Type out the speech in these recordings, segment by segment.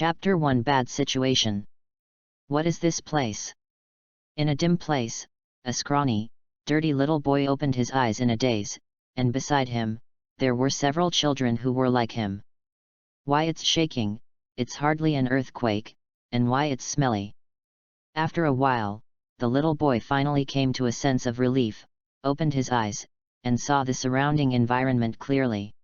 Chapter 1 Bad Situation. What is this place? In a dim place, a scrawny, dirty little boy opened his eyes in a daze, and beside him, there were several children who were like him. Why it's shaking, it's hardly an earthquake, and why it's smelly. After a while, the little boy finally came to a sense of relief, opened his eyes, and saw the surrounding environment clearly.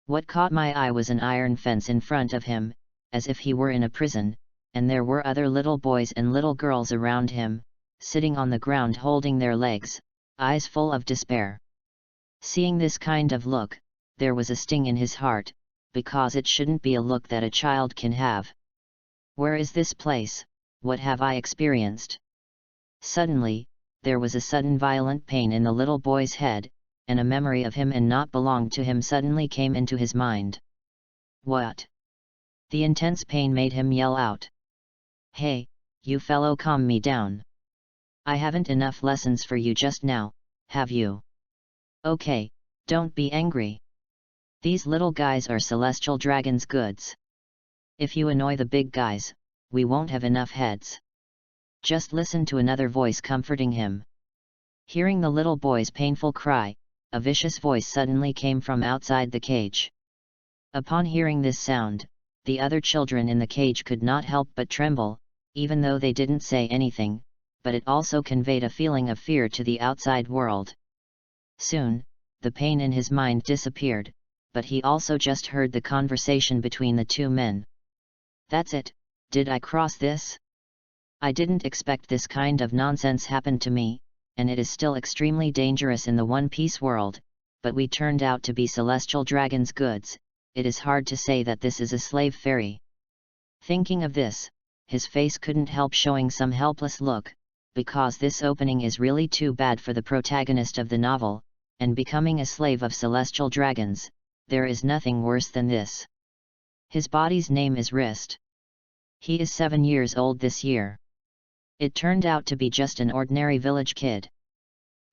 What caught my eye was an iron fence in front of him, as if he were in a prison, and there were other little boys and little girls around him, sitting on the ground holding their legs, eyes full of despair. Seeing this kind of look, there was a sting in his heart, because it shouldn't be a look that a child can have. Where is this place? What have I experienced? Suddenly, there was a sudden violent pain in the little boy's head, and a memory of him and not belong to him suddenly came into his mind. What? The intense pain made him yell out. Hey, you fellow, calm me down. I haven't enough lessons for you just now, have you? Okay, don't be angry. These little guys are celestial dragons' goods. If you annoy the big guys, we won't have enough heads. Just listen to another voice comforting him. Hearing the little boy's painful cry, a vicious voice suddenly came from outside the cage. Upon hearing this sound, the other children in the cage could not help but tremble, even though they didn't say anything, but it also conveyed a feeling of fear to the outside world. Soon, the pain in his mind disappeared, but he also just heard the conversation between the two men. That's it, did I cross this? I didn't expect this kind of nonsense happened to me, and it is still extremely dangerous in the One Piece world, but we turned out to be celestial dragons' goods. It is hard to say that this is a slave fairy. Thinking of this, his face couldn't help showing some helpless look, because this opening is really too bad for the protagonist of the novel, and becoming a slave of celestial dragons, there is nothing worse than this. His body's name is Wrist. He is 7 years old this year. It turned out to be just an ordinary village kid.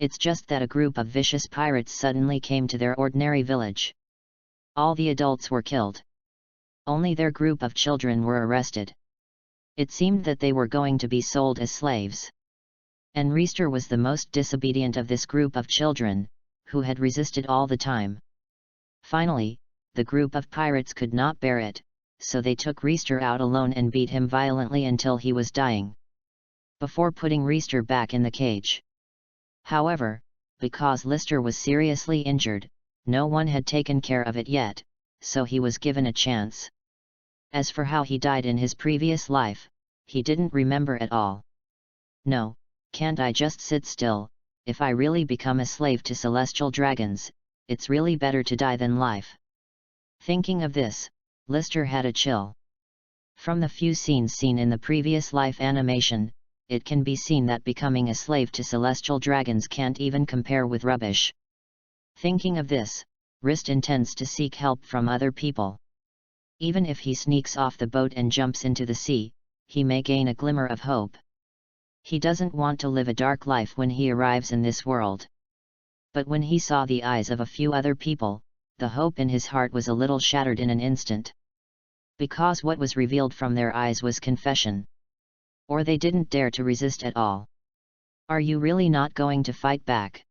It's just that a group of vicious pirates suddenly came to their ordinary village. All the adults were killed. Only their group of children were arrested. It seemed that they were going to be sold as slaves. And Reister was the most disobedient of this group of children, who had resisted all the time. Finally, the group of pirates could not bear it, so they took Reister out alone and beat him violently until he was dying, before putting Reister back in the cage. However, because Lister was seriously injured, no one had taken care of it yet, so he was given a chance. As for how he died in his previous life, he didn't remember at all. No, can't I just sit still? If I really become a slave to celestial dragons, it's really better to die than life. Thinking of this, Lister had a chill. From the few scenes seen in the previous life animation, it can be seen that becoming a slave to celestial dragons can't even compare with rubbish. Thinking of this, Wrist intends to seek help from other people. Even if he sneaks off the boat and jumps into the sea, he may gain a glimmer of hope. He doesn't want to live a dark life when he arrives in this world. But when he saw the eyes of a few other people, the hope in his heart was a little shattered in an instant. Because what was revealed from their eyes was confession. Or they didn't dare to resist at all. Are you really not going to fight back?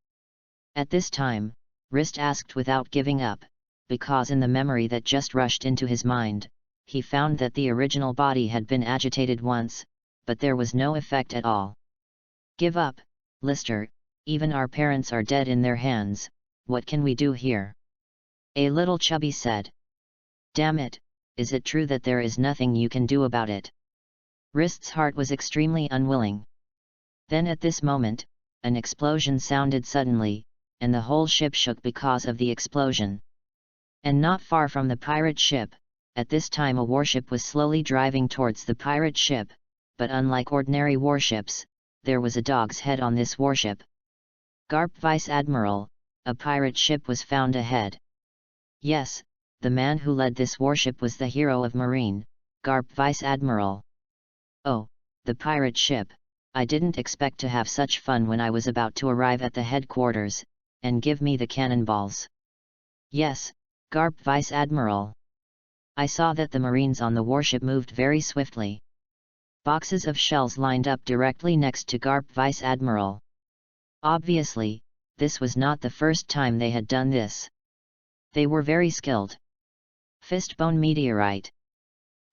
At this time, Wrist asked without giving up, because in the memory that just rushed into his mind, he found that the original body had been agitated once, but there was no effect at all. Give up, Lister, even our parents are dead in their hands, what can we do here? A little chubby said. Damn it, is it true that there is nothing you can do about it? Wrist's heart was extremely unwilling. Then at this moment, an explosion sounded suddenly, and the whole ship shook because of the explosion. And not far from the pirate ship, at this time a warship was slowly driving towards the pirate ship, but unlike ordinary warships, there was a dog's head on this warship. Garp Vice Admiral, a pirate ship was found ahead. Yes, the man who led this warship was the hero of Marine, Garp Vice Admiral. Oh, the pirate ship, I didn't expect to have such fun when I was about to arrive at the headquarters, and give me the cannonballs. Yes, Garp Vice Admiral. I saw that the Marines on the warship moved very swiftly. Boxes of shells lined up directly next to Garp Vice Admiral. Obviously, this was not the first time they had done this. They were very skilled. Fistbone meteorite.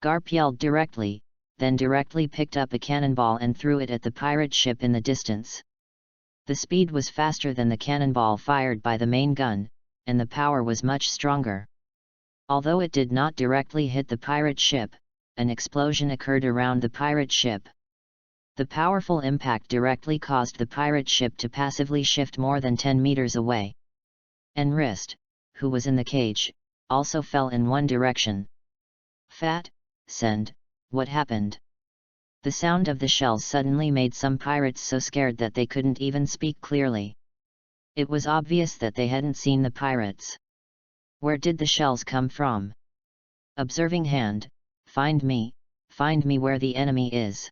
Garp yelled directly, then directly picked up a cannonball and threw it at the pirate ship in the distance. The speed was faster than the cannonball fired by the main gun, and the power was much stronger. Although it did not directly hit the pirate ship, an explosion occurred around the pirate ship. The powerful impact directly caused the pirate ship to passively shift more than 10 meters away. Enrist, who was in the cage, also fell in one direction. Fat, send, what happened? The sound of the shells suddenly made some pirates so scared that they couldn't even speak clearly. It was obvious that they hadn't seen the pirates. Where did the shells come from? Observing hand, find me where the enemy is.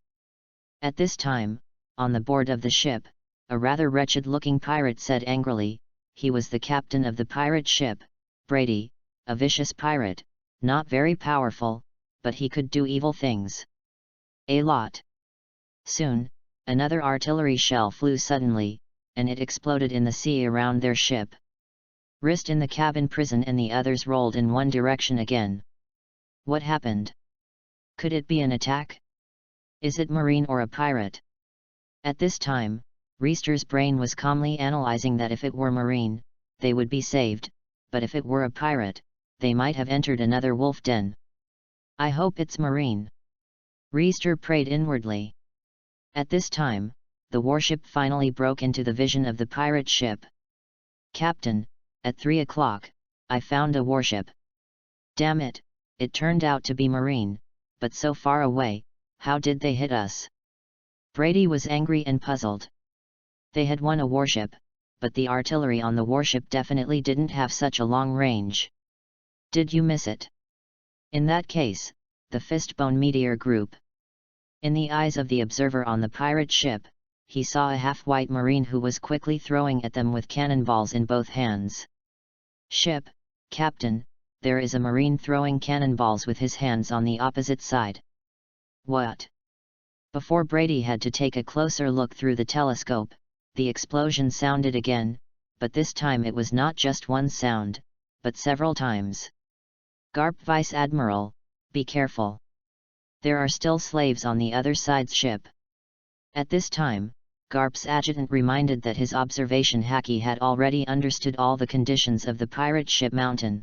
At this time, on the board of the ship, a rather wretched-looking pirate said angrily, he was the captain of the pirate ship, Brady, a vicious pirate, not very powerful, but he could do evil things. A lot. Soon, another artillery shell flew suddenly, and it exploded in the sea around their ship. Wrist in the cabin prison and the others rolled in one direction again. What happened? Could it be an attack? Is it Marine or a pirate? At this time, Reister's brain was calmly analyzing that if it were Marine, they would be saved, but if it were a pirate, they might have entered another wolf den. I hope it's Marine. Reister prayed inwardly. At this time, the warship finally broke into the vision of the pirate ship. Captain, at 3 o'clock, I found a warship. Damn it, it turned out to be Marine, but so far away, how did they hit us? Brady was angry and puzzled. They had won a warship, but the artillery on the warship definitely didn't have such a long range. Did you miss it? In that case, the Fistbone Meteor Group. In the eyes of the observer on the pirate ship, he saw a half-white Marine who was quickly throwing at them with cannonballs in both hands. Ship, Captain, there is a Marine throwing cannonballs with his hands on the opposite side. What? Before Brady had to take a closer look through the telescope, the explosion sounded again, but this time it was not just one sound, but several times. Garp Vice Admiral, be careful. There are still slaves on the other side's ship. At this time, Garp's adjutant reminded that his observation hacky had already understood all the conditions of the pirate ship mountain.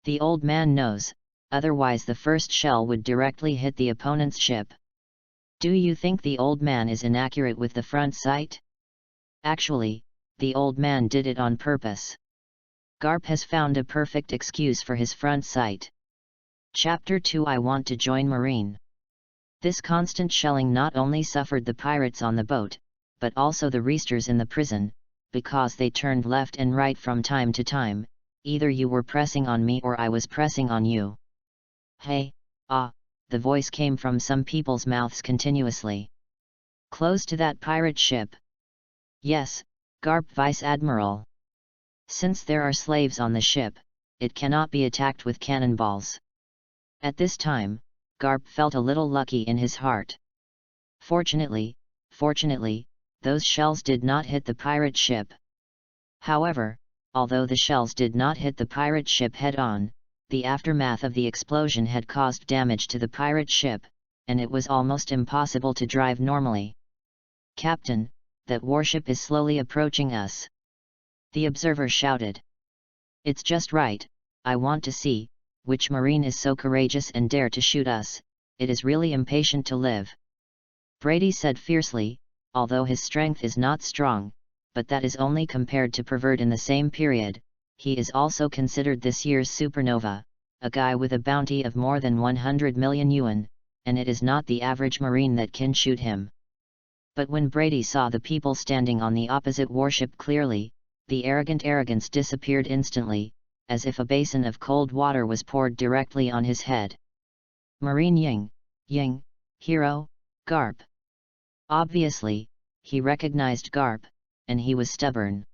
The old man knows, otherwise the first shell would directly hit the opponent's ship. Do you think the old man is inaccurate with the front sight? Actually, the old man did it on purpose. Garp has found a perfect excuse for his front sight. Chapter 2 I Want to Join Marine. This constant shelling not only suffered the pirates on the boat, but also the Reisters in the prison, because they turned left and right from time to time, either you were pressing on me or I was pressing on you. Hey, the voice came from some people's mouths continuously. Close to that pirate ship. Yes, Garp Vice Admiral. Since there are slaves on the ship, it cannot be attacked with cannonballs. At this time, Garp felt a little lucky in his heart. Fortunately, those shells did not hit the pirate ship. However, although the shells did not hit the pirate ship head-on, the aftermath of the explosion had caused damage to the pirate ship, and it was almost impossible to drive normally. Captain, that warship is slowly approaching us. The observer shouted. It's just right, I want to see, which Marine is so courageous and dare to shoot us, it is really impatient to live. Brady said fiercely, although his strength is not strong, but that is only compared to Pervert in the same period, he is also considered this year's supernova, a guy with a bounty of more than 100 million yuan, and it is not the average Marine that can shoot him. But when Brady saw the people standing on the opposite warship clearly, the arrogance disappeared instantly, as if a basin of cold water was poured directly on his head. Marine Ying, hero, Garp. Obviously, he recognized Garp, and he was stubborn.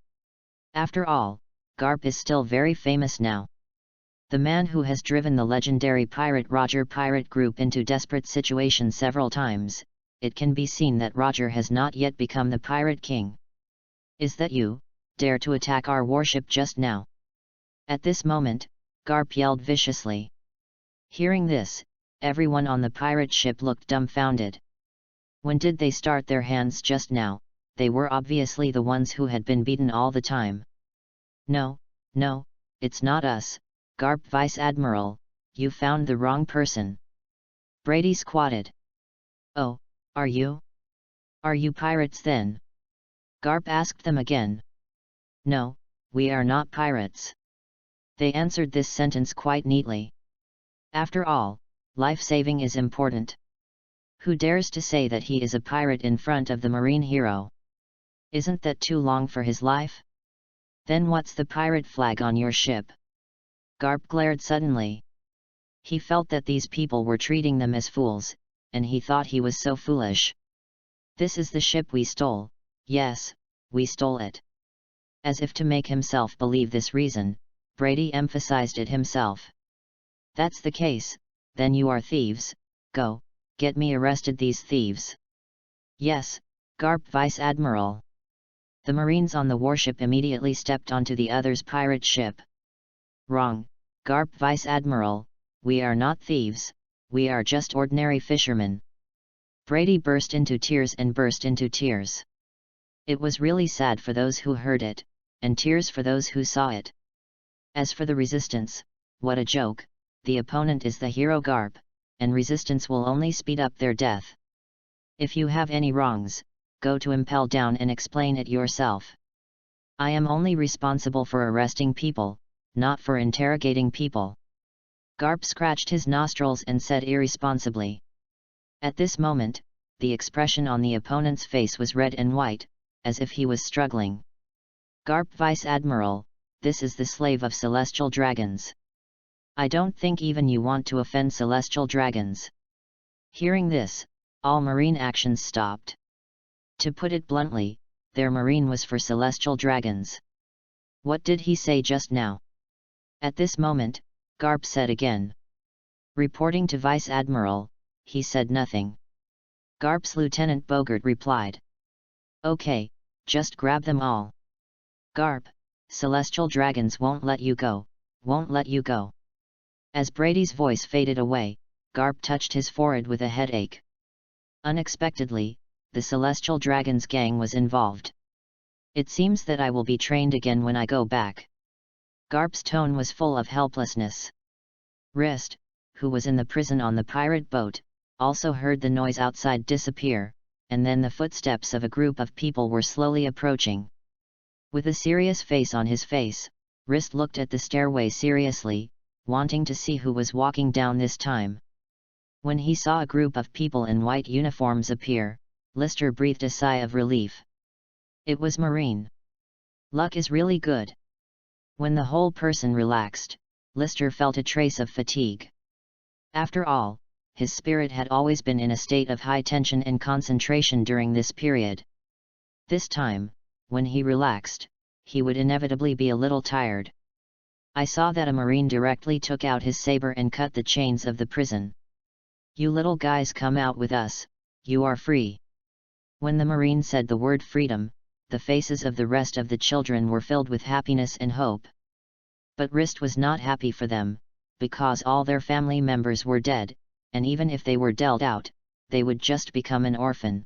After all, Garp is still very famous now. The man who has driven the legendary pirate Roger pirate group into desperate situations several times. It can be seen that Roger has not yet become the pirate king. Is that you, dare to attack our warship just now? At this moment, Garp yelled viciously. Hearing this, everyone on the pirate ship looked dumbfounded. When did they start their hands just now? They were obviously the ones who had been beaten all the time. No, it's not us, Garp Vice Admiral, you found the wrong person. Brady squatted. Oh, are you? Are you pirates then? Garp asked them again. No, we are not pirates. They answered this sentence quite neatly. After all, life-saving is important. Who dares to say that he is a pirate in front of the marine hero? Isn't that too long for his life? Then what's the pirate flag on your ship? Garp glared suddenly. He felt that these people were treating them as fools, and he thought he was so foolish. This is the ship we stole, yes, we stole it. As if to make himself believe this reason, Brady emphasized it himself. That's the case, then you are thieves. Go, get me arrested these thieves. Yes, Garp Vice Admiral. The Marines on the warship immediately stepped onto the other's pirate ship. Wrong, Garp Vice Admiral, we are not thieves, we are just ordinary fishermen. Brady burst into tears. It was really sad for those who heard it, and tears for those who saw it. As for the resistance, what a joke, the opponent is the hero Garp, and resistance will only speed up their death. If you have any wrongs, go to Impel Down and explain it yourself. I am only responsible for arresting people, not for interrogating people. Garp scratched his nostrils and said irresponsibly. At this moment, the expression on the opponent's face was red and white, as if he was struggling. Garp Vice Admiral, this is the slave of celestial dragons. I don't think even you want to offend celestial dragons. Hearing this, all marine actions stopped. To put it bluntly, their marine was for celestial dragons. What did he say just now? At this moment, Garp said again. Reporting to Vice Admiral, he said nothing. Garp's Lieutenant Bogart replied. Okay, just grab them all. Garp, celestial dragons won't let you go, won't let you go. As Brady's voice faded away, Garp touched his forehead with a headache. Unexpectedly, the celestial dragons gang was involved. It seems that I will be trained again when I go back. Garp's tone was full of helplessness. Rist, who was in the prison on the pirate boat, also heard the noise outside disappear, and then the footsteps of a group of people were slowly approaching. With a serious face on his face, Rist looked at the stairway seriously, wanting to see who was walking down this time. When he saw a group of people in white uniforms appear, Lister breathed a sigh of relief. It was Marine. Luck is really good. When the whole person relaxed, Lister felt a trace of fatigue. After all, his spirit had always been in a state of high tension and concentration during this period. This time, when he relaxed, he would inevitably be a little tired. I saw that a Marine directly took out his saber and cut the chains of the prison. You little guys come out with us, you are free. When the Marine said the word freedom, the faces of the rest of the children were filled with happiness and hope. But Rist was not happy for them, because all their family members were dead, and even if they were dealt out, they would just become an orphan.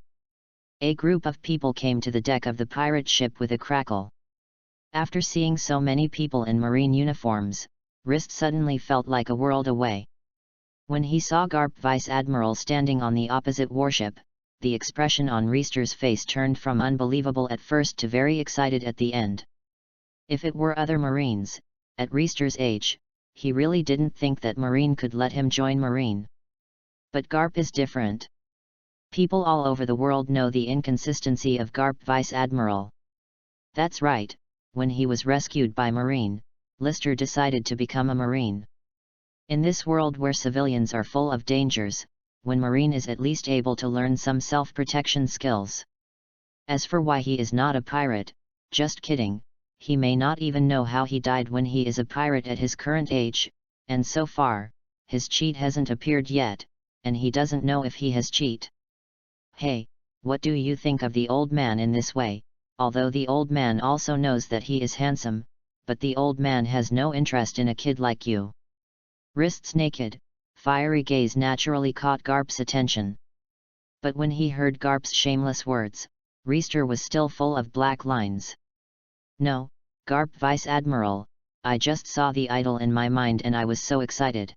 A group of people came to the deck of the pirate ship with a crackle. After seeing so many people in marine uniforms, Rist suddenly felt like a world away. When he saw Garp Vice Admiral standing on the opposite warship, the expression on Rister's face turned from unbelievable at first to very excited at the end. If it were other Marines, at Rister's age, he really didn't think that Marine could let him join Marine. But Garp is different. People all over the world know the inconsistency of Garp Vice Admiral. That's right, when he was rescued by Marine, Lister decided to become a Marine. In this world where civilians are full of dangers, when Marine is at least able to learn some self-protection skills. As for why he is not a pirate, just kidding, he may not even know how he died when he is a pirate at his current age, and so far, his cheat hasn't appeared yet, and he doesn't know if he has cheat. Hey, what do you think of the old man in this way? Although the old man also knows that he is handsome, but the old man has no interest in a kid like you. Wrists naked, fiery gaze naturally caught Garp's attention. But when he heard Garp's shameless words, Reister was still full of black lines. No, Garp Vice Admiral, I just saw the idol in my mind and I was so excited.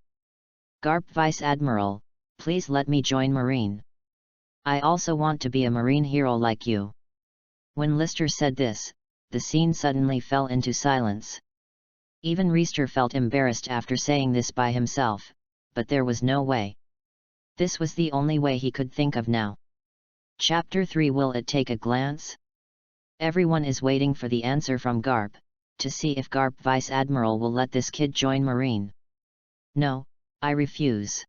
Garp Vice Admiral, please let me join Marine. I also want to be a Marine hero like you. When Lister said this, the scene suddenly fell into silence. Even Reister felt embarrassed after saying this by himself, but there was no way. This was the only way he could think of now. Chapter 3. Will it take a glance? Everyone is waiting for the answer from Garp, to see if Garp Vice Admiral will let this kid join Marine. No, I refuse.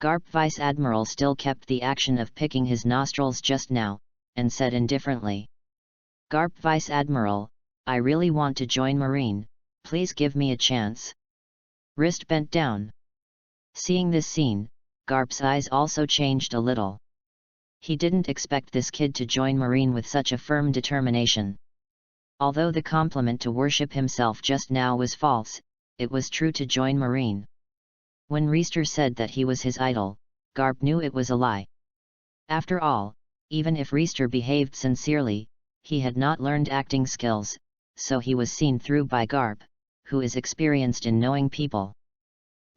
Garp Vice Admiral still kept the action of picking his nostrils just now, and said indifferently. Garp Vice Admiral, I really want to join Marine, please give me a chance. Wrist bent down. Seeing this scene, Garp's eyes also changed a little. He didn't expect this kid to join Marine with such a firm determination. Although the compliment to worship himself just now was false, it was true to join Marine. When Reister said that he was his idol, Garp knew it was a lie. After all, even if Reister behaved sincerely, he had not learned acting skills, so he was seen through by Garp, who is experienced in knowing people.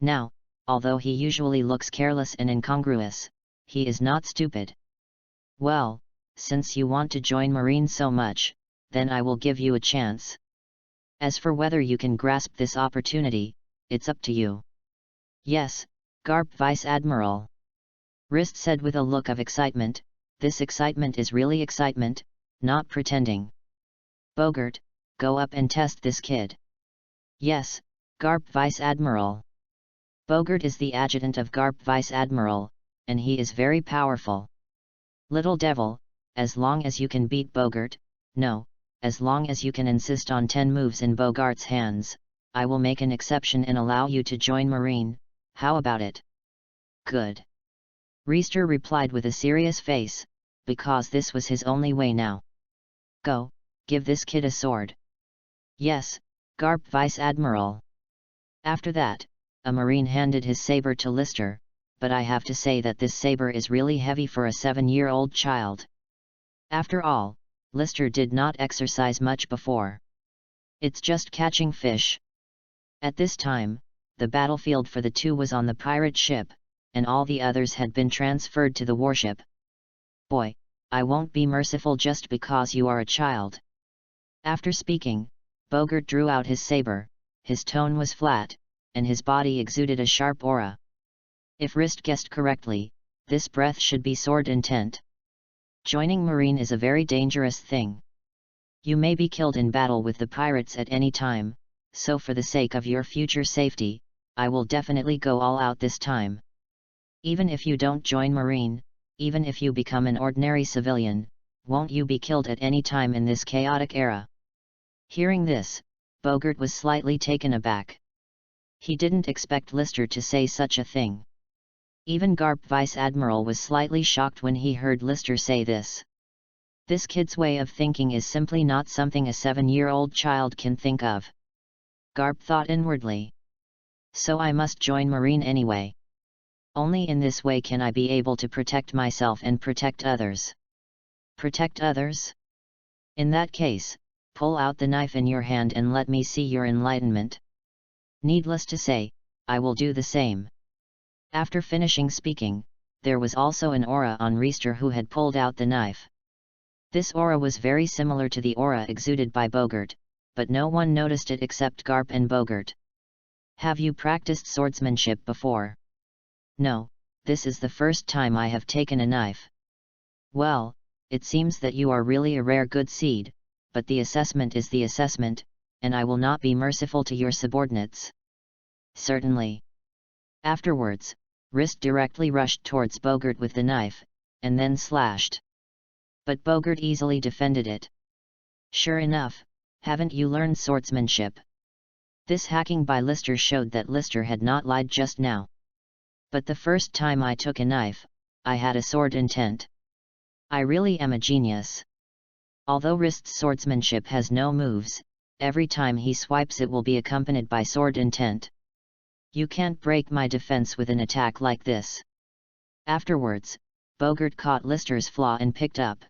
Now, although he usually looks careless and incongruous, he is not stupid. Well, since you want to join Marine so much, then I will give you a chance. As for whether you can grasp this opportunity, it's up to you. Yes, Garp Vice Admiral. Wrist said with a look of excitement, this excitement is really excitement, not pretending. Bogart, go up and test this kid. Yes, Garp Vice Admiral. Bogart is the adjutant of Garp Vice Admiral, and he is very powerful. Little devil, as long as you can beat Bogart, no, as long as you can insist on 10 moves in Bogart's hands, I will make an exception and allow you to join Marine, how about it? Good. Reister replied with a serious face, because this was his only way now. Go, give this kid a sword. Yes, Garp Vice Admiral. After that, a Marine handed his saber to Lister, but I have to say that this saber is really heavy for a 7-year-old child. After all, Lister did not exercise much before. It's just catching fish. At this time, the battlefield for the two was on the pirate ship, and all the others had been transferred to the warship. Boy, I won't be merciful just because you are a child. After speaking, Bogart drew out his saber, his tone was flat, and his body exuded a sharp aura. If Wrist guessed correctly, this breath should be sword intent. Joining Marine is a very dangerous thing. You may be killed in battle with the pirates at any time, so for the sake of your future safety, I will definitely go all out this time. Even if you don't join Marine, even if you become an ordinary civilian, won't you be killed at any time in this chaotic era? Hearing this, Bogart was slightly taken aback. He didn't expect Lister to say such a thing. Even Garp Vice Admiral was slightly shocked when he heard Lister say this. This kid's way of thinking is simply not something a 7-year-old child can think of. Garp thought inwardly. So I must join Marine anyway. Only in this way can I be able to protect myself and protect others. Protect others? In that case, pull out the knife in your hand and let me see your enlightenment. Needless to say, I will do the same. After finishing speaking, there was also an aura on Reister who had pulled out the knife. This aura was very similar to the aura exuded by Bogart, but no one noticed it except Garp and Bogart. Have you practiced swordsmanship before? No, this is the first time I have taken a knife. Well, it seems that you are really a rare good seed, but the assessment is the assessment, and I will not be merciful to your subordinates. Certainly. Afterwards, Wrist directly rushed towards Bogart with the knife, and then slashed. But Bogart easily defended it. Sure enough, haven't you learned swordsmanship? This hacking by Lister showed that Lister had not lied just now. But the first time I took a knife, I had a sword intent. I really am a genius. Although Rist's swordsmanship has no moves, every time he swipes it will be accompanied by sword intent. You can't break my defense with an attack like this. Afterwards, Bogart caught Lister's flaw and picked up.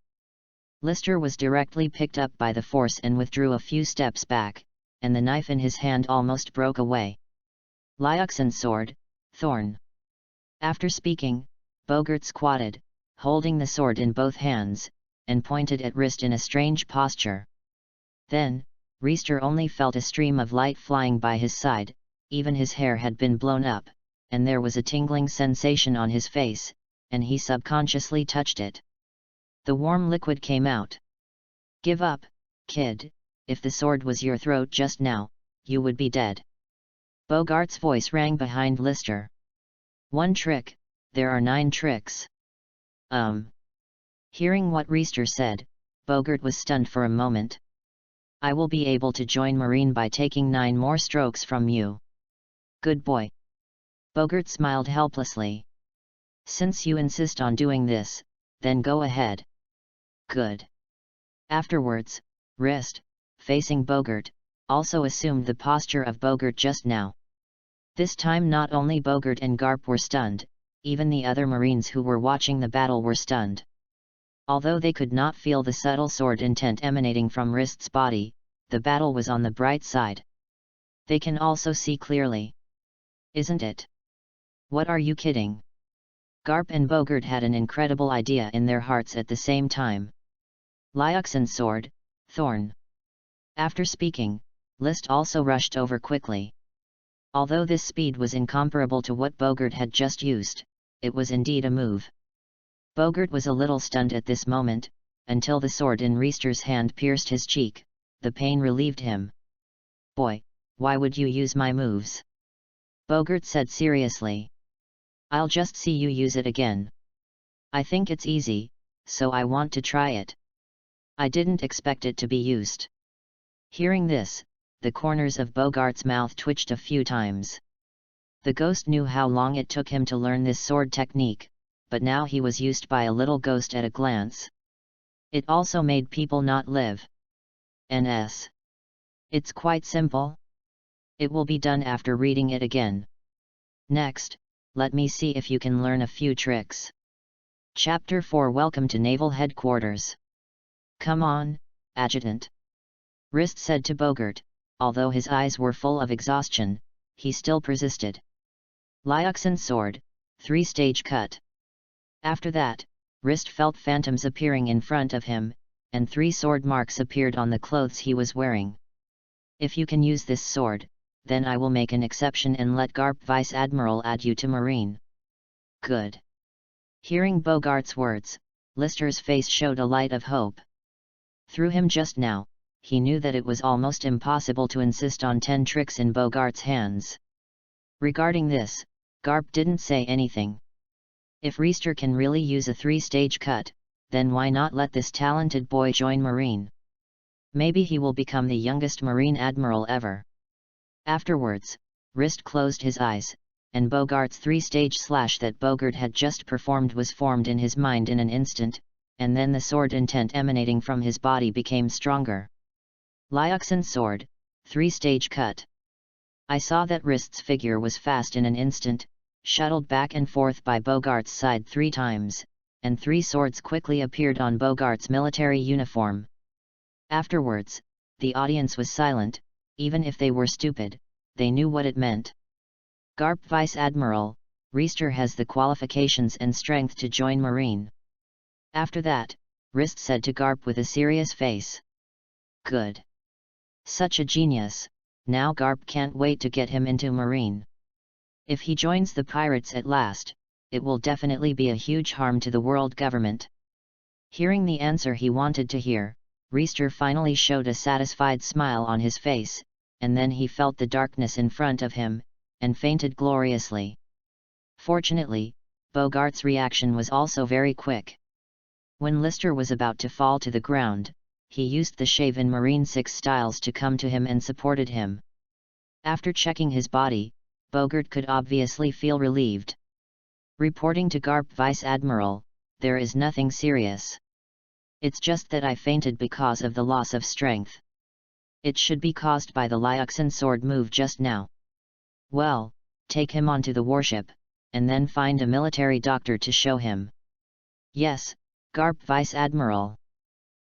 Lister was directly picked up by the force and withdrew a few steps back, and the knife in his hand almost broke away. Lioxan's sword, Thorn. After speaking, Bogart squatted, holding the sword in both hands, and pointed at Rist in a strange posture. Then, Rister only felt a stream of light flying by his side, even his hair had been blown up, and there was a tingling sensation on his face, and he subconsciously touched it. The warm liquid came out. "Give up, kid, if the sword was your throat just now, you would be dead." Bogart's voice rang behind Lister. "One trick, there are 9 tricks." Hearing what Rister said, Bogart was stunned for a moment. "I will be able to join Marine by taking 9 more strokes from you." "Good boy." Bogart smiled helplessly. "Since you insist on doing this, then go ahead." "Good." Afterwards, Rist, facing Bogart, also assumed the posture of Bogart just now. This time not only Bogart and Garp were stunned, even the other Marines who were watching the battle were stunned. Although they could not feel the subtle sword intent emanating from Rist's body, the battle was on the bright side. They can also see clearly. Isn't it? What are you kidding? Garp and Bogart had an incredible idea in their hearts at the same time. Lioxan's sword, Thorn. After speaking, List also rushed over quickly. Although this speed was incomparable to what Bogart had just used, it was indeed a move. Bogart was a little stunned at this moment, until the sword in Rister's hand pierced his cheek. The pain relieved him. "Boy, why would you use my moves?" Bogart said seriously. "I'll just see you use it again. I think it's easy, so I want to try it. I didn't expect it to be used." Hearing this, the corners of Bogart's mouth twitched a few times. The ghost knew how long it took him to learn this sword technique, but now he was used by a little ghost at a glance. It also made people not live. NS. It's quite simple. It will be done after reading it again. Next, let me see if you can learn a few tricks. Chapter 4. Welcome to Naval Headquarters. "Come on, Adjutant," Rist said to Bogart. Although his eyes were full of exhaustion, he still persisted. Lioxan's sword, 3-stage cut. After that, Rist felt phantoms appearing in front of him, and 3 sword marks appeared on the clothes he was wearing. "If you can use this sword, then I will make an exception and let Garp Vice Admiral add you to Marine." "Good." Hearing Bogart's words, Lister's face showed a light of hope. Through him just now, he knew that it was almost impossible to insist on 10 tricks in Bogart's hands. Regarding this, Garp didn't say anything. If Rister can really use a 3-stage cut, then why not let this talented boy join Marine? Maybe he will become the youngest Marine Admiral ever. Afterwards, Rist closed his eyes, and Bogart's 3-stage slash that Bogart had just performed was formed in his mind in an instant, and then the sword intent emanating from his body became stronger. Lioxan's sword, 3-stage cut. I saw that Rist's figure was fast in an instant, shuttled back and forth by Bogart's side 3 times, and 3 swords quickly appeared on Bogart's military uniform. Afterwards, the audience was silent. Even if they were stupid, they knew what it meant. Garp Vice Admiral, Rister has the qualifications and strength to join Marine. After that, Rist said to Garp with a serious face. "Good. Such a genius, now Garp can't wait to get him into Marine. If he joins the pirates at last, it will definitely be a huge harm to the world government." Hearing the answer he wanted to hear, Rister finally showed a satisfied smile on his face, and then he felt the darkness in front of him, and fainted gloriously. Fortunately, Bogart's reaction was also very quick. When Lister was about to fall to the ground, he used the shaven Marine 6 styles to come to him and supported him. After checking his body, Bogart could obviously feel relieved. Reporting to Garp Vice Admiral, "There is nothing serious. It's just that I fainted because of the loss of strength. It should be caused by the Liuxin sword move just now." "Well, take him onto the warship, and then find a military doctor to show him." "Yes, Garp Vice Admiral."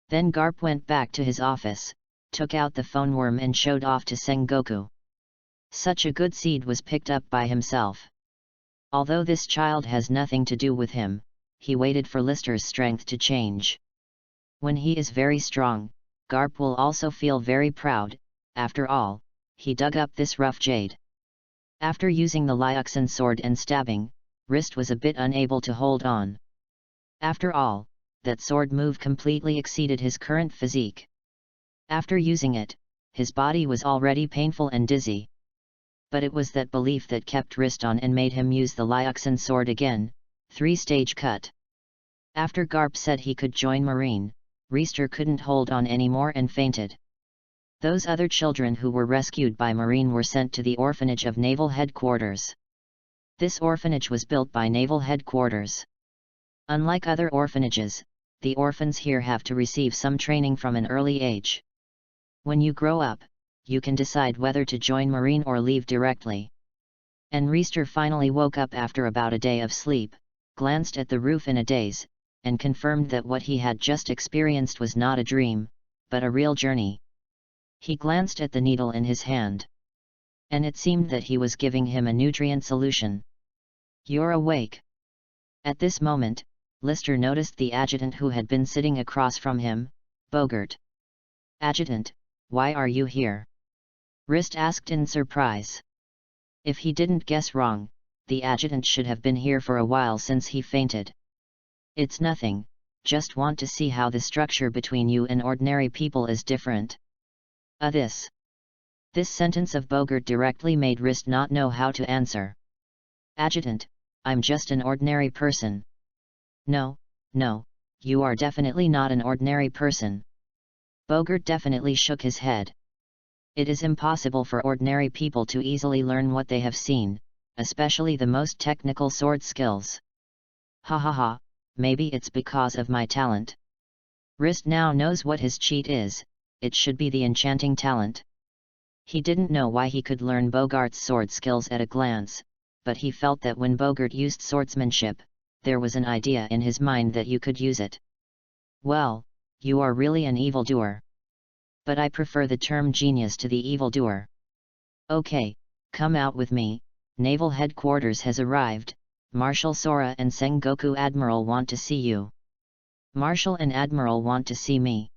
Then Garp went back to his office, took out the phone worm and showed off to Sengoku. Such a good seed was picked up by himself. Although this child has nothing to do with him, he waited for Lister's strength to change. When he is very strong, Garp will also feel very proud. After all, he dug up this rough jade. After using the Liuxin sword and stabbing, Wrist was a bit unable to hold on. After all, that sword move completely exceeded his current physique. After using it, his body was already painful and dizzy. But it was that belief that kept Wrist on and made him use the Liuxin sword again. 3-stage cut. After Garp said he could join Marine, Reister couldn't hold on anymore and fainted. Those other children who were rescued by Marine were sent to the orphanage of Naval Headquarters. This orphanage was built by Naval Headquarters. Unlike other orphanages, the orphans here have to receive some training from an early age. When you grow up, you can decide whether to join Marine or leave directly. And Reister finally woke up after about a day of sleep, glanced at the roof in a daze, and confirmed that what he had just experienced was not a dream, but a real journey. He glanced at the needle in his hand. And it seemed that he was giving him a nutrient solution. "You're awake." At this moment, Lister noticed the adjutant who had been sitting across from him, Bogart. "Adjutant, why are you here?" Wrist asked in surprise. If he didn't guess wrong, the adjutant should have been here for a while since he fainted. "It's nothing, just want to see how the structure between you and ordinary people is different." This sentence of Bogart directly made Wrist not know how to answer. "Adjutant, I'm just an ordinary person." No, you are definitely not an ordinary person." Bogart definitely shook his head. "It is impossible for ordinary people to easily learn what they have seen, especially the most technical sword skills." "Ha ha ha, maybe it's because of my talent." Wrist now knows what his cheat is. It should be the enchanting talent. He didn't know why he could learn Bogart's sword skills at a glance, but he felt that when Bogart used swordsmanship, there was an idea in his mind that you could use it. "Well, you are really an evildoer. But I prefer the term genius to the evildoer." "Okay, come out with me, Naval Headquarters has arrived, Marshal Sora and Sengoku Admiral want to see you." "Marshal and Admiral want to see me?"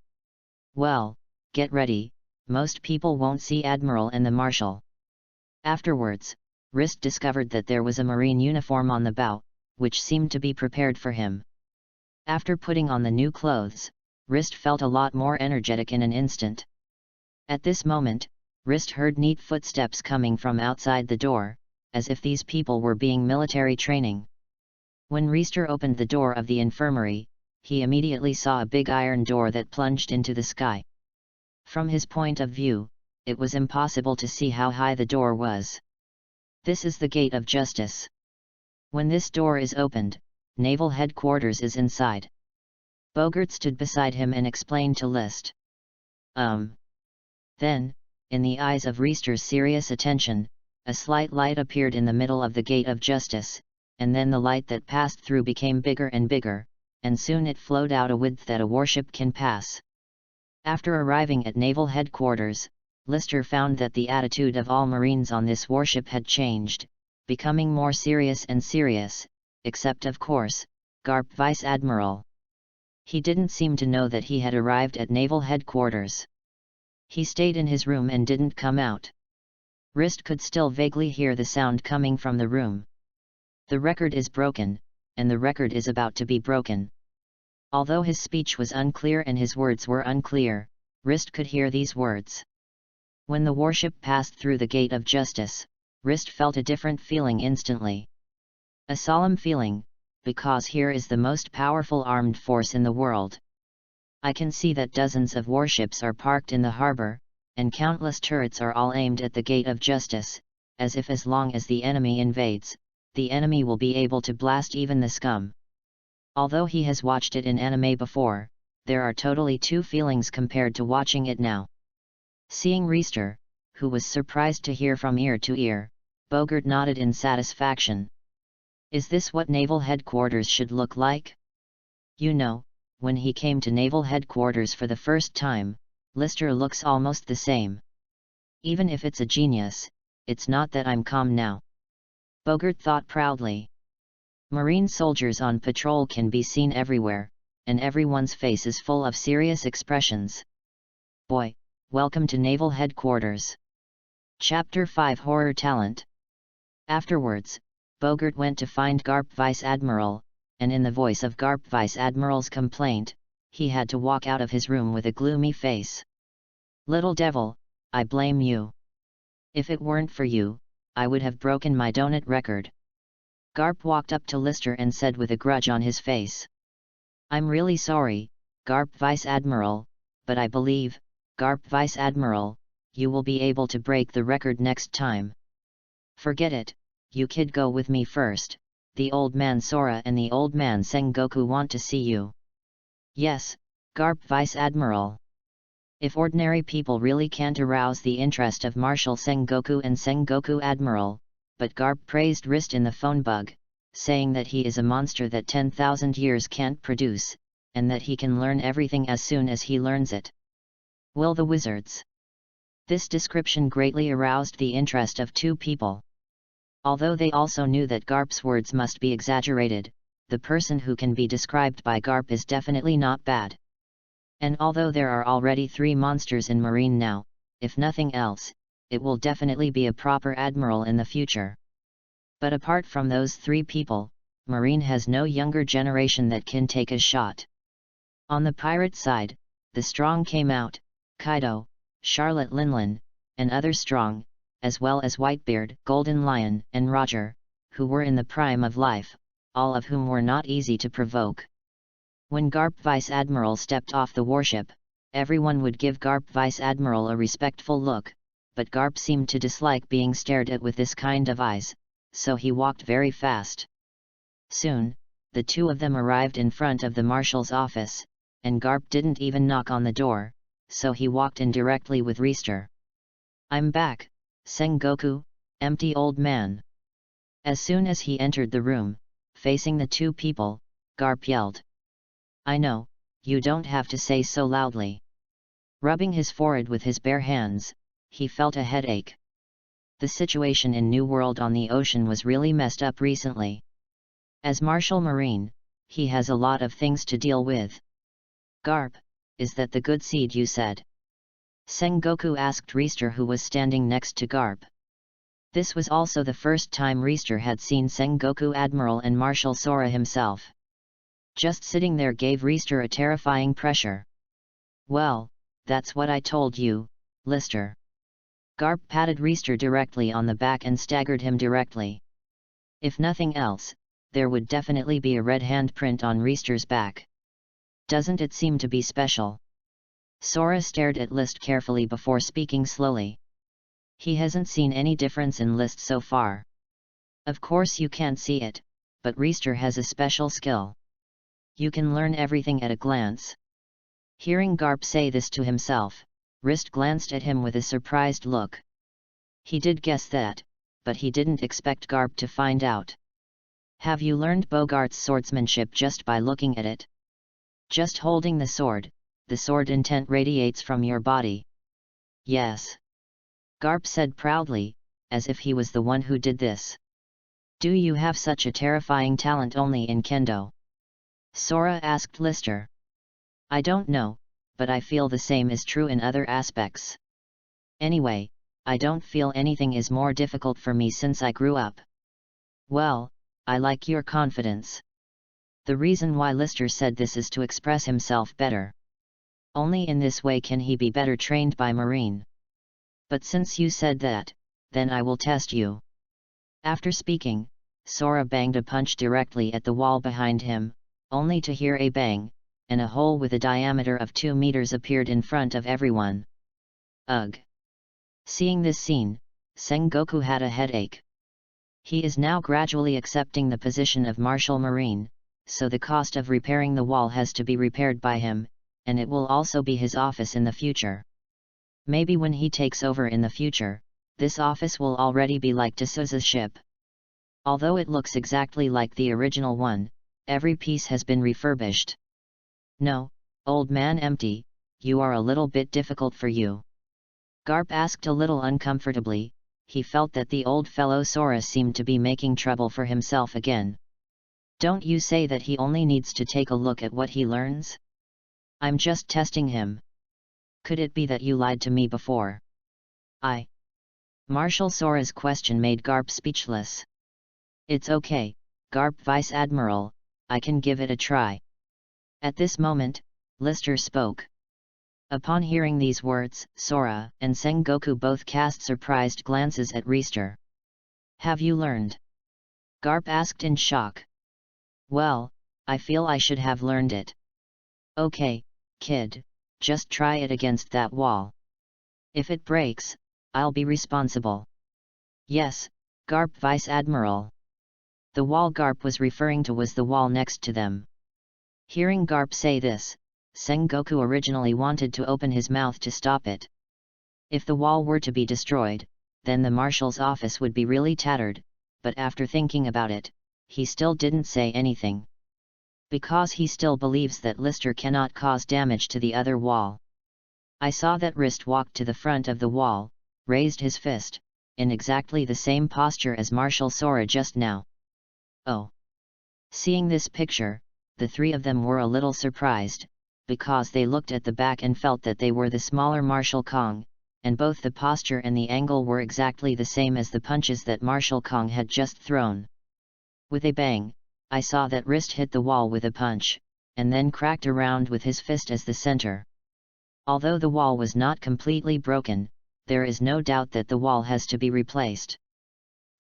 "Well, get ready, most people won't see Admiral and the Marshal." Afterwards, Wrist discovered that there was a Marine uniform on the bow, which seemed to be prepared for him. After putting on the new clothes, Wrist felt a lot more energetic in an instant. At this moment, Wrist heard neat footsteps coming from outside the door, as if these people were being military training. When Reister opened the door of the infirmary, he immediately saw a big iron door that plunged into the sky. From his point of view, it was impossible to see how high the door was. "This is the Gate of Justice. When this door is opened, Naval Headquarters is inside." Bogart stood beside him and explained to List. Then, in the eyes of Reister's serious attention, a slight light appeared in the middle of the Gate of Justice, and then the light that passed through became bigger and bigger, and soon it flowed out a width that a warship can pass. After arriving at Naval Headquarters, Lister found that the attitude of all Marines on this warship had changed, becoming more serious and serious, except of course, Garp Vice Admiral. He didn't seem to know that he had arrived at Naval Headquarters. He stayed in his room and didn't come out. Wrist could still vaguely hear the sound coming from the room. "The record is broken, and the record is about to be broken." Although his speech was unclear and his words were unclear, Wrist could hear these words. When the warship passed through the Gate of Justice, Wrist felt a different feeling instantly. A solemn feeling, because here is the most powerful armed force in the world. I can see that dozens of warships are parked in the harbor, and countless turrets are all aimed at the gate of justice, as if as long as the enemy invades, the enemy will be able to blast even the scum. Although he has watched it in anime before, there are totally two feelings compared to watching it now. Seeing Reister, who was surprised to hear from ear to ear, Bogart nodded in satisfaction. Is this what naval headquarters should look like? You know, when he came to naval headquarters for the first time, Lister looks almost the same. Even if it's a genius, it's not that I'm calm now. Bogart thought proudly. Marine soldiers on patrol can be seen everywhere, and everyone's face is full of serious expressions. Boy, welcome to naval headquarters. Chapter 5 Horror Talent. Afterwards, Bogart went to find Garp Vice Admiral, and in the voice of Garp Vice Admiral's complaint, he had to walk out of his room with a gloomy face. Little devil, I blame you. If it weren't for you, I would have broken my donut record. Garp walked up to Lister and said with a grudge on his face. I'm really sorry, Garp Vice Admiral, but I believe, Garp Vice Admiral, you will be able to break the record next time. Forget it, you kid, go with me first. The old man Sora and the old man Sengoku want to see you. Yes, Garp Vice Admiral. If ordinary people really can't arouse the interest of Marshal Sengoku and Sengoku Admiral, but Garp praised Rist in the phone bug, saying that he is a monster that 10,000 years can't produce, and that he can learn everything as soon as he learns it. Will the wizards? This description greatly aroused the interest of two people. Although they also knew that Garp's words must be exaggerated, the person who can be described by Garp is definitely not bad. And although there are already 3 monsters in Marine now, if nothing else, it will definitely be a proper admiral in the future. But apart from those 3 people, Marine has no younger generation that can take a shot. On the pirate side, the strong came out, Kaido, Charlotte Linlin, and other strong, as well as Whitebeard, Golden Lion, and Roger, who were in the prime of life, all of whom were not easy to provoke. When Garp Vice Admiral stepped off the warship, everyone would give Garp Vice Admiral a respectful look, but Garp seemed to dislike being stared at with this kind of eyes, so he walked very fast. Soon, the two of them arrived in front of the marshal's office, and Garp didn't even knock on the door, so he walked in directly with Reister. I'm back, Sengoku, empty old man. As soon as he entered the room, facing the two people, Garp yelled. I know, you don't have to say so loudly. Rubbing his forehead with his bare hands, he felt a headache. The situation in New World on the ocean was really messed up recently. As Marshal Marine, he has a lot of things to deal with. Garp, is that the good seed you said? Sengoku asked Reister, who was standing next to Garp. This was also the first time Reister had seen Sengoku Admiral and Marshal Sora himself. Just sitting there gave Reister a terrifying pressure. Well, that's what I told you, Lister. Garp patted Reister directly on the back and staggered him directly. If nothing else, there would definitely be a red handprint on Reister's back. Doesn't it seem to be special? Sora stared at List carefully before speaking slowly. He hasn't seen any difference in List so far. Of course you can't see it, but Reister has a special skill. You can learn everything at a glance. Hearing Garp say this to himself, Rist glanced at him with a surprised look. He did guess that, but he didn't expect Garp to find out. Have you learned Bogart's swordsmanship just by looking at it? Just holding the sword intent radiates from your body. Yes. Garp said proudly, as if he was the one who did this. Do you have such a terrifying talent only in Kendo? Sora asked Lister. I don't know, but I feel the same is true in other aspects. Anyway, I don't feel anything is more difficult for me since I grew up. Well, I like your confidence. The reason why Lister said this is to express himself better. Only in this way can he be better trained by Marine. But since you said that, then I will test you. After speaking, Sora banged a punch directly at the wall behind him, only to hear a bang, and a hole with a diameter of 2 meters appeared in front of everyone. Ugh! Seeing this scene, Sengoku had a headache. He is now gradually accepting the position of Marshal Marine, so the cost of repairing the wall has to be repaired by him, and it will also be his office in the future. Maybe when he takes over in the future, this office will already be like D'Souza's ship. Although it looks exactly like the original one, every piece has been refurbished. No, old man empty, you are a little bit difficult for you. Garp asked a little uncomfortably. He felt that the old fellow Sora seemed to be making trouble for himself again. Don't you say that he only needs to take a look at what he learns? I'm just testing him. Could it be that you lied to me before? Marshal Sora's question made Garp speechless. It's okay, Garp Vice Admiral, I can give it a try. At this moment, Lister spoke. Upon hearing these words, Sora and Sengoku both cast surprised glances at Riester. Have you learned? Garp asked in shock. Well, I feel I should have learned it. Okay, kid, just try it against that wall. If it breaks, I'll be responsible. Yes, Garp Vice Admiral. The wall Garp was referring to was the wall next to them. Hearing Garp say this, Sengoku originally wanted to open his mouth to stop it. If the wall were to be destroyed, then the marshal's office would be really tattered, but after thinking about it, he still didn't say anything. Because he still believes that Lister cannot cause damage to the other wall. I saw that Riest walked to the front of the wall, raised his fist, in exactly the same posture as Marshal Sora just now. Oh! Seeing this picture, the three of them were a little surprised, because they looked at the back and felt that they were the smaller Marshal Kong, and both the posture and the angle were exactly the same as the punches that Marshal Kong had just thrown. With a bang, I saw that Riest hit the wall with a punch, and then cracked around with his fist as the center. Although the wall was not completely broken, there is no doubt that the wall has to be replaced.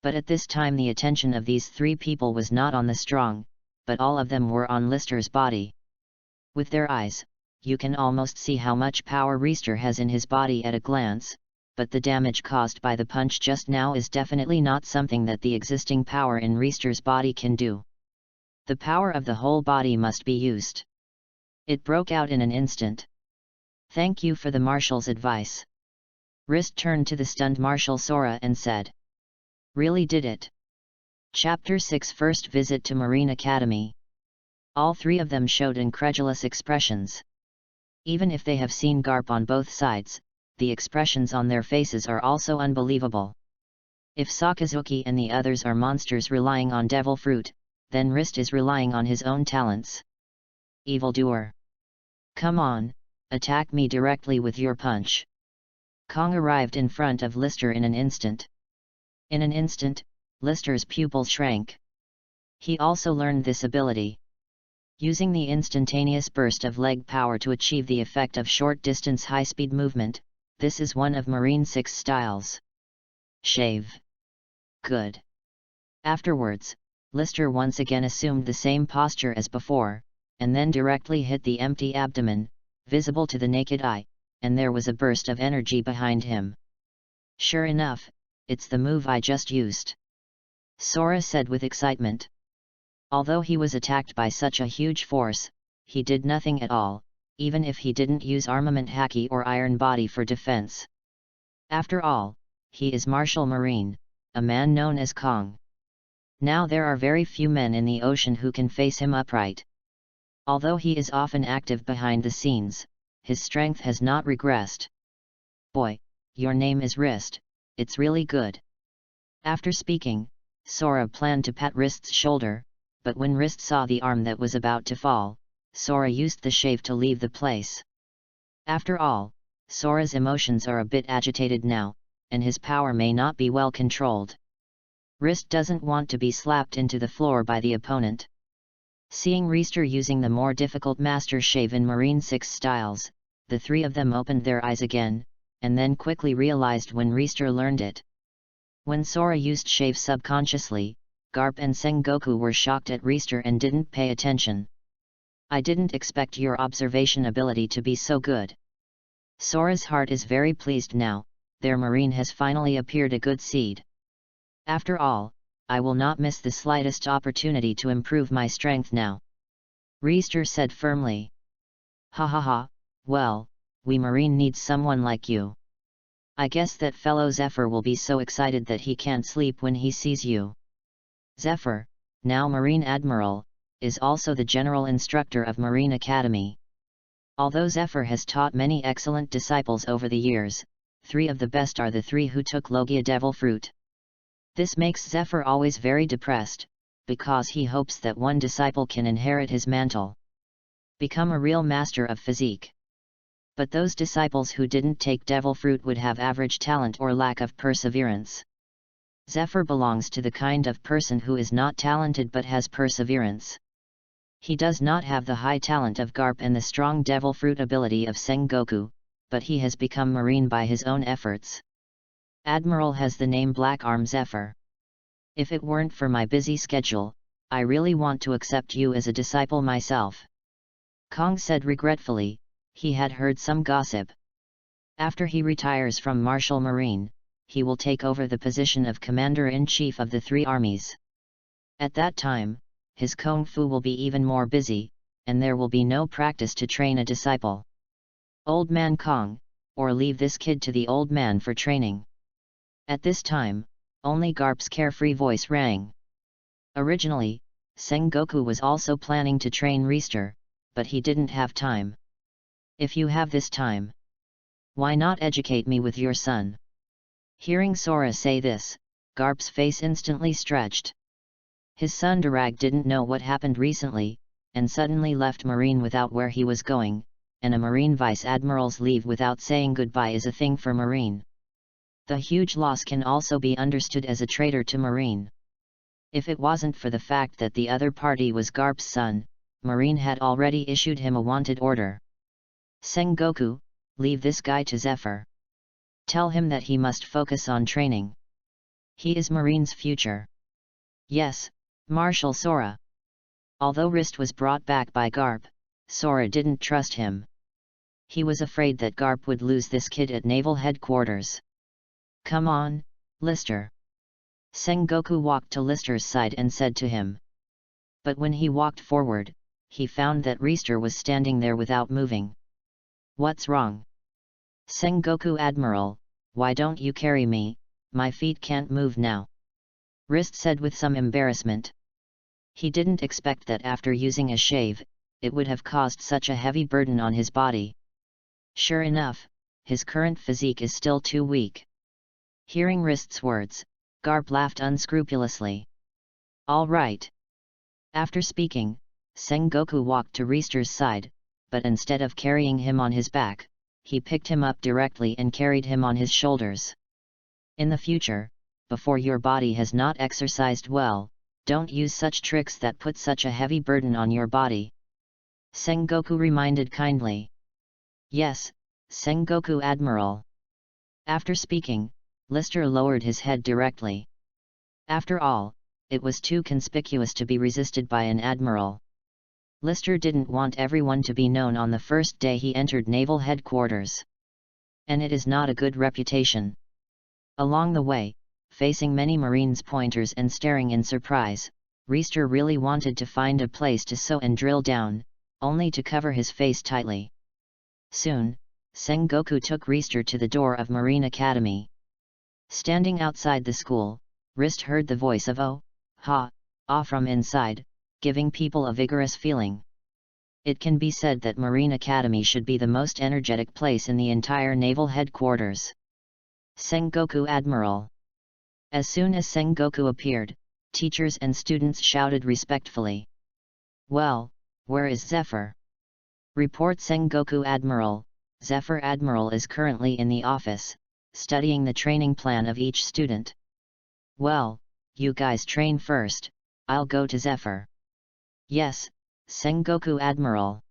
But at this time the attention of these three people was not on the strong, but all of them were on Lister's body. With their eyes, you can almost see how much power Riester has in his body at a glance, but the damage caused by the punch just now is definitely not something that the existing power in Riester's body can do. The power of the whole body must be used. It broke out in an instant. Thank you for the Marshal's advice. Riest turned to the stunned Marshal Sora and said. Really did it. Chapter 6 First Visit to Marine Academy. All three of them showed incredulous expressions. Even if they have seen Garp on both sides, the expressions on their faces are also unbelievable. If Sakazuki and the others are monsters relying on devil fruit, then Riest is relying on his own talents. Evildoer. Come on, attack me directly with your punch. Kong arrived in front of Lister in an instant. In an instant, Lister's pupils shrank. He also learned this ability. Using the instantaneous burst of leg power to achieve the effect of short-distance high-speed movement, this is one of Marine 6 styles. Shave. Good. Afterwards, Lister once again assumed the same posture as before, and then directly hit the empty abdomen, visible to the naked eye, and there was a burst of energy behind him. Sure enough, it's the move I just used. Sora said with excitement. Although he was attacked by such a huge force, he did nothing at all, even if he didn't use armament haki or iron body for defense. After all, he is Marshal Marine, a man known as Kong. Now there are very few men in the ocean who can face him upright. Although he is often active behind the scenes, his strength has not regressed. Boy, your name is Riest, it's really good. After speaking, Sora planned to pat Riest's shoulder, but when Riest saw the arm that was about to fall, Sora used the shave to leave the place. After all, Sora's emotions are a bit agitated now, and his power may not be well controlled. Riest doesn't want to be slapped into the floor by the opponent. Seeing Riester using the more difficult master shave in Marine 6 styles, the three of them opened their eyes again, and then quickly realized when Riester learned it. When Sora used shave subconsciously, Garp and Sengoku were shocked at Riester and didn't pay attention. I didn't expect your observation ability to be so good. Sora's heart is very pleased now, their marine has finally appeared a good seed. After all, I will not miss the slightest opportunity to improve my strength now. Reister said firmly. Ha ha ha, well, we marine needs someone like you. I guess that fellow Zephyr will be so excited that he can't sleep when he sees you. Zephyr, now Marine Admiral, is also the General Instructor of Marine Academy. Although Zephyr has taught many excellent disciples over the years, 3 of the best are the 3 who took Logia Devil Fruit. This makes Zephyr always very depressed, because he hopes that one disciple can inherit his mantle. Become a real master of physique. But those disciples who didn't take Devil Fruit would have average talent or lack of perseverance. Zephyr belongs to the kind of person who is not talented but has perseverance. He does not have the high talent of Garp and the strong Devil Fruit ability of Sengoku, but he has become marine by his own efforts. Admiral has the name Black Arm Zephyr. If it weren't for my busy schedule, I really want to accept you as a disciple myself. Kong said regretfully. He had heard some gossip. After he retires from Martial Marine, he will take over the position of Commander-in-Chief of the 3 armies. At that time, his Kung Fu will be even more busy, and there will be no practice to train a disciple. Old Man Kong, or leave this kid to the old man for training. At this time, only Garp's carefree voice rang. Originally, Sengoku was also planning to train Reister, but he didn't have time. If you have this time, why not educate me with your son? Hearing Sora say this, Garp's face instantly stretched. His son Durag didn't know what happened recently, and suddenly left Marine without where he was going, and a Marine Vice Admiral's leave without saying goodbye is a thing for Marine. The huge loss can also be understood as a traitor to Marine. If it wasn't for the fact that the other party was Garp's son, Marine had already issued him a wanted order. Sengoku, leave this guy to Zephyr. Tell him that he must focus on training. He is Marine's future. Yes, Marshal Sora. Although Rist was brought back by Garp, Sora didn't trust him. He was afraid that Garp would lose this kid at Naval Headquarters. Come on, Lister. Sengoku walked to Lister's side and said to him. But when he walked forward, he found that Reister was standing there without moving. What's wrong? Sengoku Admiral, why don't you carry me? My feet can't move now. Rist said with some embarrassment. He didn't expect that after using a shave, it would have caused such a heavy burden on his body. Sure enough, his current physique is still too weak. Hearing Rist's words, Garp laughed unscrupulously. All right. After speaking, Sengoku walked to Reister's side, but instead of carrying him on his back, he picked him up directly and carried him on his shoulders. In the future, before your body has not exercised well, don't use such tricks that put such a heavy burden on your body. Sengoku reminded kindly. Yes, Sengoku Admiral. After speaking, Lister lowered his head directly. After all, it was too conspicuous to be resisted by an admiral. Lister didn't want everyone to be known on the first day he entered Naval Headquarters. And it is not a good reputation. Along the way, facing many Marines' pointers and staring in surprise, Reister really wanted to find a place to sew and drill down, only to cover his face tightly. Soon, Sengoku took Reister to the door of Marine Academy. Standing outside the school, Rist heard the voice of "Oh, ha, ah" from inside, giving people a vigorous feeling. It can be said that Marine Academy should be the most energetic place in the entire Naval Headquarters. Sengoku Admiral. As soon as Sengoku appeared, teachers and students shouted respectfully. Well, where is Zephyr? Report Sengoku Admiral. Zephyr Admiral is currently in the office, studying the training plan of each student. Well, you guys train first, I'll go to Zephyr. Yes, Sengoku Admiral.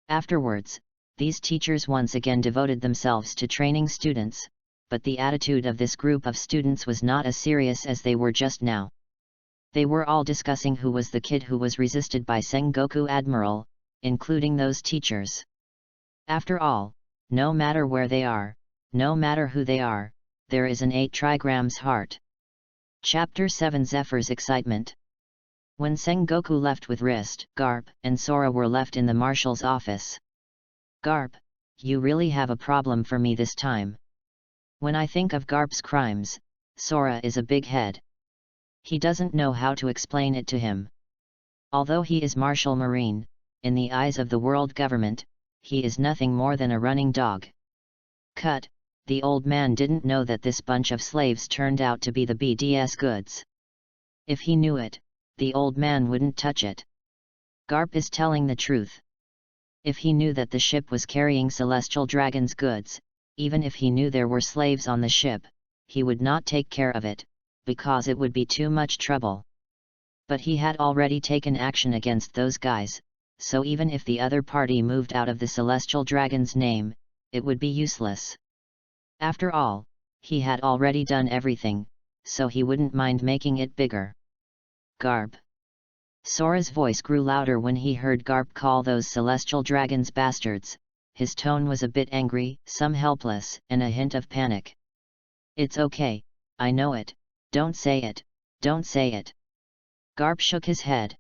Afterwards, these teachers once again devoted themselves to training students, but the attitude of this group of students was not as serious as they were just now. They were all discussing who was the kid who was resisted by Sengoku Admiral, including those teachers. After all, no matter where they are, no matter who they are, there is an 8 trigrams heart. Chapter 7 Zephyr's Excitement. When Sengoku left with Wrist, Garp, and Sora were left in the marshal's office. Garp, you really have a problem for me this time. When I think of Garp's crimes, Sora is a big head. He doesn't know how to explain it to him. Although he is Marshal Marine, in the eyes of the world government, he is nothing more than a running dog. Cut, the old man didn't know that this bunch of slaves turned out to be the BDS goods. If he knew it, the old man wouldn't touch it. Garp is telling the truth. If he knew that the ship was carrying Celestial Dragon's goods, even if he knew there were slaves on the ship, he would not take care of it, because it would be too much trouble. But he had already taken action against those guys, so even if the other party moved out of the Celestial Dragon's name, it would be useless. After all, he had already done everything, so he wouldn't mind making it bigger. Garp. Sora's voice grew louder when he heard Garp call those Celestial Dragons bastards. His tone was a bit angry, some helpless, and a hint of panic. It's okay, I know it, don't say it, don't say it. Garp shook his head.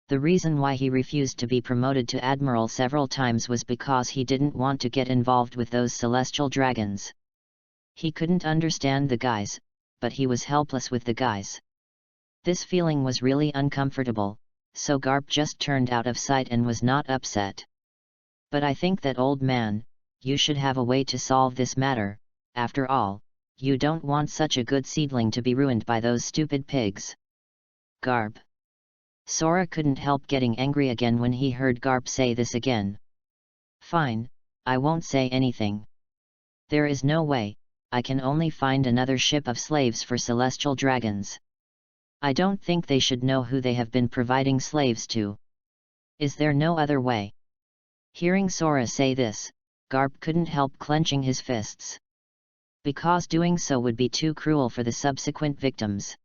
The reason why he refused to be promoted to Admiral several times was because he didn't want to get involved with those Celestial Dragons. He couldn't understand the guys, but he was helpless with the guys. This feeling was really uncomfortable, so Garp just turned out of sight and was not upset. But I think that old man, you should have a way to solve this matter, after all, you don't want such a good seedling to be ruined by those stupid pigs. Garp. Sora couldn't help getting angry again when he heard Garp say this again. Fine, I won't say anything. There is no way, I can only find another ship of slaves for Celestial Dragons. I don't think they should know who they have been providing slaves to. Is there no other way? Hearing Sora say this, Garp couldn't help clenching his fists. Because doing so would be too cruel for the subsequent victims.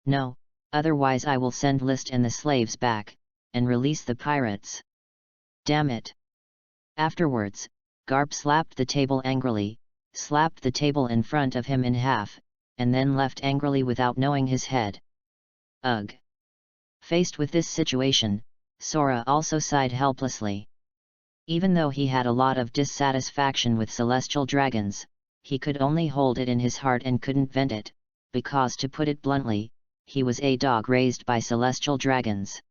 No, otherwise I will send List and the slaves back, and release the pirates. Damn it! Afterwards, Garp slapped the table angrily, slapped the table in front of him in half, and then left angrily without knowing his head. Ugh! Faced with this situation, Sora also sighed helplessly. Even though he had a lot of dissatisfaction with Celestial Dragons, he could only hold it in his heart and couldn't vent it, because to put it bluntly, he was a dog raised by Celestial Dragons.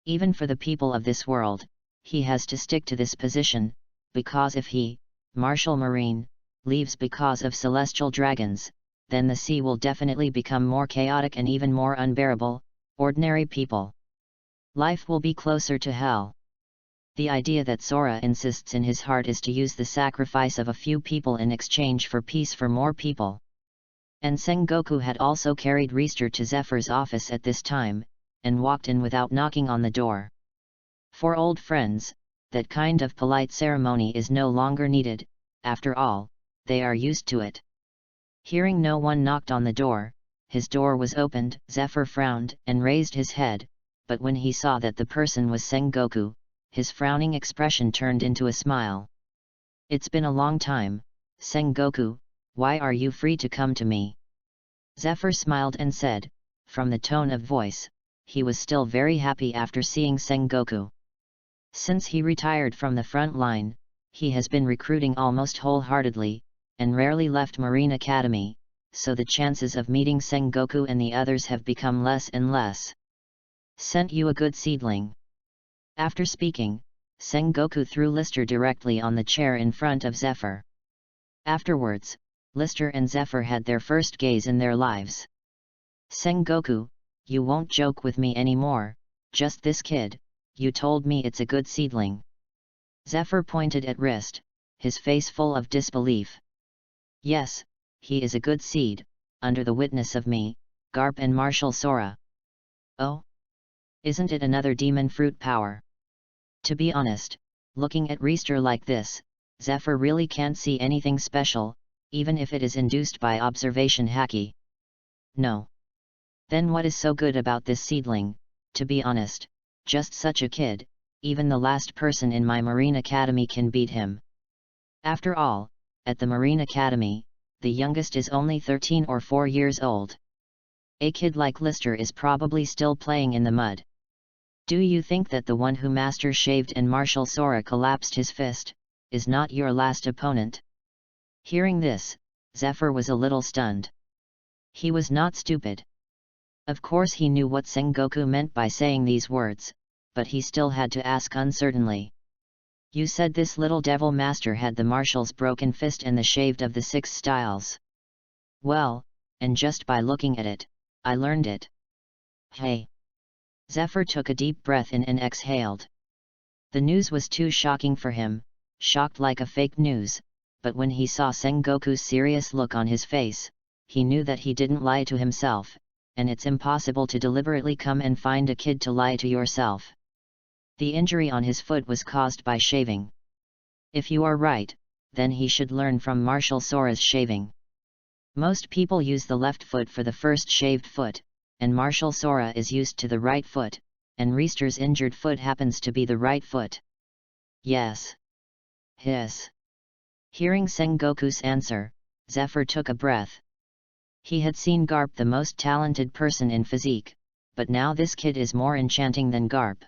Even for the people of this world, he has to stick to this position, because if he, Marshal Marine, leaves because of Celestial Dragons, then the sea will definitely become more chaotic and even more unbearable. Ordinary people. Life will be closer to hell. The idea that Sora insists in his heart is to use the sacrifice of a few people in exchange for peace for more people. And Sengoku had also carried Reister to Zephyr's office at this time, and walked in without knocking on the door. For old friends, that kind of polite ceremony is no longer needed, after all, they are used to it. Hearing no one knocked on the door, his door was opened. Zephyr frowned and raised his head, but when he saw that the person was Sengoku, his frowning expression turned into a smile. It's been a long time, Sengoku, why are you free to come to me? Zephyr smiled and said, from the tone of voice, he was still very happy after seeing Sengoku. Since he retired from the front line, he has been recruiting almost wholeheartedly, and rarely left Marine Academy, so the chances of meeting Sengoku and the others have become less and less. Sent you a good seedling. After speaking, Sengoku threw Lister directly on the chair in front of Zephyr. Afterwards, Lister and Zephyr had their first gaze in their lives. Sengoku, you won't joke with me anymore, just this kid, you told me it's a good seedling. Zephyr pointed at Wrist, his face full of disbelief. Yes, he is a good seed, under the witness of me, Garp and Marshal Sora. Oh? Isn't it another demon fruit power? To be honest, looking at Reister like this, Zephyr really can't see anything special, even if it is induced by observation haki. No. Then what is so good about this seedling? To be honest, just such a kid, even the last person in my Marine Academy can beat him. After all, at the Marine Academy, the youngest is only 13 or 4 years old. A kid like Lister is probably still playing in the mud. Do you think that the one who Master shaved and Marshal Sora collapsed his fist, is not your last opponent? Hearing this, Zephyr was a little stunned. He was not stupid. Of course he knew what Sengoku meant by saying these words, but he still had to ask uncertainly. You said this little devil master had the Marshal's broken fist and the shaved of the 6 styles. Well, and just by looking at it, I learned it. Hey! Zephyr took a deep breath in and exhaled. The news was too shocking for him, shocked like a fake news, but when he saw Sengoku's serious look on his face, he knew that he didn't lie to himself, and it's impossible to deliberately come and find a kid to lie to yourself. The injury on his foot was caused by shaving. If you are right, then he should learn from Marshal Sora's shaving. Most people use the left foot for the first shaved foot, and Marshal Sora is used to the right foot, and Reister's injured foot happens to be the right foot. Yes. Hiss. Hearing Sengoku's answer, Zephyr took a breath. He had seen Garp, the most talented person in physique, but now this kid is more enchanting than Garp.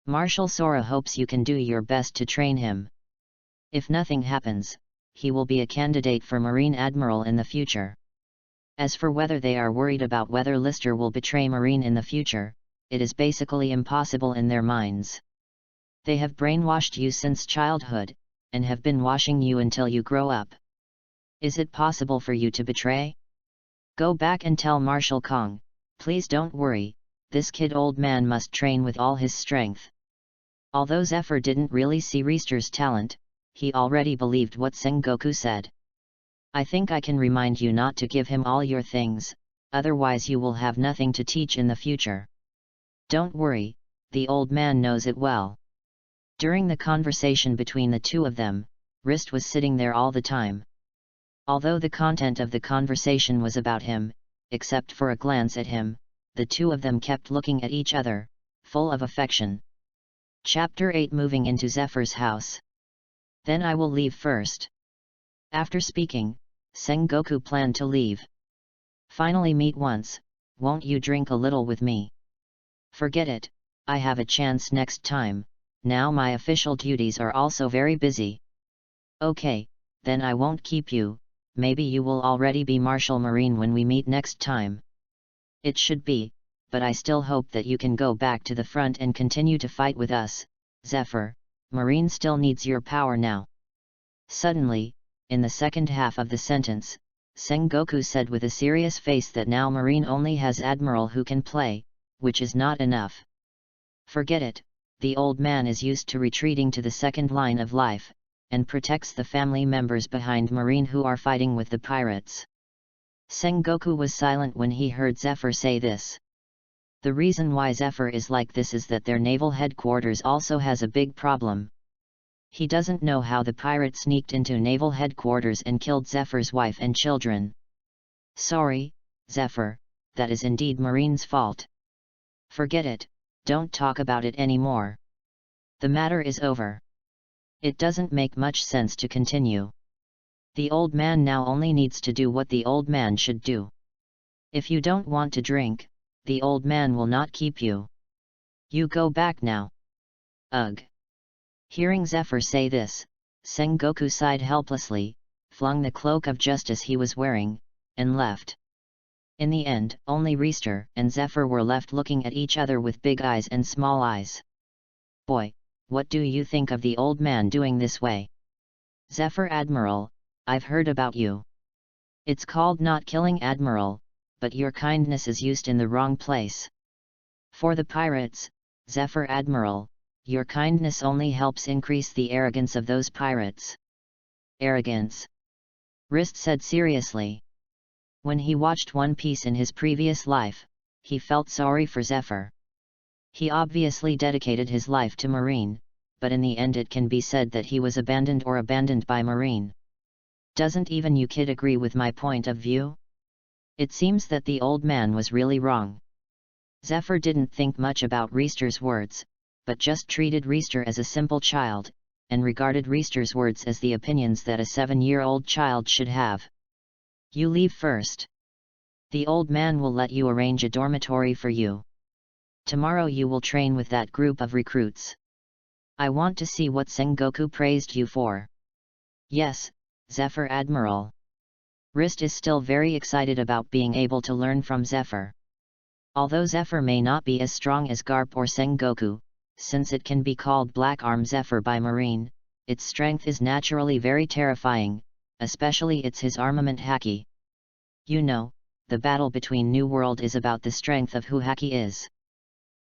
Marshal Sora hopes you can do your best to train him. If nothing happens, he will be a candidate for Marine Admiral in the future. As for whether they are worried about whether Lister will betray Marine in the future, it is basically impossible in their minds. They have brainwashed you since childhood, and have been washing you until you grow up. Is it possible for you to betray? Go back and tell Marshal Kong, please don't worry, this kid old man must train with all his strength. Although Zephyr didn't really see Reister's talent, he already believed what Sengoku said. I think I can remind you not to give him all your things, otherwise you will have nothing to teach in the future. Don't worry, the old man knows it well. During the conversation between the two of them, Rist was sitting there all the time. Although the content of the conversation was about him, except for a glance at him, the two of them kept looking at each other, full of affection. Chapter 8 Moving into Zephyr's house. Then I will leave first. After speaking, Sengoku planned to leave. Finally meet once, won't you drink a little with me? Forget it, I have a chance next time, now my official duties are also very busy. Okay, then I won't keep you, maybe you will already be Marshal Marine when we meet next time. It should be, but I still hope that you can go back to the front and continue to fight with us, Zephyr. Marine still needs your power now. Suddenly, in the second half of the sentence, Sengoku said with a serious face that now Marine only has Admiral who can play, which is not enough. Forget it, the old man is used to retreating to the second line of life, and protects the family members behind Marine who are fighting with the pirates. Sengoku was silent when he heard Zephyr say this. The reason why Zephyr is like this is that their naval headquarters also has a big problem. He doesn't know how the pirate sneaked into naval headquarters and killed Zephyr's wife and children. Sorry, Zephyr, that is indeed Marine's fault. Forget it, don't talk about it anymore. The matter is over. It doesn't make much sense to continue. The old man now only needs to do what the old man should do. If you don't want to drink, the old man will not keep you. You go back now. Ugh. Hearing Zephyr say this, Sengoku sighed helplessly, flung the cloak of justice he was wearing, and left. In the end, only Reister and Zephyr were left looking at each other with big eyes and small eyes. Boy, what do you think of the old man doing this way? Zephyr Admiral, I've heard about you. It's called not killing Admiral, but your kindness is used in the wrong place. For the pirates, Zephyr Admiral, your kindness only helps increase the arrogance of those pirates. Arrogance? Rist said seriously. When he watched One Piece in his previous life, he felt sorry for Zephyr. He obviously dedicated his life to Marine, but in the end it can be said that he was abandoned by Marine. Doesn't even you kid agree with my point of view? It seems that the old man was really wrong. Zephyr didn't think much about Reister's words, but just treated Reister as a simple child, and regarded Reister's words as the opinions that a 7-year-old child should have. You leave first. The old man will let you arrange a dormitory for you. Tomorrow you will train with that group of recruits. I want to see what Sengoku praised you for. Yes, Zephyr Admiral. Rist is still very excited about being able to learn from Zephyr. Although Zephyr may not be as strong as Garp or Sengoku, since it can be called Black Arm Zephyr by Marine, its strength is naturally very terrifying, especially his armament Haki. You know, the battle between New World is about the strength of who Haki is.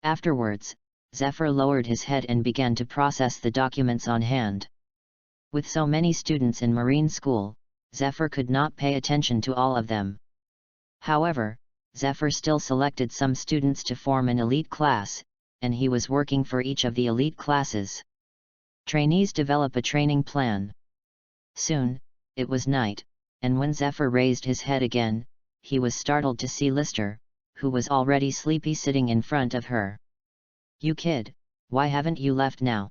Afterwards, Zephyr lowered his head and began to process the documents on hand. With so many students in Marine School, Zephyr could not pay attention to all of them. However, Zephyr still selected some students to form an elite class, and he was working for each of the elite classes. Trainees develop a training plan. Soon, it was night, and when Zephyr raised his head again, he was startled to see Lister, who was already sleepy sitting in front of her. You kid, why haven't you left now?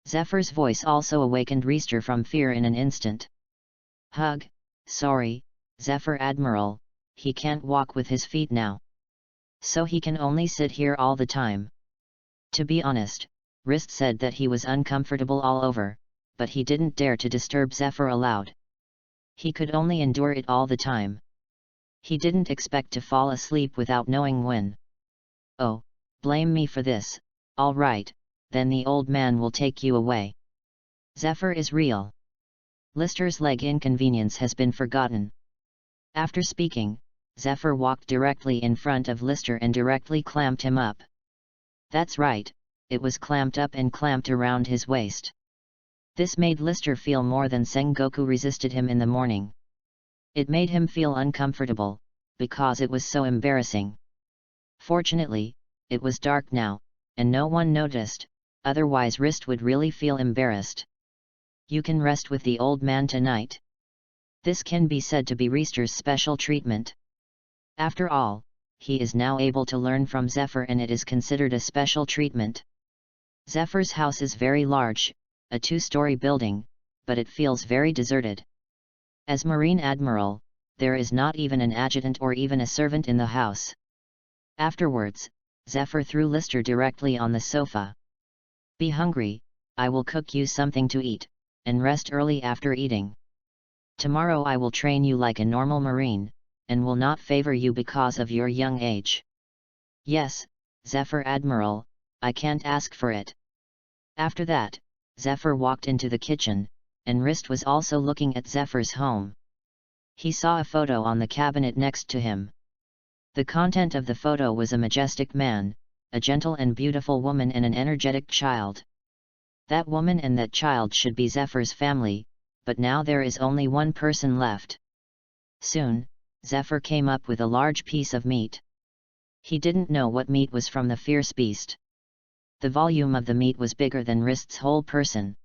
Zephyr's voice also awakened Reister from fear in an instant. Hug, sorry, Zephyr Admiral, he can't walk with his feet now. So he can only sit here all the time. To be honest, Rist said that he was uncomfortable all over, but he didn't dare to disturb Zephyr aloud. He could only endure it all the time. He didn't expect to fall asleep without knowing when. Oh, blame me for this, all right, then the old man will take you away. Zephyr is real. Lister's leg inconvenience has been forgotten. After speaking, Zephyr walked directly in front of Lister and directly clamped him up. That's right, it was clamped up and clamped around his waist. This made Lister feel more than Sengoku resisted him in the morning. It made him feel uncomfortable, because it was so embarrassing. Fortunately, it was dark now, and no one noticed, otherwise Rist would really feel embarrassed. You can rest with the old man tonight. This can be said to be Reister's special treatment. After all, he is now able to learn from Zephyr and it is considered a special treatment. Zephyr's house is very large, a 2-story building, but it feels very deserted. As Marine Admiral, there is not even an adjutant or even a servant in the house. Afterwards, Zephyr threw Lister directly on the sofa. Be hungry, I will cook you something to eat, and rest early after eating. Tomorrow I will train you like a normal Marine, and will not favor you because of your young age. Yes, Zephyr Admiral, I can't ask for it. After that, Zephyr walked into the kitchen, and Rist was also looking at Zephyr's home. He saw a photo on the cabinet next to him. The content of the photo was a majestic man, a gentle and beautiful woman and an energetic child. That woman and that child should be Zephyr's family, but now there is only one person left. Soon, Zephyr came up with a large piece of meat. He didn't know what meat was from the fierce beast. The volume of the meat was bigger than Rist's whole person.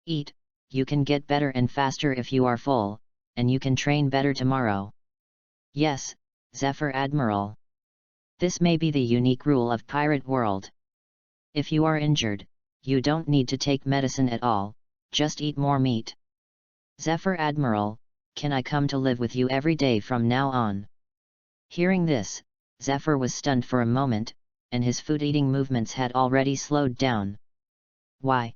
Eat, you can get better and faster if you are full, and you can train better tomorrow. Yes, Zephyr Admiral. This may be the unique rule of Pirate World. If you are injured, you don't need to take medicine at all, just eat more meat. Zephyr Admiral, can I come to live with you every day from now on? Hearing this, Zephyr was stunned for a moment, and his food-eating movements had already slowed down. Why?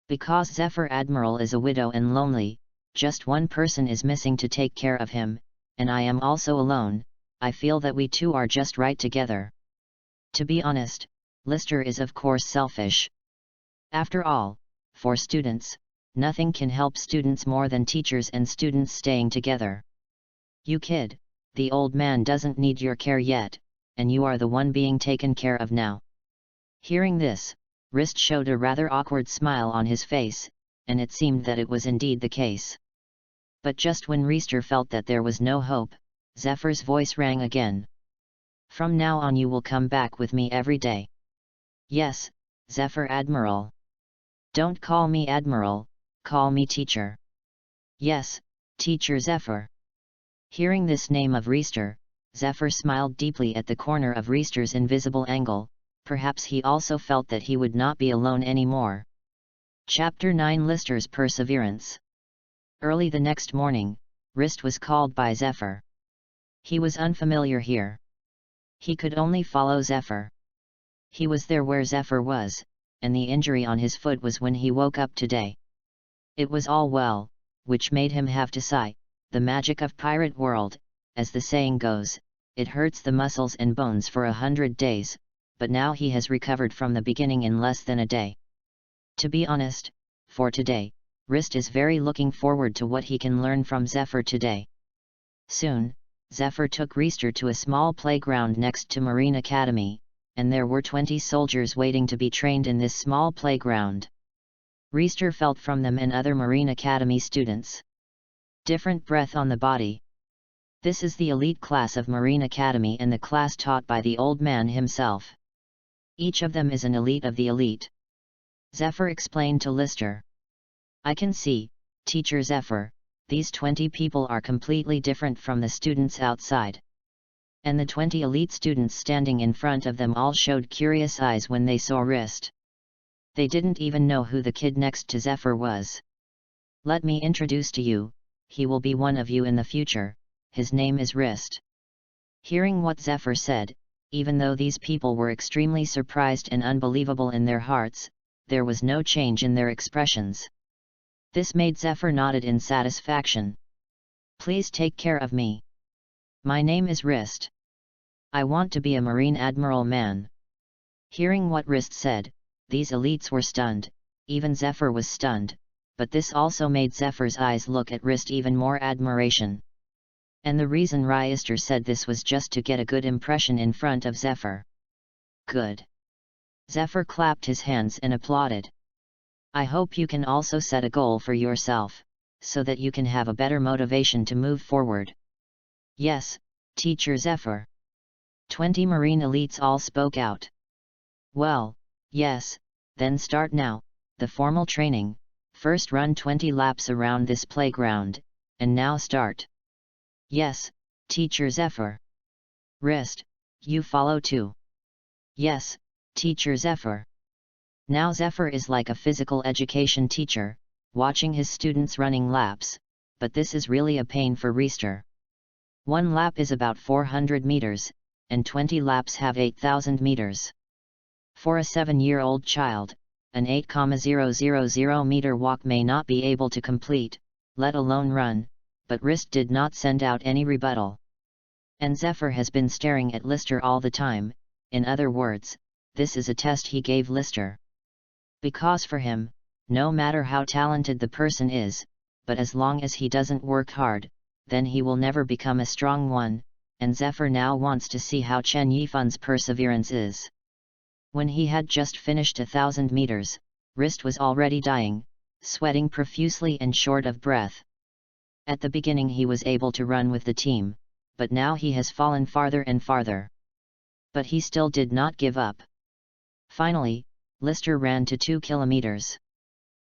Because Zephyr Admiral is a widow and lonely, just one person is missing to take care of him, and I am also alone. I feel that we two are just right together. To be honest, Lister is of course selfish. After all, for students, nothing can help students more than teachers and students staying together. You kid, the old man doesn't need your care yet, and you are the one being taken care of now. Hearing this, Rist showed a rather awkward smile on his face, and it seemed that it was indeed the case. But just when Reister felt that there was no hope, Zephyr's voice rang again. From now on you will come back with me every day. Yes, Zephyr Admiral. Don't call me Admiral, call me Teacher. Yes, Teacher Zephyr. Hearing this name of Reister, Zephyr smiled deeply at the corner of Reister's invisible angle. Perhaps he also felt that he would not be alone anymore. Chapter 9 Lister's Perseverance. Early the next morning, Rist was called by Zephyr. He was unfamiliar here. He could only follow Zephyr. He was there where Zephyr was, and the injury on his foot was when he woke up today. It was all well, which made him have to sigh. The magic of pirate world, as the saying goes, it hurts the muscles and bones for 100 days, but now he has recovered from the beginning in less than a day. To be honest, for today, Rist is very looking forward to what he can learn from Zephyr today. Soon, Zephyr took Rister to a small playground next to Marine Academy, and there were 20 soldiers waiting to be trained in this small playground. Rister felt from them and other Marine Academy students. Different breath on the body. This is the elite class of Marine Academy and the class taught by the old man himself. Each of them is an elite of the elite. Zephyr explained to Lister. I can see, Teacher Zephyr, these 20 people are completely different from the students outside. And the 20 elite students standing in front of them all showed curious eyes when they saw Rist. They didn't even know who the kid next to Zephyr was. Let me introduce to you, he will be one of you in the future, his name is Rist. Hearing what Zephyr said, even though these people were extremely surprised and unbelievable in their hearts, there was no change in their expressions. This made Zephyr nodded in satisfaction. Please take care of me. My name is Rist. I want to be a Marine Admiral man. Hearing what Rist said, these elites were stunned, even Zephyr was stunned, but this also made Zephyr's eyes look at Rist even more admiration. And the reason Rister said this was just to get a good impression in front of Zephyr. Good. Zephyr clapped his hands and applauded. I hope you can also set a goal for yourself, so that you can have a better motivation to move forward. Yes, Teacher Zephyr. 20 Marine elites all spoke out. Well, yes, then start now, the formal training, first run 20 laps around this playground, and now start. Yes, Teacher Zephyr. Rist, you follow too. Yes, Teacher Zephyr. Now Zephyr is like a physical education teacher, watching his students running laps, but this is really a pain for Rister. One lap is about 400 meters, and 20 laps have 8,000 meters. For a 7-year-old child, an 8,000 meter walk may not be able to complete, let alone run, but Rist did not send out any rebuttal. And Zephyr has been staring at Lister all the time, in other words, this is a test he gave Lister. Because for him, no matter how talented the person is, but as long as he doesn't work hard, then he will never become a strong one, and Zephyr now wants to see how Chen Yifun's perseverance is. When he had just finished 1,000 meters, Rist was already dying, sweating profusely and short of breath. At the beginning he was able to run with the team, but now he has fallen farther and farther. But he still did not give up. Finally, Lister ran to 2 kilometers.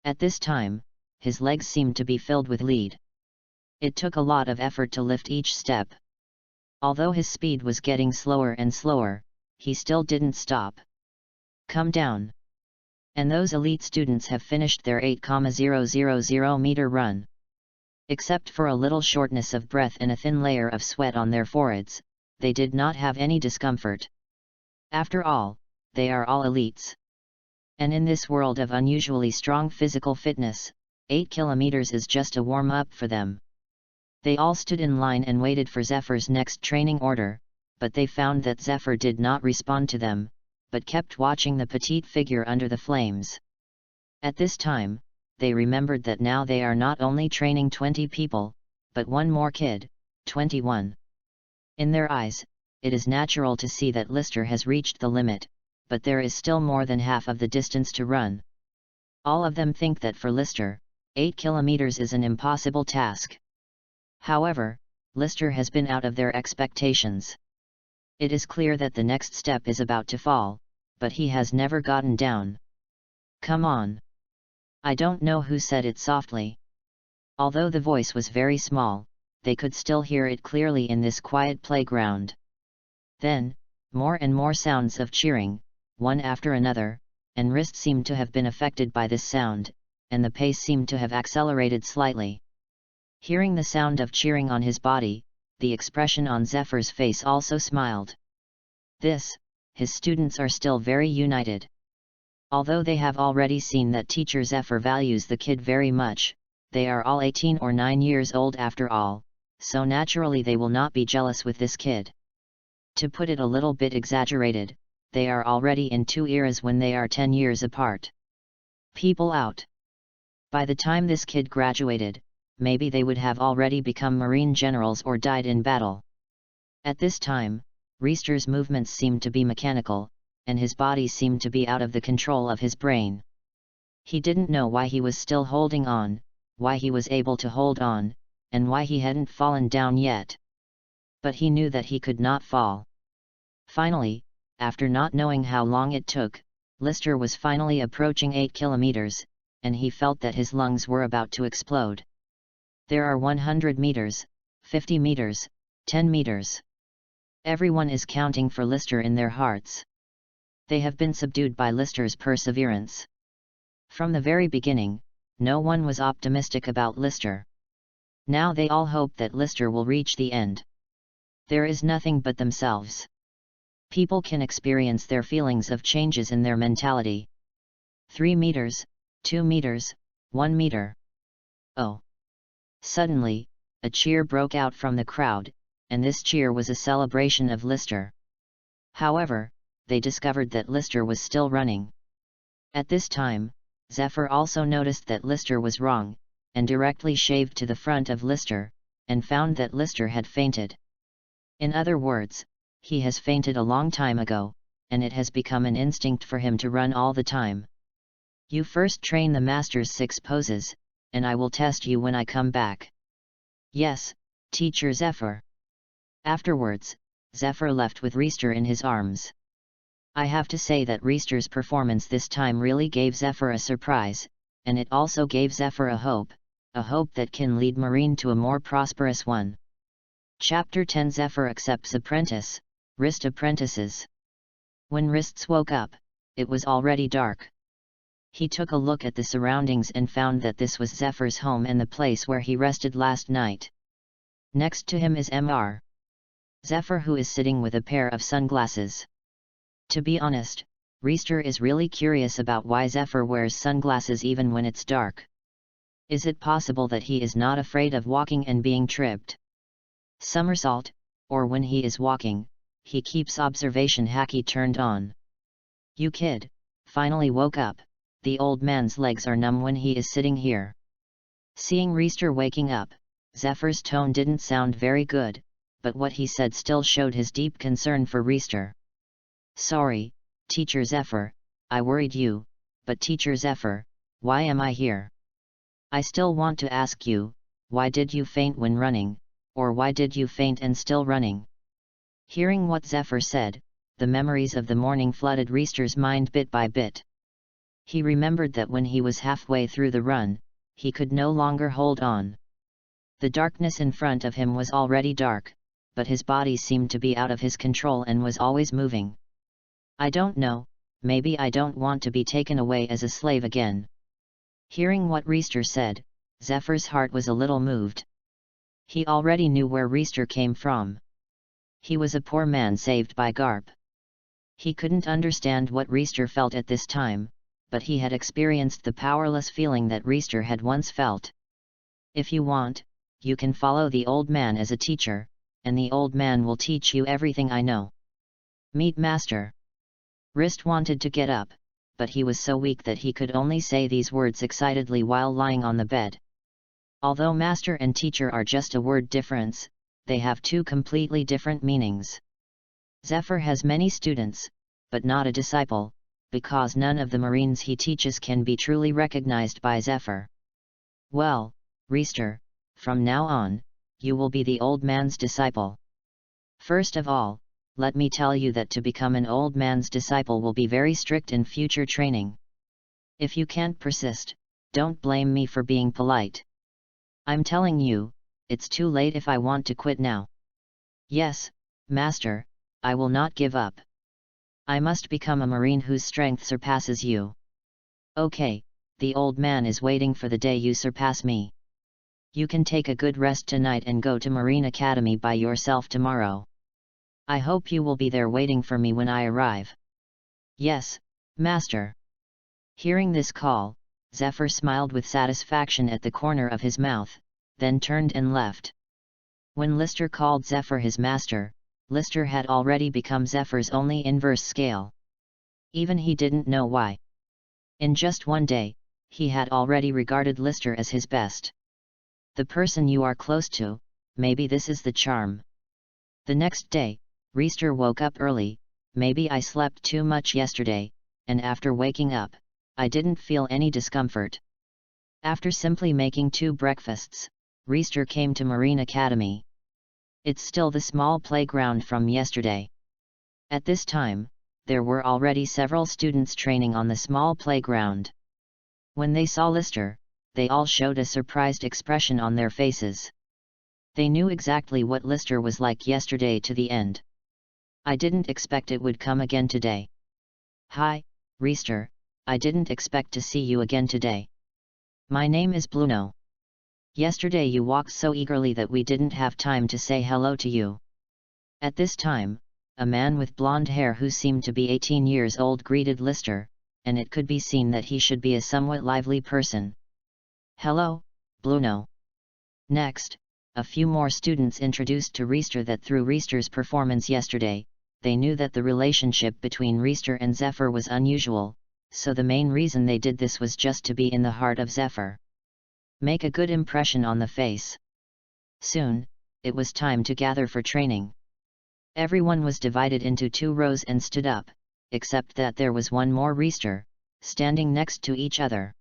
At this time, his legs seemed to be filled with lead. It took a lot of effort to lift each step. Although his speed was getting slower and slower, he still didn't stop. Come down. And those elite students have finished their 8,000 meter run. Except for a little shortness of breath and a thin layer of sweat on their foreheads, they did not have any discomfort. After all, they are all elites. And in this world of unusually strong physical fitness, 8 kilometers is just a warm-up for them. They all stood in line and waited for Zephyr's next training order, but they found that Zephyr did not respond to them, but kept watching the petite figure under the flames. At this time, they remembered that now they are not only training 20 people, but one more kid, 21. In their eyes, it is natural to see that Lister has reached the limit, but there is still more than half of the distance to run. All of them think that for Lister, 8 kilometers is an impossible task. However, Lister has been out of their expectations. It is clear that the next step is about to fall, but he has never gotten down. Come on. I don't know who said it softly. Although the voice was very small, they could still hear it clearly in this quiet playground. Then, more and more sounds of cheering, one after another, and Rist seemed to have been affected by this sound, and the pace seemed to have accelerated slightly. Hearing the sound of cheering on his body, the expression on Zephyr's face also smiled. His students are still very united. Although they have already seen that teacher Zephyr values the kid very much, they are all 18 or 9 years old after all, so naturally they will not be jealous with this kid. To put it a little bit exaggerated, they are already in 2 eras when they are 10 years apart. People out. By the time this kid graduated, maybe they would have already become Marine generals or died in battle. At this time, Reister's movements seemed to be mechanical, and his body seemed to be out of the control of his brain. He didn't know why he was still holding on, why he was able to hold on, and why he hadn't fallen down yet. But he knew that he could not fall. Finally, after not knowing how long it took, Lister was finally approaching 8 kilometers, and he felt that his lungs were about to explode. There are 100 meters, 50 meters, 10 meters. Everyone is counting for Lister in their hearts. They have been subdued by Lister's perseverance. From the very beginning, no one was optimistic about Lister. Now they all hope that Lister will reach the end. There is nothing but themselves. People can experience their feelings of changes in their mentality. 3 meters, 2 meters, 1 meter. Oh! Suddenly, a cheer broke out from the crowd, and this cheer was a celebration of Lister. However, they discovered that Lister was still running. At this time, Zephyr also noticed that Lister was wrong, and directly shaved to the front of Lister, and found that Lister had fainted. In other words, he has fainted a long time ago, and it has become an instinct for him to run all the time. You first train the master's 6 poses, and I will test you when I come back. Yes, teacher Zephyr. Afterwards, Zephyr left with Reister in his arms. I have to say that Reister's performance this time really gave Zephyr a surprise, and it also gave Zephyr a hope that can lead Marine to a more prosperous one. Chapter 10 Zephyr accepts apprentice, Rist apprentices. When Rists woke up, it was already dark. He took a look at the surroundings and found that this was Zephyr's home and the place where he rested last night. Next to him is Mr. Zephyr, who is sitting with a pair of sunglasses. To be honest, Reister is really curious about why Zephyr wears sunglasses even when it's dark. Is it possible that he is not afraid of walking and being tripped? Somersault, or when he is walking, he keeps observation hacky turned on. You kid, finally woke up, the old man's legs are numb when he is sitting here. Seeing Reister waking up, Zephyr's tone didn't sound very good, but what he said still showed his deep concern for Reister. Sorry, teacher Zephyr, I worried you, but teacher Zephyr, why am I here? I still want to ask you, why did you faint when running, or why did you faint and still running? Hearing what Zephyr said, the memories of the morning flooded Reister's mind bit by bit. He remembered that when he was halfway through the run, he could no longer hold on. The darkness in front of him was already dark, but his body seemed to be out of his control and was always moving. I don't know, maybe I don't want to be taken away as a slave again. Hearing what Reister said, Zephyr's heart was a little moved. He already knew where Reister came from. He was a poor man saved by Garp. He couldn't understand what Reister felt at this time, but he had experienced the powerless feeling that Reister had once felt. If you want, you can follow the old man as a teacher, and the old man will teach you everything I know. Meet Master. Rist wanted to get up, but he was so weak that he could only say these words excitedly while lying on the bed. Although master and teacher are just a word difference, they have 2 completely different meanings. Zephyr has many students, but not a disciple, because none of the Marines he teaches can be truly recognized by Zephyr. Well, Reister, from now on, you will be the old man's disciple. First of all, let me tell you that to become an old man's disciple will be very strict in future training. If you can't persist, don't blame me for being polite. I'm telling you, it's too late if I want to quit now. Yes, Master, I will not give up. I must become a Marine whose strength surpasses you. Okay, the old man is waiting for the day you surpass me. You can take a good rest tonight and go to Marine Academy by yourself tomorrow. I hope you will be there waiting for me when I arrive. Yes, master. Hearing this call, Zephyr smiled with satisfaction at the corner of his mouth, then turned and left. When Lister called Zephyr his master, Lister had already become Zephyr's only inverse scale. Even he didn't know why. In just one day, he had already regarded Lister as his best. The person you are close to, maybe this is the charm. The next day, Reister woke up early. Maybe I slept too much yesterday, and after waking up, I didn't feel any discomfort. After simply making 2 breakfasts, Reister came to Marine Academy. It's still the small playground from yesterday. At this time, there were already several students training on the small playground. When they saw Lister, they all showed a surprised expression on their faces. They knew exactly what Lister was like yesterday to the end. I didn't expect it would come again today. Hi, Reister, I didn't expect to see you again today. My name is Bluno. Yesterday you walked so eagerly that we didn't have time to say hello to you. At this time, a man with blonde hair who seemed to be 18 years old greeted Lister, and it could be seen that he should be a somewhat lively person. Hello, Bluno. Next, a few more students introduced to Reister that through Reister's performance yesterday, they knew that the relationship between Reister and Zephyr was unusual, so the main reason they did this was just to be in the heart of Zephyr. Make a good impression on the face. Soon, it was time to gather for training. Everyone was divided into 2 rows and stood up, except that there was one more Reister, standing next to each other.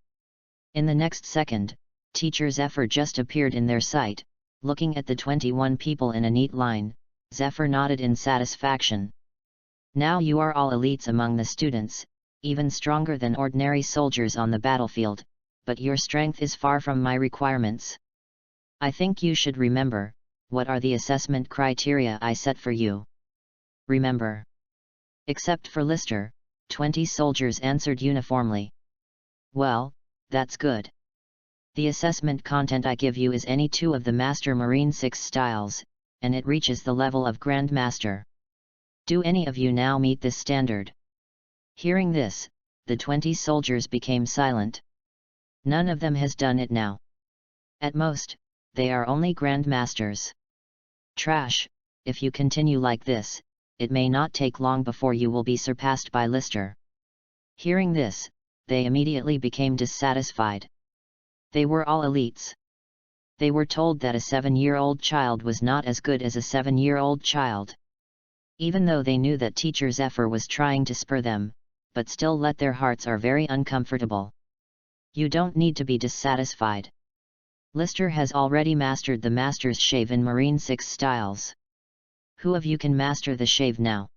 In the next second, Teacher Zephyr just appeared in their sight. Looking at the 21 people in a neat line, Zephyr nodded in satisfaction. Now you are all elites among the students, even stronger than ordinary soldiers on the battlefield, but your strength is far from my requirements. I think you should remember, what are the assessment criteria I set for you? Remember. Except for Lister, 20 soldiers answered uniformly. Well, that's good. The assessment content I give you is any 2 of the Master Marine 6 styles, and it reaches the level of Grand Master. Do any of you now meet this standard? Hearing this, the 20 soldiers became silent. None of them has done it now. At most, they are only Grand Masters. Trash, if you continue like this, it may not take long before you will be surpassed by Lister. Hearing this, they immediately became dissatisfied. They were all elites. They were told that a 7-year-old child was not as good as a 7-year-old child. Even though they knew that Teacher Zephyr was trying to spur them, but still let their hearts are very uncomfortable. You don't need to be dissatisfied. Lister has already mastered the Master's Shave in Marine 6 styles. Who of you can master the shave now?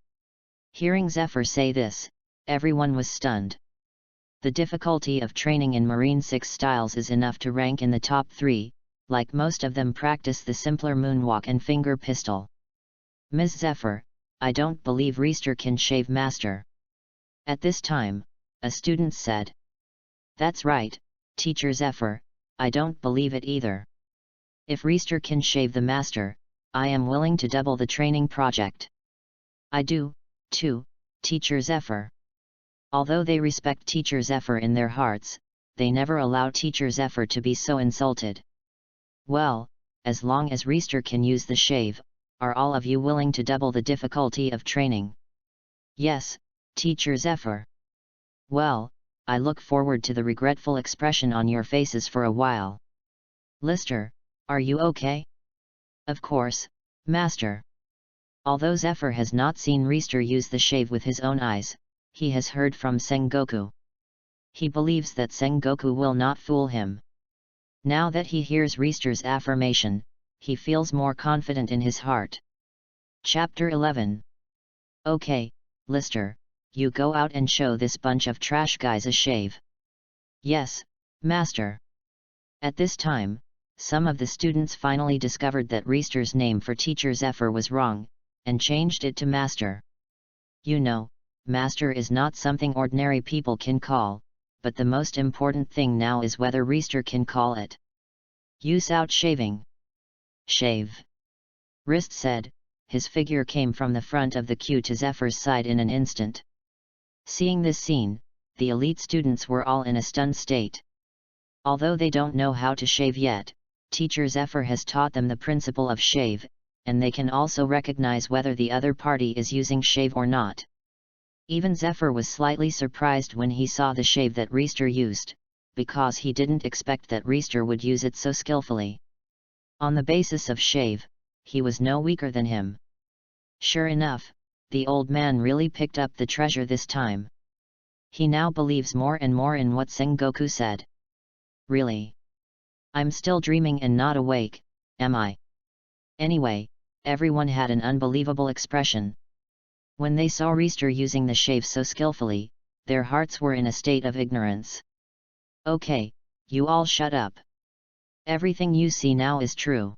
Hearing Zephyr say this, everyone was stunned. The difficulty of training in Marine 6 styles is enough to rank in the top 3, like most of them practice the simpler moonwalk and finger pistol. Ms. Zephyr, I don't believe Reister can shave master. At this time, a student said. That's right, Teacher Zephyr, I don't believe it either. If Reister can shave the master, I am willing to double the training project. I do, too, Teacher Zephyr. Although they respect Teacher Zephyr in their hearts, they never allow Teacher Zephyr to be so insulted. Well, as long as Reister can use the shave, are all of you willing to double the difficulty of training? Yes, Teacher Zephyr. Well, I look forward to the regretful expression on your faces for a while. Lister, are you okay? Of course, Master. Although Zephyr has not seen Reister use the shave with his own eyes, he has heard from Sengoku. He believes that Sengoku will not fool him. Now that he hears Reister's affirmation, he feels more confident in his heart. Chapter 11. Okay, Lister, you go out and show this bunch of trash guys a shave. Yes, Master. At this time, some of the students finally discovered that Reister's name for Teacher Zephyr was wrong, and changed it to Master. You know, Master is not something ordinary people can call, but the most important thing now is whether Reister can call it. Use out shaving. Shave. Rist said. His figure came from the front of the queue to Zephyr's side in an instant. Seeing this scene, the elite students were all in a stunned state. Although they don't know how to shave yet, Teacher Zephyr has taught them the principle of shave, and they can also recognize whether the other party is using shave or not. Even Zephyr was slightly surprised when he saw the shave that Reister used, because he didn't expect that Reister would use it so skillfully. On the basis of shave, he was no weaker than him. Sure enough, the old man really picked up the treasure this time. He now believes more and more in what Sengoku said. Really? I'm still dreaming and not awake, am I? Anyway, everyone had an unbelievable expression. When they saw Reister using the shave so skillfully, their hearts were in a state of ignorance. Okay, you all shut up. Everything you see now is true.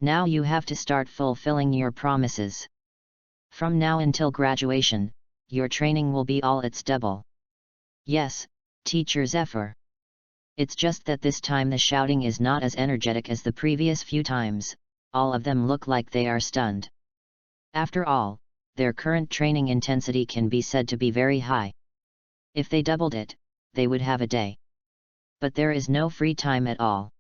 Now you have to start fulfilling your promises. From now until graduation, your training will be all its double. Yes, Teacher Zephyr. It's just that this time the shouting is not as energetic as the previous few times, all of them look like they are stunned. After all, their current training intensity can be said to be very high. If they doubled it, they would have a day. But there is no free time at all.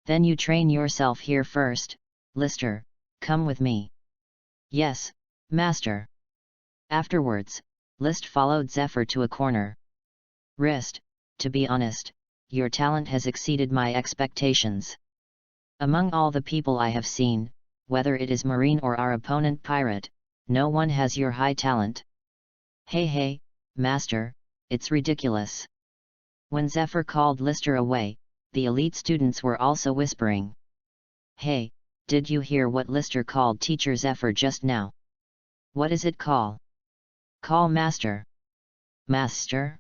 Then you train yourself here first, Lister, come with me. Yes, Master. Afterwards, List followed Zephyr to a corner. Rist, to be honest, your talent has exceeded my expectations. Among all the people I have seen, whether it is Marine or our opponent Pirate, no one has your high talent. Hey, Master, it's ridiculous. When Zephyr called Lister away, the elite students were also whispering. Hey, did you hear what Lister called Teacher Zephyr just now? What is it call? Call Master. Master?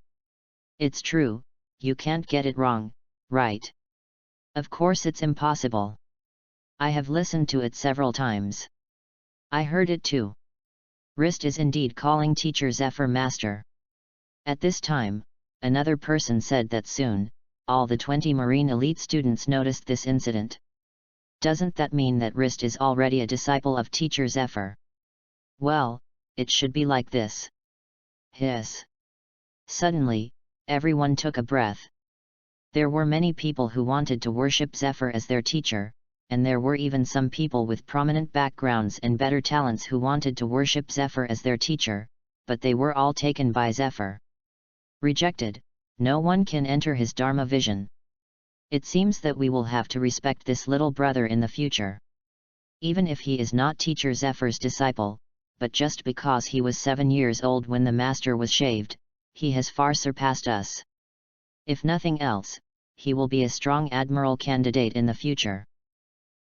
It's true, you can't get it wrong, right? Of course it's impossible. I have listened to it several times. I heard it too. Rist is indeed calling Teacher Zephyr Master. At this time, another person said that soon, all the 20 Marine elite students noticed this incident. Doesn't that mean that Rist is already a disciple of Teacher Zephyr? Well, it should be like this. Hiss. Suddenly, everyone took a breath. There were many people who wanted to worship Zephyr as their teacher, and there were even some people with prominent backgrounds and better talents who wanted to worship Zephyr as their teacher, but they were all taken by Zephyr. Rejected, no one can enter his Dharma vision. It seems that we will have to respect this little brother in the future. Even if he is not Teacher Zephyr's disciple, but just because he was 7 years old when the master was shaved, he has far surpassed us. If nothing else, he will be a strong admiral candidate in the future.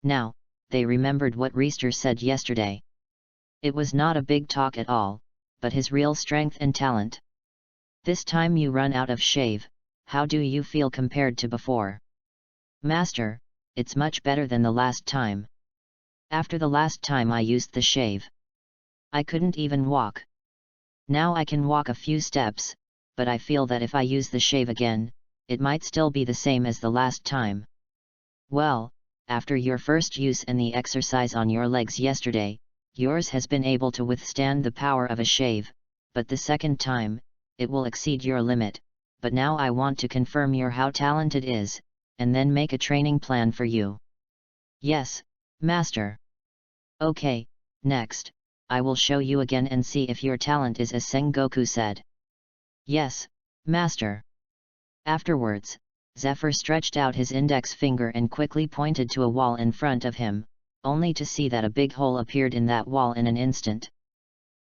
Now, they remembered what Reister said yesterday. It was not a big talk at all, but his real strength and talent. This time you run out of shave, how do you feel compared to before? Master, it's much better than the last time. After the last time I used the shave, I couldn't even walk. Now I can walk a few steps, but I feel that if I use the shave again, it might still be the same as the last time. Well, after your first use and the exercise on your legs yesterday, yours has been able to withstand the power of a shave, but the second time, it will exceed your limit, but now I want to confirm your how talented is, and then make a training plan for you. Yes, Master. Okay, next, I will show you again and see if your talent is as Sengoku said. Yes, Master. Afterwards, Zephyr stretched out his index finger and quickly pointed to a wall in front of him, only to see that a big hole appeared in that wall in an instant.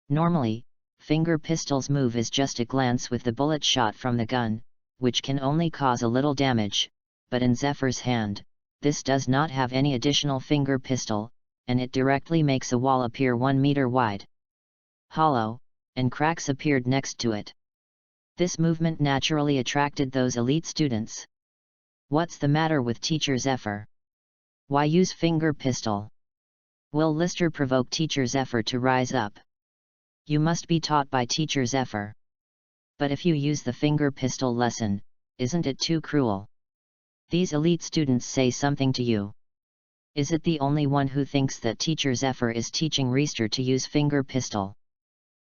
Normally, finger pistols move is just a glance with the bullet shot from the gun, which can only cause a little damage, but in Zephyr's hand, this does not have any additional finger pistol, and it directly makes a wall appear 1 meter wide. Hollow, and cracks appeared next to it. This movement naturally attracted those elite students. What's the matter with Teacher Zephyr? Why use finger pistol? Will Lister provoke Teacher Zephyr to rise up? You must be taught by Teacher Zephyr. But if you use the finger pistol lesson, isn't it too cruel? These elite students say something to you. Is it the only one who thinks that teacher Zephyr is teaching Reister to use finger pistol?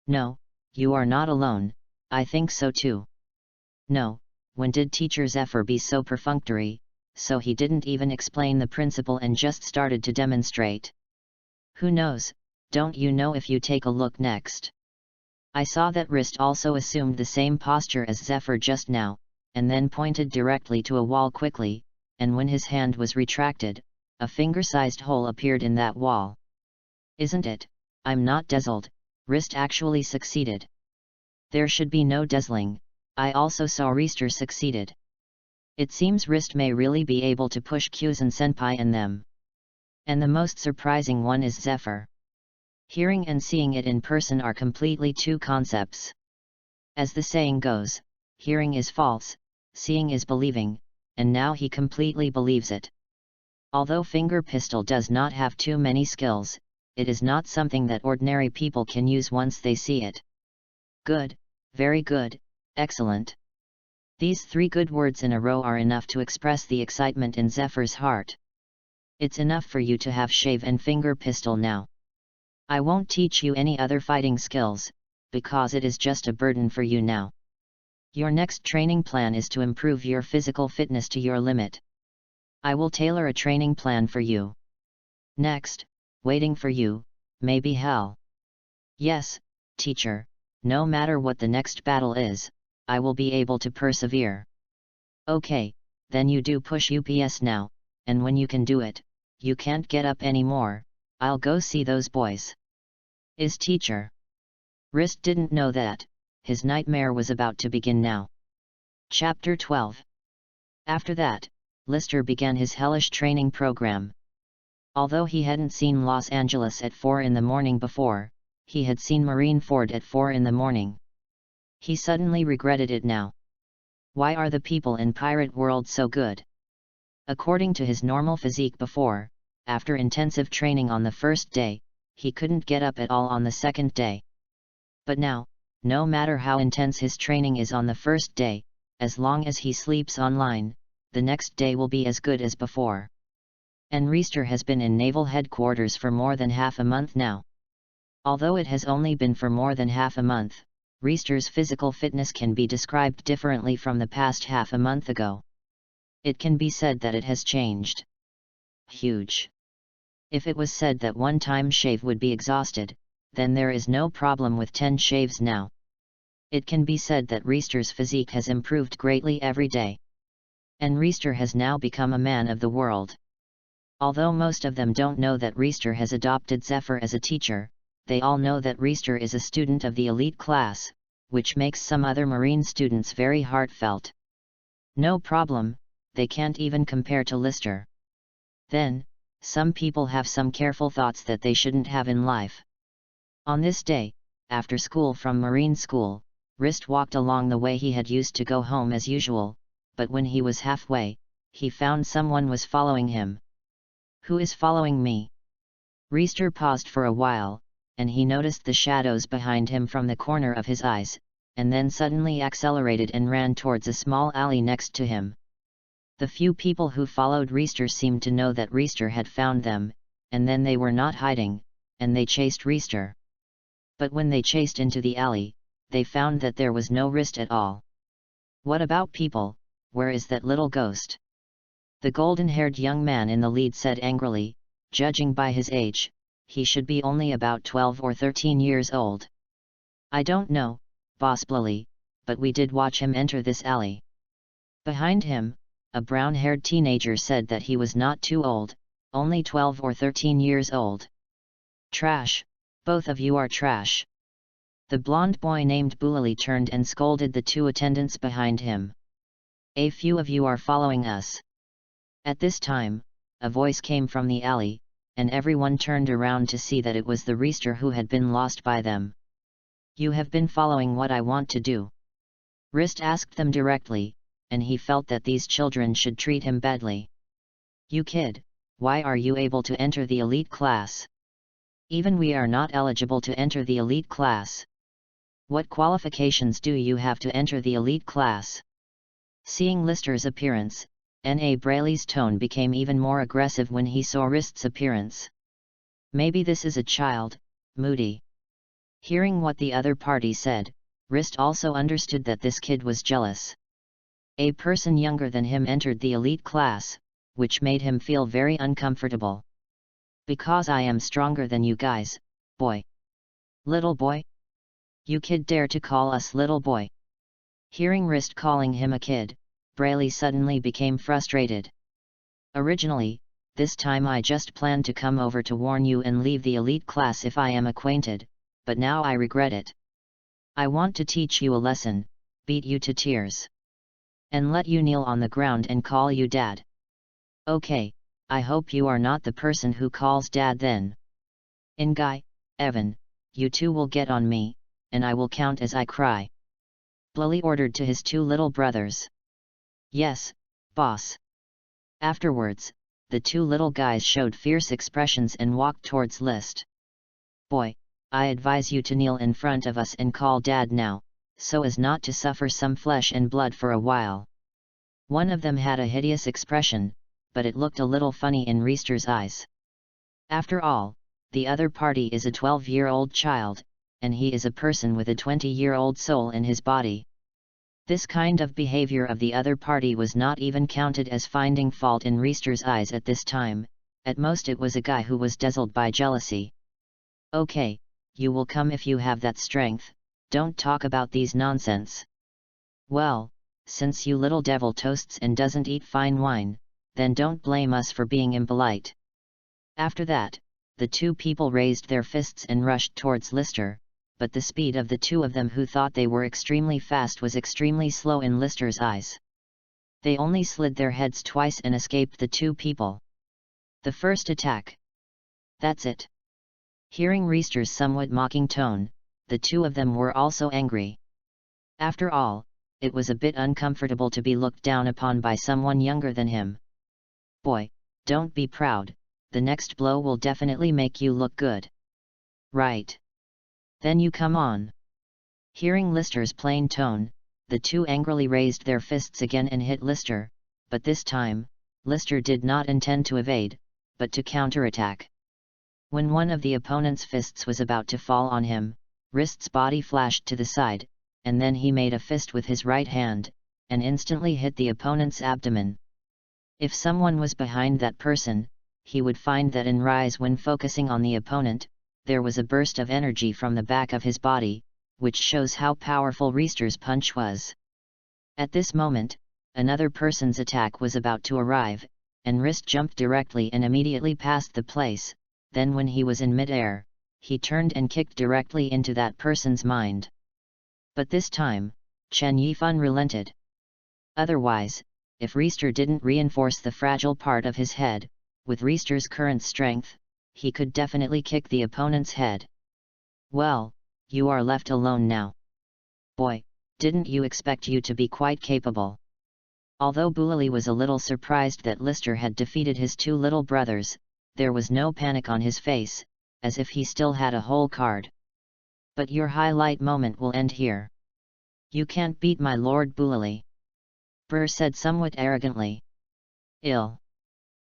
No, you are not alone, I think so too. No, when did teacher Zephyr be so perfunctory, so he didn't even explain the principle and just started to demonstrate? Who knows, don't you know if you take a look next? I saw that Rist also assumed the same posture as Zephyr just now, and then pointed directly to a wall quickly, and when his hand was retracted, a finger-sized hole appeared in that wall. Isn't it? I'm not dazzled, Rist actually succeeded. There should be no dazzling, I also saw Reister succeeded. It seems Rist may really be able to push Kyuzen Senpai and them. And the most surprising one is Zephyr. Hearing and seeing it in person are completely two concepts. As the saying goes, hearing is false, seeing is believing, and now he completely believes it. Although finger pistol does not have too many skills, it is not something that ordinary people can use once they see it. Good, very good, excellent. These three good words in a row are enough to express the excitement in Zephyr's heart. It's enough for you to have shave and finger pistol now. I won't teach you any other fighting skills, because it is just a burden for you now. Your next training plan is to improve your physical fitness to your limit. I will tailor a training plan for you. Next, waiting for you, may be hell. Yes, teacher, no matter what the next battle is, I will be able to persevere. Okay, then you do push UPS now, and when you can do it, you can't get up anymore, I'll go see those boys. Is teacher. Rist didn't know that, his nightmare was about to begin now. Chapter 12. After that, Lister began his hellish training program. Although he hadn't seen Los Angeles at 4 in the morning before, he had seen Marineford at 4 in the morning. He suddenly regretted it now. Why are the people in Pirate World so good? According to his normal physique before, after intensive training on the first day, he couldn't get up at all on the second day. But now, no matter how intense his training is on the first day, as long as he sleeps online, the next day will be as good as before. And Reister has been in Naval Headquarters for more than half a month now. Although it has only been for more than half a month, Reister's physical fitness can be described differently from the past half a month ago. It can be said that it has changed. Huge. If it was said that one time shave would be exhausted, then there is no problem with 10 shaves now. It can be said that Reister's physique has improved greatly every day. And Reister has now become a man of the world. Although most of them don't know that Reister has adopted Zephyr as a teacher, they all know that Reister is a student of the elite class, which makes some other Marine students very heartfelt. No problem, they can't even compare to Lister. Then, some people have some careful thoughts that they shouldn't have in life. On this day, after school from Marine School, Rist walked along the way he had used to go home as usual, but when he was halfway, he found someone was following him. Who is following me? Reister paused for a while, and he noticed the shadows behind him from the corner of his eyes, and then suddenly accelerated and ran towards a small alley next to him. The few people who followed Reister seemed to know that Reister had found them, and then they were not hiding, and they chased Reister. But when they chased into the alley, they found that there was no Rist at all. What about people, where is that little ghost? The golden-haired young man in the lead said angrily, judging by his age, he should be only about 12 or 13 years old. I don't know, Boss Blily, but we did watch him enter this alley. Behind him, a brown-haired teenager said that he was not too old, only 12 or 13 years old. Trash, both of you are trash. The blonde boy named Bulili turned and scolded the two attendants behind him. A few of you are following us. At this time, a voice came from the alley, and everyone turned around to see that it was the Reister who had been lost by them. You have been following what I want to do. Rist asked them directly, and he felt that these children should treat him badly. You kid, why are you able to enter the elite class? Even we are not eligible to enter the elite class. What qualifications do you have to enter the elite class? Seeing Lister's appearance, N.A. Brayley's tone became even more aggressive when he saw Rist's appearance. Maybe this is a child, moody. Hearing what the other party said, Rist also understood that this kid was jealous. A person younger than him entered the elite class, which made him feel very uncomfortable. Because I am stronger than you guys, boy. Little boy? You kid dare to call us little boy? Hearing Rist calling him a kid, Brayley suddenly became frustrated. Originally, this time I just planned to come over to warn you and leave the elite class if I am acquainted, but now I regret it. I want to teach you a lesson, beat you to tears. And let you kneel on the ground and call you dad. Okay, I hope you are not the person who calls dad then. Guy, Evan, you two will get on me, and I will count as I cry. Brayley ordered to his two little brothers. Yes, boss. Afterwards, the two little guys showed fierce expressions and walked towards List. Boy, I advise you to kneel in front of us and call dad now, so as not to suffer some flesh and blood for a while. One of them had a hideous expression, but it looked a little funny in Rister's eyes. After all, the other party is a 12-year-old child, and he is a person with a 20-year-old soul in his body. This kind of behavior of the other party was not even counted as finding fault in Rister's eyes at this time, at most it was a guy who was dazzled by jealousy. Okay, you will come if you have that strength, don't talk about these nonsense. Well, since you little devil toasts and doesn't eat fine wine, then don't blame us for being impolite. After that, the two people raised their fists and rushed towards Lister, but the speed of the two of them who thought they were extremely fast was extremely slow in Lister's eyes. They only slid their heads twice and escaped the two people. The first attack. That's it. Hearing Rister's somewhat mocking tone, the two of them were also angry. After all, it was a bit uncomfortable to be looked down upon by someone younger than him. Boy, don't be proud, the next blow will definitely make you look good. Right. Then you come on. Hearing Lister's plain tone, the two angrily raised their fists again and hit Lister, but this time, Lister did not intend to evade, but to counterattack. When one of the opponent's fists was about to fall on him, Rist's body flashed to the side, and then he made a fist with his right hand, and instantly hit the opponent's abdomen. If someone was behind that person, he would find that in rise when focusing on the opponent, there was a burst of energy from the back of his body, which shows how powerful Rister's punch was. At this moment, another person's attack was about to arrive, and Rist jumped directly and immediately past the place, then when he was in mid-air, he turned and kicked directly into that person's mind. But this time, Chen Yifan relented. Otherwise, if Rister didn't reinforce the fragile part of his head, with Rister's current strength, he could definitely kick the opponent's head. Well, you are left alone now. Boy, didn't you expect you to be quite capable? Although Bulali was a little surprised that Lister had defeated his two little brothers, there was no panic on his face, as if he still had a whole card. But your highlight moment will end here. You can't beat my Lord Bulali. Burr said somewhat arrogantly. Ill.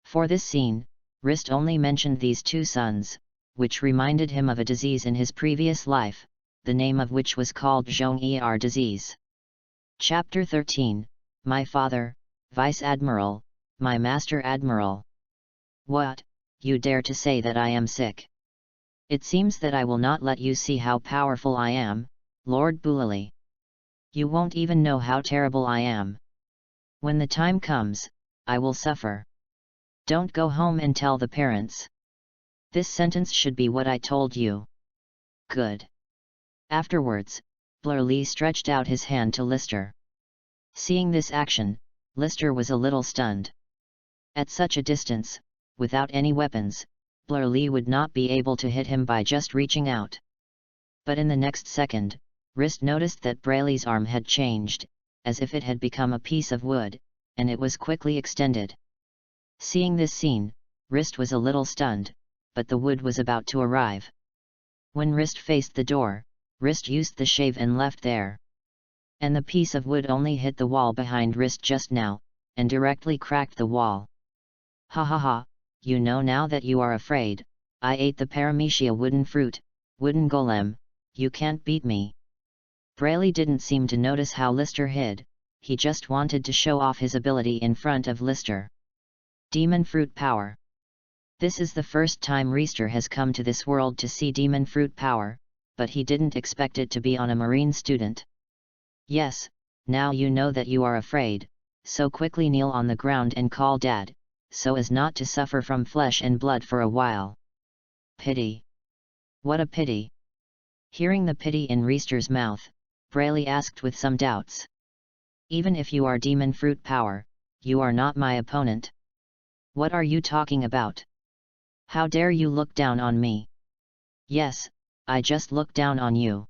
For this scene, Rist only mentioned these two sons, which reminded him of a disease in his previous life, the name of which was called Zhong-Er disease. Chapter 13, My Father, Vice Admiral, My Master Admiral. What, you dare to say that I am sick? It seems that I will not let you see how powerful I am, Lord Bulali. You won't even know how terrible I am. When the time comes, I will suffer. Don't go home and tell the parents. This sentence should be what I told you. Good. Afterwards, Bulali stretched out his hand to Lister. Seeing this action, Lister was a little stunned. At such a distance, without any weapons, Bulali would not be able to hit him by just reaching out. But in the next second, Rist noticed that Brayley's arm had changed, as if it had become a piece of wood, and it was quickly extended. Seeing this scene, Rist was a little stunned, but the wood was about to arrive. When Rist faced the door, Wrist used the shave and left there. And the piece of wood only hit the wall behind Wrist just now, and directly cracked the wall. Ha ha ha, you know now that you are afraid, I ate the paramecia wooden fruit, wooden golem, you can't beat me. Braille didn't seem to notice how Lister hid, he just wanted to show off his ability in front of Lister. Demon Fruit Power. This is the first time Reister has come to this world to see Demon Fruit Power, but he didn't expect it to be on a marine student. Yes, now you know that you are afraid, so quickly kneel on the ground and call Dad, so as not to suffer from flesh and blood for a while. Pity. What a pity. Hearing the pity in Reister's mouth, Braille asked with some doubts. Even if you are Demon Fruit Power, you are not my opponent. What are you talking about? How dare you look down on me? Yes, I just looked down on you.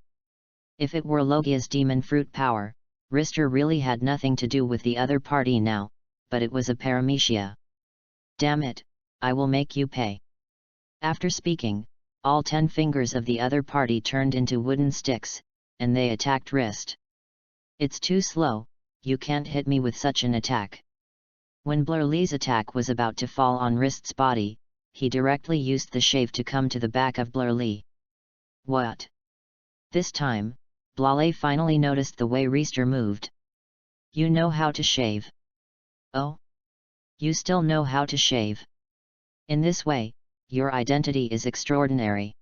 If it were Logia's Demon Fruit Power, Reister really had nothing to do with the other party now, but it was a paramecia. Damn it, I will make you pay. After speaking, all 10 fingers of the other party turned into wooden sticks, and they attacked Wrist. It's too slow, you can't hit me with such an attack. When Blurley's attack was about to fall on Wrist's body, he directly used the shave to come to the back of Blurley. What? This time, Blale finally noticed the way Reister moved. You know how to shave. Oh? You still know how to shave. In this way, your identity is extraordinary.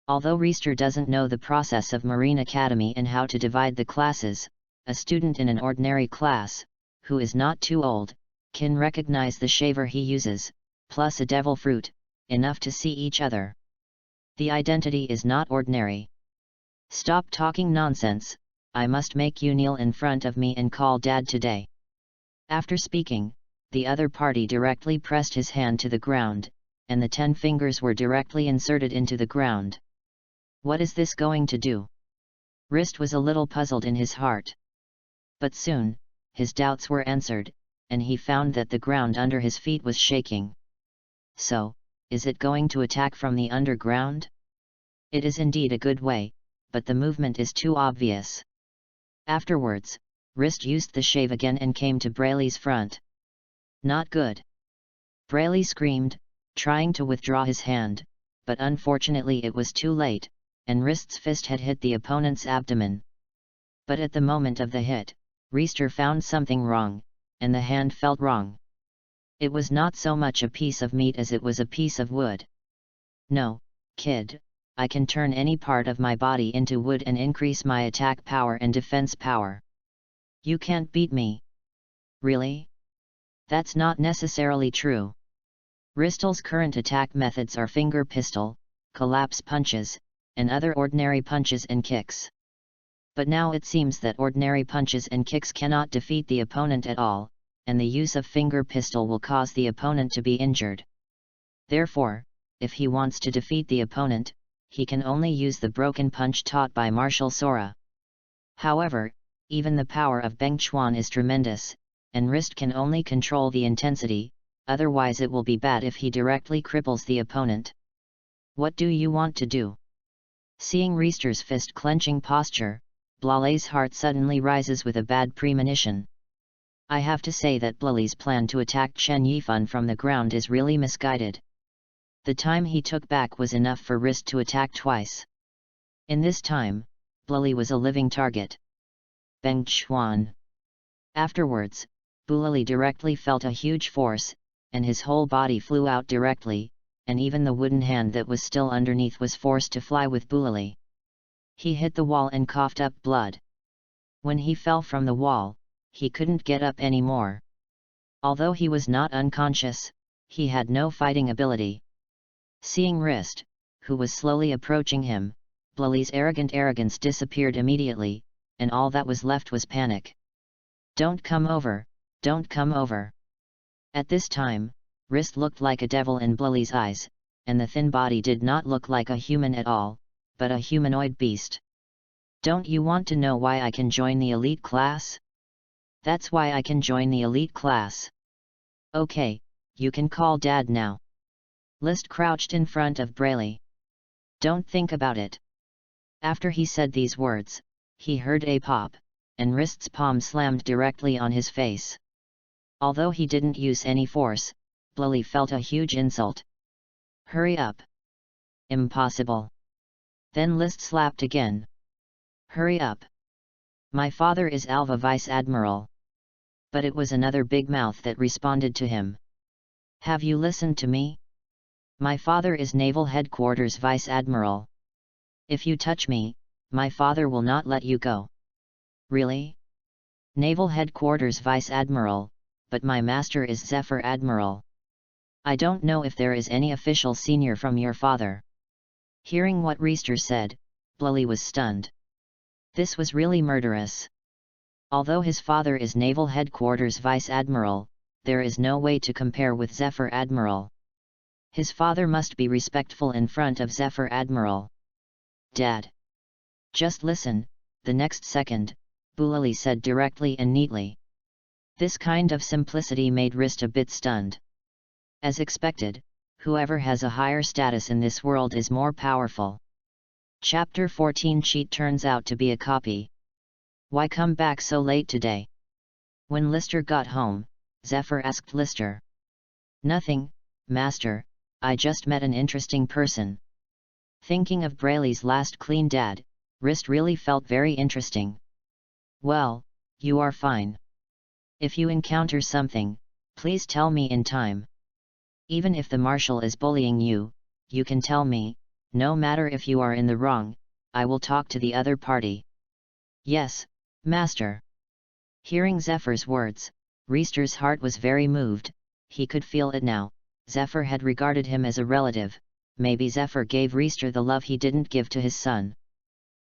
Although Reister doesn't know the process of Marine Academy and how to divide the classes, a student in an ordinary class, who is not too old, can recognize the shaver he uses, plus a devil fruit, enough to see each other. The identity is not ordinary. Stop talking nonsense, I must make you kneel in front of me and call Dad today. After speaking, the other party directly pressed his hand to the ground, and the 10 fingers were directly inserted into the ground. What is this going to do? Wrist was a little puzzled in his heart. But soon, his doubts were answered, and he found that the ground under his feet was shaking. So, is it going to attack from the underground? It is indeed a good way, but the movement is too obvious. Afterwards, Wrist used the shave again and came to Braille's front. Not good. Braille screamed, trying to withdraw his hand, but unfortunately it was too late, and Wrist's fist had hit the opponent's abdomen. But at the moment of the hit, Reister found something wrong, and the hand felt wrong. It was not so much a piece of meat as it was a piece of wood. No, kid, I can turn any part of my body into wood and increase my attack power and defense power. You can't beat me. Really? That's not necessarily true. Ristel's current attack methods are finger pistol, collapse punches, and other ordinary punches and kicks. But now it seems that ordinary punches and kicks cannot defeat the opponent at all, and the use of finger pistol will cause the opponent to be injured. Therefore, if he wants to defeat the opponent, he can only use the broken punch taught by Martial Sora. However, even the power of Beng Chuan is tremendous, and Wrist can only control the intensity, otherwise it will be bad if he directly cripples the opponent. What do you want to do? Seeing Reister's fist-clenching posture, Blale's heart suddenly rises with a bad premonition. I have to say that Blale's plan to attack Chen Yifan from the ground is really misguided. The time he took back was enough for Wrist to attack twice. In this time, Blale was a living target. Beng Chuan. Afterwards, Blale directly felt a huge force, and his whole body flew out directly, and even the wooden hand that was still underneath was forced to fly with Blale. He hit the wall and coughed up blood. When he fell from the wall, he couldn't get up anymore. Although he was not unconscious, he had no fighting ability. Seeing Wrist, who was slowly approaching him, Blale's arrogance disappeared immediately, and all that was left was panic. Don't come over, don't come over. At this time, Wrist looked like a devil in Blale's eyes, and the thin body did not look like a human at all, but a humanoid beast. Don't you want to know why I can join the elite class? That's why I can join the elite class. Okay, you can call Dad now. List crouched in front of Braille. Don't think about it. After he said these words, he heard a pop, and Rist's palm slammed directly on his face. Although he didn't use any force, Blully felt a huge insult. "Hurry up!" "Impossible!" Then List slapped again. "Hurry up! My father is Alva Vice Admiral." But it was another big mouth that responded to him. "Have you listened to me? My father is Naval Headquarters Vice Admiral. If you touch me, my father will not let you go." "Really? Naval Headquarters Vice Admiral, but my master is Zephyr Admiral. I don't know if there is any official senior from your father." Hearing what Reister said, Blully was stunned. This was really murderous. Although his father is Naval Headquarters Vice Admiral, there is no way to compare with Zephyr Admiral. His father must be respectful in front of Zephyr Admiral. "Dad. Just listen," the next second, Blully said directly and neatly. This kind of simplicity made Rist a bit stunned. As expected, whoever has a higher status in this world is more powerful. Chapter 14 cheat turns out to be a copy. "Why come back so late today?" When Lister got home, Zephyr asked Lister. "Nothing, Master, I just met an interesting person." Thinking of Braley's last clean dad, Rist really felt very interesting. "Well, you are fine. If you encounter something, please tell me in time. Even if the marshal is bullying you, you can tell me, no matter if you are in the wrong, I will talk to the other party." "Yes, Master." Hearing Zephyr's words, Reister's heart was very moved. He could feel it now. Zephyr had regarded him as a relative. Maybe Zephyr gave Reister the love he didn't give to his son.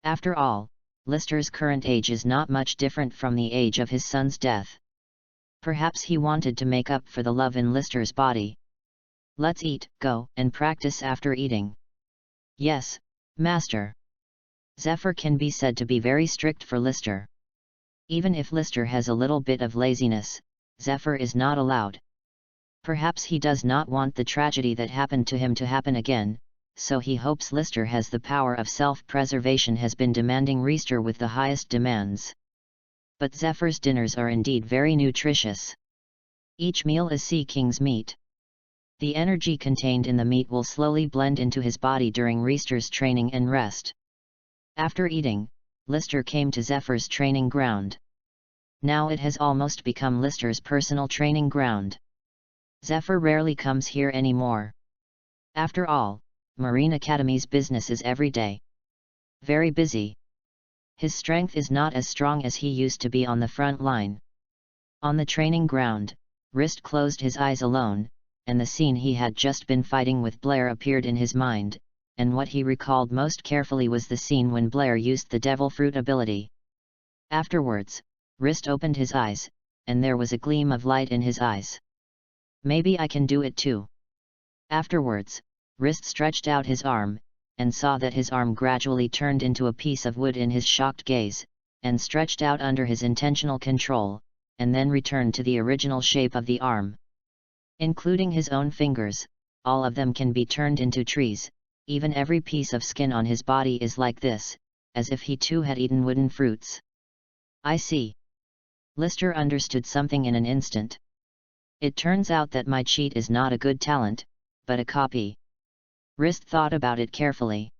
After all, Lister's current age is not much different from the age of his son's death. Perhaps he wanted to make up for the love in Lister's body. "Let's eat, go, and practice after eating." "Yes, Master." Zephyr can be said to be very strict for Lister. Even if Lister has a little bit of laziness, Zephyr is not allowed. Perhaps he does not want the tragedy that happened to him to happen again, so he hopes Lister has the power of self-preservation has been demanding Reister with the highest demands. But Zephyr's dinners are indeed very nutritious. Each meal is Sea King's meat. The energy contained in the meat will slowly blend into his body during Reister's training and rest. After eating, Lister came to Zephyr's training ground. Now it has almost become Lister's personal training ground. Zephyr rarely comes here anymore. After all, Marine Academy's business is every day. Very busy. His strength is not as strong as he used to be on the front line. On the training ground, Rist closed his eyes alone, and the scene he had just been fighting with Blair appeared in his mind, and what he recalled most carefully was the scene when Blair used the Devil Fruit ability. Afterwards, Rist opened his eyes, and there was a gleam of light in his eyes. "Maybe I can do it too." Afterwards, Rist stretched out his arm, and saw that his arm gradually turned into a piece of wood in his shocked gaze, and stretched out under his intentional control, and then returned to the original shape of the arm. Including his own fingers, all of them can be turned into trees, even every piece of skin on his body is like this, as if he too had eaten wooden fruits. "I see." Lister understood something in an instant. "It turns out that my cheat is not a good talent, but a copy." Rist thought about it carefully.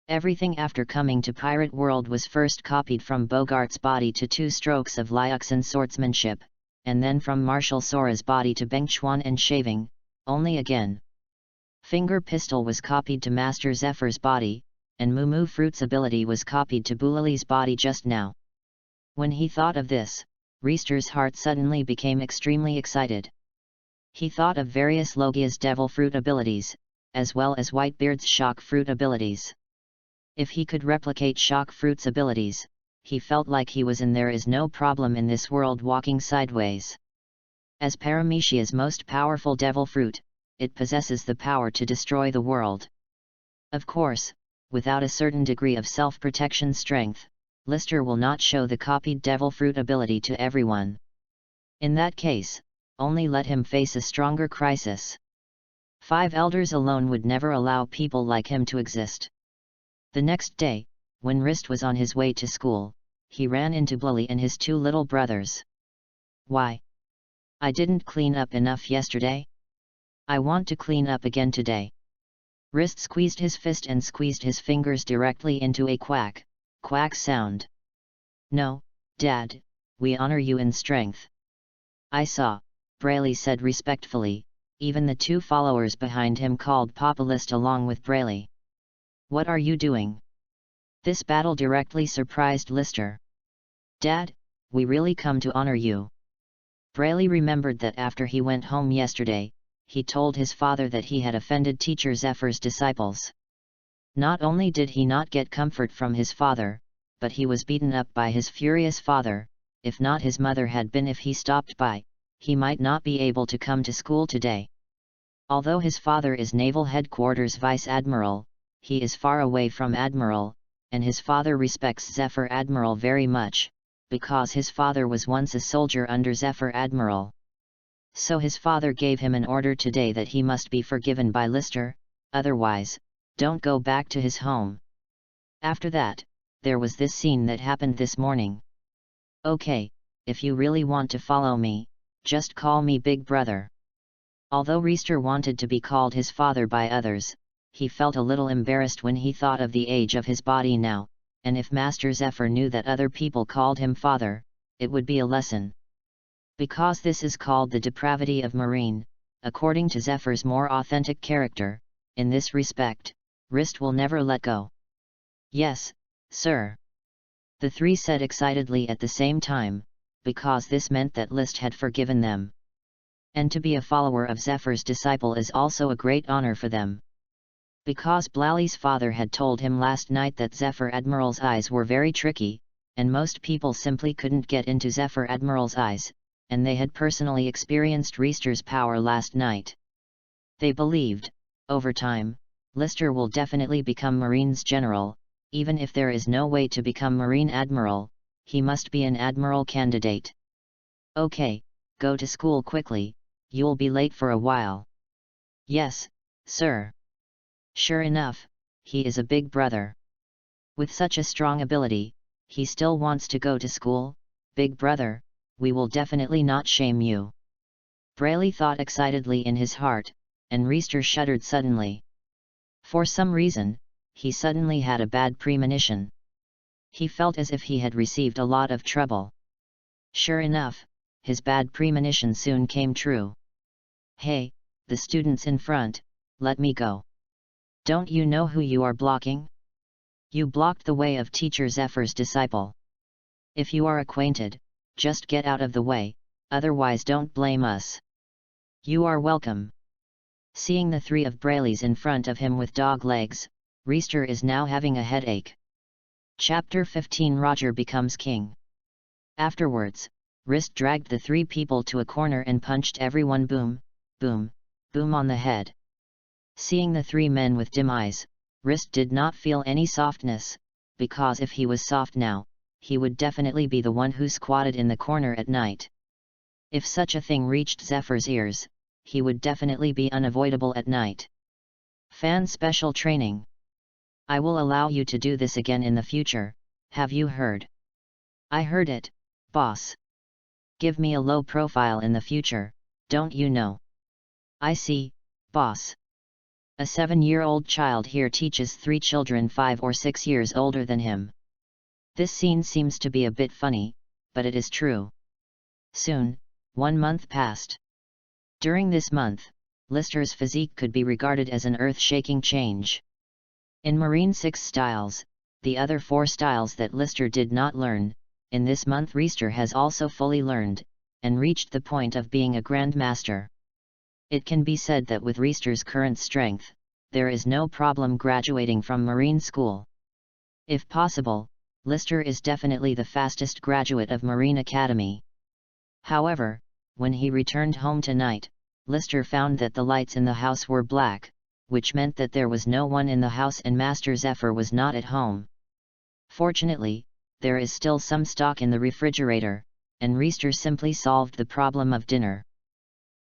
Everything after coming to Pirate World was first copied from Bogart's body to 2 strokes of Liuxin swordsmanship, and then from Marshal Sora's body to Bengchuan and shaving, only again. Finger Pistol was copied to Master Zephyr's body, and Moo Fruit's ability was copied to Bulali's body just now. When he thought of this, Reister's heart suddenly became extremely excited. He thought of various Logia's Devil Fruit abilities, as well as Whitebeard's Shock Fruit abilities. If he could replicate Shock Fruit's abilities, he felt like he was in There Is No Problem in this world walking sideways. As Paramecia's most powerful Devil Fruit, it possesses the power to destroy the world. Of course, without a certain degree of self-protection strength, Lister will not show the copied Devil Fruit ability to everyone. In that case, only let him face a stronger crisis. 5 elders alone would never allow people like him to exist. The next day, when Rist was on his way to school, he ran into Blally and his two little brothers. "Why? I didn't clean up enough yesterday? I want to clean up again today." Rist squeezed his fist and squeezed his fingers directly into a quack, quack sound. "No, Dad, we honor you in strength." "I saw," Braley said respectfully. Even the two followers behind him called Papa List along with Braley. "What are you doing?" This battle directly surprised Lister. "Dad, we really come to honor you." Braley remembered that after he went home yesterday, he told his father that he had offended teacher Zephyr's disciples. Not only did he not get comfort from his father, but he was beaten up by his furious father. If not his mother had been if he stopped by, he might not be able to come to school today. Although his father is Naval Headquarters Vice Admiral, he is far away from Admiral, and his father respects Zephyr Admiral very much, because his father was once a soldier under Zephyr Admiral. So his father gave him an order today that he must be forgiven by Lister, otherwise, don't go back to his home. After that, there was this scene that happened this morning. "Okay, if you really want to follow me, just call me Big Brother." Although Reister wanted to be called his father by others, he felt a little embarrassed when he thought of the age of his body now, and if Master Zephyr knew that other people called him father, it would be a lesson. Because this is called the depravity of Marine, according to Zephyr's more authentic character, in this respect, Rist will never let go. "Yes, sir," the three said excitedly at the same time, because this meant that List had forgiven them. And to be a follower of Zephyr's disciple is also a great honor for them. Because Blally's father had told him last night that Zephyr Admiral's eyes were very tricky, and most people simply couldn't get into Zephyr Admiral's eyes, and they had personally experienced Reister's power last night. They believed, over time, Lister will definitely become Marine's general. Even if there is no way to become Marine Admiral, he must be an Admiral candidate. "Okay, go to school quickly, you'll be late for a while." "Yes, sir." Sure enough, he is a big brother. With such a strong ability, he still wants to go to school. "Big brother, we will definitely not shame you," Braley thought excitedly in his heart, and Reister shuddered suddenly. For some reason, he suddenly had a bad premonition. He felt as if he had received a lot of trouble. Sure enough, his bad premonition soon came true. "Hey, the students in front, let me go. Don't you know who you are blocking? You blocked the way of teacher Zephyr's disciple. If you are acquainted, just get out of the way, otherwise don't blame us." "You are welcome." Seeing the three of Braley's in front of him with dog legs, Reister is now having a headache. Chapter 15 Roger becomes king. Afterwards, Rist dragged the three people to a corner and punched everyone boom, boom, boom on the head. Seeing the three men with dim eyes, Rist did not feel any softness, because if he was soft now, he would definitely be the one who squatted in the corner at night. If such a thing reached Zephyr's ears, he would definitely be unavoidable at night. Fan special training. "I will allow you to do this again in the future, have you heard?" "I heard it, boss." "Give me a low profile in the future, don't you know?" "I see, boss." A 7-year-old child here teaches 3 children 5 or 6 years older than him. This scene seems to be a bit funny, but it is true. Soon, 1 month passed. During this month, Lister's physique could be regarded as an earth-shaking change. In Marine 6 styles, the other 4 styles that Lister did not learn, in this month Reister has also fully learned, and reached the point of being a Grandmaster. It can be said that with Reister's current strength, there is no problem graduating from Marine School. If possible, Lister is definitely the fastest graduate of Marine Academy. However, when he returned home tonight, Lister found that the lights in the house were black, which meant that there was no one in the house and Master Zephyr was not at home. Fortunately, there is still some stock in the refrigerator, and Reister simply solved the problem of dinner.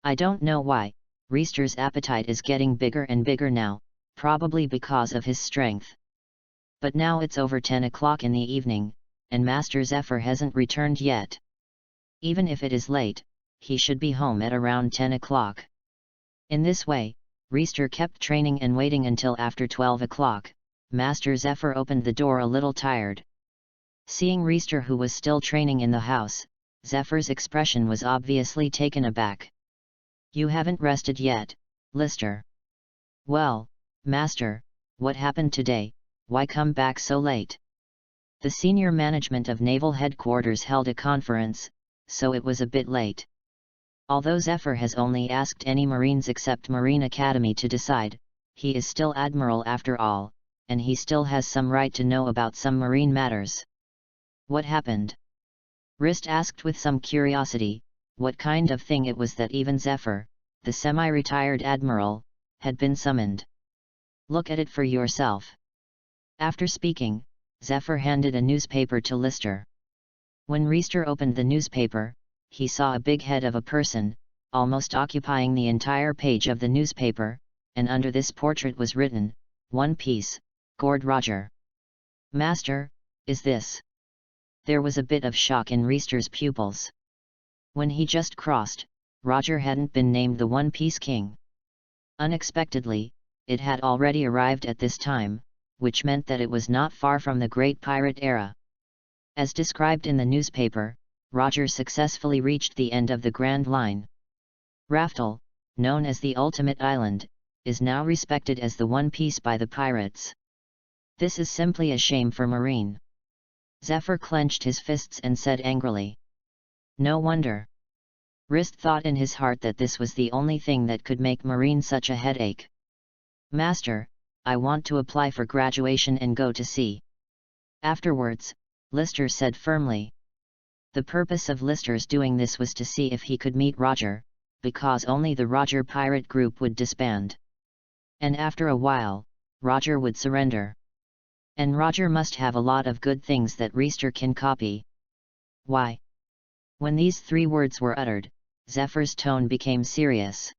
I don't know why, Reister's appetite is getting bigger and bigger now, probably because of his strength. But now it's over 10 o'clock in the evening, and Master Zephyr hasn't returned yet. Even if it is late, he should be home at around 10 o'clock. In this way, Reister kept training and waiting until after 12 o'clock. Master Zephyr opened the door a little tired. Seeing Reister, who was still training in the house, Zephyr's expression was obviously taken aback. "You haven't rested yet, Lister." "Well, Master, what happened today? Why come back so late?" The senior management of Naval Headquarters held a conference, so it was a bit late. Although Zephyr has only asked any Marines except Marine Academy to decide, he is still Admiral after all, and he still has some right to know about some Marine matters. "What happened?" Rist asked with some curiosity, what kind of thing it was that even Zephyr, the semi-retired Admiral, had been summoned. "Look at it for yourself." After speaking, Zephyr handed a newspaper to Lister. When Reister opened the newspaper, he saw a big head of a person, almost occupying the entire page of the newspaper, and under this portrait was written, "One Piece, Gord Roger." "Master, is this?" There was a bit of shock in Reister's pupils. When he just crossed, Roger hadn't been named the One Piece King. Unexpectedly, it had already arrived at this time, which meant that it was not far from the Great Pirate Era. As described in the newspaper, Roger successfully reached the end of the Grand Line. Raftel, known as the Ultimate Island, is now respected as the One Piece by the pirates. This is simply a shame for Marine. Zephyr clenched his fists and said angrily. No wonder. Rist thought in his heart that this was the only thing that could make Marine such a headache. "Master, I want to apply for graduation and go to sea." Afterwards, Lister said firmly. The purpose of Lister's doing this was to see if he could meet Roger, because only the Roger pirate group would disband. And after a while, Roger would surrender. And Roger must have a lot of good things that Reister can copy. Why? When these three words were uttered, Zephyr's tone became serious.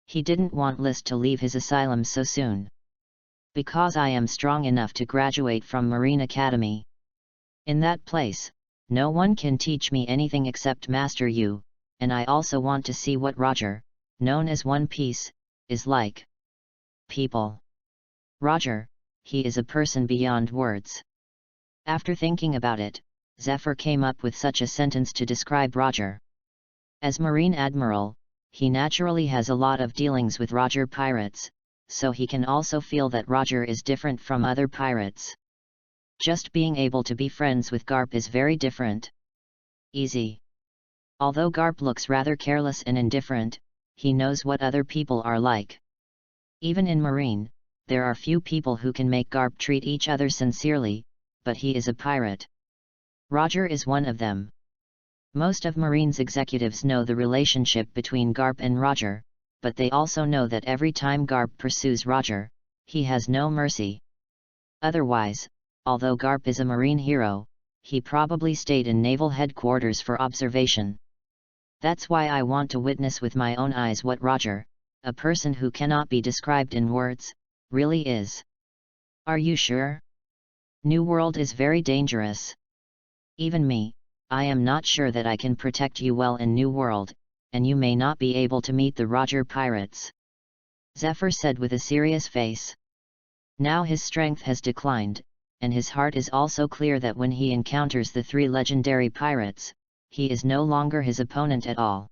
He didn't want List to leave his asylum so soon. "Because I am strong enough to graduate from Marine Academy. In that place, no one can teach me anything except Master you, and I also want to see what Roger, known as One Piece, is like." People. Roger, he is a person beyond words. After thinking about it, Zephyr came up with such a sentence to describe Roger. As Marine Admiral, he naturally has a lot of dealings with Roger pirates, so he can also feel that Roger is different from other pirates. Just being able to be friends with Garp is very different. Easy. Although Garp looks rather careless and indifferent, he knows what other people are like. Even in Marine, there are few people who can make Garp treat each other sincerely, but he is a pirate. Roger is one of them. Most of Marine's executives know the relationship between Garp and Roger, but they also know that every time Garp pursues Roger, he has no mercy. Otherwise, although Garp is a Marine hero, he probably stayed in Naval Headquarters for observation. That's why I want to witness with my own eyes what Roger, a person who cannot be described in words, really is. Are you sure? New World is very dangerous. Even me, I am not sure that I can protect you well in New World, and you may not be able to meet the Roger pirates. Zephyr said with a serious face. Now his strength has declined, and his heart is also clear that when he encounters the three legendary pirates, he is no longer his opponent at all.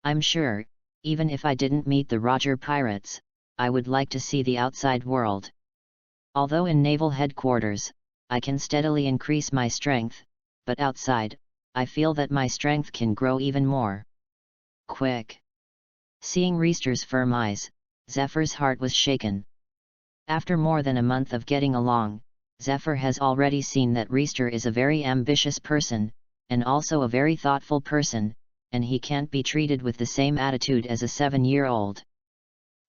I'm sure, even if I didn't meet the Roger pirates, I would like to see the outside world. Although in Naval Headquarters, I can steadily increase my strength, but outside, I feel that my strength can grow even more. Quick! Seeing Reister's firm eyes, Zephyr's heart was shaken. After more than a month of getting along, Zephyr has already seen that Reister is a very ambitious person, and also a very thoughtful person, and he can't be treated with the same attitude as a 7-year-old.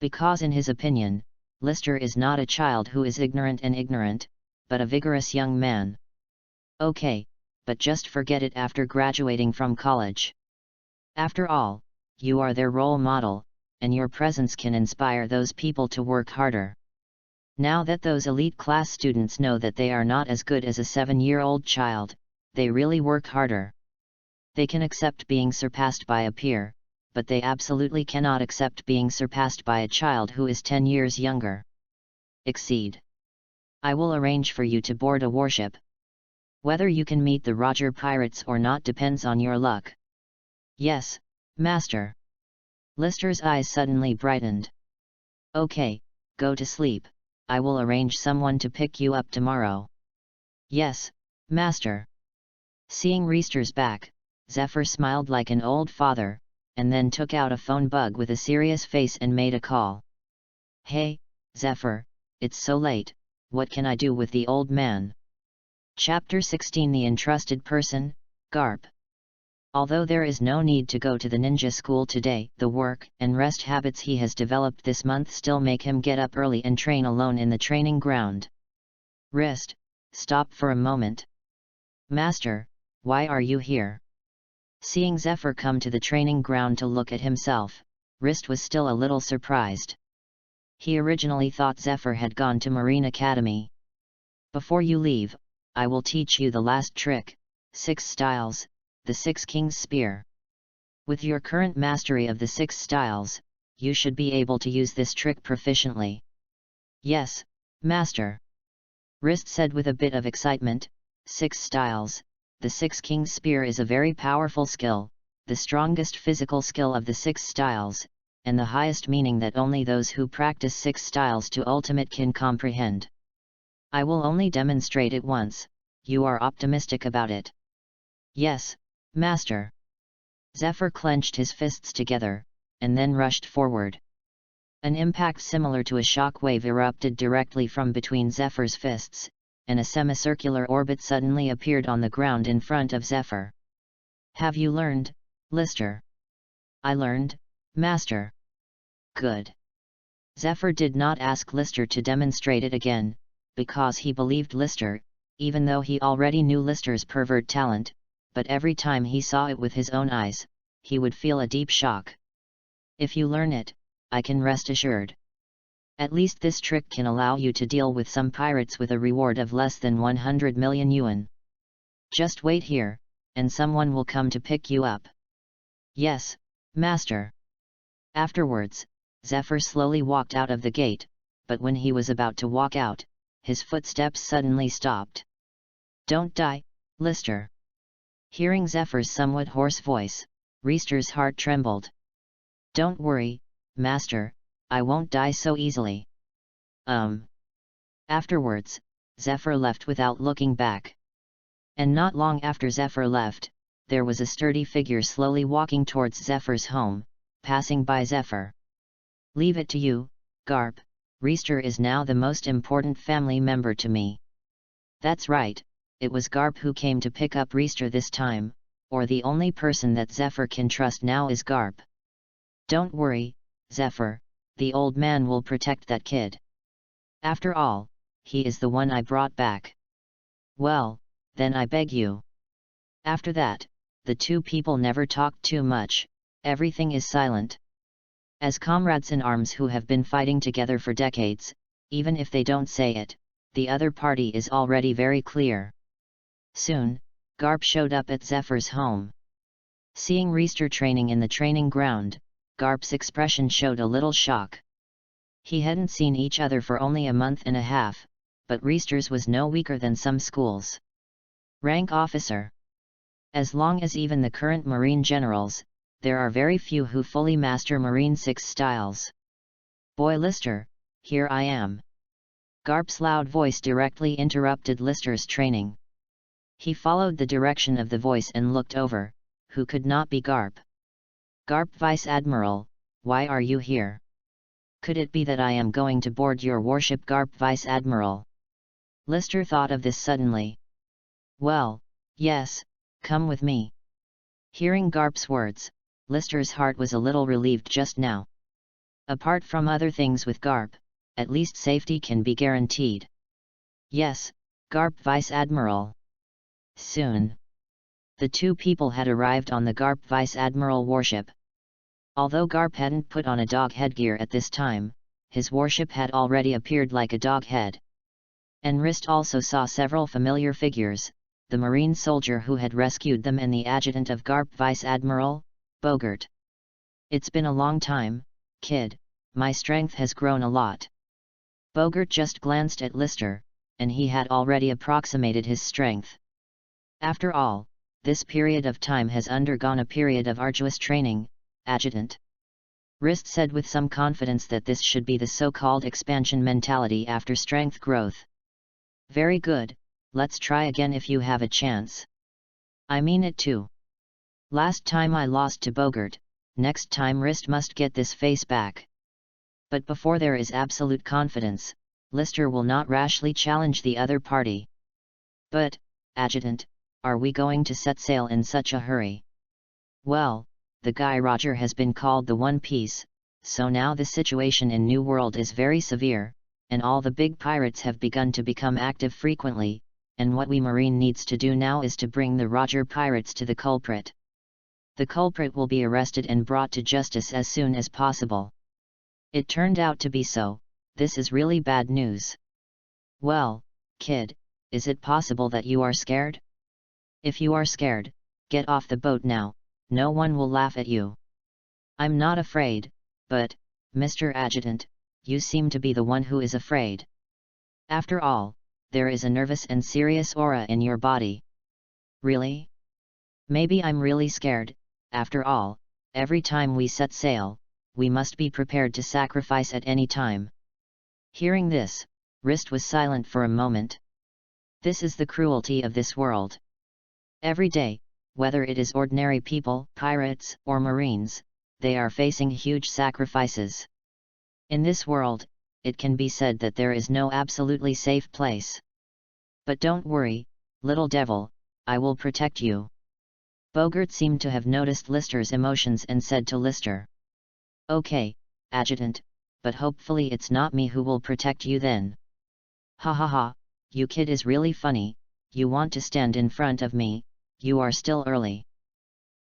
Because in his opinion, Lister is not a child who is ignorant, but a vigorous young man. Okay, but just forget it after graduating from college. After all, you are their role model, and your presence can inspire those people to work harder. Now that those elite class students know that they are not as good as a 7-year-old child, they really work harder. They can accept being surpassed by a peer, but they absolutely cannot accept being surpassed by a child who is 10 years younger. Exceed. I will arrange for you to board a warship. Whether you can meet the Roger pirates or not depends on your luck. Yes, master. Lister's eyes suddenly brightened. Okay, go to sleep. I will arrange someone to pick you up tomorrow. Yes, master. Seeing Lister's back, Zephyr smiled like an old father, and then took out a phone bug with a serious face and made a call. Hey, Zephyr, it's so late, what can I do with the old man? Chapter 16 The Entrusted Person, Garp. Although there is no need to go to the ninja school today, the work and rest habits he has developed this month still make him get up early and train alone in the training ground. Wrist, stop for a moment. Master, why are you here? Seeing Zephyr come to the training ground to look at himself, Wrist was still a little surprised. He originally thought Zephyr had gone to Marine Academy. Before you leave, I will teach you the last trick, 6 styles, the 6 Kings Spear. With your current mastery of the 6 styles, you should be able to use this trick proficiently. Yes, master. Wrist said with a bit of excitement. 6 styles, the 6 Kings Spear is a very powerful skill, the strongest physical skill of the 6 styles, and the highest meaning that only those who practice 6 styles to ultimate can comprehend. I will only demonstrate it once. You are optimistic about it? Yes, master. Zephyr clenched his fists together, and then rushed forward. An impact similar to a shock wave erupted directly from between Zephyr's fists, and a semicircular orbit suddenly appeared on the ground in front of Zephyr. Have you learned, Lister? I learned, master. Good. Zephyr did not ask Lister to demonstrate it again, because he believed Lister, even though he already knew Lister's pervert talent, but every time he saw it with his own eyes, he would feel a deep shock. If you learn it, I can rest assured. At least this trick can allow you to deal with some pirates with a reward of less than 100 million yuan. Just wait here, and someone will come to pick you up. Yes, master. Afterwards, Zephyr slowly walked out of the gate, but when he was about to walk out, his footsteps suddenly stopped. Don't die, Lister. Hearing Zephyr's somewhat hoarse voice, Lister's heart trembled. Don't worry, master, I won't die so easily. Afterwards, Zephyr left without looking back. And not long after Zephyr left, there was a sturdy figure slowly walking towards Zephyr's home, passing by Zephyr. Leave it to you, Garp, Lister is now the most important family member to me. That's right, it was Garp who came to pick up Lister this time, or the only person that Zephyr can trust now is Garp. Don't worry, Zephyr, the old man will protect that kid. After all, he is the one I brought back. Well, then I beg you. After that, the two people never talked too much, everything is silent. As comrades in arms who have been fighting together for decades, even if they don't say it, the other party is already very clear. Soon, Garp showed up at Zephyr's home. Seeing Lister training in the training ground, Garp's expression showed a little shock. He hadn't seen each other for only a month and a half, but Lister's was no weaker than some schools. Rank officer. As long as even the current Marine generals, there are very few who fully master Marine 6 styles. Boy Lister, here I am. Garp's loud voice directly interrupted Lister's training. He followed the direction of the voice and looked over, who could not be Garp. Garp Vice Admiral, why are you here? Could it be that I am going to board your warship Garp Vice Admiral? Lister thought of this suddenly. Well, yes, come with me. Hearing Garp's words, Lister's heart was a little relieved just now. Apart from other things with Garp, at least safety can be guaranteed. Yes, Garp Vice Admiral. Soon. The two people had arrived on the Garp Vice Admiral warship. Although Garp hadn't put on a dog headgear at this time, his warship had already appeared like a dog head. And Rist also saw several familiar figures, the marine soldier who had rescued them and the adjutant of Garp Vice Admiral, Bogart. "It's been a long time, kid, my strength has grown a lot." Bogart just glanced at Lister, and he had already approximated his strength. "After all, this period of time has undergone a period of arduous training, adjutant." Rist said with some confidence that this should be the so-called expansion mentality after strength growth. "Very good, let's try again if you have a chance." "I mean it too. Last time I lost to Bogart, next time Rist must get this face back." But before there is absolute confidence, Lister will not rashly challenge the other party. "But, adjutant, are we going to set sail in such a hurry?" "Well, the Guy Roger has been called the One Piece, so now the situation in New World is very severe, and all the big pirates have begun to become active frequently, and what we Marine needs to do now is to bring the Roger pirates to the culprit. The culprit will be arrested and brought to justice as soon as possible." It turned out to be so. This is really bad news. "Well, kid, is it possible that you are scared? If you are scared, get off the boat now, no one will laugh at you." "I'm not afraid, but, Mr. Adjutant, you seem to be the one who is afraid. After all, there is a nervous and serious aura in your body." "Really? Maybe I'm really scared. After all, every time we set sail, we must be prepared to sacrifice at any time." Hearing this, Rist was silent for a moment. This is the cruelty of this world. Every day, whether it is ordinary people, pirates, or marines, they are facing huge sacrifices. In this world, it can be said that there is no absolutely safe place. "But don't worry, little devil, I will protect you." Bogart seemed to have noticed Lister's emotions and said to Lister, "Okay, adjutant, but hopefully it's not me who will protect you then." "Ha ha ha, you kid is really funny, you want to stand in front of me, you are still early."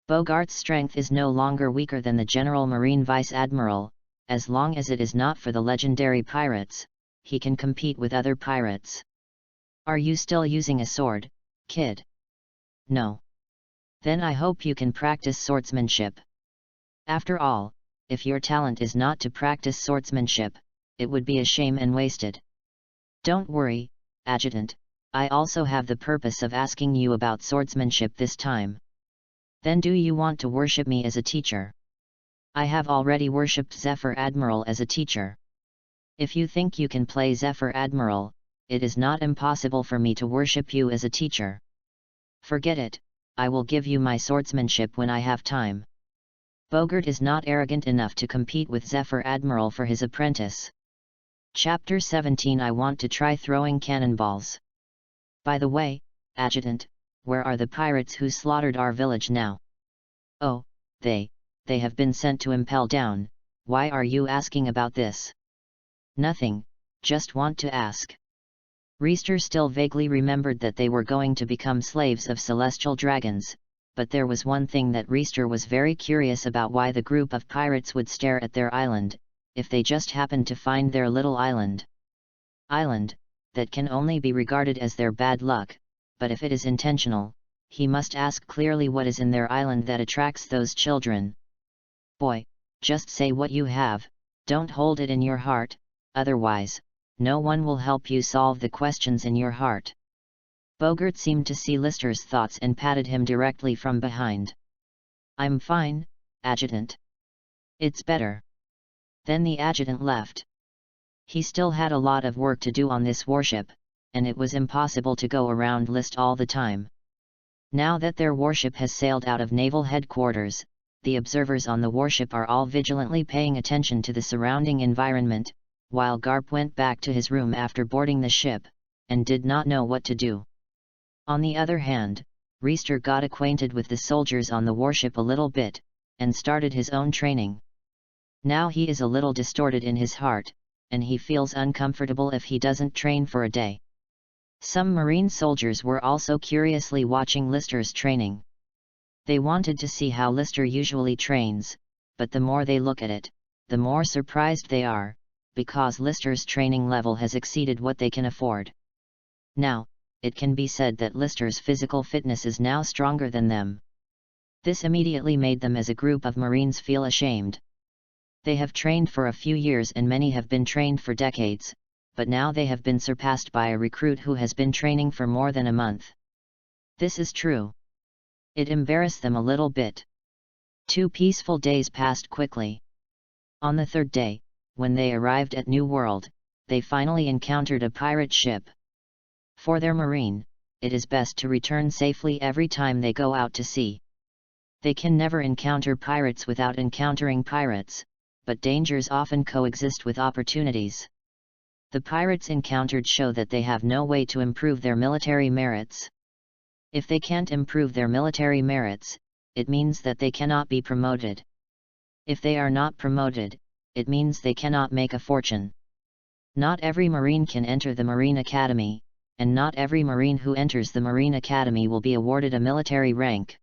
Bogart's strength is no longer weaker than the General Marine Vice Admiral. As long as it is not for the legendary pirates, he can compete with other pirates. "Are you still using a sword, kid?" "No." "Then I hope you can practice swordsmanship. After all, if your talent is not to practice swordsmanship, it would be a shame and wasted." "Don't worry, adjutant, I also have the purpose of asking you about swordsmanship this time." "Then do you want to worship me as a teacher?" "I have already worshipped Zephyr Admiral as a teacher. If you think you can play Zephyr Admiral, it is not impossible for me to worship you as a teacher." "Forget it, I will give you my swordsmanship when I have time." Bogart is not arrogant enough to compete with Zephyr Admiral for his apprentice. Chapter 17. I want to try throwing cannonballs. "By the way, adjutant, where are the pirates who slaughtered our village now?" "Oh, they have been sent to Impel Down. Why are you asking about this?" "Nothing, just want to ask." Reister still vaguely remembered that they were going to become slaves of celestial dragons, but there was one thing that Reister was very curious about: why the group of pirates would stare at their island, if they just happened to find their little island. Island, that can only be regarded as their bad luck, but if it is intentional, he must ask clearly what is in their island that attracts those children. "Boy, just say what you have, don't hold it in your heart, otherwise, no one will help you solve the questions in your heart." Bogart seemed to see Lister's thoughts and patted him directly from behind. "I'm fine, adjutant." "It's better." Then the adjutant left. He still had a lot of work to do on this warship, and it was impossible to go around List all the time. Now that their warship has sailed out of naval headquarters, the observers on the warship are all vigilantly paying attention to the surrounding environment, while Garp went back to his room after boarding the ship, and did not know what to do. On the other hand, Reister got acquainted with the soldiers on the warship a little bit, and started his own training. Now he is a little distorted in his heart, and he feels uncomfortable if he doesn't train for a day. Some Marine soldiers were also curiously watching Lister's training. They wanted to see how Lister usually trains, but the more they look at it, the more surprised they are, because Lister's training level has exceeded what they can afford. Now, it can be said that Lister's physical fitness is now stronger than them. This immediately made them as a group of Marines feel ashamed. They have trained for a few years and many have been trained for decades, but now they have been surpassed by a recruit who has been training for more than a month. This is true. It embarrassed them a little bit. 2 peaceful days passed quickly. On the 3rd day, when they arrived at New World, they finally encountered a pirate ship. For their marine, it is best to return safely every time they go out to sea. They can never encounter pirates without encountering pirates, but dangers often coexist with opportunities. The pirates encountered show that they have no way to improve their military merits. If they can't improve their military merits, it means that they cannot be promoted. If they are not promoted, it means they cannot make a fortune. Not every Marine can enter the Marine Academy, and not every Marine who enters the Marine Academy will be awarded a military rank.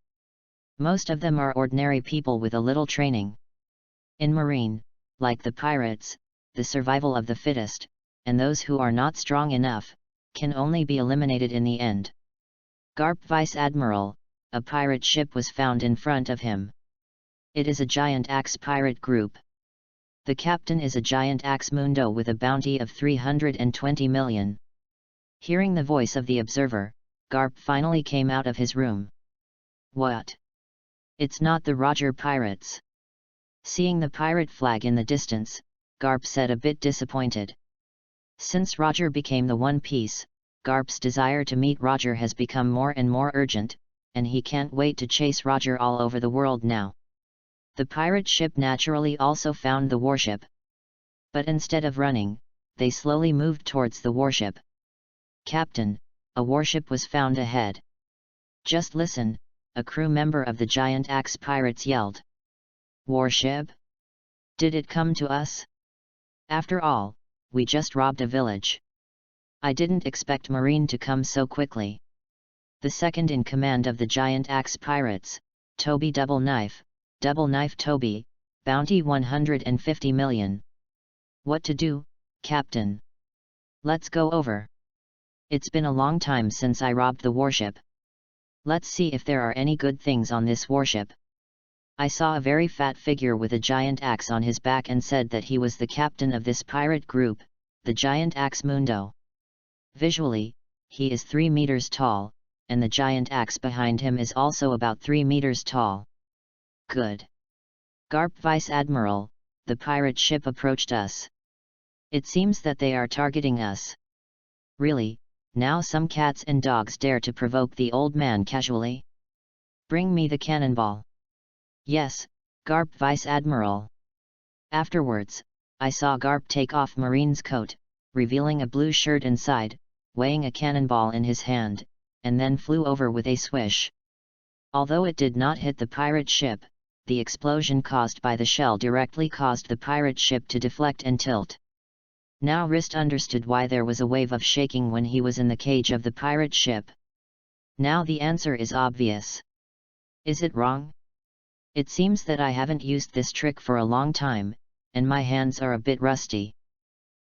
Most of them are ordinary people with a little training. In Marine, like the pirates, the survival of the fittest, and those who are not strong enough, can only be eliminated in the end. Garp Vice Admiral, a pirate ship was found in front of him. It is a giant axe pirate group. The captain is a giant axe mundo with a bounty of 320 million. Hearing the voice of the observer, Garp finally came out of his room. What? It's not the Roger pirates. Seeing the pirate flag in the distance, Garp said a bit disappointed. Since Roger became the One Piece, Garp's desire to meet Roger has become more and more urgent, and he can't wait to chase Roger all over the world now. The pirate ship naturally also found the warship. But instead of running, they slowly moved towards the warship. Captain, a warship was found ahead. Just listen, a crew member of the giant axe pirates yelled. Warship? Did it come to us? After all, we just robbed a village. I didn't expect Marine to come so quickly. The second in command of the giant axe pirates, Toby Double Knife Toby, bounty 150 million. What to do, Captain? Let's go over. It's been a long time since I robbed the warship. Let's see if there are any good things on this warship. I saw a very fat figure with a giant axe on his back and said that he was the captain of this pirate group, the Giant Axe Mundo. Visually, he is 3 meters tall, and the giant axe behind him is also about 3 meters tall. Good. Garp Vice Admiral, the pirate ship approached us. It seems that they are targeting us. Really, now some cats and dogs dare to provoke the old man casually? Bring me the cannonball. Yes, Garp Vice Admiral. Afterwards, I saw Garp take off Marine's coat, revealing a blue shirt inside, weighing a cannonball in his hand, and then flew over with a swish. Although it did not hit the pirate ship, the explosion caused by the shell directly caused the pirate ship to deflect and tilt. Now Rist understood why there was a wave of shaking when he was in the cage of the pirate ship. Now the answer is obvious. Is it wrong? It seems that I haven't used this trick for a long time, and my hands are a bit rusty.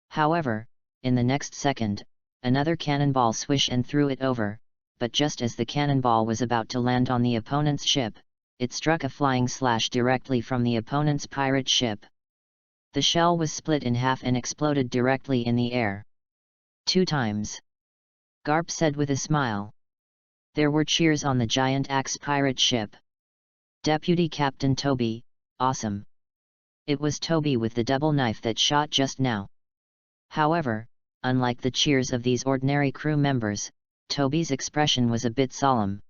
However, in the next second, another cannonball swished and threw it over, but just as the cannonball was about to land on the opponent's ship, it struck a flying slash directly from the opponent's pirate ship. The shell was split in half and exploded directly in the air. 2 times. Garp said with a smile. There were cheers on the giant axe pirate ship. Deputy Captain Toby, awesome. It was Toby with the double knife that shot just now. However, unlike the cheers of these ordinary crew members, Toby's expression was a bit solemn.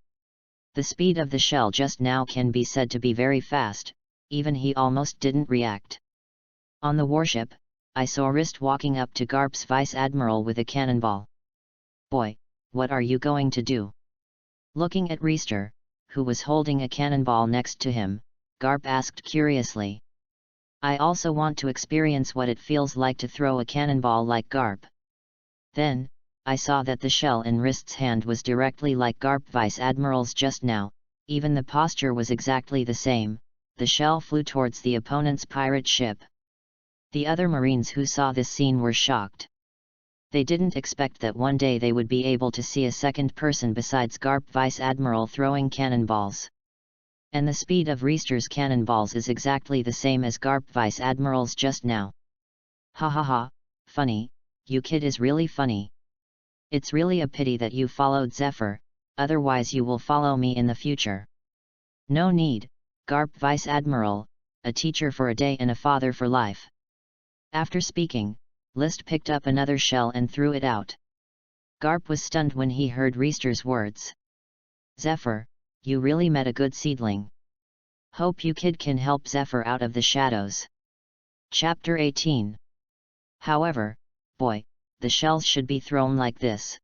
The speed of the shell just now can be said to be very fast, even he almost didn't react. On the warship, I saw Rist walking up to Garp's Vice Admiral with a cannonball. Boy, what are you going to do? Looking at Rister, who was holding a cannonball next to him, Garp asked curiously. I also want to experience what it feels like to throw a cannonball like Garp. Then, I saw that the shell in Rist's hand was directly like Garp Vice Admiral's just now, even the posture was exactly the same. The shell flew towards the opponent's pirate ship. The other Marines who saw this scene were shocked. They didn't expect that one day they would be able to see a second person besides Garp Vice Admiral throwing cannonballs. And the speed of Reister's cannonballs is exactly the same as Garp Vice Admiral's just now. Ha ha ha, funny, you kid is really funny. It's really a pity that you followed Zephyr, otherwise you will follow me in the future. No need, Garp Vice Admiral, a teacher for a day and a father for life. After speaking, List picked up another shell and threw it out. Garp was stunned when he heard Reister's words. Zephyr, you really met a good seedling. Hope you kid can help Zephyr out of the shadows. Chapter 18. However, boy, the shells should be thrown like this.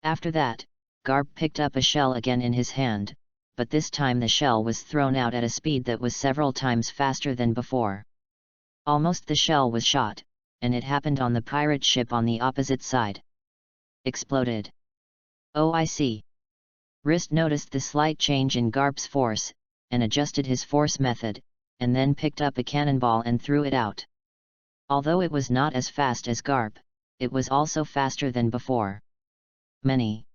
After that, Garp picked up a shell again in his hand, but this time the shell was thrown out at a speed that was several times faster than before. Almost the shell was shot, and it happened on the pirate ship on the opposite side. Exploded. Oh, I see. Rist noticed the slight change in Garp's force, and adjusted his force method, and then picked up a cannonball and threw it out. Although it was not as fast as Garp, it was also faster than before. Many.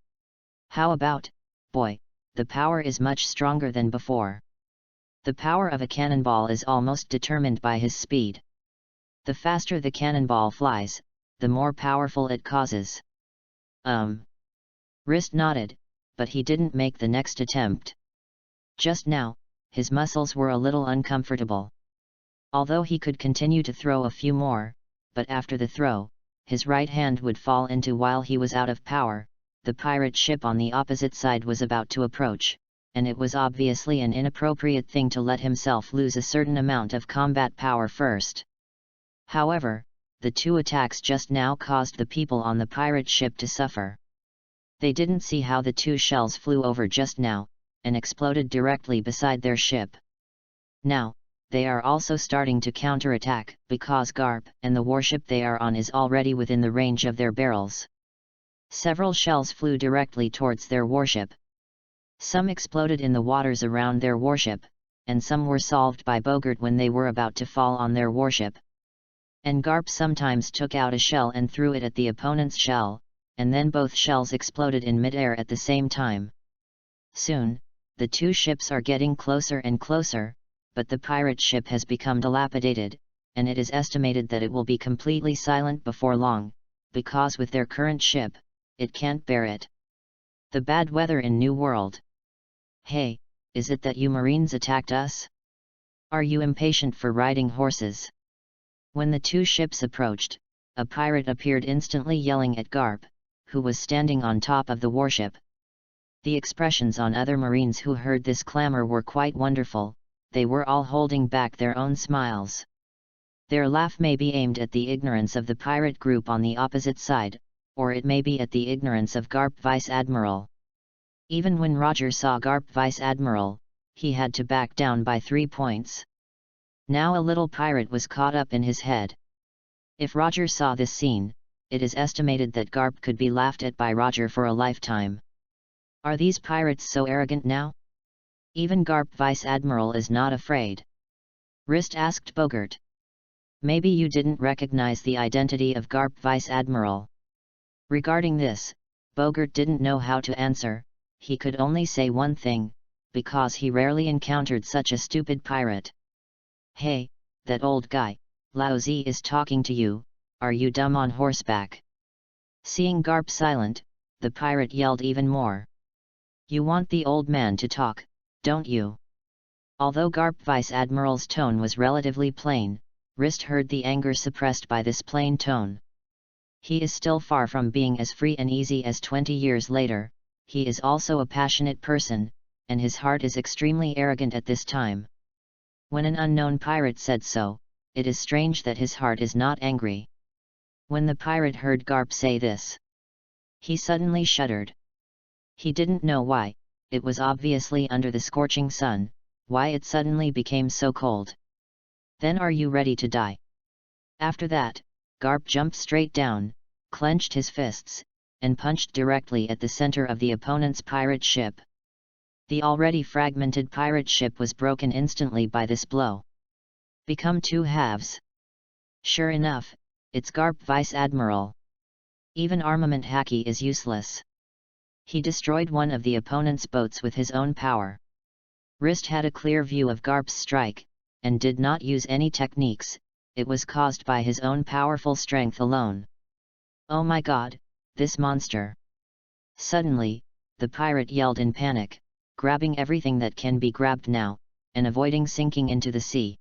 How about, boy, the power is much stronger than before. The power of a cannonball is almost determined by his speed. The faster the cannonball flies, the more powerful it causes. Rist nodded, but he didn't make the next attempt. Just now, his muscles were a little uncomfortable. Although he could continue to throw a few more, but after the throw, his right hand would fall into while he was out of power. The pirate ship on the opposite side was about to approach, and it was obviously an inappropriate thing to let himself lose a certain amount of combat power first. However, the two attacks just now caused the people on the pirate ship to suffer. They didn't see how the two shells flew over just now, and exploded directly beside their ship. Now, they are also starting to counterattack, because Garp and the warship they are on is already within the range of their barrels. Several shells flew directly towards their warship. Some exploded in the waters around their warship, and some were solved by Bogart when they were about to fall on their warship. And Garp sometimes took out a shell and threw it at the opponent's shell, and then both shells exploded in midair at the same time. Soon, the two ships are getting closer and closer, but the pirate ship has become dilapidated, and it is estimated that it will be completely silent before long, because with their current ship, it can't bear it. The bad weather in New World. Hey, is it that you Marines attacked us? Are you impatient for riding horses? When the two ships approached, a pirate appeared instantly yelling at Garp, who was standing on top of the warship. The expressions on other Marines who heard this clamor were quite wonderful, they were all holding back their own smiles. Their laugh may be aimed at the ignorance of the pirate group on the opposite side, or it may be at the ignorance of Garp Vice Admiral. Even when Roger saw Garp Vice Admiral, he had to back down by 3 points. Now a little pirate was caught up in his head. If Roger saw this scene, it is estimated that Garp could be laughed at by Roger for a lifetime. Are these pirates so arrogant now? Even Garp Vice Admiral is not afraid. Rist asked Bogart. Maybe you didn't recognize the identity of Garp Vice Admiral. Regarding this, Bogart didn't know how to answer, he could only say one thing, because he rarely encountered such a stupid pirate. Hey, that old guy, Lousy is talking to you, are you dumb on horseback? Seeing Garp silent, the pirate yelled even more. You want the old man to talk, don't you? Although Garp Vice Admiral's tone was relatively plain, Rist heard the anger suppressed by this plain tone. He is still far from being as free and easy as 20 years later, he is also a passionate person, and his heart is extremely arrogant at this time. When an unknown pirate said so, it is strange that his heart is not angry. When the pirate heard Garp say this, he suddenly shuddered. He didn't know why, it was obviously under the scorching sun, why it suddenly became so cold. Then are you ready to die? After that, Garp jumped straight down, clenched his fists, and punched directly at the center of the opponent's pirate ship. The already fragmented pirate ship was broken instantly by this blow. Become two halves. Sure enough, it's Garp Vice Admiral. Even armament hacky is useless. He destroyed one of the opponent's boats with his own power. Rist had a clear view of Garp's strike, and did not use any techniques. It was caused by his own powerful strength alone. Oh my god, this monster! Suddenly, the pirate yelled in panic, grabbing everything that can be grabbed now, and avoiding sinking into the sea.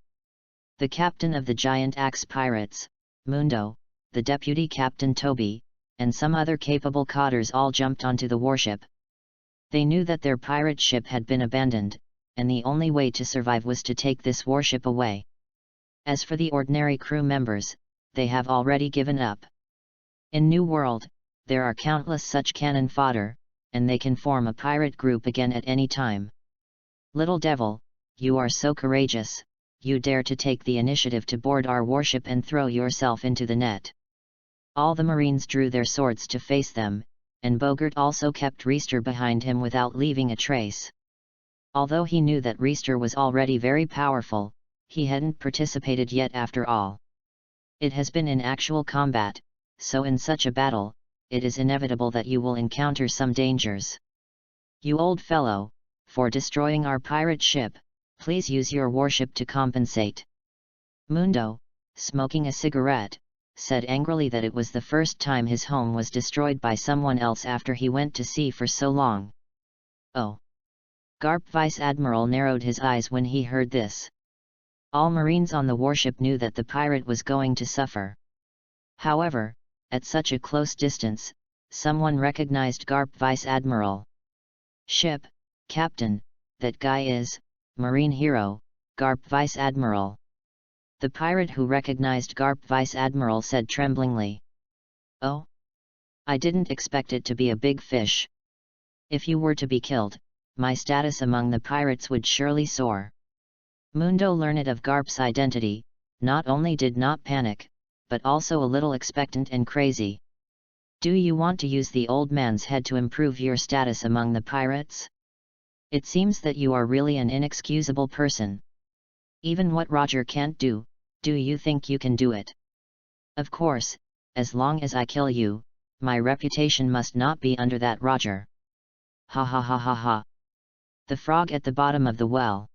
The captain of the giant axe pirates, Mundo, the deputy captain Toby, and some other capable cotters all jumped onto the warship. They knew that their pirate ship had been abandoned, and the only way to survive was to take this warship away. As for the ordinary crew members, they have already given up. In New World, there are countless such cannon fodder, and they can form a pirate group again at any time. Little devil, you are so courageous, you dare to take the initiative to board our warship and throw yourself into the net. All the Marines drew their swords to face them, and Bogart also kept Reister behind him without leaving a trace. Although he knew that Reister was already very powerful, he hadn't participated yet after all. It has been in actual combat, so in such a battle, it is inevitable that you will encounter some dangers. You old fellow, for destroying our pirate ship, please use your warship to compensate. Mundo, smoking a cigarette, said angrily that it was the first time his home was destroyed by someone else after he went to sea for so long. Oh! Garp Vice Admiral narrowed his eyes when he heard this. All Marines on the warship knew that the pirate was going to suffer. However, at such a close distance, someone recognized Garp Vice Admiral. Ship, Captain, that guy is, Marine hero, Garp Vice Admiral. The pirate who recognized Garp Vice Admiral said tremblingly. Oh? I didn't expect it to be a big fish. If you were to be killed, my status among the pirates would surely soar. Mundo, learned of Garp's identity, not only did not panic, but also a little expectant and crazy. Do you want to use the old man's head to improve your status among the pirates? It seems that you are really an inexcusable person. Even what Roger can't do, do you think you can do it? Of course, as long as I kill you, my reputation must not be under that Roger. Ha ha ha ha ha. The frog at the bottom of the well.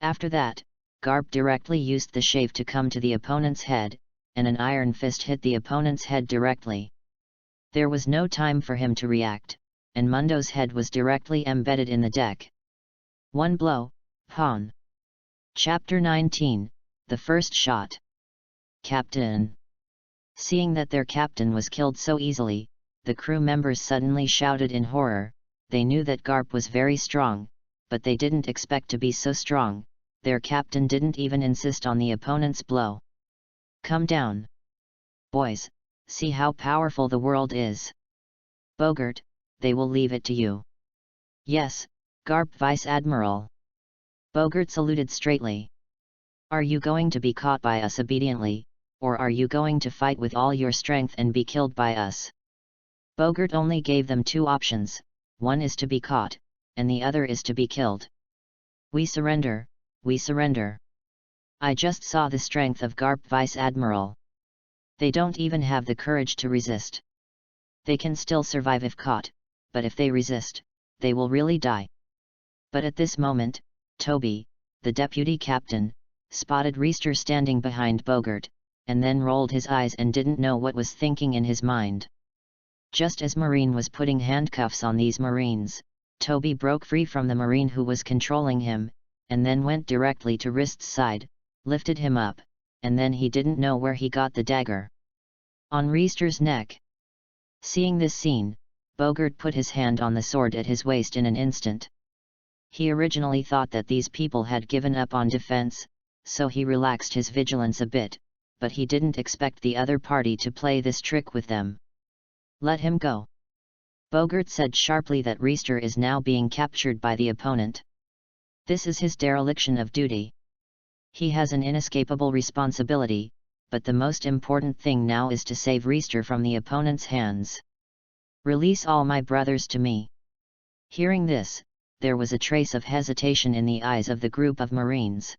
After that, Garp directly used the shave to come to the opponent's head, and an iron fist hit the opponent's head directly. There was no time for him to react, and Mundo's head was directly embedded in the deck. One blow, pawn. Chapter 19, The First Shot. Captain. Seeing that their captain was killed so easily, the crew members suddenly shouted in horror. They knew that Garp was very strong, but they didn't expect to be so strong. Their captain didn't even insist on the opponent's blow. Come down. Boys, see how powerful the world is. Bogart, they will leave it to you. Yes, Garp Vice Admiral. Bogart saluted straightly. Are you going to be caught by us obediently, or are you going to fight with all your strength and be killed by us? Bogart only gave them two options, one is to be caught, and the other is to be killed. We surrender, we surrender. I just saw the strength of Garp Vice Admiral. They don't even have the courage to resist. They can still survive if caught, but if they resist, they will really die. But at this moment, Toby, the deputy captain, spotted Reister standing behind Bogart, and then rolled his eyes and didn't know what was thinking in his mind. Just as Marine was putting handcuffs on these Marines, Toby broke free from the Marine who was controlling him, and then went directly to Rist's side, lifted him up, and then he didn't know where he got the dagger. On Reister's neck. Seeing this scene, Bogart put his hand on the sword at his waist in an instant. He originally thought that these people had given up on defense, so he relaxed his vigilance a bit, but he didn't expect the other party to play this trick with them. Let him go. Bogart said sharply that Reister is now being captured by the opponent. This is his dereliction of duty. He has an inescapable responsibility, but the most important thing now is to save Reister from the opponent's hands. Release all my brothers to me. Hearing this, there was a trace of hesitation in the eyes of the group of Marines.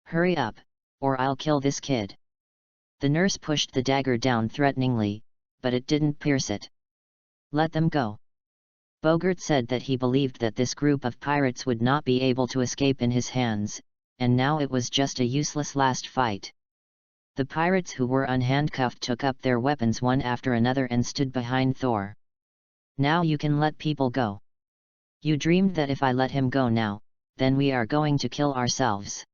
Hurry up, or I'll kill this kid. The nurse pushed the dagger down threateningly, but it didn't pierce it. "Let them go." Bogart said that he believed that this group of pirates would not be able to escape in his hands, and now it was just a useless last fight. The pirates who were unhandcuffed took up their weapons one after another and stood behind Thor. "Now you can let people go. You dreamed that if I let him go now, then we are going to kill ourselves.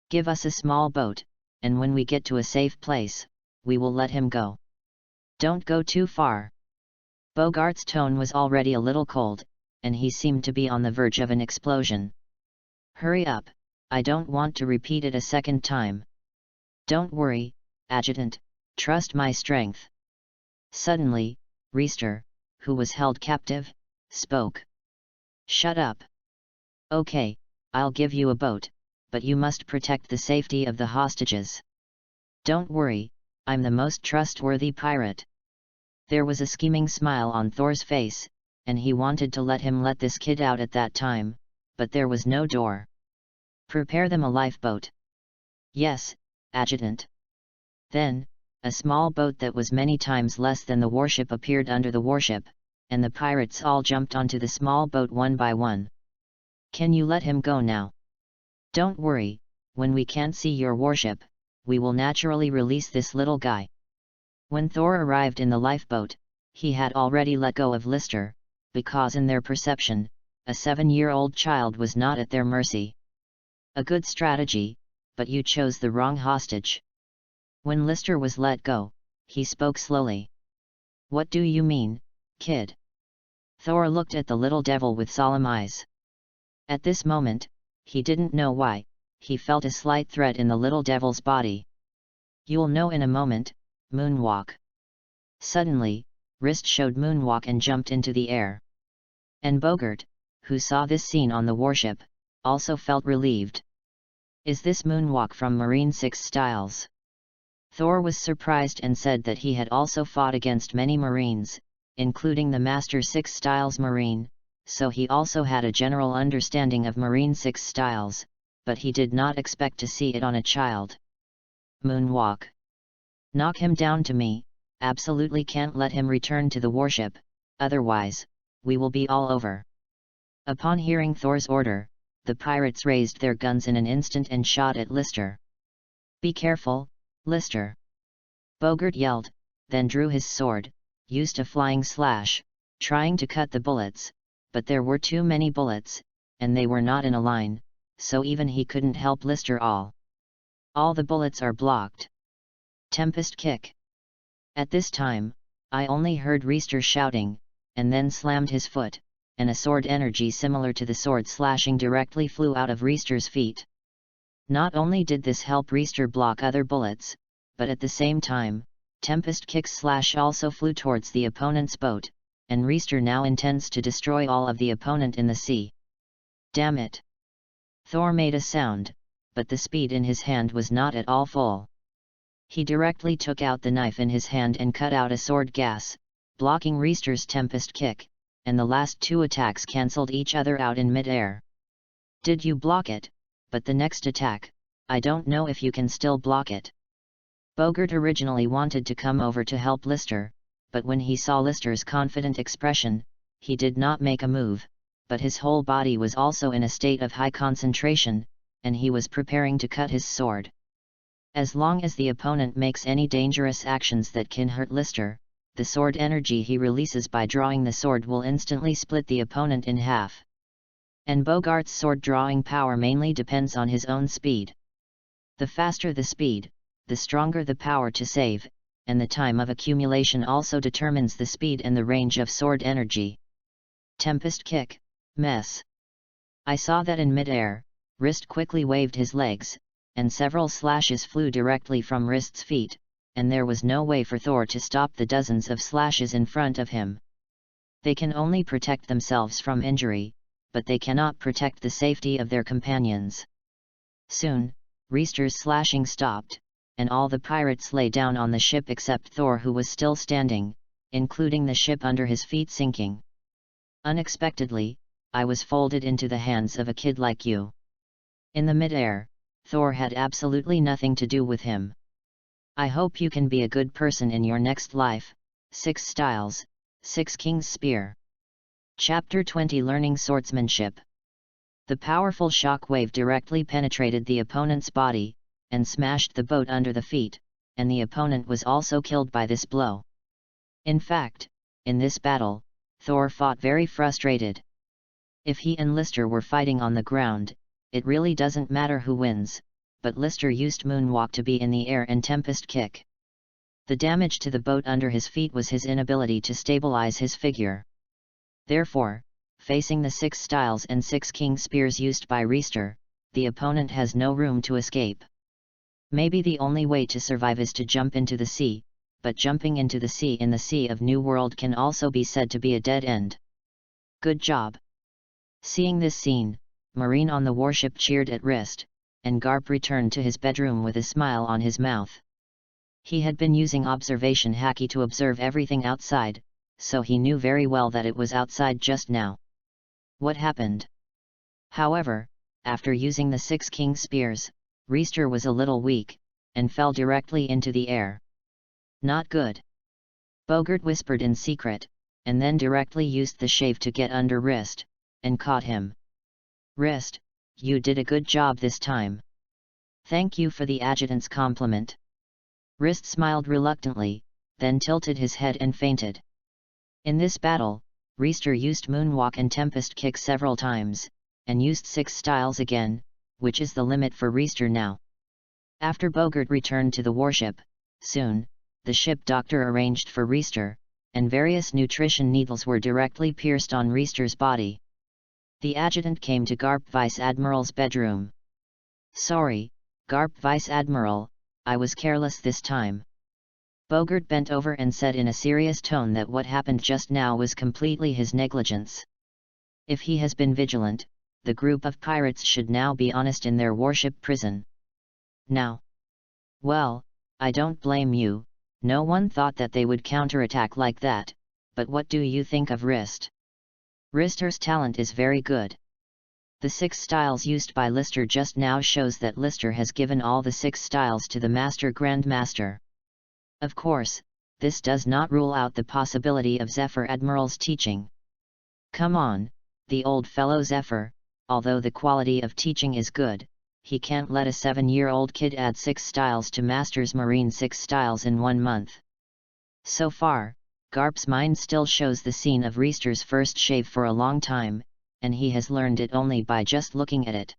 Give us a small boat, and when we get to a safe place, we will let him go. Don't go too far." Bogart's tone was already a little cold, and he seemed to be on the verge of an explosion. "Hurry up, I don't want to repeat it a second time." "Don't worry, Adjutant, trust my strength." Suddenly, Reister, who was held captive, spoke. "Shut up. Okay, I'll give you a boat, but you must protect the safety of the hostages." "Don't worry, I'm the most trustworthy pirate." There was a scheming smile on Thor's face, and he wanted to let him let this kid out at that time, but there was no door. "Prepare them a lifeboat." "Yes, Adjutant." Then, a small boat that was many times less than the warship appeared under the warship, and the pirates all jumped onto the small boat one by one. "Can you let him go now?" "Don't worry, when we can't see your warship, we will naturally release this little guy." When Thor arrived in the lifeboat, he had already let go of Lister, because in their perception, a 7-year-old child was not at their mercy. "A good strategy, but you chose the wrong hostage." When Lister was let go, he spoke slowly. "What do you mean, kid?" Thor looked at the little devil with solemn eyes. At this moment, he didn't know why, he felt a slight threat in the little devil's body. "You'll know in a moment, moonwalk." Suddenly, Rist showed moonwalk and jumped into the air. And Bogart, who saw this scene on the warship, also felt relieved. "Is this moonwalk from Marine 6 styles?" Thor was surprised and said that he had also fought against many Marines, including the Master 6 styles Marine, so he also had a general understanding of Marine 6 styles, but he did not expect to see it on a child. "Moonwalk. Knock him down to me, absolutely can't let him return to the warship, otherwise, we will be all over." Upon hearing Thor's order, the pirates raised their guns in an instant and shot at Lister. "Be careful, Lister!" Bogart yelled, then drew his sword, used a flying slash, trying to cut the bullets, but there were too many bullets, and they were not in a line, so even he couldn't help Lister all. "All the bullets are blocked." Tempest kick. At this time, I only heard Reister shouting, and then slammed his foot, and a sword energy similar to the sword slashing directly flew out of Reister's feet. Not only did this help Reister block other bullets, but at the same time, Tempest kick's slash also flew towards the opponent's boat, and Reister now intends to destroy all of the opponent in the sea. "Damn it!" Thor made a sound, but the speed in his hand was not at all full. He directly took out the knife in his hand and cut out a sword gas, blocking Reister's Tempest kick, and the last two attacks cancelled each other out in mid-air. "Did you block it? But the next attack, I don't know if you can still block it." Bogart originally wanted to come over to help Lister, but when he saw Lister's confident expression, he did not make a move, but his whole body was also in a state of high concentration, and he was preparing to cut his sword. As long as the opponent makes any dangerous actions that can hurt Lister, the sword energy he releases by drawing the sword will instantly split the opponent in half. And Bogart's sword drawing power mainly depends on his own speed. The faster the speed, the stronger the power to save, and the time of accumulation also determines the speed and the range of sword energy. Tempest kick, mess. I saw that in mid-air, Rist quickly waved his legs, and several slashes flew directly from Rist's feet, and there was no way for Thor to stop the dozens of slashes in front of him. They can only protect themselves from injury, but they cannot protect the safety of their companions. Soon, Reister's slashing stopped, and all the pirates lay down on the ship except Thor, who was still standing, including the ship under his feet sinking. Unexpectedly, I was folded into the hands of a kid like you. In the mid-air, Thor had absolutely nothing to do with him. I hope you can be a good person in your next life. 6 Styles, 6 King's Spear. Chapter 20 Learning Swordsmanship. The powerful shock wave directly penetrated the opponent's body, and smashed the boat under the feet, and the opponent was also killed by this blow. In fact, in this battle, Thor fought very frustrated. If he and Lister were fighting on the ground, it really doesn't matter who wins, but Lister used Moonwalk to be in the air and Tempest Kick. The damage to the boat under his feet was his inability to stabilize his figure. Therefore, facing the 6 Styles and 6 King Spears used by Reister, the opponent has no room to escape. Maybe the only way to survive is to jump into the sea, but jumping into the sea in the Sea of New World can also be said to be a dead end. Good job! Seeing this scene, Marine on the warship cheered at Rist, and Garp returned to his bedroom with a smile on his mouth. He had been using observation haki to observe everything outside, so he knew very well that it was outside just now. What happened? However, after using the 6 King Spears, Reister was a little weak, and fell directly into the air. Not good. Bogart whispered in secret, and then directly used the shave to get under Rist, and caught him. Rist, you did a good job this time. Thank you for the adjutant's compliment. Rist smiled reluctantly, then tilted his head and fainted. In this battle, Reister used Moonwalk and Tempest Kick several times, and used 6 Styles again, which is the limit for Reister now. After Bogart returned to the warship, soon, the ship doctor arranged for Reister, and various nutrition needles were directly pierced on Reister's body. The adjutant came to Garp Vice Admiral's bedroom. Sorry, Garp Vice Admiral, I was careless this time. Bogart bent over and said in a serious tone that what happened just now was completely his negligence. If he has been vigilant, the group of pirates should now be honest in their warship prison. Now? Well, I don't blame you, no one thought that they would counterattack like that, but what do you think of Rist? Reister's talent is very good. The 6 Styles used by Lister just now shows that Lister has given all the 6 Styles to the Master Grandmaster. Of course, this does not rule out the possibility of Zephyr Admiral's teaching. Come on, the old fellow Zephyr, although the quality of teaching is good, he can't let a 7-year-old kid add 6 Styles to Master's Marine 6 Styles in 1 month. So far, Garp's mind still shows the scene of Reister's first shave for a long time, and he has learned it only by just looking at it.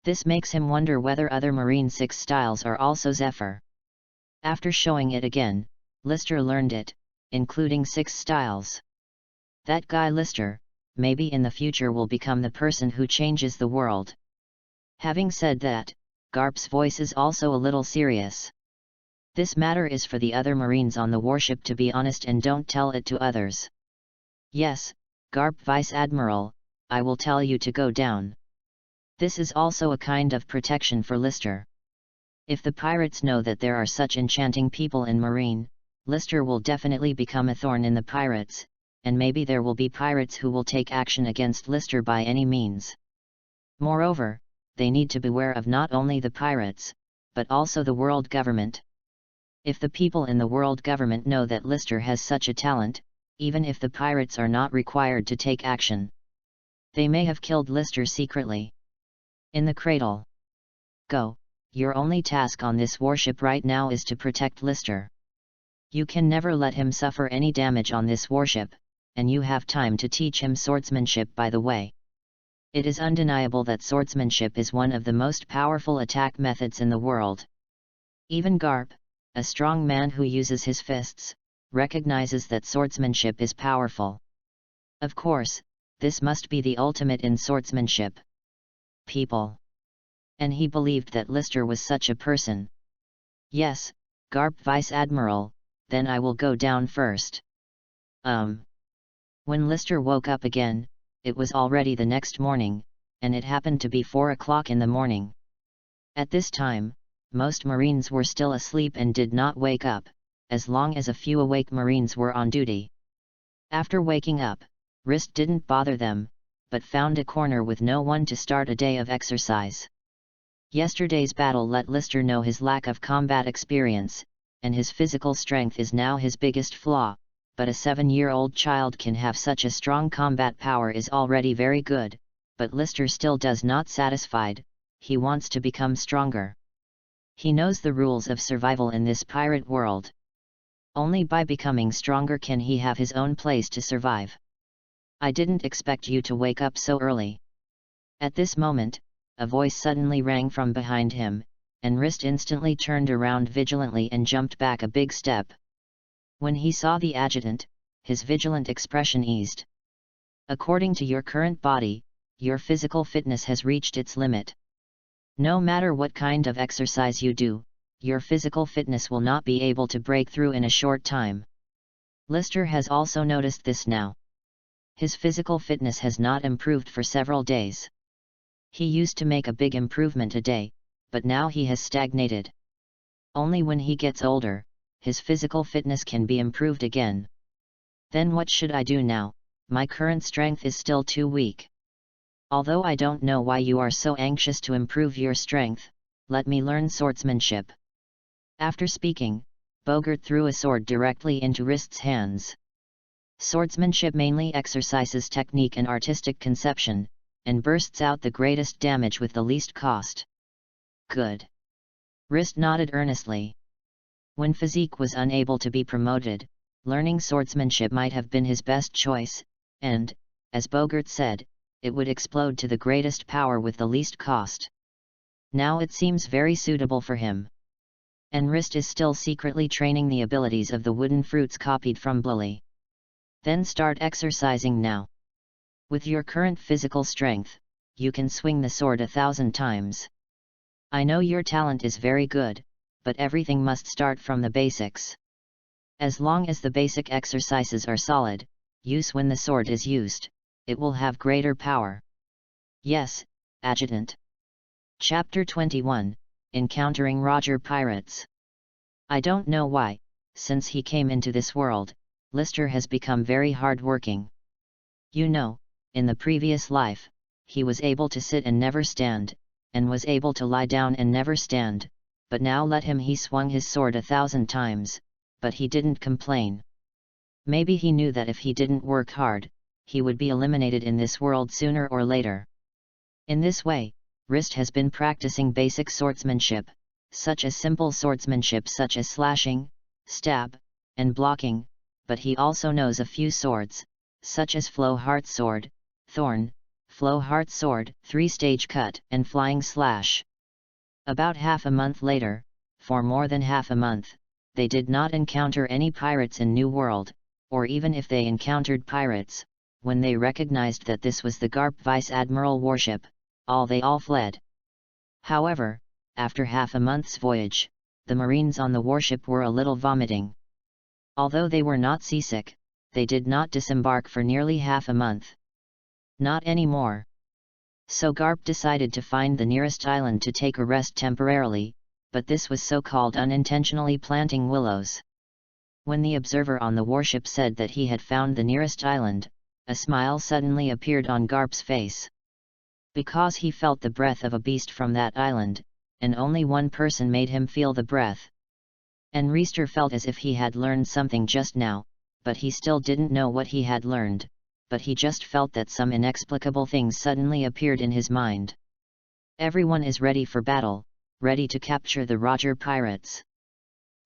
This makes him wonder whether other Marine 6 Styles are also Zephyr. After showing it again, Lister learned it, including 6 Styles. That guy Lister, maybe in the future will become the person who changes the world. Having said that, Garp's voice is also a little serious. This matter is for the other Marines on the warship to be honest and don't tell it to others. Yes, Garp Vice Admiral, I will tell you to go down. This is also a kind of protection for Lister. If the pirates know that there are such enchanting people in Marine, Lister will definitely become a thorn in the pirates, and maybe there will be pirates who will take action against Lister by any means. Moreover, they need to beware of not only the pirates, but also the world government. If the people in the world government know that Lister has such a talent, even if the pirates are not required to take action, they may have killed Lister secretly. In the cradle. Go, your only task on this warship right now is to protect Lister. You can never let him suffer any damage on this warship, and you have time to teach him swordsmanship by the way. It is undeniable that swordsmanship is one of the most powerful attack methods in the world. Even Garp, a strong man who uses his fists, recognizes that swordsmanship is powerful. Of course, this must be the ultimate in swordsmanship. People. And he believed that Lister was such a person. Yes, Garp Vice Admiral, then I will go down first. When Lister woke up again, it was already the next morning, and it happened to be 4 o'clock in the morning. At this time, most Marines were still asleep and did not wake up, as long as a few awake Marines were on duty. After waking up, Rist didn't bother them, but found a corner with no one to start a day of exercise. Yesterday's battle let Lister know his lack of combat experience, and his physical strength is now his biggest flaw, but a 7-year-old child can have such a strong combat power is already very good, but Lister still does not satisfied, he wants to become stronger. He knows the rules of survival in this pirate world. Only by becoming stronger can he have his own place to survive. I didn't expect you to wake up so early. At this moment, a voice suddenly rang from behind him, and Rist instantly turned around vigilantly and jumped back a big step. When he saw the adjutant, his vigilant expression eased. According to your current body, your physical fitness has reached its limit. No matter what kind of exercise you do, your physical fitness will not be able to break through in a short time. Lister has also noticed this now. His physical fitness has not improved for several days. He used to make a big improvement a day, but now he has stagnated. Only when he gets older, his physical fitness can be improved again. Then what should I do now? My current strength is still too weak. Although I don't know why you are so anxious to improve your strength, let me learn swordsmanship. After speaking, Bogart threw a sword directly into Rist's hands. Swordsmanship mainly exercises technique and artistic conception, and bursts out the greatest damage with the least cost. Good. Rist nodded earnestly. When physique was unable to be promoted, learning swordsmanship might have been his best choice, and, as Bogart said, it would explode to the greatest power with the least cost. Now it seems very suitable for him. And Rist is still secretly training the abilities of the wooden fruits copied from Blilly. Then start exercising now. With your current physical strength, you can swing the sword 1,000 times. I know your talent is very good, but everything must start from the basics. As long as the basic exercises are solid, use when the sword is used, it will have greater power. Yes, Adjutant. Chapter 21, Encountering Roger Pirates. I don't know why, since he came into this world, Lister has become very hard-working. You know, in the previous life, he was able to sit and never stand, and was able to lie down and never stand, but now let him he swung his sword 1,000 times, but he didn't complain. Maybe he knew that if he didn't work hard, he would be eliminated in this world sooner or later. In this way, Rist has been practicing basic swordsmanship, such as simple swordsmanship such as slashing, stab, and blocking, but he also knows a few swords, such as Flow Heart Sword, Thorn, Flow Heart Sword, 3-stage cut, and Flying Slash. About half a month later, for more than half a month, they did not encounter any pirates in New World, or even if they encountered pirates, when they recognized that this was the Garp Vice Admiral warship, they all fled. However, after half a month's voyage, the Marines on the warship were a little vomiting. Although they were not seasick, they did not disembark for nearly half a month. Not anymore. So Garp decided to find the nearest island to take a rest temporarily, but this was so-called unintentionally planting willows. When the observer on the warship said that he had found the nearest island, a smile suddenly appeared on Garp's face. Because he felt the breath of a beast from that island, and only one person made him feel the breath. And Reister felt as if he had learned something just now, but he still didn't know what he had learned, but he just felt that some inexplicable things suddenly appeared in his mind. Everyone is ready for battle, ready to capture the Roger pirates.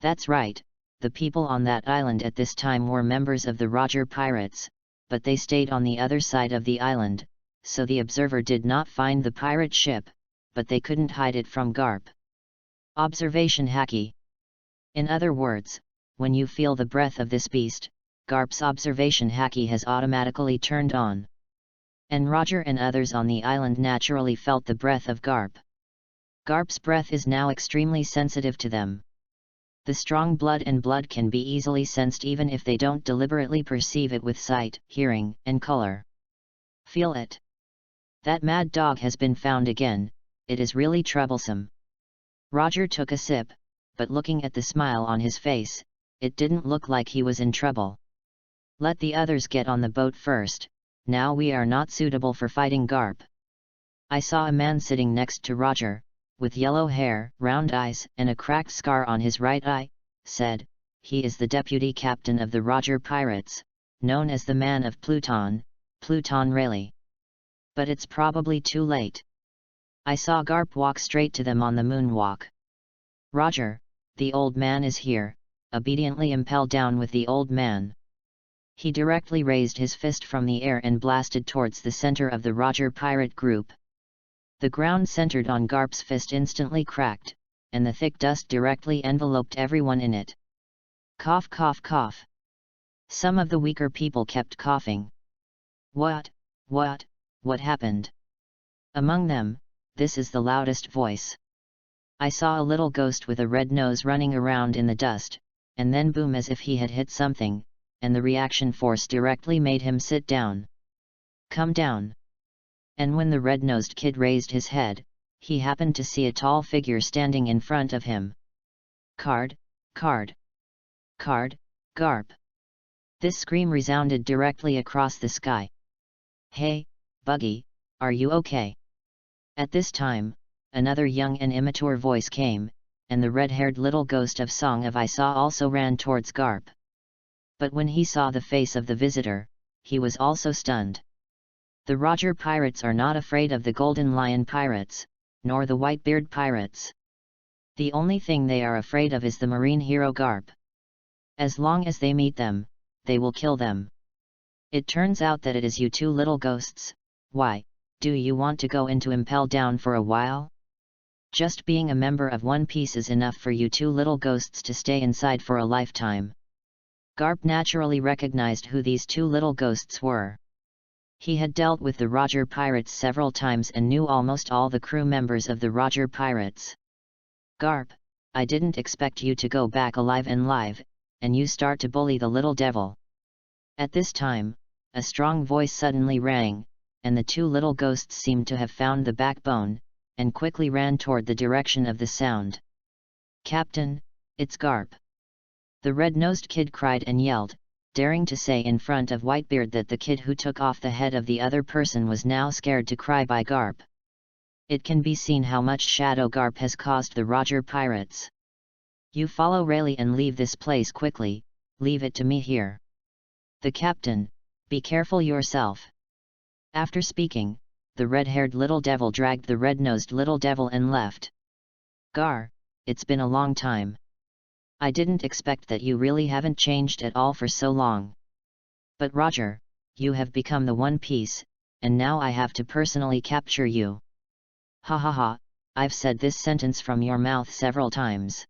That's right, the people on that island at this time were members of the Roger pirates, but they stayed on the other side of the island, so the observer did not find the pirate ship, but they couldn't hide it from Garp. Observation hacky. In other words, when you feel the breath of this beast, Garp's observation hacky has automatically turned on. And Roger and others on the island naturally felt the breath of Garp. Garp's breath is now extremely sensitive to them. The strong blood can be easily sensed even if they don't deliberately perceive it with sight, hearing, and color. Feel it. That mad dog has been found again, it is really troublesome. Roger took a sip, but looking at the smile on his face, it didn't look like he was in trouble. Let the others get on the boat first, now we are not suitable for fighting Garp. I saw a man sitting next to Roger, with yellow hair, round eyes, and a cracked scar on his right eye, said, "He is the deputy captain of the Roger Pirates, known as the Man of Pluton, Pluton Rayleigh. But it's probably too late." I saw Garp walk straight to them on the moonwalk. "Roger, the old man is here," obediently impelled down with the old man. He directly raised his fist from the air and blasted towards the center of the Roger pirate group. The ground centered on Garp's fist instantly cracked, and the thick dust directly enveloped everyone in it. Cough, cough, cough. Some of the weaker people kept coughing. What happened? Among them, this is the loudest voice. I saw a little ghost with a red nose running around in the dust, and then boom, as if he had hit something, and the reaction force directly made him sit down. "Come down." And when the red-nosed kid raised his head, he happened to see a tall figure standing in front of him. "Card, card, card, Garp." This scream resounded directly across the sky. "Hey, Buggy, are you okay?" At this time, another young and immature voice came, and the red-haired little ghost of Song of I Saw also ran towards Garp. But when he saw the face of the visitor, he was also stunned. The Roger pirates are not afraid of the Golden Lion pirates, nor the Whitebeard pirates. The only thing they are afraid of is the marine hero Garp. As long as they meet them, they will kill them. It turns out that it is you two little ghosts. Why, do you want to go into Impel Down for a while? Just being a member of One Piece is enough for you two little ghosts to stay inside for a lifetime. Garp naturally recognized who these two little ghosts were. He had dealt with the Roger Pirates several times and knew almost all the crew members of the Roger Pirates. "Garp, I didn't expect you to go back alive and live, and you start to bully the little devil." At this time, a strong voice suddenly rang, and the two little ghosts seemed to have found the backbone, and quickly ran toward the direction of the sound. "Captain, it's Garp." The red-nosed kid cried and yelled, daring to say in front of Whitebeard that the kid who took off the head of the other person was now scared to cry by Garp. It can be seen how much shadow Garp has caused the Roger pirates. "You follow Rayleigh and leave this place quickly, leave it to me here." "The captain, be careful yourself." After speaking, the red-haired little devil dragged the red-nosed little devil and left. "Gar, it's been a long time. I didn't expect that you really haven't changed at all for so long. But Roger, you have become the One Piece, and now I have to personally capture you." "Ha ha ha, I've said this sentence from your mouth several times.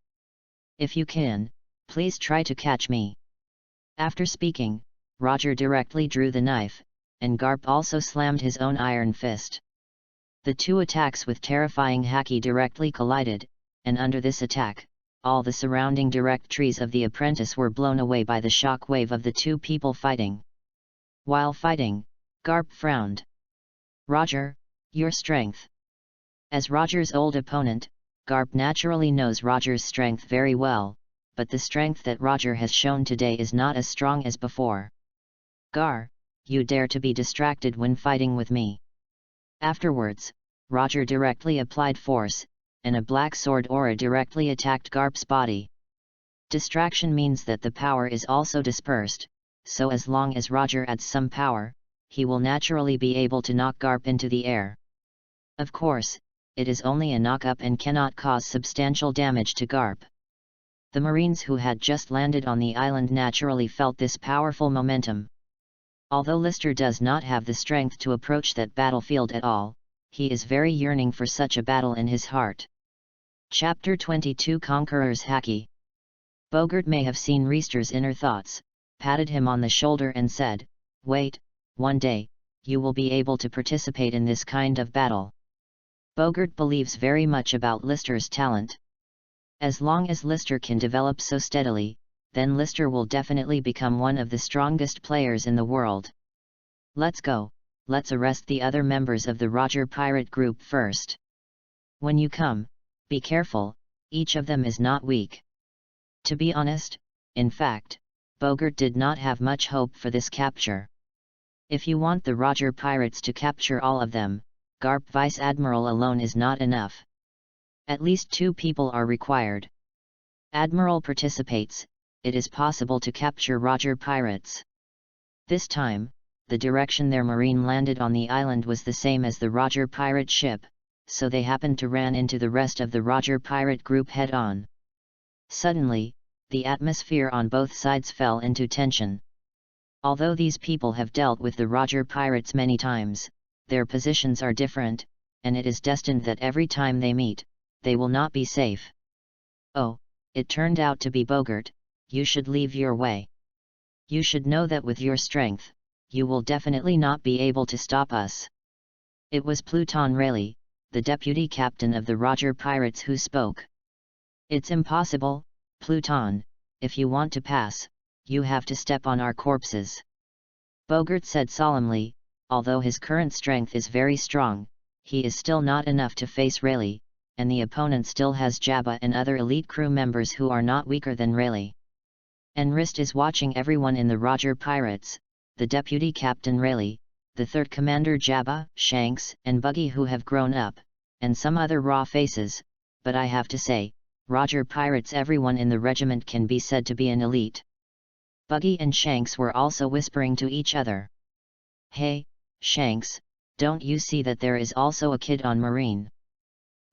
If you can, please try to catch me." After speaking, Roger directly drew the knife, and Garp also slammed his own iron fist. The two attacks with terrifying haki directly collided, and under this attack, all the surrounding direct trees of the apprentice were blown away by the shock wave of the two people fighting. While fighting, Garp frowned. "Roger, your strength." As Roger's old opponent, Garp naturally knows Roger's strength very well, but the strength that Roger has shown today is not as strong as before. "Gar, you dare to be distracted when fighting with me." Afterwards, Roger directly applied force, and a black sword aura directly attacked Garp's body. Distraction means that the power is also dispersed, so as long as Roger adds some power, he will naturally be able to knock Garp into the air. Of course, it is only a knock-up and cannot cause substantial damage to Garp. The Marines who had just landed on the island naturally felt this powerful momentum. Although Lister does not have the strength to approach that battlefield at all, he is very yearning for such a battle in his heart. Chapter 22 Conqueror's Haki. Bogart may have seen Reister's inner thoughts, patted him on the shoulder and said, "Wait, one day, you will be able to participate in this kind of battle." Bogart believes very much about Lister's talent. As long as Lister can develop so steadily, then Lister will definitely become one of the strongest players in the world. "Let's go, let's arrest the other members of the Roger Pirate group first. When you come, be careful, each of them is not weak." To be honest, in fact, Bogart did not have much hope for this capture. If you want the Roger Pirates to capture all of them, Garp Vice Admiral alone is not enough. At least 2 people are required. Admiral participates, it is possible to capture Roger pirates. This time, the direction their marine landed on the island was the same as the Roger pirate ship, so they happened to ran into the rest of the Roger pirate group head-on. Suddenly, the atmosphere on both sides fell into tension. Although these people have dealt with the Roger pirates many times, their positions are different, and it is destined that every time they meet, they will not be safe. Oh, it turned out to be Bogart. You should leave your way. You should know that with your strength, you will definitely not be able to stop us. It was Pluton Rayleigh, the deputy captain of the Roger pirates, who spoke. It's impossible, Pluton. If you want to pass, you have to step on our corpses. Bogart said solemnly. Although his current strength is very strong, he is still not enough to face Rayleigh, and the opponent still has Jabba and other elite crew members who are not weaker than Rayleigh. And Rist is watching everyone in the Roger pirates, the deputy captain Rayleigh, the third commander Jabba, Shanks, and Buggy, who have grown up, and some other raw faces, but I have to say, Roger pirates, everyone in the regiment can be said to be an elite. Buggy and Shanks were also whispering to each other. Hey, Shanks, don't you see that there is also a kid on Marine?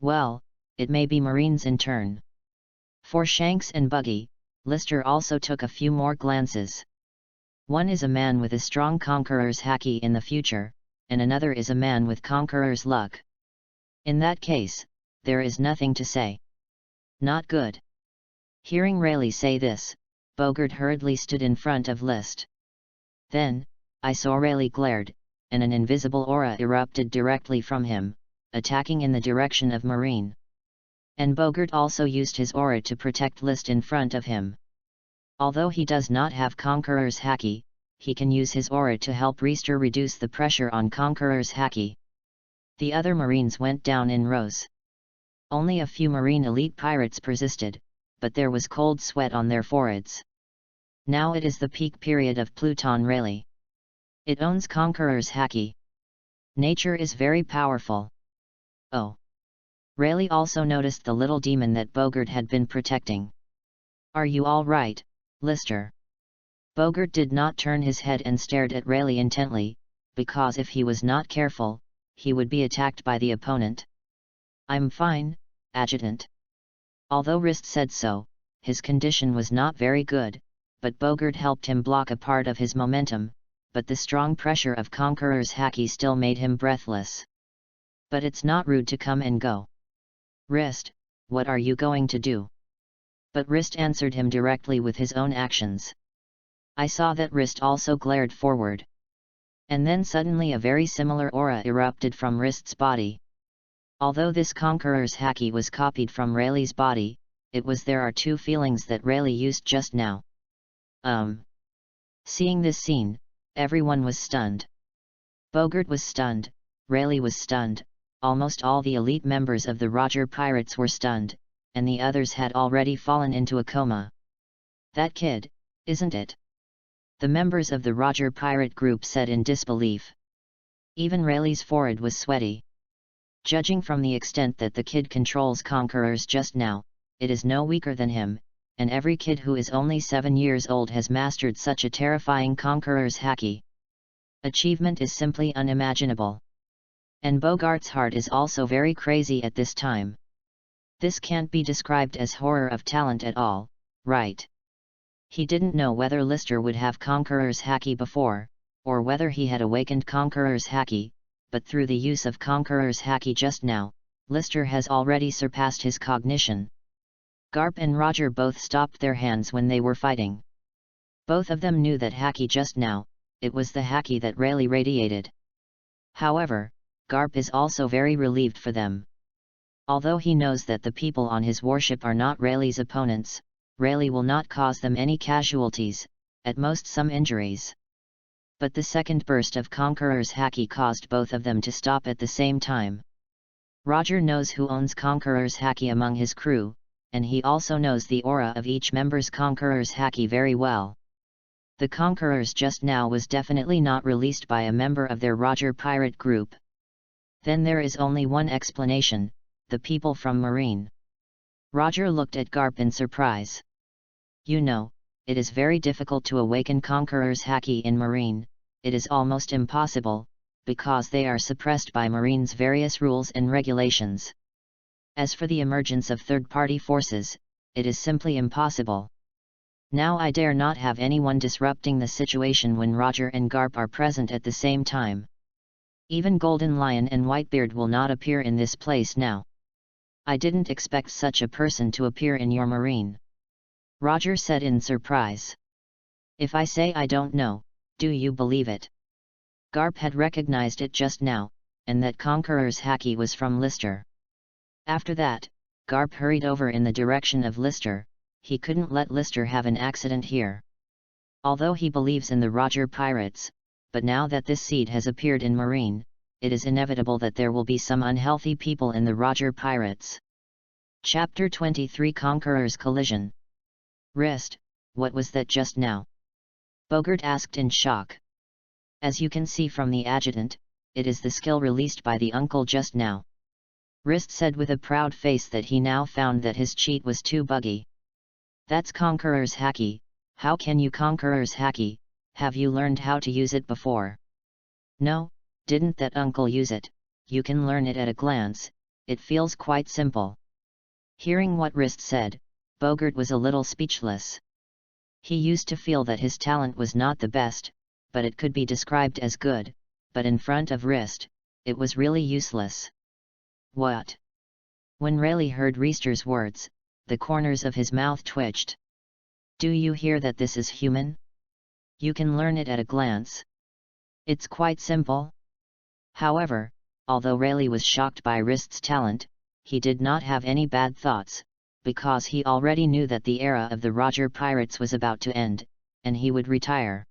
Well, it may be Marines in turn. For Shanks and Buggy, Lister also took a few more glances. One is a man with a strong conqueror's haki in the future, and another is a man with conqueror's luck. In that case, there is nothing to say. Not good. Hearing Rayleigh say this, Bogart hurriedly stood in front of List. Then, I saw Rayleigh glared, and an invisible aura erupted directly from him, attacking in the direction of Marine. And Bogart also used his aura to protect List in front of him. Although he does not have Conqueror's haki, he can use his aura to help Reister reduce the pressure on Conqueror's haki. The other Marines went down in rows. Only a few Marine elite pirates persisted, but there was cold sweat on their foreheads. Now it is the peak period of Pluton Rayleigh. It owns Conqueror's haki. Nature is very powerful. Oh! Rayleigh also noticed the little demon that Bogart had been protecting. Are you all right, Lister? Bogart did not turn his head and stared at Rayleigh intently, because if he was not careful, he would be attacked by the opponent. I'm fine, Adjutant. Although Rist said so, his condition was not very good, but Bogart helped him block a part of his momentum, but the strong pressure of Conqueror's haki still made him breathless. But it's not rude to come and go. Rist, what are you going to do? But Rist answered him directly with his own actions. I saw that Rist also glared forward. And then suddenly a very similar aura erupted from Rist's body. Although this Conqueror's haki was copied from Rayleigh's body, it was there are two feelings that Rayleigh used just now. Seeing this scene, everyone was stunned. Bogart was stunned, Rayleigh was stunned, almost all the elite members of the Roger pirates were stunned, and the others had already fallen into a coma. That kid, isn't it? The members of the Roger pirate group said in disbelief. Even Rayleigh's forehead was sweaty. Judging from the extent that the kid controls Conquerors just now, it is no weaker than him, and every kid who is only 7 years old has mastered such a terrifying Conqueror's haki. Achievement is simply unimaginable. And Bogart's heart is also very crazy at this time. This can't be described as horror of talent at all, right? He didn't know whether Lister would have Conqueror's haki before, or whether he had awakened Conqueror's haki, but through the use of Conqueror's haki just now, Lister has already surpassed his cognition. Garp and Roger both stopped their hands when they were fighting. Both of them knew that haki just now, it was the haki that Rayleigh radiated. However, Garp is also very relieved for them. Although he knows that the people on his warship are not Rayleigh's opponents, Rayleigh will not cause them any casualties, at most some injuries. But the second burst of Conqueror's haki caused both of them to stop at the same time. Roger knows who owns Conqueror's haki among his crew, and he also knows the aura of each member's Conqueror's haki very well. The Conquerors just now was definitely not released by a member of their Roger pirate group. Then there is only one explanation, the people from Marine. Roger looked at Garp in surprise. You know, it is very difficult to awaken Conqueror's Haki in Marine, it is almost impossible, because they are suppressed by Marine's various rules and regulations. As for the emergence of third-party forces, it is simply impossible. Now I dare not have anyone disrupting the situation when Roger and Garp are present at the same time. Even Golden Lion and Whitebeard will not appear in this place now. I didn't expect such a person to appear in your marine. Roger said in surprise. If I say I don't know, do you believe it? Garp had recognized it just now, and that Conqueror's Haki was from Lister. After that, Garp hurried over in the direction of Lister. He couldn't let Lister have an accident here. Although he believes in the Roger pirates, but now that this seed has appeared in Marine, it is inevitable that there will be some unhealthy people in the Roger pirates. Chapter 23 Conqueror's Collision. Wrist, what was that just now? Bogart asked in shock. As you can see from the adjutant, it is the skill released by the uncle just now. Wrist said with a proud face that he now found that his cheat was too buggy. That's Conqueror's Haki. How can you Conqueror's Haki? Have you learned how to use it before? No, didn't that uncle use it? You can learn it at a glance, it feels quite simple. Hearing what Wrist said, Bogart was a little speechless. He used to feel that his talent was not the best, but it could be described as good, but in front of Wrist, it was really useless. What? When Rayleigh heard Reister's words, the corners of his mouth twitched. Do you hear that this is human? You can learn it at a glance. It's quite simple. However, although Rayleigh was shocked by Wrist's talent, he did not have any bad thoughts, because he already knew that the era of the Roger pirates was about to end, and he would retire.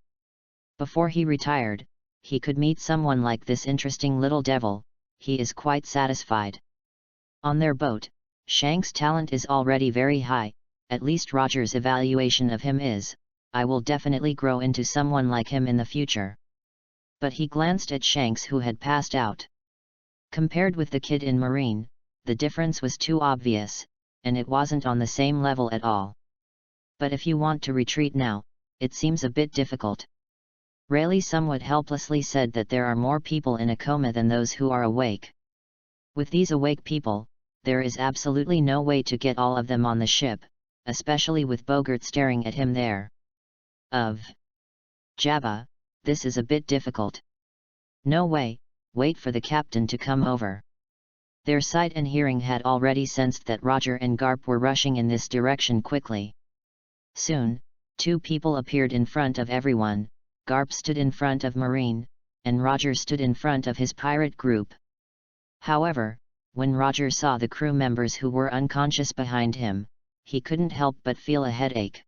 Before he retired, he could meet someone like this interesting little devil. He is quite satisfied. On their boat, Shank's talent is already very high, at least Roger's evaluation of him is, I will definitely grow into someone like him in the future. But he glanced at Shanks who had passed out. Compared with the kid in Marine, the difference was too obvious, and it wasn't on the same level at all. But if you want to retreat now, it seems a bit difficult. Rayleigh somewhat helplessly said that there are more people in a coma than those who are awake. With these awake people, there is absolutely no way to get all of them on the ship, especially with Bogart staring at him there. Of Jabba, this is a bit difficult. No way, wait for the captain to come over. Their sight and hearing had already sensed that Roger and Garp were rushing in this direction quickly. Soon, two people appeared in front of everyone. Garp stood in front of Marine, and Roger stood in front of his pirate group. However, when Roger saw the crew members who were unconscious behind him, he couldn't help but feel a headache.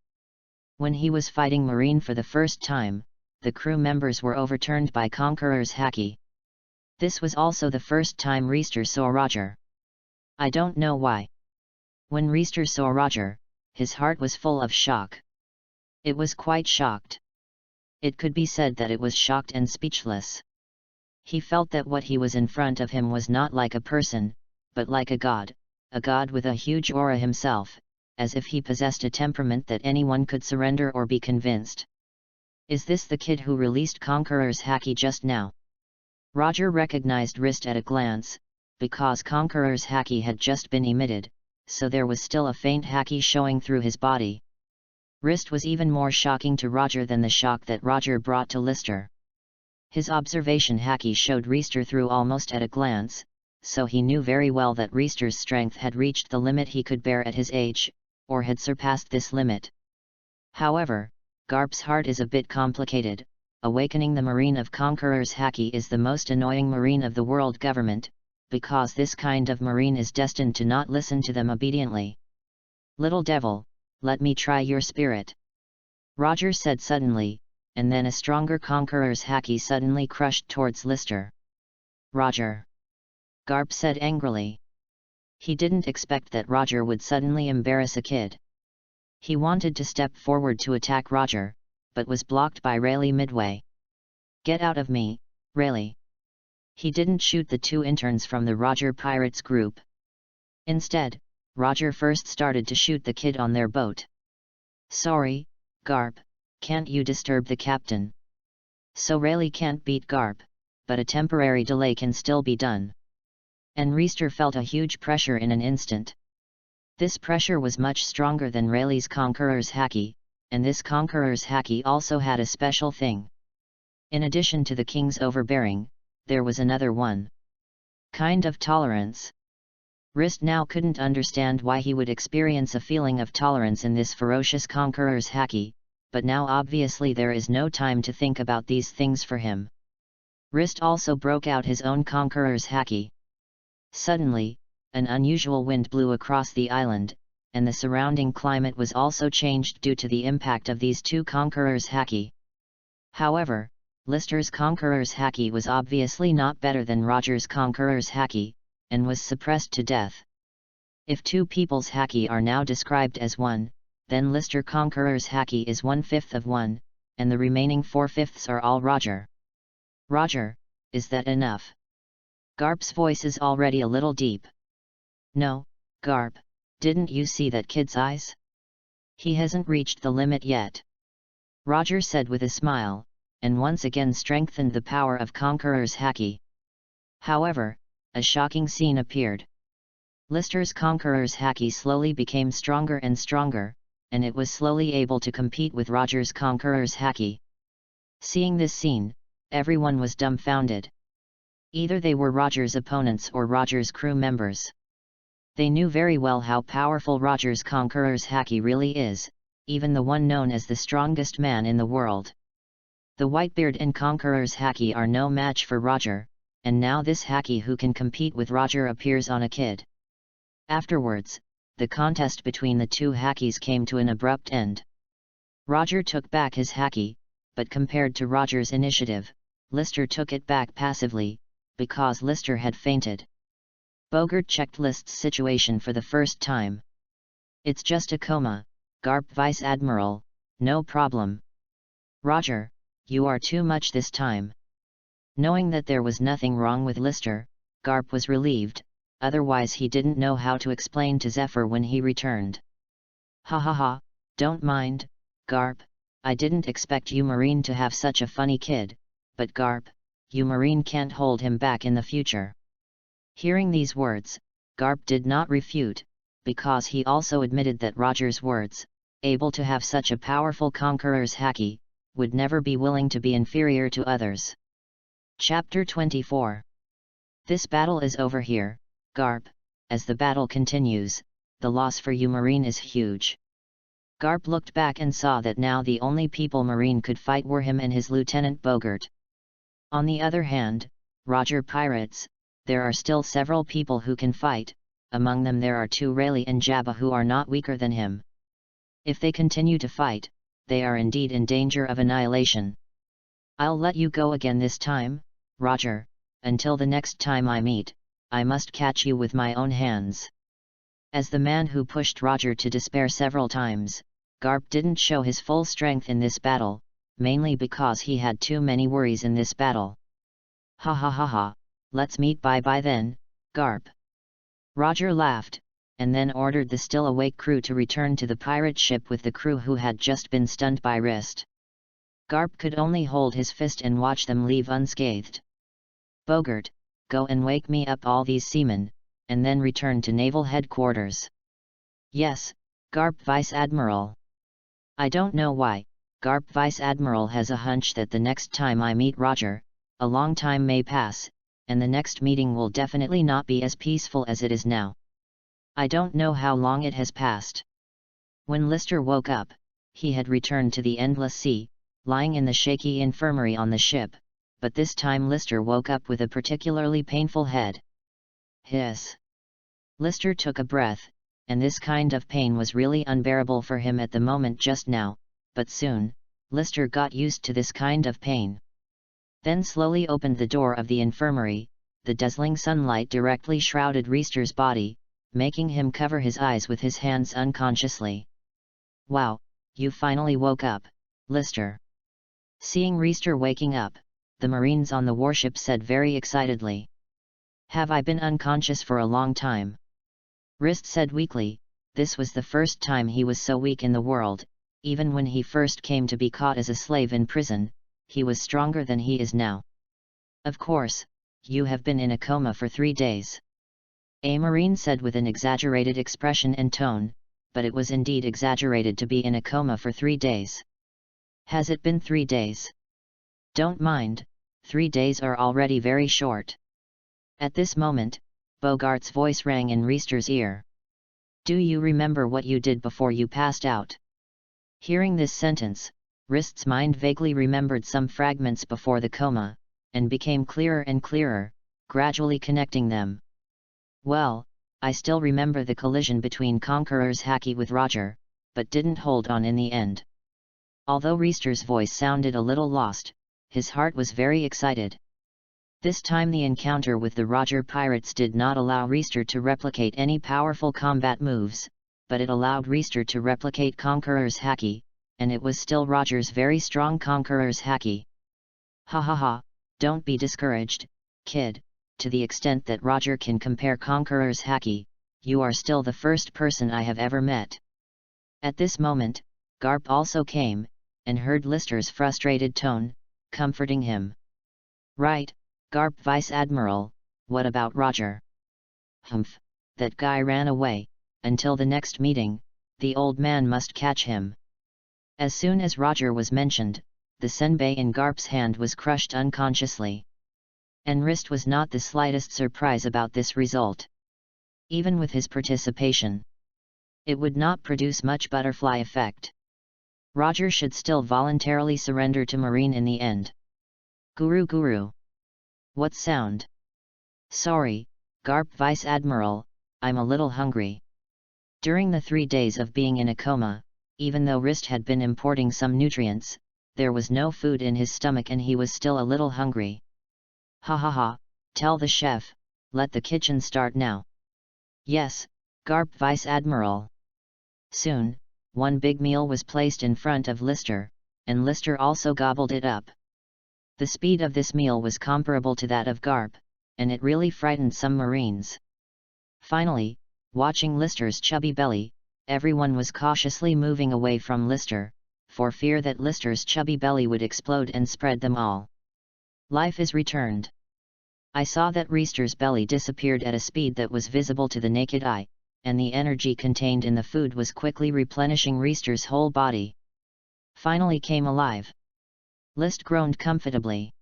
When he was fighting Marine for the first time, the crew members were overturned by Conqueror's Haki. This was also the first time Reister saw Roger. I don't know why. When Reister saw Roger, his heart was full of shock. It was quite shocked. It could be said that it was shocked and speechless. He felt that what he was in front of him was not like a person, but like a god with a huge aura himself, as if he possessed a temperament that anyone could surrender or be convinced. Is this the kid who released Conqueror's Haki just now? Roger recognized Wrist at a glance, because Conqueror's Haki had just been emitted, so there was still a faint Haki showing through his body. Wrist was even more shocking to Roger than the shock that Roger brought to Lister. His observation Haki showed Reister through almost at a glance, so he knew very well that Reister's strength had reached the limit he could bear at his age, or had surpassed this limit. However, Garp's heart is a bit complicated. Awakening the Marine of Conqueror's Haki is the most annoying Marine of the world government, because this kind of Marine is destined to not listen to them obediently. Little devil, let me try your spirit. Roger said suddenly, and then a stronger Conqueror's Haki suddenly crushed towards Lister. Roger! Garp said angrily. He didn't expect that Roger would suddenly embarrass a kid. He wanted to step forward to attack Roger, but was blocked by Rayleigh midway. Get out of me, Rayleigh! He didn't shoot the two interns from the Roger Pirates group. Instead, Roger first started to shoot the kid on their boat. "Sorry, Garp, can't you disturb the captain?" So Rayleigh can't beat Garp, but a temporary delay can still be done. And Reister felt a huge pressure in an instant. This pressure was much stronger than Rayleigh's Conqueror's Haki, and this Conqueror's Haki also had a special thing. In addition to the king's overbearing, there was another one. Kind of tolerance. Rist now couldn't understand why he would experience a feeling of tolerance in this ferocious Conqueror's Haki, but now obviously there is no time to think about these things for him. Rist also broke out his own Conqueror's Haki. Suddenly, an unusual wind blew across the island, and the surrounding climate was also changed due to the impact of these two Conqueror's Haki. However, Lister's Conqueror's Haki was obviously not better than Roger's Conqueror's Haki, and was suppressed to death. If two people's Haki are now described as one, then Lister Conqueror's Haki is 1/5 of one, and the remaining 4/5 are all Roger. "Roger, is that enough?" Garp's voice is already a little deep. "No, Garp, didn't you see that kid's eyes? He hasn't reached the limit yet," Roger said with a smile, and once again strengthened the power of Conqueror's Haki. However, a shocking scene appeared. Lister's Conqueror's Haki slowly became stronger and stronger, and it was slowly able to compete with Roger's Conqueror's Haki. Seeing this scene, everyone was dumbfounded. Either they were Roger's opponents or Roger's crew members. They knew very well how powerful Roger's Conqueror's Haki really is, even the one known as the strongest man in the world. The Whitebeard and Conqueror's Haki are no match for Roger, and now this Haki who can compete with Roger appears on a kid. Afterwards, the contest between the two Hakis came to an abrupt end. Roger took back his Haki, but compared to Roger's initiative, Lister took it back passively, because Lister had fainted. Bogart checked List's situation for the first time. "It's just a coma, Garp Vice Admiral, no problem." "Roger, you are too much this time." Knowing that there was nothing wrong with Lister, Garp was relieved, otherwise he didn't know how to explain to Zephyr when he returned. "Ha ha ha, don't mind, Garp, I didn't expect you Marine to have such a funny kid, but Garp, you Marine can't hold him back in the future." Hearing these words, Garp did not refute, because he also admitted that Roger's words, able to have such a powerful Conqueror's Haki, would never be willing to be inferior to others. Chapter 24. This battle is over here, Garp. As the battle continues, the loss for you Marine is huge. Garp looked back and saw that now the only people Marine could fight were him and his Lieutenant Bogart. On the other hand, Roger pirates, there are still several people who can fight, among them there are two Rayleigh and Jabba who are not weaker than him. If they continue to fight, they are indeed in danger of annihilation. "I'll let you go again this time, Roger, until the next time I meet, I must catch you with my own hands." As the man who pushed Roger to despair several times, Garp didn't show his full strength in this battle, mainly because he had too many worries in this battle. "Ha ha ha ha, let's meet bye-bye then, Garp." Roger laughed, and then ordered the still awake crew to return to the pirate ship with the crew who had just been stunned by Rist. Garp could only hold his fist and watch them leave unscathed. "Bogart, go and wake me up all these seamen, and then return to naval headquarters." "Yes, Garp Vice Admiral." "I don't know why, Garp Vice Admiral has a hunch that the next time I meet Roger, a long time may pass, and the next meeting will definitely not be as peaceful as it is now. I don't know how long it has passed." When Lister woke up, he had returned to the endless sea, lying in the shaky infirmary on the ship, but this time Lister woke up with a particularly painful head. Hiss! Lister took a breath, and this kind of pain was really unbearable for him at the moment just now, but soon, Lister got used to this kind of pain. Then slowly opened the door of the infirmary. The dazzling sunlight directly shrouded Reister's body, making him cover his eyes with his hands unconsciously. "Wow, you finally woke up, Lister." Seeing Reister waking up, the Marines on the warship said very excitedly. "Have I been unconscious for a long time?" Rist said weakly. This was the first time he was so weak in the world. Even when he first came to be caught as a slave in prison, he was stronger than he is now. Of course, you have been in a coma for 3 days. A Marine said with an exaggerated expression and tone, but it was indeed exaggerated to be in a coma for 3 days. Has it been 3 days? Don't mind, 3 days are already very short. At this moment, Bogart's voice rang in Reister's ear. Do you remember what you did before you passed out? Hearing this sentence, Rist's mind vaguely remembered some fragments before the coma, and became clearer and clearer, gradually connecting them. Well, I still remember the collision between Conqueror's Hacky with Roger, but didn't hold on in the end. Although Reister's voice sounded a little lost, his heart was very excited. This time the encounter with the Roger pirates did not allow Reister to replicate any powerful combat moves, but it allowed Reister to replicate Conqueror's Hacky, and it was still Roger's very strong Conqueror's Hacky. Ha ha ha, don't be discouraged, kid, to the extent that Roger can compare Conqueror's Hacky, you are still the first person I have ever met. At this moment, Garp also came, and heard Lister's frustrated tone, comforting him. Right, Garp Vice Admiral, what about Roger? Humph, that guy ran away. Until the next meeting, the old man must catch him. As soon as Roger was mentioned, the senbei in Garp's hand was crushed unconsciously. And Rist was not the slightest surprise about this result. Even with his participation, it would not produce much butterfly effect. Roger should still voluntarily surrender to Marine in the end. Guru. What sound? Sorry, Garp Vice Admiral, I'm a little hungry. During the 3 days of being in a coma, even though Rist had been importing some nutrients, there was no food in his stomach and he was still a little hungry. Ha ha ha, tell the chef, let the kitchen start now. Yes, Garp Vice Admiral. Soon, one big meal was placed in front of Lister, and Lister also gobbled it up. The speed of this meal was comparable to that of Garp, and it really frightened some Marines. Finally, watching Lister's chubby belly, everyone was cautiously moving away from Lister, for fear that Lister's chubby belly would explode and spread them all. Life is returned. I saw that Reister's belly disappeared at a speed that was visible to the naked eye, and the energy contained in the food was quickly replenishing Reister's whole body. Finally came alive. List groaned comfortably.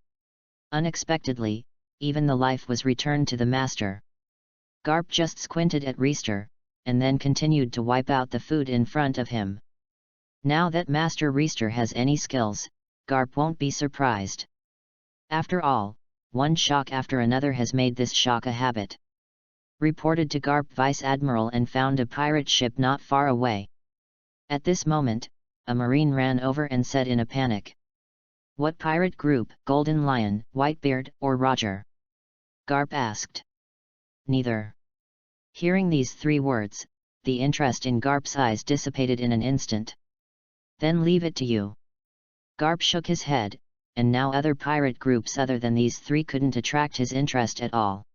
Unexpectedly, even the life was returned to the master. Garp just squinted at Reister, and then continued to wipe out the food in front of him. Now that Master Reister has any skills, Garp won't be surprised. After all, one shock after another has made this shock a habit. Reported to Garp Vice Admiral and found a pirate ship not far away. At this moment, a Marine ran over and said in a panic. What pirate group, Golden Lion, Whitebeard, or Roger? Garp asked. Neither. Hearing these 3 words, the interest in Garp's eyes dissipated in an instant. Then leave it to you. Garp shook his head, and now other pirate groups other than these 3 couldn't attract his interest at all.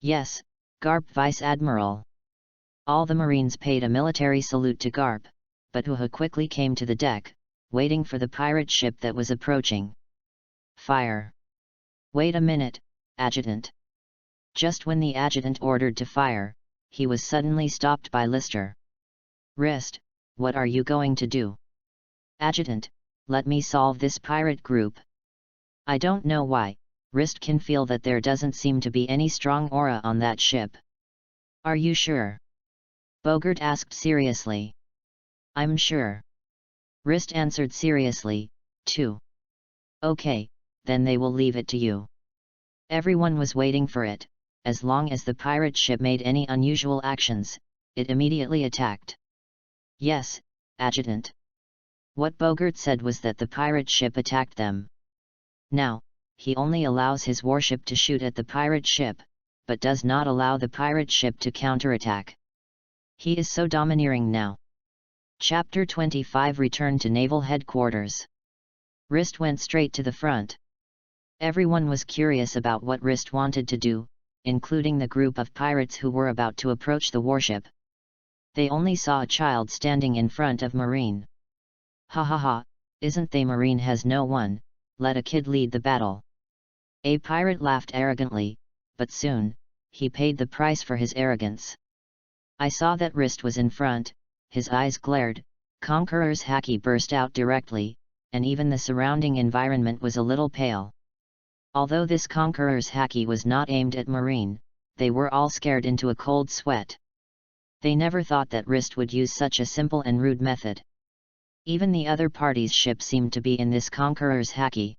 Yes, Garp Vice Admiral. All the Marines paid a military salute to Garp, but Uha quickly came to the deck, waiting for the pirate ship that was approaching. Fire! Wait a minute, Adjutant. Just when the adjutant ordered to fire, he was suddenly stopped by Lister. Rist, what are you going to do? Adjutant, let me solve this pirate group. I don't know why, Rist can feel that there doesn't seem to be any strong aura on that ship. Are you sure? Bogart asked seriously. I'm sure. Rist answered seriously, too. Okay, then they will leave it to you. Everyone was waiting for it. As long as the pirate ship made any unusual actions, it immediately attacked. Yes, Adjutant. What Bogart said was that the pirate ship attacked them. Now, he only allows his warship to shoot at the pirate ship, but does not allow the pirate ship to counterattack. He is so domineering now. Chapter 25 Return to Naval Headquarters. Rist went straight to the front. Everyone was curious about what Rist wanted to do, including the group of pirates who were about to approach the warship. They only saw a child standing in front of Marine. Ha ha ha, isn't they? Marine has no one, let a kid lead the battle. A pirate laughed arrogantly, but soon, he paid the price for his arrogance. I saw that Wrist was in front, his eyes glared, Conqueror's haki burst out directly, and even the surrounding environment was a little pale. Although this Conqueror's haki was not aimed at Marine, they were all scared into a cold sweat. They never thought that Wrist would use such a simple and rude method. Even the other party's ship seemed to be in this Conqueror's haki.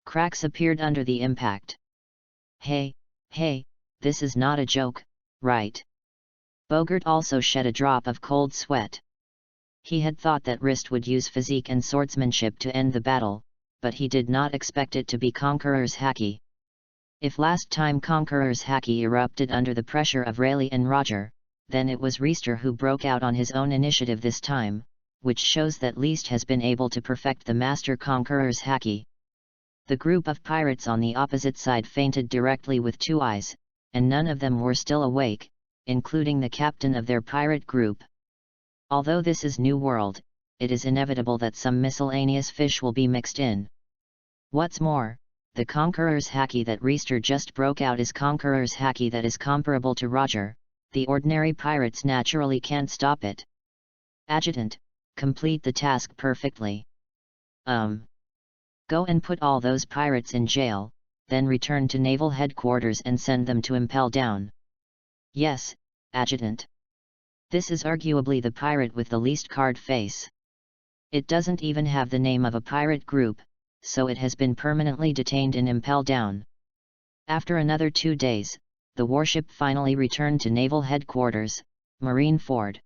Cracks appeared under the impact. Hey, this is not a joke, right? Bogart also shed a drop of cold sweat. He had thought that Wrist would use physique and swordsmanship to end the battle, but he did not expect it to be Conqueror's haki. If last time Conqueror's haki erupted under the pressure of Rayleigh and Roger, then it was Reister who broke out on his own initiative this time, which shows that Least has been able to perfect the Master Conqueror's haki. The group of pirates on the opposite side fainted directly with 2 eyes, and none of them were still awake, including the captain of their pirate group. Although this is New World, it is inevitable that some miscellaneous fish will be mixed in. What's more, the Conqueror's haki that Reister just broke out is Conqueror's haki that is comparable to Roger. The ordinary pirates naturally can't stop it. Adjutant, complete the task perfectly. Go and put all those pirates in jail, then return to naval headquarters and send them to impel down. Yes, Adjutant. This is arguably the pirate with the least card face. It doesn't even have the name of a pirate group, so it has been permanently detained in impel down. After another 2 days, the warship finally returned to naval headquarters, Marine Ford.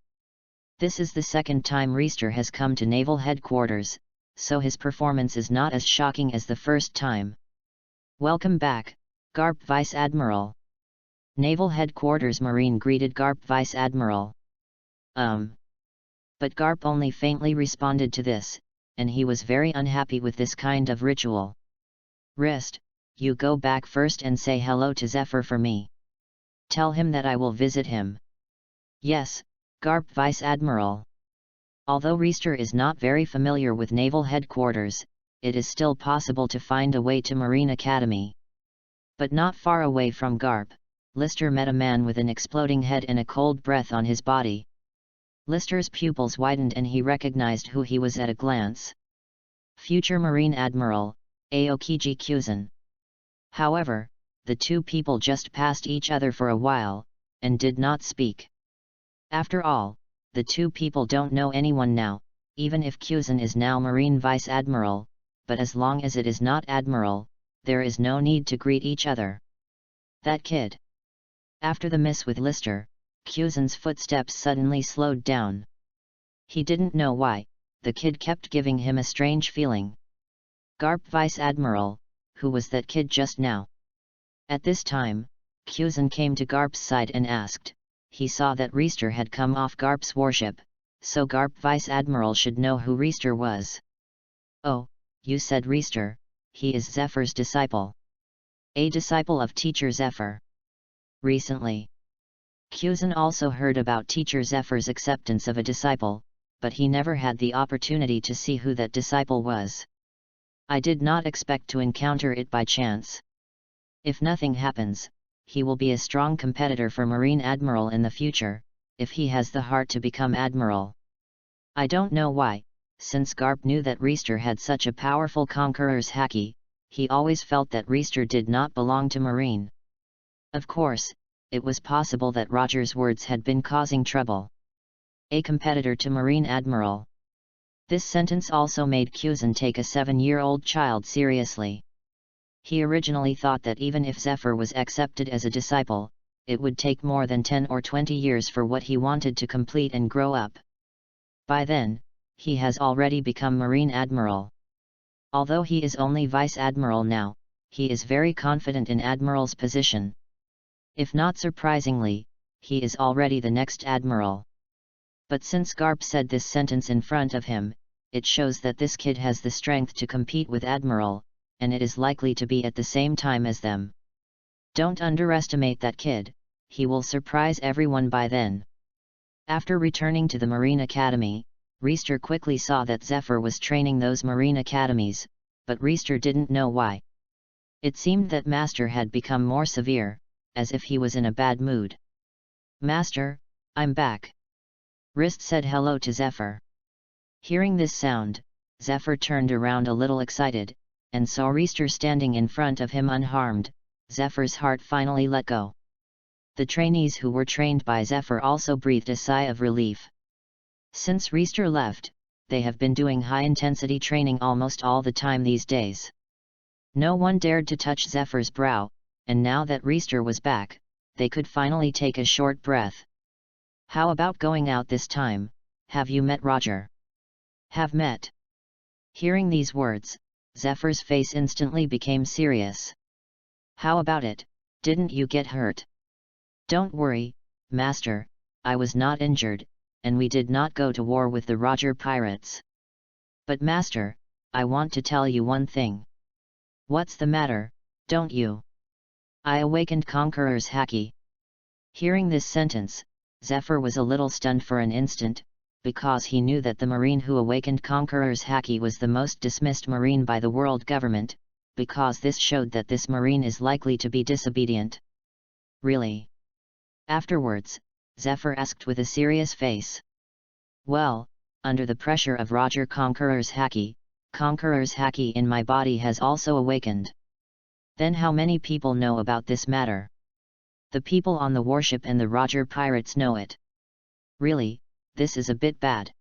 This is the second time Reister has come to naval headquarters, so his performance is not as shocking as the first time. Welcome back, Garp Vice Admiral. Naval headquarters Marine greeted Garp Vice Admiral. But Garp only faintly responded to this, and he was very unhappy with this kind of ritual. Wrist, you go back first and say hello to Zephyr for me. Tell him that I will visit him. Yes, Garp Vice Admiral. Although Reister is not very familiar with naval headquarters, it is still possible to find a way to Marine Academy. But not far away from Garp, Lister met a man with an exploding head and a cold breath on his body. Lister's pupils widened and he recognized who he was at a glance. Future Marine Admiral, Aokiji Kyuzan. However, the 2 people just passed each other for a while, and did not speak. After all, the 2 people don't know anyone now, even if Kyuzan is now Marine Vice Admiral, but as long as it is not Admiral, there is no need to greet each other. That kid. After the miss with Lister, Kyuzan's footsteps suddenly slowed down. He didn't know why, the kid kept giving him a strange feeling. Garp Vice Admiral, who was that kid just now? At this time, Kyuzan came to Garp's side and asked. He saw that Reister had come off Garp's warship, so Garp Vice Admiral should know who Reister was. Oh, you said Reister, he is Zephyr's disciple. A disciple of Teacher Zephyr. Recently. Kyuzan also heard about Teacher Zephyr's acceptance of a disciple, but he never had the opportunity to see who that disciple was. I did not expect to encounter it by chance. If nothing happens, he will be a strong competitor for Marine Admiral in the future, if he has the heart to become Admiral. I don't know why, since Garp knew that Reister had such a powerful Conqueror's haki, he always felt that Reister did not belong to Marine. Of course, it was possible that Roger's words had been causing trouble. A competitor to Marine Admiral. This sentence also made Kyuzan take a 7-year-old child seriously. He originally thought that even if Zephyr was accepted as a disciple, it would take more than 10 or 20 years for what he wanted to complete and grow up. By then, he has already become Marine Admiral. Although he is only Vice Admiral now, he is very confident in Admiral's position. If not surprisingly, he is already the next Admiral. But since Garp said this sentence in front of him, it shows that this kid has the strength to compete with Admiral, and it is likely to be at the same time as them. Don't underestimate that kid, he will surprise everyone by then. After returning to the Marine Academy, Reister quickly saw that Zephyr was training those Marine Academies, but Reister didn't know why. It seemed that Master had become more severe, as if he was in a bad mood. "Master, I'm back." Rist said hello to Zephyr. Hearing this sound, Zephyr turned around a little excited, and saw Reister standing in front of him unharmed. Zephyr's heart finally let go. The trainees who were trained by Zephyr also breathed a sigh of relief. Since Reister left, they have been doing high-intensity training almost all the time these days. No one dared to touch Zephyr's brow, and now that Reister was back, they could finally take a short breath. "How about going out this time? Have you met Roger?" "Have met." Hearing these words, Zephyr's face instantly became serious. "How about it, didn't you get hurt?" "Don't worry, Master, I was not injured, and we did not go to war with the Roger pirates." "But Master, I want to tell you one thing." "What's the matter, don't you?" "I awakened Conqueror's Haki." Hearing this sentence, Zephyr was a little stunned for an instant, because he knew that the Marine who awakened Conqueror's Haki was the most dismissed Marine by the world government, because this showed that this Marine is likely to be disobedient. "Really?" Afterwards, Zephyr asked with a serious face. "Well, under the pressure of Roger Conqueror's Haki in my body has also awakened." "Then how many people know about this matter?" "The people on the warship and the Roger pirates know it." "Really, this is a bit bad."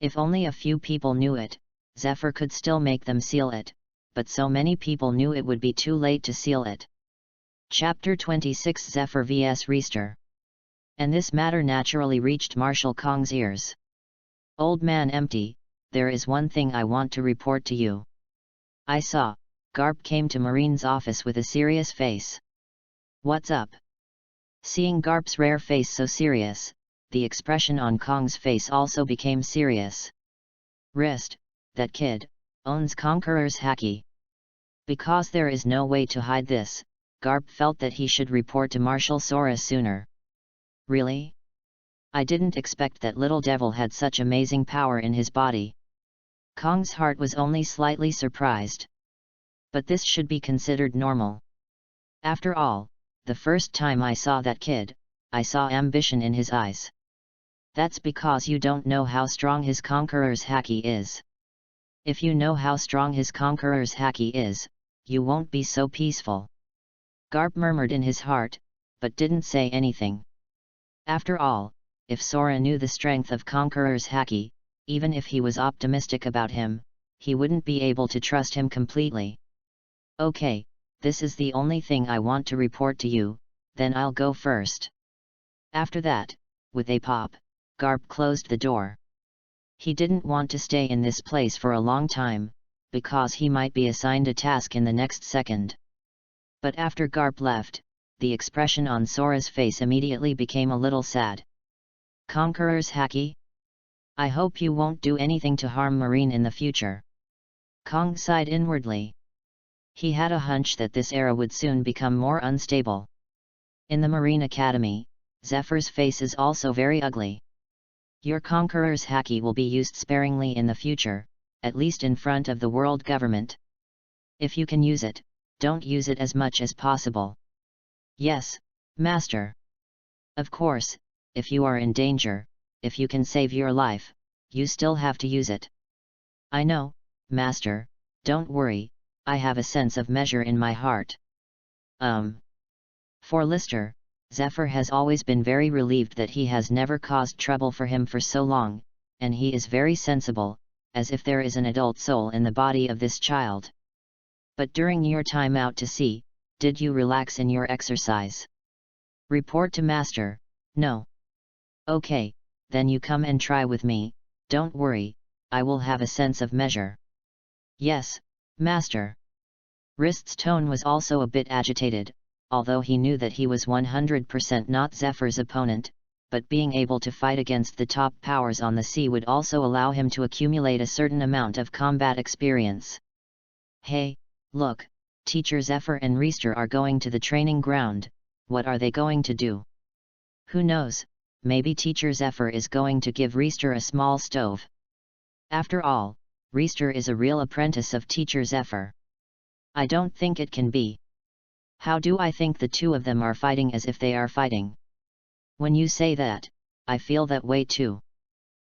If only a few people knew it, Zephyr could still make them seal it, but so many people knew it would be too late to seal it. Chapter 26 Zephyr vs Reister. And this matter naturally reached Marshal Kong's ears. "Old man Empty, there is one thing I want to report to you." "I saw." Garp came to Marine's office with a serious face. "What's up?" Seeing Garp's rare face so serious, the expression on Kong's face also became serious. "Rist, that kid, owns Conqueror's Haki." Because there is no way to hide this, Garp felt that he should report to Marshal Sora sooner. "Really? I didn't expect that little devil had such amazing power in his body." Kong's heart was only slightly surprised. But this should be considered normal. After all, the first time I saw that kid, I saw ambition in his eyes. That's because you don't know how strong his Conqueror's Haki is. If you know how strong his Conqueror's Haki is, you won't be so peaceful." Garp murmured in his heart, but didn't say anything. After all, if Sora knew the strength of Conqueror's Haki, even if he was optimistic about him, he wouldn't be able to trust him completely. "Okay, this is the only thing I want to report to you, then I'll go first." After that, with a pop, Garp closed the door. He didn't want to stay in this place for a long time, because he might be assigned a task in the next second. But after Garp left, the expression on Sora's face immediately became a little sad. "Conqueror's Haki? I hope you won't do anything to harm Marine in the future." Kong sighed inwardly. He had a hunch that this era would soon become more unstable. In the Marine Academy, Zephyr's face is also very ugly. "Your Conqueror's Haki will be used sparingly in the future, at least in front of the world government. If you can use it, don't use it as much as possible." "Yes, Master." "Of course, if you are in danger, if you can save your life, you still have to use it." "I know, Master, don't worry, I have a sense of measure in my heart." For Lister, Zephyr has always been very relieved that he has never caused trouble for him for so long, and he is very sensible, as if there is an adult soul in the body of this child. "But during your time out to sea, did you relax in your exercise?" "Report to Master." "No." "Okay, then you come and try with me, don't worry, I will have a sense of measure." "Yes, Master." Rist's tone was also a bit agitated, although he knew that he was 100% not Zephyr's opponent, but being able to fight against the top powers on the sea would also allow him to accumulate a certain amount of combat experience. "Hey, look, Teacher Zephyr and Reister are going to the training ground. What are they going to do? Who knows, maybe Teacher Zephyr is going to give Reister a small stove. After all, Reister is a real apprentice of Teacher Zephyr. I don't think it can be. How do I think the two of them are fighting as if they are fighting? When you say that, I feel that way too.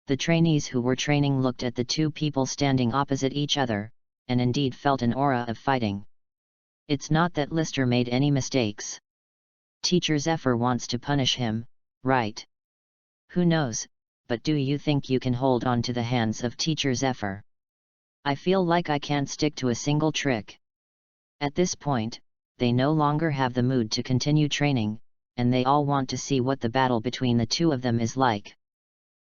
The trainees who were training looked at the two people standing opposite each other, and indeed felt an aura of fighting. It's not that Lister made any mistakes. Teacher Zephyr wants to punish him, right? Who knows, but do you think you can hold on to the hands of Teacher Zephyr? I feel like I can't stick to a single trick. At this point, they no longer have the mood to continue training, and they all want to see what the battle between the two of them is like.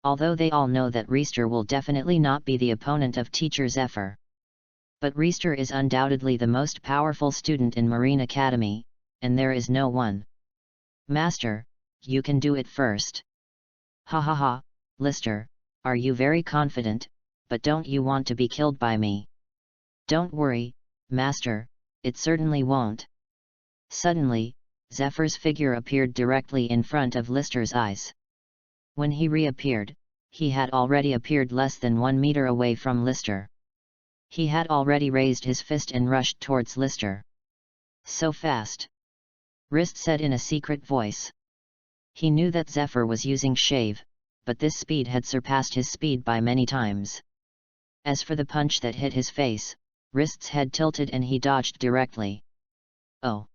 Although they all know that Reister will definitely not be the opponent of Teacher Zephyr. But Reister is undoubtedly the most powerful student in Marine Academy, and there is no one. Master, you can do it first. Ha ha ha, Lister, are you very confident, but don't you want to be killed by me? Don't worry, Master, it certainly won't. Suddenly, Zephyr's figure appeared directly in front of Lister's eyes. When he reappeared, he had already appeared less than 1 meter away from Lister. He had already raised his fist and rushed towards Lister. So fast! Rist said in a secret voice. He knew that Zephyr was using shave, but this speed had surpassed his speed by many times. As for the punch that hit his face, Rist's head tilted and he dodged directly. Oh!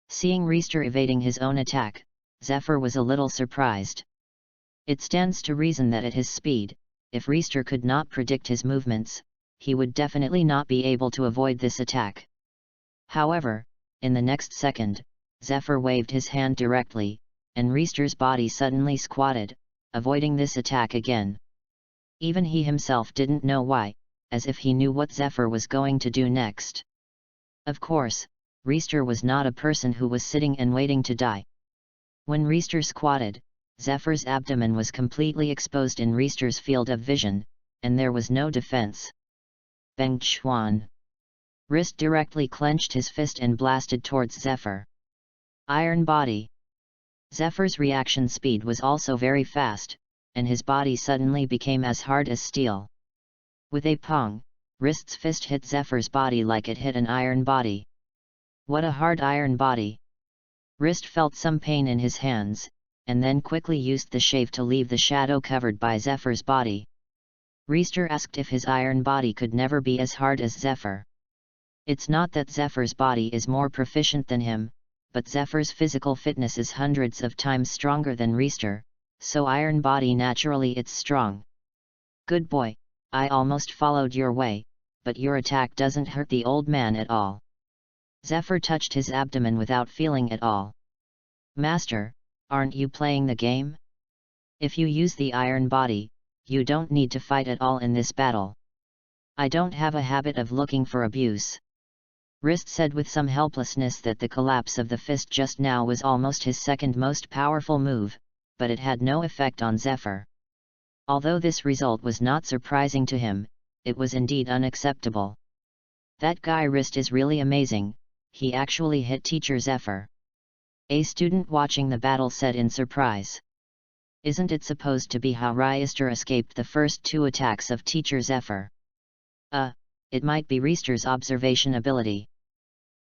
Seeing Reister evading his own attack, Zephyr was a little surprised. It stands to reason that at his speed, if Reister could not predict his movements, he would definitely not be able to avoid this attack. However, in the next second, Zephyr waved his hand directly, and Reister's body suddenly squatted, avoiding this attack again. Even he himself didn't know why, as if he knew what Zephyr was going to do next. Of course, Reister was not a person who was sitting and waiting to die. When Reister squatted, Zephyr's abdomen was completely exposed in Reister's field of vision, and there was no defense. Bang Chuan! Rist directly clenched his fist and blasted towards Zephyr. Iron body! Zephyr's reaction speed was also very fast, and his body suddenly became as hard as steel. With a pong, Rist's fist hit Zephyr's body like it hit an iron body. What a hard iron body! Rist felt some pain in his hands, and then quickly used the shave to leave the shadow covered by Zephyr's body. Reister asked if his iron body could never be as hard as Zephyr. It's not that Zephyr's body is more proficient than him, but Zephyr's physical fitness is hundreds of times stronger than Reister, so iron body naturally it's strong. Good boy, I almost followed your way, but your attack doesn't hurt the old man at all. Zephyr touched his abdomen without feeling at all. Master, aren't you playing the game? If you use the iron body, you don't need to fight at all in this battle. I don't have a habit of looking for abuse. Rist said with some helplessness that the collapse of the fist just now was almost his second most powerful move, but it had no effect on Zephyr. Although this result was not surprising to him, it was indeed unacceptable. That guy Rist is really amazing, he actually hit Teacher Zephyr. A student watching the battle said in surprise. Isn't it supposed to be how Reister escaped the first 2 attacks of Teacher Zephyr? It might be Reister's observation ability.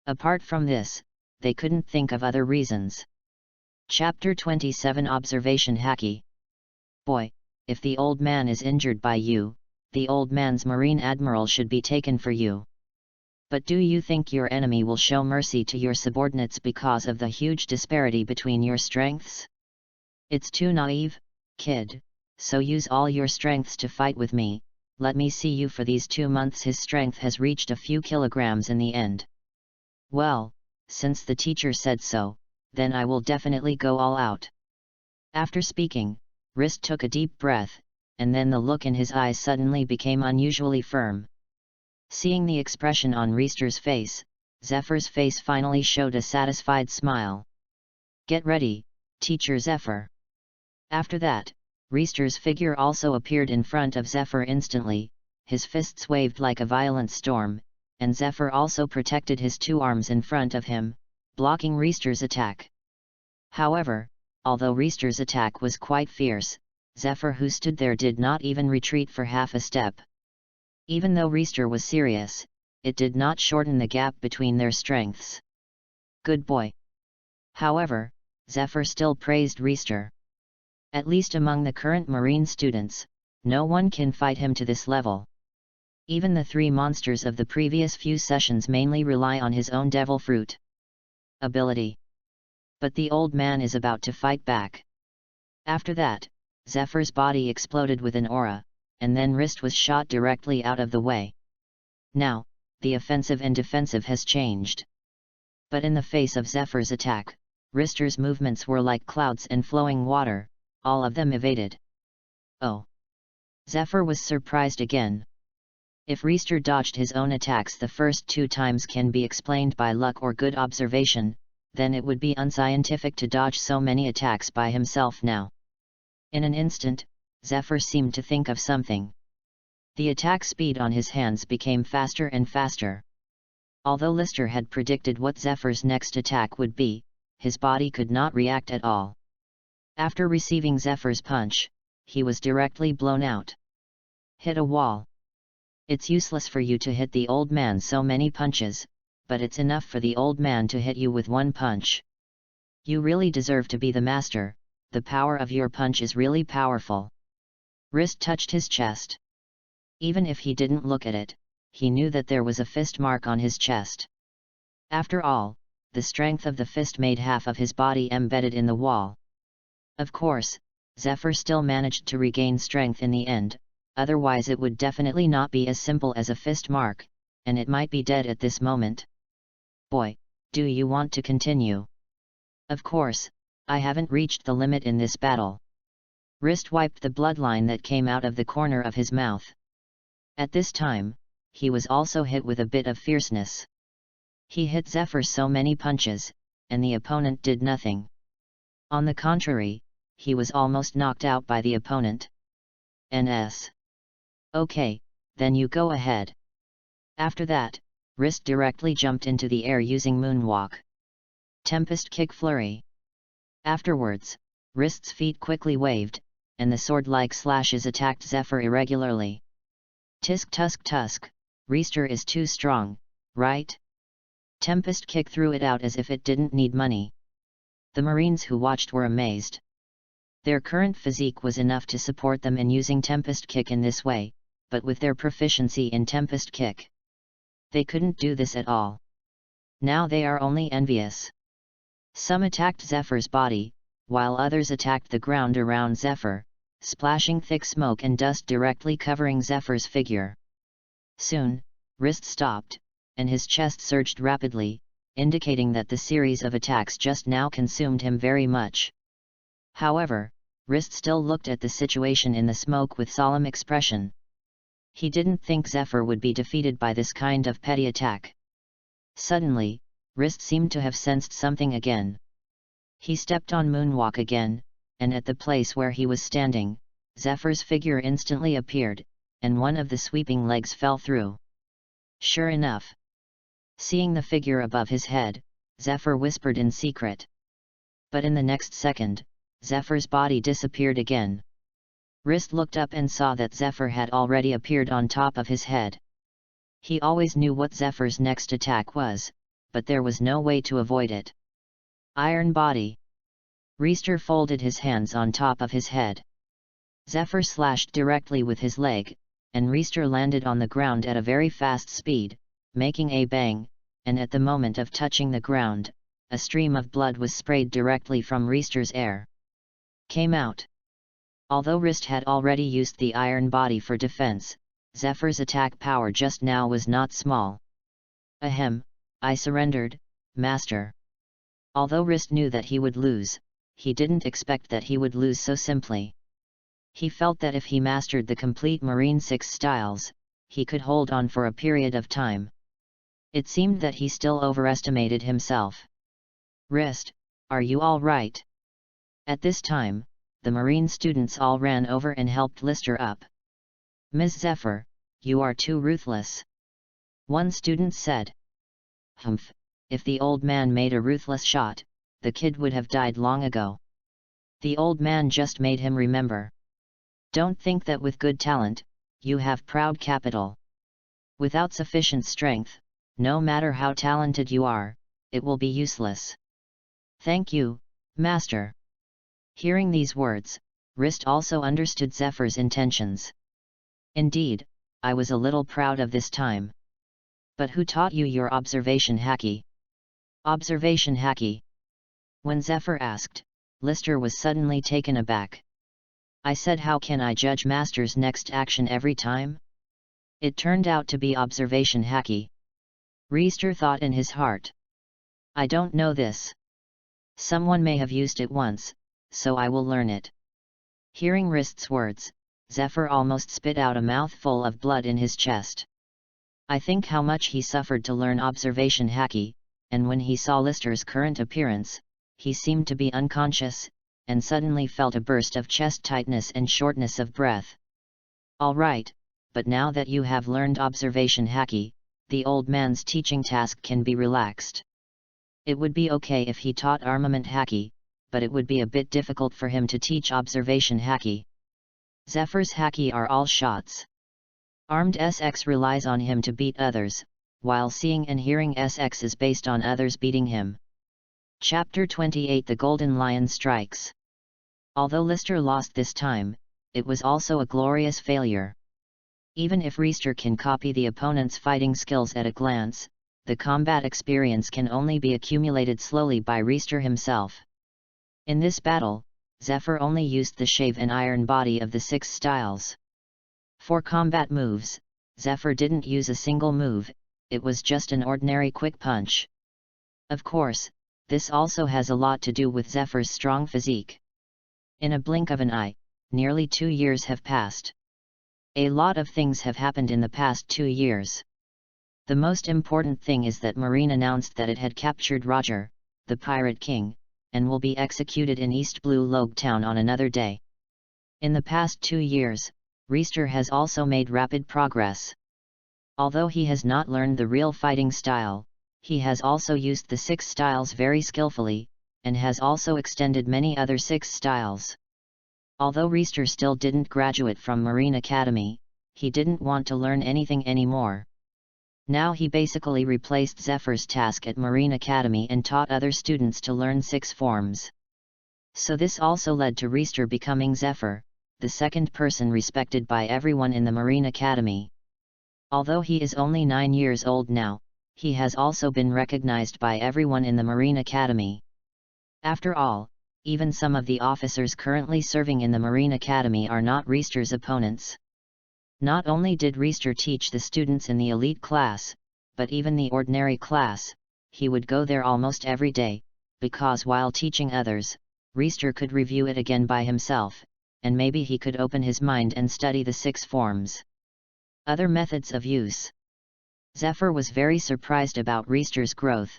Apart from this, they couldn't think of other reasons. Chapter 27 Observation Hacky. Boy, if the old man is injured by you, the old man's Marine Admiral should be taken for you. But do you think your enemy will show mercy to your subordinates because of the huge disparity between your strengths? It's too naive, kid, so use all your strengths to fight with me. Let me see you for these 2 months. His strength has reached a few kilograms in the end. Well, since the teacher said so, then I will definitely go all out. After speaking, Rist took a deep breath, and then the look in his eyes suddenly became unusually firm. Seeing the expression on Reister's face, Zephyr's face finally showed a satisfied smile. Get ready, Teacher Zephyr. After that, Reister's figure also appeared in front of Zephyr instantly, his fists waved like a violent storm, and Zephyr also protected his two arms in front of him, blocking Reister's attack. However, although Reister's attack was quite fierce, Zephyr, who stood there, did not even retreat for half a step. Even though Reister was serious, it did not shorten the gap between their strengths. Good boy. However, Zephyr still praised Reister. At least among the current marine students, no one can fight him to this level. Even the three monsters of the previous few sessions mainly rely on his own devil fruit ability. But the old man is about to fight back. After that, Zephyr's body exploded with an aura, and then Rist was shot directly out of the way. Now, the offensive and defensive has changed. But in the face of Zephyr's attack, Rister's movements were like clouds and flowing water, all of them evaded. Oh! Zephyr was surprised again. If Reister dodged his own attacks the first 2 times can be explained by luck or good observation, then it would be unscientific to dodge so many attacks by himself now. In an instant, Zephyr seemed to think of something. The attack speed on his hands became faster and faster. Although Lister had predicted what Zephyr's next attack would be, his body could not react at all. After receiving Zephyr's punch, he was directly blown out. Hit a wall. It's useless for you to hit the old man so many punches, but it's enough for the old man to hit you with 1 punch. You really deserve to be the master, the power of your punch is really powerful. Rist touched his chest. Even if he didn't look at it, he knew that there was a fist mark on his chest. After all, the strength of the fist made half of his body embedded in the wall. Of course, Zephyr still managed to regain strength in the end, otherwise it would definitely not be as simple as a fist mark, and it might be dead at this moment. Boy, do you want to continue? Of course, I haven't reached the limit in this battle. Rist wiped the bloodline that came out of the corner of his mouth. At this time, he was also hit with a bit of fierceness. He hit Zephyr so many punches, and the opponent did nothing. On the contrary, he was almost knocked out by the opponent. NS. Okay, then you go ahead. After that, Rist directly jumped into the air using Moonwalk. Tempest Kick Flurry. Afterwards, Rist's feet quickly waved, and the sword-like slashes attacked Zephyr irregularly. Tisk tusk tusk, Reister is too strong, right? Tempest Kick threw it out as if it didn't need money. The Marines who watched were amazed. Their current physique was enough to support them in using Tempest Kick in this way, but with their proficiency in Tempest Kick, they couldn't do this at all. Now they are only envious. Some attacked Zephyr's body, while others attacked the ground around Zephyr, splashing thick smoke and dust directly covering Zephyr's figure. Soon, Rist stopped, and his chest surged rapidly, indicating that the series of attacks just now consumed him very much. However, Rist still looked at the situation in the smoke with solemn expression. He didn't think Zephyr would be defeated by this kind of petty attack. Suddenly, Rist seemed to have sensed something again. He stepped on Moonwalk again, and at the place where he was standing, Zephyr's figure instantly appeared, and one of the sweeping legs fell through. Sure enough. Seeing the figure above his head, Zephyr whispered in secret. But in the next second, Zephyr's body disappeared again. Rist looked up and saw that Zephyr had already appeared on top of his head. He always knew what Zephyr's next attack was, but there was no way to avoid it. Iron Body. Reister folded his hands on top of his head. Zephyr slashed directly with his leg, and Reister landed on the ground at a very fast speed, making a bang, and at the moment of touching the ground, a stream of blood was sprayed directly from Reister's air. Came out. Although Rist had already used the Iron Body for defense, Zephyr's attack power just now was not small. Ahem, I surrendered, Master. Although Rist knew that he would lose, he didn't expect that he would lose so simply. He felt that if he mastered the complete Marine 6 styles, he could hold on for a period of time. It seemed that he still overestimated himself. Rist, are you all right? At this time, the Marine students all ran over and helped Lister up. Ms. Zephyr, you are too ruthless. One student said. Humph, if the old man made a ruthless shot, the kid would have died long ago. The old man just made him remember. Don't think that with good talent, you have proud capital. Without sufficient strength, no matter how talented you are, it will be useless. Thank you, master. Hearing these words, Rist also understood Zephyr's intentions. Indeed, I was a little proud of this time. But who taught you your observation haki? Observation haki? When Zephyr asked, Lister was suddenly taken aback. I said, how can I judge master's next action every time? It turned out to be observation haki. Rister thought in his heart. I don't know this. Someone may have used it once, so I will learn it. Hearing Rist's words, Zephyr almost spit out a mouthful of blood in his chest. I think how much he suffered to learn observation haki, and when he saw Lister's current appearance, he seemed to be unconscious, and suddenly felt a burst of chest tightness and shortness of breath. All right, but now that you have learned observation haki, the old man's teaching task can be relaxed. It would be okay if he taught armament haki, but it would be a bit difficult for him to teach observation haki. Zephyr's haki are all shots. Armed SX relies on him to beat others, while seeing and hearing SX is based on others beating him. Chapter 28 The Golden Lion Strikes. Although Lister lost this time, it was also a glorious failure. Even if Rister can copy the opponent's fighting skills at a glance, the combat experience can only be accumulated slowly by Rister himself. In this battle, Zephyr only used the shave and iron body of the 6 styles. For combat moves, Zephyr didn't use a single move, it was just an ordinary quick punch. Of course, this also has a lot to do with Zephyr's strong physique. In a blink of an eye, nearly 2 years have passed. A lot of things have happened in the past 2 years. The most important thing is that Marine announced that it had captured Roger, the Pirate King, and will be executed in East Blue Logue Town on another day. In the past 2 years, Rister has also made rapid progress. Although he has not learned the real fighting style, he has also used the 6 styles very skillfully, and has also extended many other 6 styles. Although Rister still didn't graduate from Marine Academy, he didn't want to learn anything anymore. Now he basically replaced Zephyr's task at Marine Academy and taught other students to learn 6 forms. So this also led to Rister becoming Zephyr, the second person respected by everyone in the Marine Academy. Although he is only 9 years old now, he has also been recognized by everyone in the Marine Academy. After all, even some of the officers currently serving in the Marine Academy are not Rister's opponents. Not only did Rister teach the students in the elite class, but even the ordinary class, he would go there almost every day, because while teaching others, Rister could review it again by himself, and maybe he could open his mind and study the 6 forms. Other methods of use. Zephyr was very surprised about Rister's growth.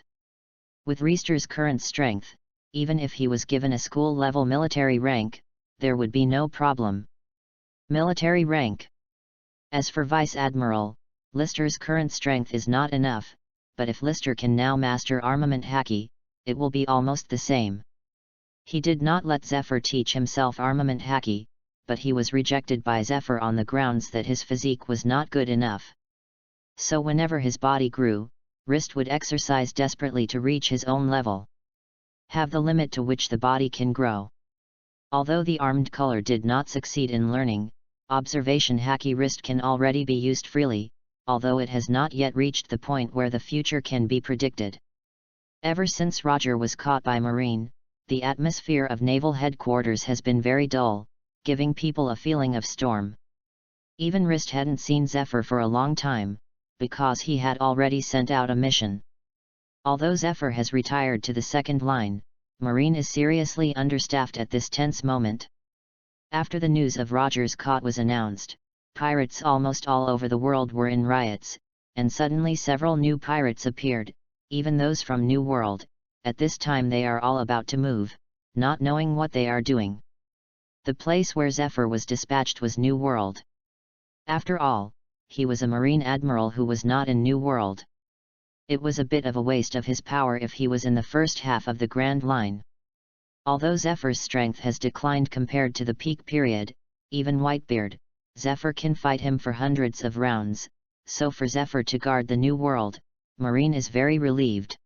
With Rister's current strength, even if he was given a school-level military rank, there would be no problem. Military rank. As for Vice Admiral, Lister's current strength is not enough, but if Lister can now master armament haki, it will be almost the same. He did not let Zephyr teach himself armament haki, but he was rejected by Zephyr on the grounds that his physique was not good enough. So whenever his body grew, Rist would exercise desperately to reach his own level. Have the limit to which the body can grow. Although the armed color did not succeed in learning, observation haki Rist can already be used freely, although it has not yet reached the point where the future can be predicted. Ever since Roger was caught by Marine, the atmosphere of naval headquarters has been very dull, giving people a feeling of storm. Even Rist hadn't seen Zephyr for a long time, because he had already sent out a mission. Although Zephyr has retired to the second line, Marine is seriously understaffed at this tense moment. After the news of Roger's caught was announced, pirates almost all over the world were in riots, and suddenly several new pirates appeared, even those from New World. At this time they are all about to move, not knowing what they are doing. The place where Zephyr was dispatched was New World. After all, he was a Marine Admiral who was not in New World. It was a bit of a waste of his power if he was in the first half of the Grand Line. Although Zephyr's strength has declined compared to the peak period, even Whitebeard, Zephyr can fight him for hundreds of rounds, so for Zephyr to guard the New World, Marine is very relieved.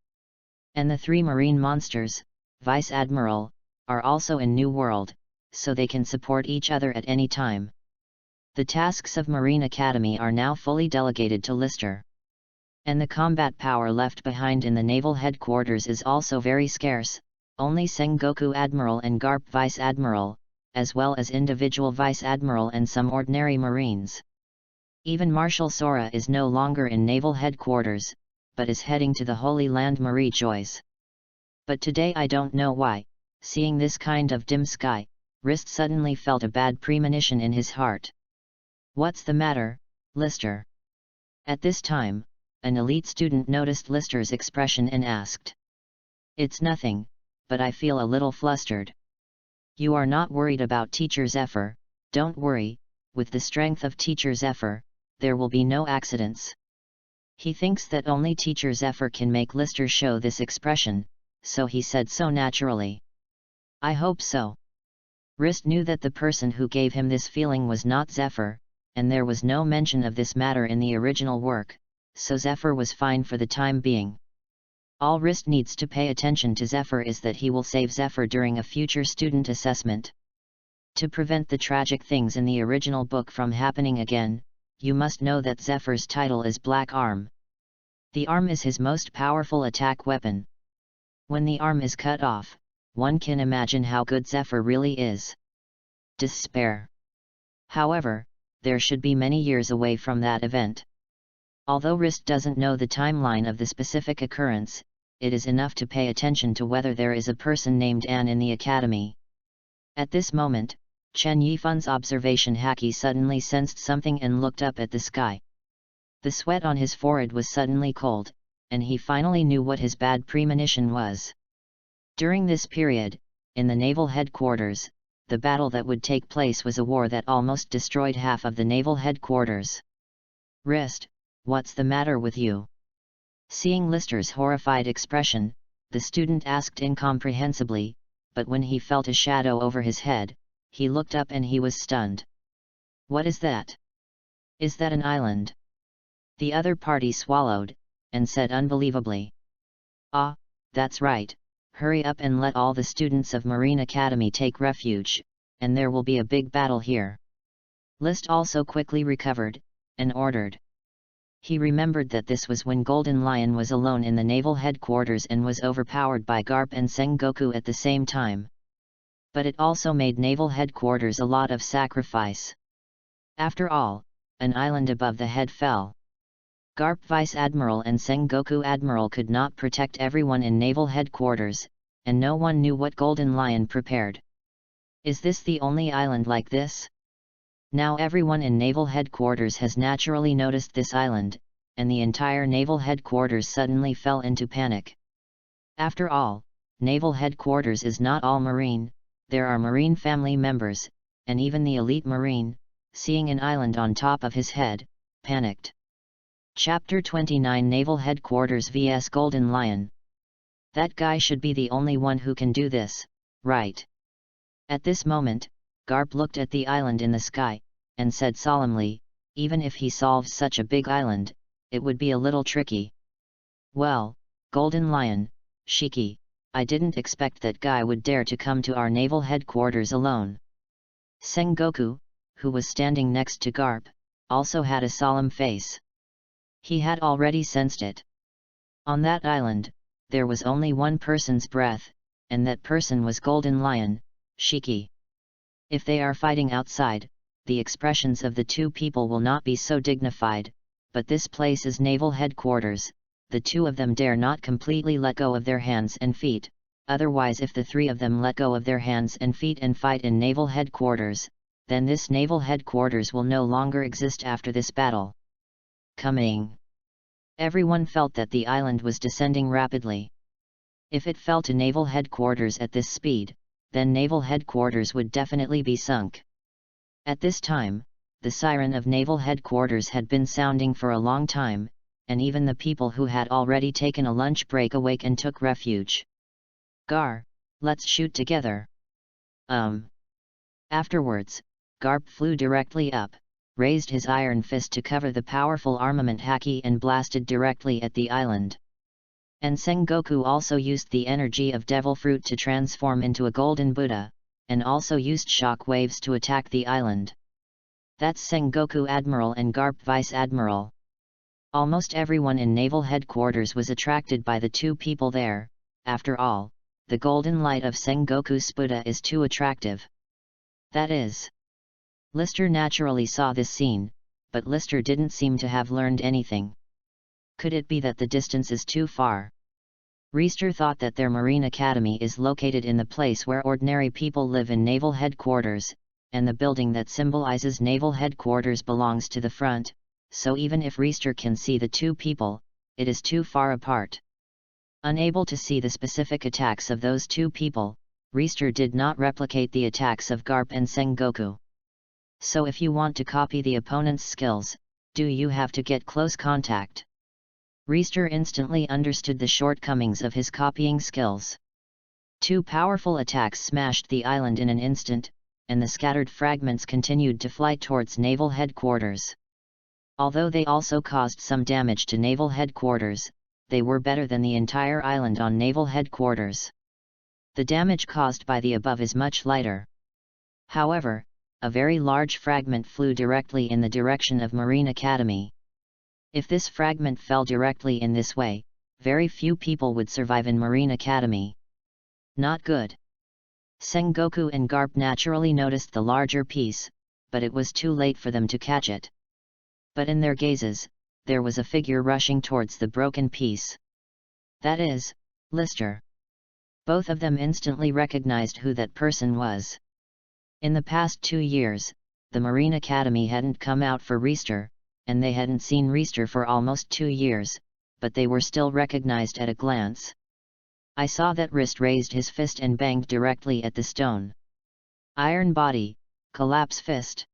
And the 3 Marine monsters, Vice Admiral, are also in New World, so they can support each other at any time. The tasks of Marine Academy are now fully delegated to Lister. And the combat power left behind in the naval headquarters is also very scarce, only Sengoku Admiral and Garp Vice Admiral, as well as individual Vice Admiral and some ordinary Marines. Even Marshal Sora is no longer in naval headquarters, but is heading to the Holy Land Marie Joyce. But today I don't know why, seeing this kind of dim sky, Rist suddenly felt a bad premonition in his heart. "What's the matter, Lister?" At this time, an elite student noticed Lister's expression and asked. "It's nothing, but I feel a little flustered." "You are not worried about Teacher Zephyr, don't worry, with the strength of Teacher Zephyr, there will be no accidents." He thinks that only Teacher Zephyr can make Lister show this expression, so he said so naturally. "I hope so." Rist knew that the person who gave him this feeling was not Zephyr, and there was no mention of this matter in the original work, so Zephyr was fine for the time being. All Rist needs to pay attention to Zephyr is that he will save Zephyr during a future student assessment. To prevent the tragic things in the original book from happening again, you must know that Zephyr's title is Black Arm. The arm is his most powerful attack weapon. When the arm is cut off, one can imagine how good Zephyr really is. Despair. However, there should be many years away from that event. Although Rist doesn't know the timeline of the specific occurrence, it is enough to pay attention to whether there is a person named Anne in the academy. At this moment, Chen Yifun's observation Haki suddenly sensed something and looked up at the sky. The sweat on his forehead was suddenly cold, and he finally knew what his bad premonition was. During this period, in the naval headquarters, the battle that would take place was a war that almost destroyed half of the naval headquarters. "Rist, what's the matter with you?" Seeing Lister's horrified expression, the student asked incomprehensibly, but when he felt a shadow over his head, he looked up and he was stunned. "What is that? Is that an island?" The other party swallowed, and said unbelievably. "Ah, that's right, hurry up and let all the students of Marine Academy take refuge, and there will be a big battle here." List also quickly recovered, and ordered. He remembered that this was when Golden Lion was alone in the naval headquarters and was overpowered by Garp and Sengoku at the same time. But it also made naval headquarters a lot of sacrifice. After all, an island above the head fell. Garp Vice Admiral and Sengoku Admiral could not protect everyone in naval headquarters, and no one knew what Golden Lion prepared. Is this the only island like this? Now everyone in naval headquarters has naturally noticed this island, and the entire naval headquarters suddenly fell into panic. After all, naval headquarters is not all Marine, there are Marine family members, and even the elite Marine, seeing an island on top of his head, panicked. Chapter 29 Naval Headquarters vs Golden Lion. That guy should be the only one who can do this, right? At this moment, Garp looked at the island in the sky, and said solemnly, even if he solves such a big island, it would be a little tricky. "Well, Golden Lion, Shiki, I didn't expect that guy would dare to come to our naval headquarters alone." Sengoku, who was standing next to Garp, also had a solemn face. He had already sensed it. On that island, there was only one person's breath, and that person was Golden Lion, Shiki. If they are fighting outside, the expressions of the two people will not be so dignified, but this place is naval headquarters, the two of them dare not completely let go of their hands and feet, otherwise if the three of them let go of their hands and feet and fight in naval headquarters, then this naval headquarters will no longer exist after this battle. Coming. Everyone felt that the island was descending rapidly. If it fell to naval headquarters at this speed, then naval headquarters would definitely be sunk. At this time, the siren of naval headquarters had been sounding for a long time, and even the people who had already taken a lunch break awake and took refuge. Gar, let's shoot together. Afterwards, Garp flew directly up, raised his iron fist to cover the powerful armament haki and blasted directly at the island. And Sengoku also used the energy of Devil Fruit to transform into a golden Buddha, and also used shock waves to attack the island. That's Sengoku Admiral and Garp Vice Admiral. Almost everyone in naval headquarters was attracted by the two people there. After all, the golden light of Sengoku's Buddha is too attractive. That is. Lister naturally saw this scene, but Lister didn't seem to have learned anything. Could it be that the distance is too far? Reister thought that their Marine Academy is located in the place where ordinary people live in naval headquarters, and the building that symbolizes naval headquarters belongs to the front, so even if Reister can see the two people, it is too far apart. Unable to see the specific attacks of those two people, Reister did not replicate the attacks of Garp and Sengoku. So if you want to copy the opponent's skills, you have to get close contact. Reister instantly understood the shortcomings of his copying skills. Two powerful attacks smashed the island in an instant, and the scattered fragments continued to fly towards naval headquarters. Although they also caused some damage to naval headquarters, they were better than the entire island on naval headquarters. The damage caused by the above is much lighter. However, a very large fragment flew directly in the direction of Marine Academy. If this fragment fell directly in this way, very few people would survive in Marine Academy. Not good. Sengoku and Garp naturally noticed the larger piece, but it was too late for them to catch it. But in their gazes, there was a figure rushing towards the broken piece. That is, Lister. Both of them instantly recognized who that person was. In the past 2 years, the Marine Academy hadn't come out for Reister, and they hadn't seen Reister for almost 2 years, but they were still recognized at a glance. I saw that Rist raised his fist and banged directly at the stone. Iron body, collapse fist.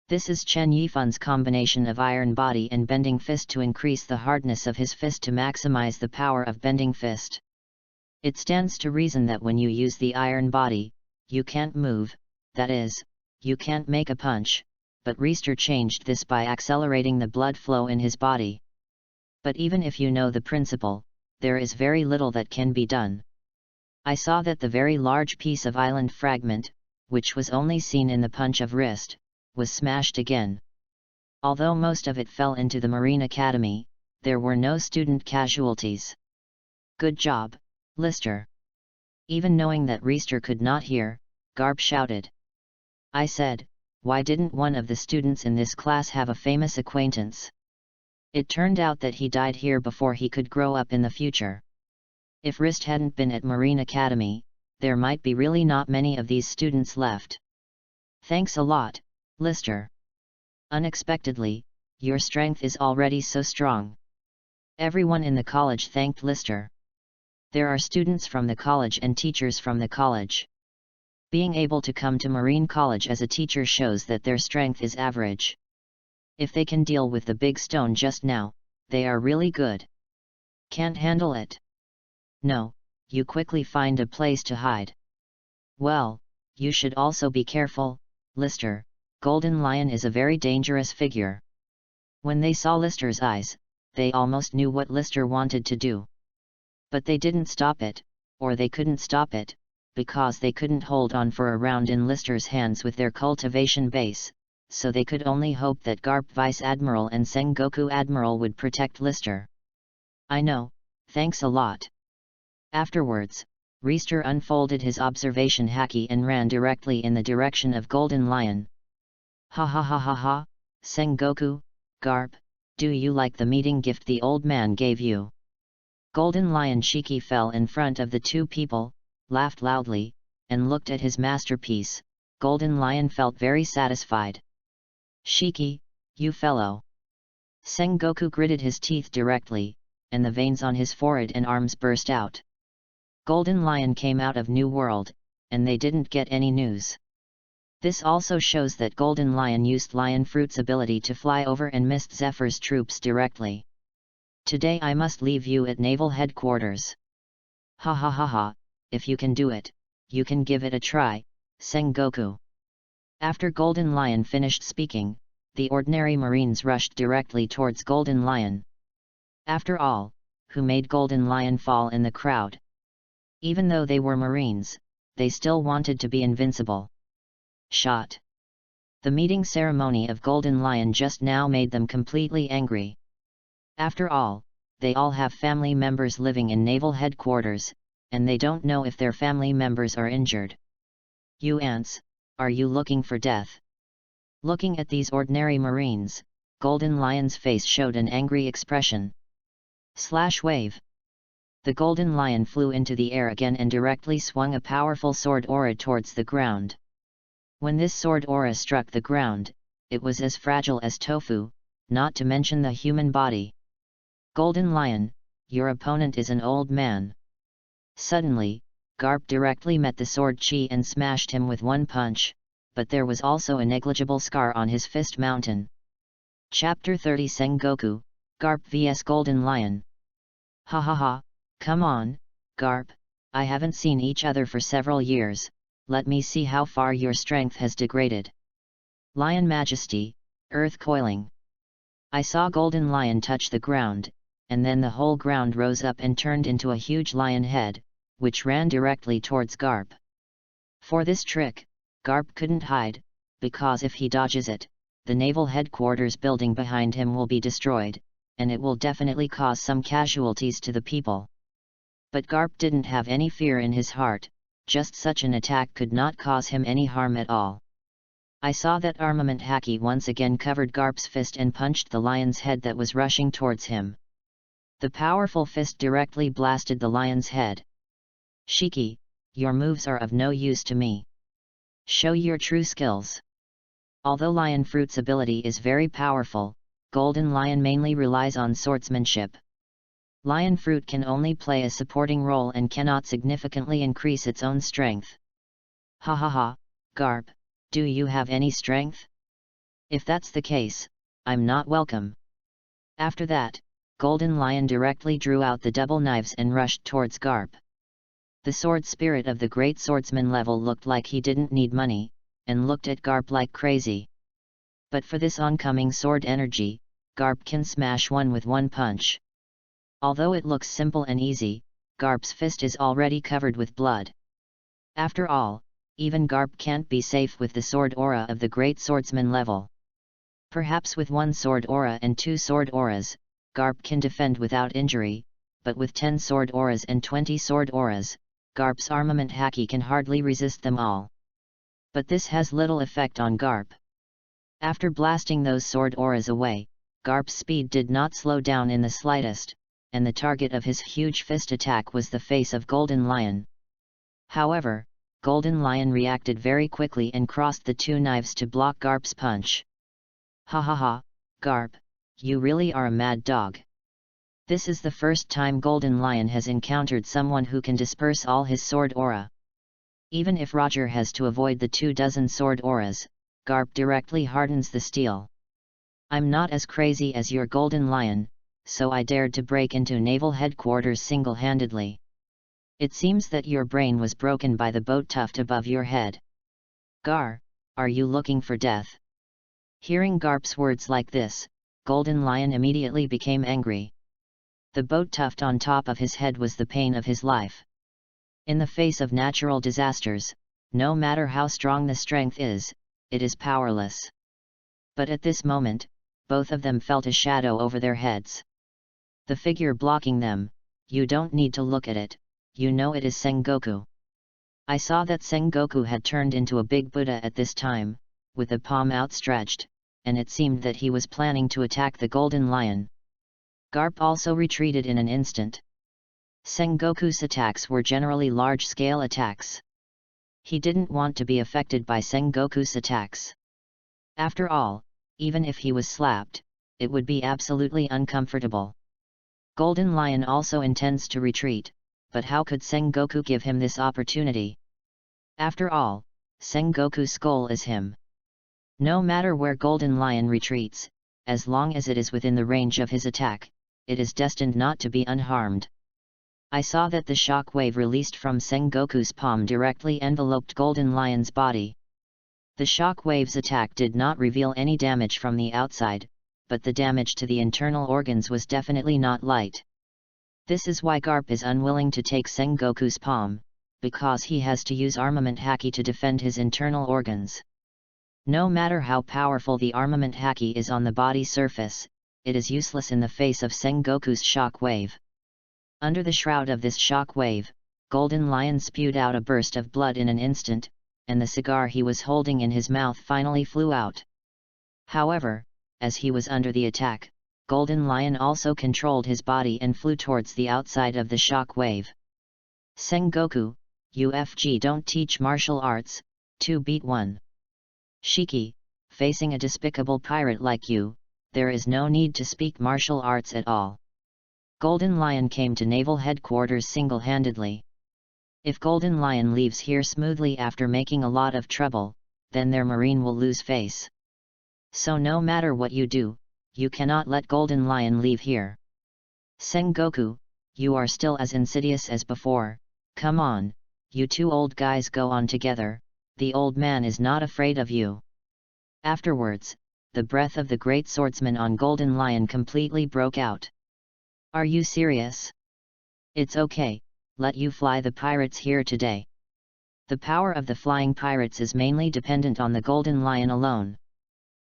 This is Chen Yifun's combination of iron body and bending fist to increase the hardness of his fist to maximize the power of bending fist. It stands to reason that when you use the iron body, you can't move, that is, you can't make a punch, but Reister changed this by accelerating the blood flow in his body. But even if you know the principle, there is very little that can be done. I saw that the very large piece of island fragment, which was only seen in the punch of wrist, was smashed again. Although most of it fell into the Marine Academy, there were no student casualties. Good job, Lister. Even knowing that Reister could not hear, Garp shouted. I said, why didn't one of the students in this class have a famous acquaintance? It turned out that he died here before he could grow up in the future. If Rist hadn't been at Marine Academy, there might be really not many of these students left. Thanks a lot, Lister. Unexpectedly, your strength is already so strong. Everyone in the college thanked Lister. There are students from the college and teachers from the college. Being able to come to Marine College as a teacher shows that their strength is average. If they can deal with the big stone just now, they are really good. Can't handle it? No, you quickly find a place to hide. Well, you should also be careful, Lister. Golden Lion is a very dangerous figure. When they saw Lister's eyes, they almost knew what Lister wanted to do. But they didn't stop it, or they couldn't stop it, because they couldn't hold on for a round in Lister's hands with their cultivation base, so they could only hope that Garp Vice Admiral and Sengoku Admiral would protect Lister. I know, thanks a lot. Afterwards, Reister unfolded his observation haki and ran directly in the direction of Golden Lion. Ha ha ha ha ha, Sengoku, Garp, do you like the meeting gift the old man gave you? Golden Lion Shiki fell in front of the two people, laughed loudly, and looked at his masterpiece. Golden Lion felt very satisfied. Shiki, you fellow. Sengoku gritted his teeth directly, and the veins on his forehead and arms burst out. Golden Lion came out of New World, and they didn't get any news. This also shows that Golden Lion used Lion Fruit's ability to fly over and missed Zephyr's troops directly. Today I must leave you at naval headquarters. Ha ha ha ha, if you can do it, you can give it a try, Sengoku. After Golden Lion finished speaking, the ordinary Marines rushed directly towards Golden Lion. After all, who made Golden Lion fall in the crowd? Even though they were Marines, they still wanted to be invincible. Shot. The meeting ceremony of Golden Lion just now made them completely angry. After all, they all have family members living in naval headquarters, and they don't know if their family members are injured. You ants, are you looking for death? Looking at these ordinary Marines, Golden Lion's face showed an angry expression. Slash wave. The Golden Lion flew into the air again and directly swung a powerful sword aura towards the ground. When this sword aura struck the ground, it was as fragile as tofu, not to mention the human body. Golden Lion, your opponent is an old man. Suddenly, Garp directly met the sword chi and smashed him with one punch, but there was also a negligible scar on his fist mountain. Chapter 30 Sengoku, Garp vs Golden Lion. Ha ha ha, come on, Garp, I haven't seen each other for several years, let me see how far your strength has degraded. Lion Majesty, Earth Coiling. I saw Golden Lion touch the ground, and then the whole ground rose up and turned into a huge lion head, which ran directly towards Garp. For this trick, Garp couldn't hide, because if he dodges it, the naval headquarters building behind him will be destroyed, and it will definitely cause some casualties to the people. But Garp didn't have any fear in his heart, just such an attack could not cause him any harm at all. I saw that armament haki once again covered Garp's fist and punched the lion's head that was rushing towards him. The powerful fist directly blasted the lion's head. Shiki, your moves are of no use to me. Show your true skills. Although Lion Fruit's ability is very powerful, Golden Lion mainly relies on swordsmanship. Lion Fruit can only play a supporting role and cannot significantly increase its own strength. Ha ha ha, Garp, do you have any strength? If that's the case, I'm not welcome. After that, Golden Lion directly drew out the double knives and rushed towards Garp. The sword spirit of the great swordsman level looked like he didn't need money, and looked at Garp like crazy. But for this oncoming sword energy, Garp can smash one with one punch. Although it looks simple and easy, Garp's fist is already covered with blood. After all, even Garp can't be safe with the sword aura of the great swordsman level. Perhaps with one sword aura and two sword auras, Garp can defend without injury, but with 10 sword auras and 20 sword auras, Garp's armament haki can hardly resist them all. But this has little effect on Garp. After blasting those sword auras away, Garp's speed did not slow down in the slightest, and the target of his huge fist attack was the face of Golden Lion. However, Golden Lion reacted very quickly and crossed the two knives to block Garp's punch. Ha ha ha, Garp, you really are a mad dog. This is the first time Golden Lion has encountered someone who can disperse all his sword aura. Even if Roger has to avoid the 24 sword auras, Garp directly hardens the steel. I'm not as crazy as your Golden Lion, so I dared to break into naval headquarters single-handedly. It seems that your brain was broken by the boat tuft above your head. Gar, are you looking for death? Hearing Garp's words like this, Golden Lion immediately became angry. The boat tuft on top of his head was the pain of his life. In the face of natural disasters, no matter how strong the strength is, it is powerless. But at this moment, both of them felt a shadow over their heads. The figure blocking them, you don't need to look at it, you know it is Sengoku. I saw that Sengoku had turned into a big Buddha at this time, with a palm outstretched, and it seemed that he was planning to attack the Golden Lion. Garp also retreated in an instant. Sengoku's attacks were generally large-scale attacks. He didn't want to be affected by Sengoku's attacks. After all, even if he was slapped, it would be absolutely uncomfortable. Golden Lion also intends to retreat, but how could Sengoku give him this opportunity? After all, Sengoku's goal is him. No matter where Golden Lion retreats, as long as it is within the range of his attack, it is destined not to be unharmed. I saw that the shock wave released from Sengoku's palm directly enveloped Golden Lion's body. The shock wave's attack did not reveal any damage from the outside, but the damage to the internal organs was definitely not light. This is why Garp is unwilling to take Sengoku's palm, because he has to use armament haki to defend his internal organs. No matter how powerful the armament haki is on the body surface, it is useless in the face of Sengoku's shock wave. Under the shroud of this shock wave, Golden Lion spewed out a burst of blood in an instant, and the cigar he was holding in his mouth finally flew out. However, as he was under the attack, Golden Lion also controlled his body and flew towards the outside of the shock wave. Sengoku, UFG don't teach martial arts, 2-1. Shiki, facing a despicable pirate like you, there is no need to speak martial arts at all. Golden Lion came to naval headquarters single-handedly. If Golden Lion leaves here smoothly after making a lot of trouble, then their marine will lose face. So no matter what you do, you cannot let Golden Lion leave here. Sengoku, you are still as insidious as before, come on, you two old guys go on together, the old man is not afraid of you. Afterwards, the breath of the great swordsman on Golden Lion completely broke out. Are you serious? It's okay, let you fly the pirates here today. The power of the flying pirates is mainly dependent on the Golden Lion alone.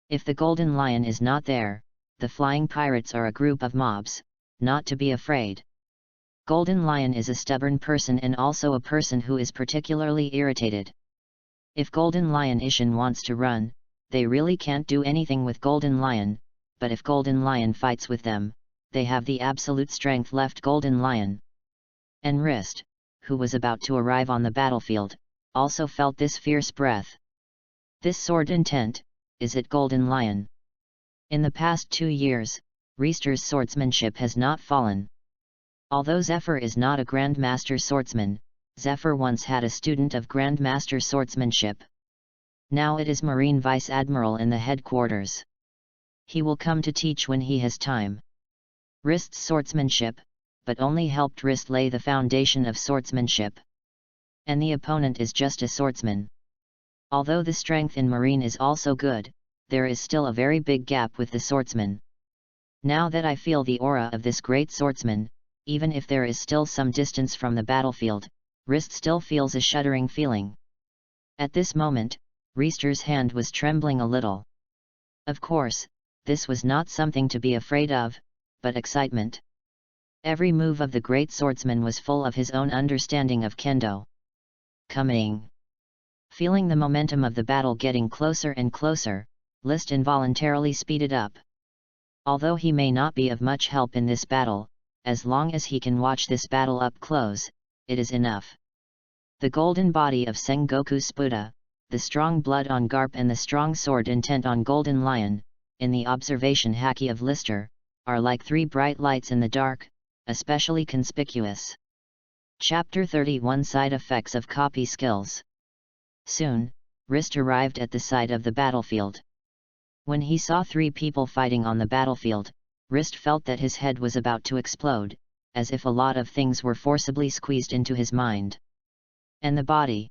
If the Golden Lion is not there, the flying pirates are a group of mobs, not to be afraid. Golden Lion is a stubborn person and also a person who is particularly irritated. If Golden Lion Ishin wants to run, they really can't do anything with Golden Lion, but if Golden Lion fights with them, they have the absolute strength left Golden Lion. And Wrist, who was about to arrive on the battlefield, also felt this fierce breath. This sword intent, is it Golden Lion? In the past 2 years, Rister's swordsmanship has not fallen. Although Zephyr is not a Grandmaster swordsman, Zephyr once had a student of Grandmaster swordsmanship. Now it is Marine Vice Admiral in the headquarters. He will come to teach when he has time. Wrist's swordsmanship, but only helped Wrist lay the foundation of swordsmanship. And the opponent is just a swordsman. Although the strength in Marine is also good, there is still a very big gap with the swordsman. Now that I feel the aura of this great swordsman, even if there is still some distance from the battlefield, Wrist still feels a shuddering feeling. At this moment, Rister's hand was trembling a little. Of course, this was not something to be afraid of, but excitement. Every move of the great swordsman was full of his own understanding of kendo. Coming. Feeling the momentum of the battle getting closer and closer, List involuntarily speeded up. Although he may not be of much help in this battle, as long as he can watch this battle up close, it is enough. The golden body of Sengoku Spuda, the strong blood on Garp and the strong sword intent on Golden Lion, in the observation haki of Lister, are like 3 bright lights in the dark, especially conspicuous. Chapter 31 Side Effects of Copy Skills. Soon, Wrist arrived at the site of the battlefield. When he saw 3 people fighting on the battlefield, Wrist felt that his head was about to explode, as if a lot of things were forcibly squeezed into his mind. And the body.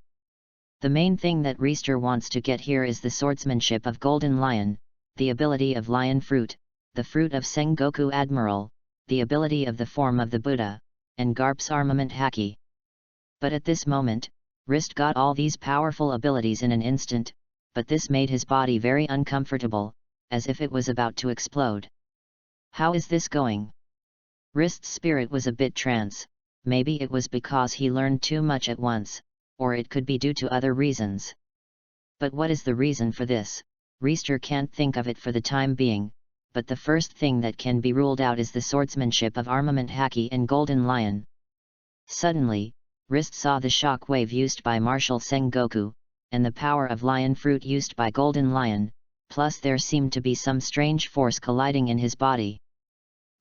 The main thing that Rister wants to get here is the swordsmanship of Golden Lion, the ability of Lion Fruit, the fruit of Sengoku Admiral, the ability of the form of the Buddha, and Garp's armament haki. But at this moment, Wrist got all these powerful abilities in an instant, but this made his body very uncomfortable, as if it was about to explode. How is this going? Wrist's spirit was a bit trance, maybe it was because he learned too much at once, or it could be due to other reasons. But what is the reason for this? Rister can't think of it for the time being, but the first thing that can be ruled out is the swordsmanship of armament haki and Golden Lion. Suddenly, Wrist saw the shock wave used by Martial Sengoku, and the power of Lion Fruit used by Golden Lion, plus there seemed to be some strange force colliding in his body.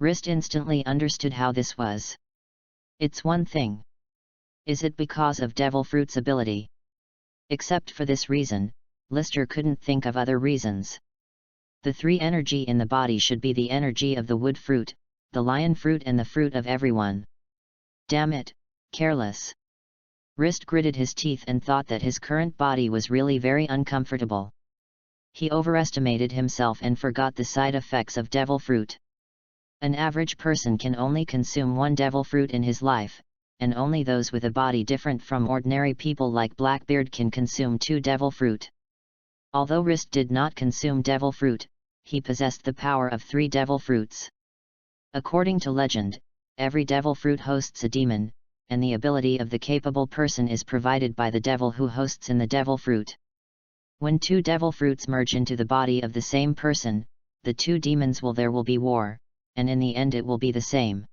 Wrist instantly understood how this was. It's one thing. Is it because of Devil Fruit's ability? Except for this reason, Lister couldn't think of other reasons. The three energy in the body should be the energy of the wood fruit, the lion fruit and the fruit of everyone. Damn it, careless. Rist gritted his teeth and thought that his current body was really very uncomfortable. He overestimated himself and forgot the side effects of devil fruit. An average person can only consume one devil fruit in his life, and only those with a body different from ordinary people like Blackbeard can consume 2 devil fruit. Although Rist did not consume devil fruit, he possessed the power of 3 devil fruits. According to legend, every devil fruit hosts a demon, and the ability of the capable person is provided by the devil who hosts in the devil fruit. When 2 devil fruits merge into the body of the same person, the 2 demons there will be war, and in the end it will be the same.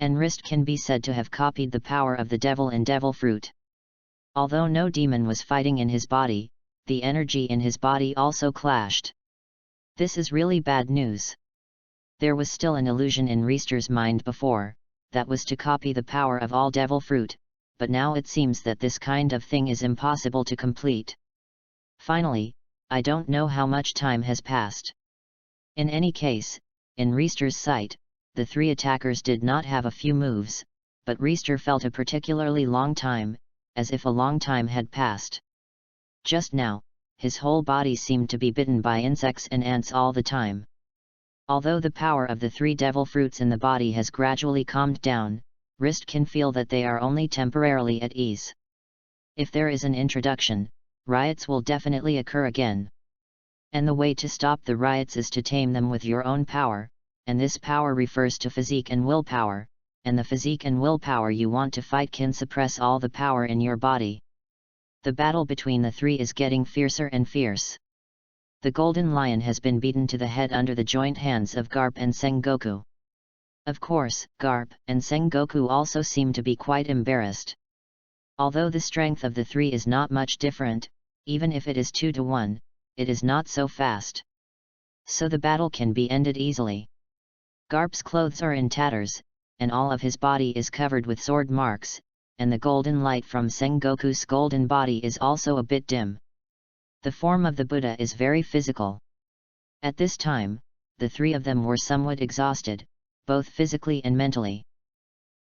And Rist can be said to have copied the power of the devil in devil fruit. Although no demon was fighting in his body, the energy in his body also clashed. This is really bad news. There was still an illusion in Rister's mind before, that was to copy the power of all devil fruit, but now it seems that this kind of thing is impossible to complete. Finally, I don't know how much time has passed. In any case, in Rister's sight, the 3 attackers did not have a few moves, but Rister felt a particularly long time, as if a long time had passed. Just now, his whole body seemed to be bitten by insects and ants all the time. Although the power of the 3 devil fruits in the body has gradually calmed down, Rist can feel that they are only temporarily at ease. If there is an introduction, riots will definitely occur again. And the way to stop the riots is to tame them with your own power, and this power refers to physique and willpower, and the physique and willpower you want to fight can suppress all the power in your body. The battle between the 3 is getting fiercer and fierce. The Golden Lion has been beaten to the head under the joint hands of Garp and Sengoku. Of course, Garp and Sengoku also seem to be quite embarrassed. Although the strength of the 3 is not much different, even if it is 2 to 1, it is not so fast. So the battle can be ended easily. Garp's clothes are in tatters, and all of his body is covered with sword marks, and the golden light from Sengoku's golden body is also a bit dim. The form of the Buddha is very physical. At this time, the 3 of them were somewhat exhausted, both physically and mentally.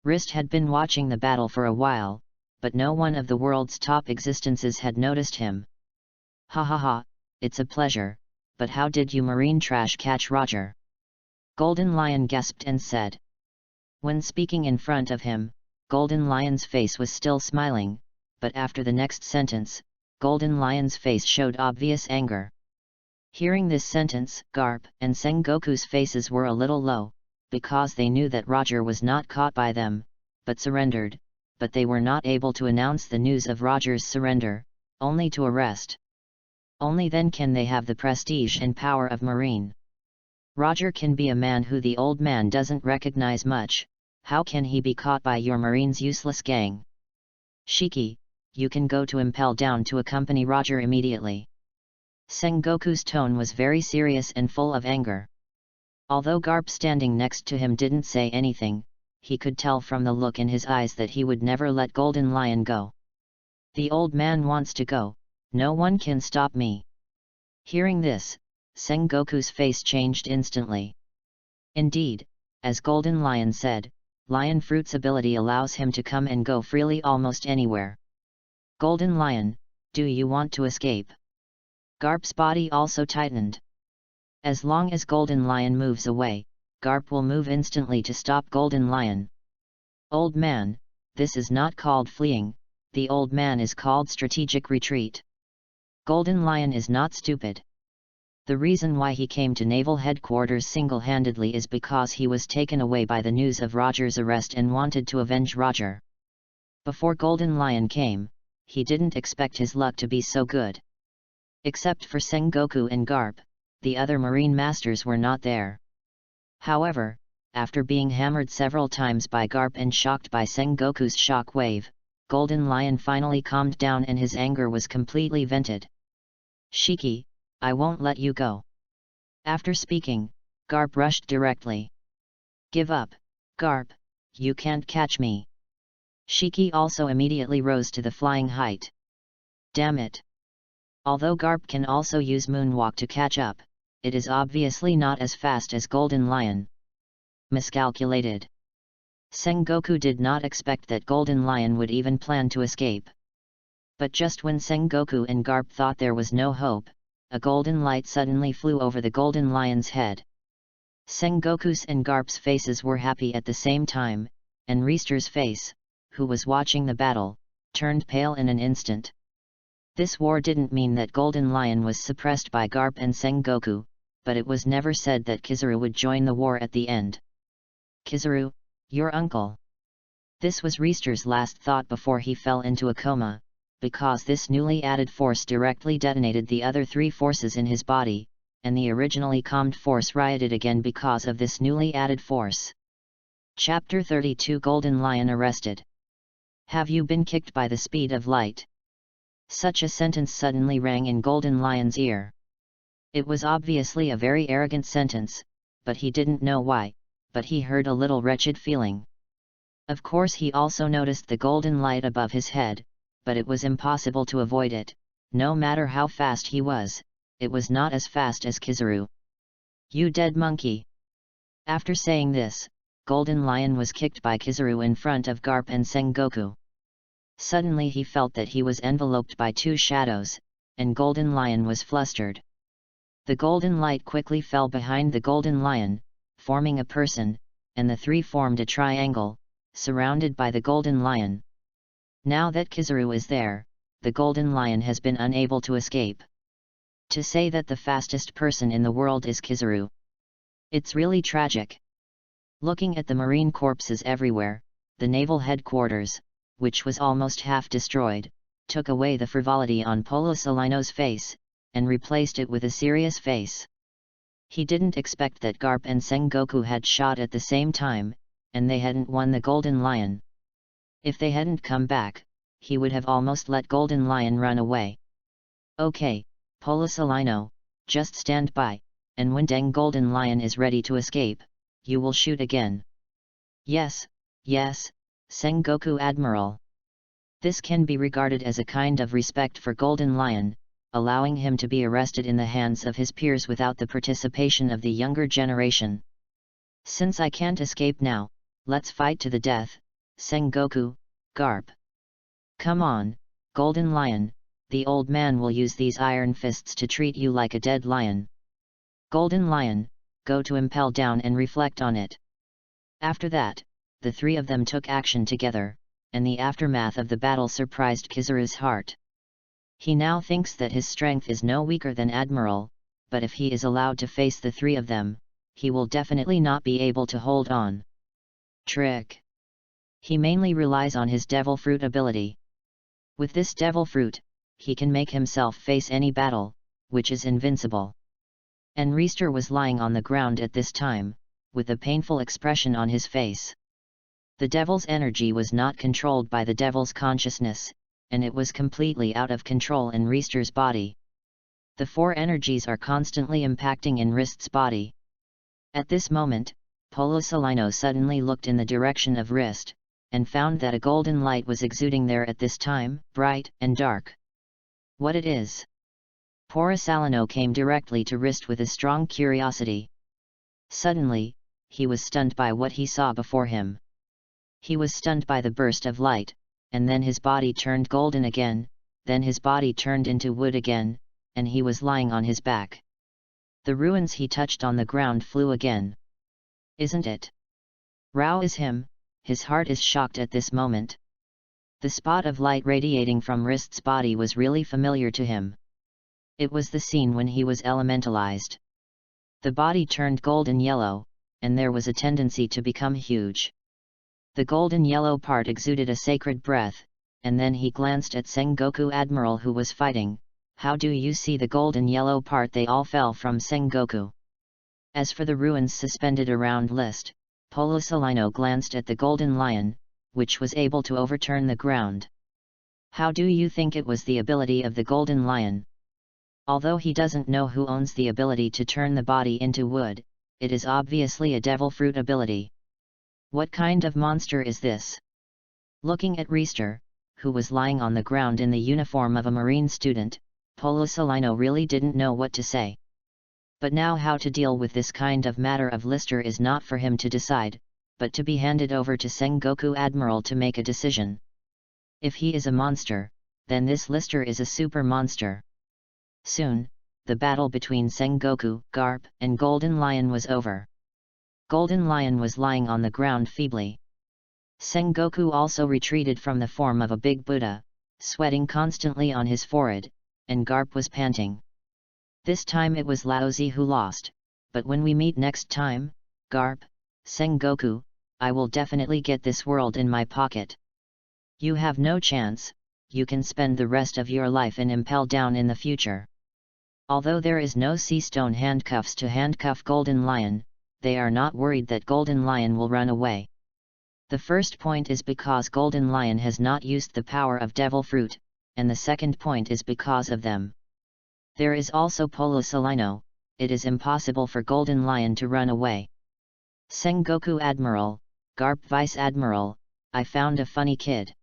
Rist had been watching the battle for a while, but no one of the world's top existences had noticed him. Ha ha ha, it's a pleasure, but how did you marine trash catch Roger? Golden Lion gasped and said. When speaking in front of him, Golden Lion's face was still smiling, but after the next sentence, Golden Lion's face showed obvious anger. Hearing this sentence, Garp and Sengoku's faces were a little low, because they knew that Roger was not caught by them, but surrendered, but they were not able to announce the news of Roger's surrender, only to arrest. Only then can they have the prestige and power of Marine. Roger can be a man who the old man doesn't recognize much. How can he be caught by your Marine's useless gang? Shiki, you can go to Impel Down to accompany Roger immediately. Sengoku's tone was very serious and full of anger. Although Garp standing next to him didn't say anything, he could tell from the look in his eyes that he would never let Golden Lion go. The old man wants to go, no one can stop me. Hearing this, Sengoku's face changed instantly. Indeed, as Golden Lion said, Lion Fruit's ability allows him to come and go freely almost anywhere. Golden Lion, do you want to escape? Garp's body also tightened. As long as Golden Lion moves away, Garp will move instantly to stop Golden Lion. Old man, this is not called fleeing, the old man is called strategic retreat. Golden Lion is not stupid. The reason why he came to Naval Headquarters single-handedly is because he was taken away by the news of Roger's arrest and wanted to avenge Roger. Before Golden Lion came, he didn't expect his luck to be so good. Except for Sengoku and Garp, the other Marine Masters were not there. However, after being hammered several times by Garp and shocked by Sengoku's shock wave, Golden Lion finally calmed down and his anger was completely vented. Shiki, I won't let you go. After speaking, Garp rushed directly. Give up, Garp, you can't catch me. Shiki also immediately rose to the flying height. Damn it! Although Garp can also use Moonwalk to catch up, it is obviously not as fast as Golden Lion. Miscalculated. Sengoku did not expect that Golden Lion would even plan to escape. But just when Sengoku and Garp thought there was no hope, a golden light suddenly flew over the Golden Lion's head. Sengoku's and Garp's faces were happy at the same time, and Reister's face, who was watching the battle, turned pale in an instant. This war didn't mean that Golden Lion was suppressed by Garp and Sengoku, but it was never said that Kizaru would join the war at the end. Kizaru, your uncle. This was Reister's last thought before he fell into a coma, because this newly added force directly detonated the other three forces in his body, and the originally calmed force rioted again because of this newly added force. Chapter 32 Golden Lion Arrested. Have you been kicked by the speed of light? Such a sentence suddenly rang in Golden Lion's ear. It was obviously a very arrogant sentence, but he didn't know why, but he heard a little wretched feeling. Of course he also noticed the golden light above his head, but it was impossible to avoid it, no matter how fast he was, it was not as fast as Kizaru. You dead monkey! After saying this, Golden Lion was kicked by Kizaru in front of Garp and Sengoku. Suddenly he felt that he was enveloped by two shadows, and Golden Lion was flustered. The golden light quickly fell behind the Golden Lion, forming a person, and the three formed a triangle, surrounded by the Golden Lion. Now that Kizaru is there, the Golden Lion has been unable to escape. To say that the fastest person in the world is Kizaru. It's really tragic. Looking at the marine corpses everywhere, the naval headquarters, which was almost half destroyed, took away the frivolity on Polosalino's face, and replaced it with a serious face. He didn't expect that Garp and Sengoku had shot at the same time, and they hadn't won the Golden Lion. If they hadn't come back, he would have almost let Golden Lion run away. Okay, Polosalino, just stand by, and when Deng Golden Lion is ready to escape, you will shoot again. Yes, yes, Sengoku Admiral. This can be regarded as a kind of respect for Golden Lion, allowing him to be arrested in the hands of his peers without the participation of the younger generation. Since I can't escape now, let's fight to the death, Sengoku, Garp. Come on, Golden Lion, the old man will use these iron fists to treat you like a dead lion. Golden Lion, go to Impel Down and reflect on it. After that, the three of them took action together, and the aftermath of the battle surprised Kizaru's heart. He now thinks that his strength is no weaker than Admiral, but if he is allowed to face the three of them, he will definitely not be able to hold on. Trick. He mainly relies on his Devil Fruit ability. With this Devil Fruit, he can make himself face any battle, which is invincible. And Reister was lying on the ground at this time, with a painful expression on his face. The Devil's energy was not controlled by the Devil's consciousness, and it was completely out of control in Reister's body. The four energies are constantly impacting in Rist's body. At this moment, Polosalino suddenly looked in the direction of Rist, and found that a golden light was exuding there at this time, bright and dark. What it is? Polosalino came directly to Rist with a strong curiosity. Suddenly, he was stunned by what he saw before him. He was stunned by the burst of light, and then his body turned golden again, then his body turned into wood again, and he was lying on his back. The ruins he touched on the ground flew again. Isn't it? Rao is him, his heart is shocked at this moment. The spot of light radiating from Rist's body was really familiar to him. It was the scene when he was elementalized. The body turned golden yellow, and there was a tendency to become huge. The golden yellow part exuded a sacred breath, and then he glanced at Sengoku Admiral who was fighting. How do you see the golden yellow part? They all fell from Sengoku. As for the ruins suspended around List, Polosalino glanced at the Golden Lion, which was able to overturn the ground. How do you think it was the ability of the Golden Lion? Although he doesn't know who owns the ability to turn the body into wood, it is obviously a Devil Fruit ability. What kind of monster is this? Looking at Reister, who was lying on the ground in the uniform of a marine student, Polisalino really didn't know what to say. But now how to deal with this kind of matter of Lister is not for him to decide, but to be handed over to Sengoku Admiral to make a decision. If he is a monster, then this Lister is a super monster. Soon, the battle between Sengoku, Garp, and Golden Lion was over. Golden Lion was lying on the ground feebly. Sengoku also retreated from the form of a big Buddha, sweating constantly on his forehead, and Garp was panting. This time it was Laozi who lost, but when we meet next time, Garp, Sengoku, I will definitely get this world in my pocket. You have no chance, you can spend the rest of your life in Impel Down in the future. Although there is no sea stone handcuffs to handcuff Golden Lion, they are not worried that Golden Lion will run away. The first point is because Golden Lion has not used the power of Devil Fruit, and the second point is because of them. There is also Polisalino, it is impossible for Golden Lion to run away. Sengoku Admiral, Garp Vice Admiral, I found a funny kid.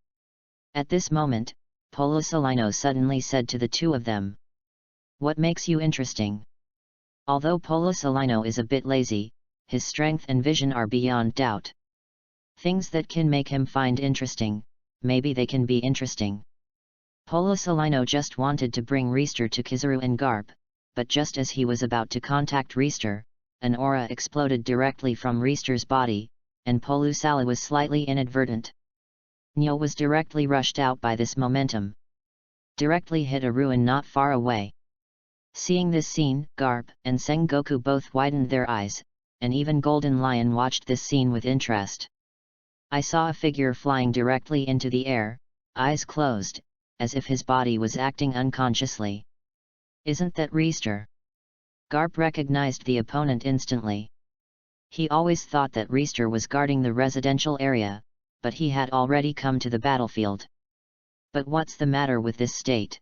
At this moment, Polisalino suddenly said to the two of them. What makes you interesting? Although Polisalino is a bit lazy, his strength and vision are beyond doubt. Things that can make him find interesting, maybe they can be interesting. Polisalino just wanted to bring Reister to Kizaru and Garp, but just as he was about to contact Reister, an aura exploded directly from Reister's body, and Polusala was slightly inadvertent. Nyo was directly rushed out by this momentum. Directly hit a ruin not far away. Seeing this scene, Garp and Sengoku both widened their eyes, and even Golden Lion watched this scene with interest. I saw a figure flying directly into the air, eyes closed, as if his body was acting unconsciously. Isn't that Reister? Garp recognized the opponent instantly. He always thought that Reister was guarding the residential area, but he had already come to the battlefield. But what's the matter with this state?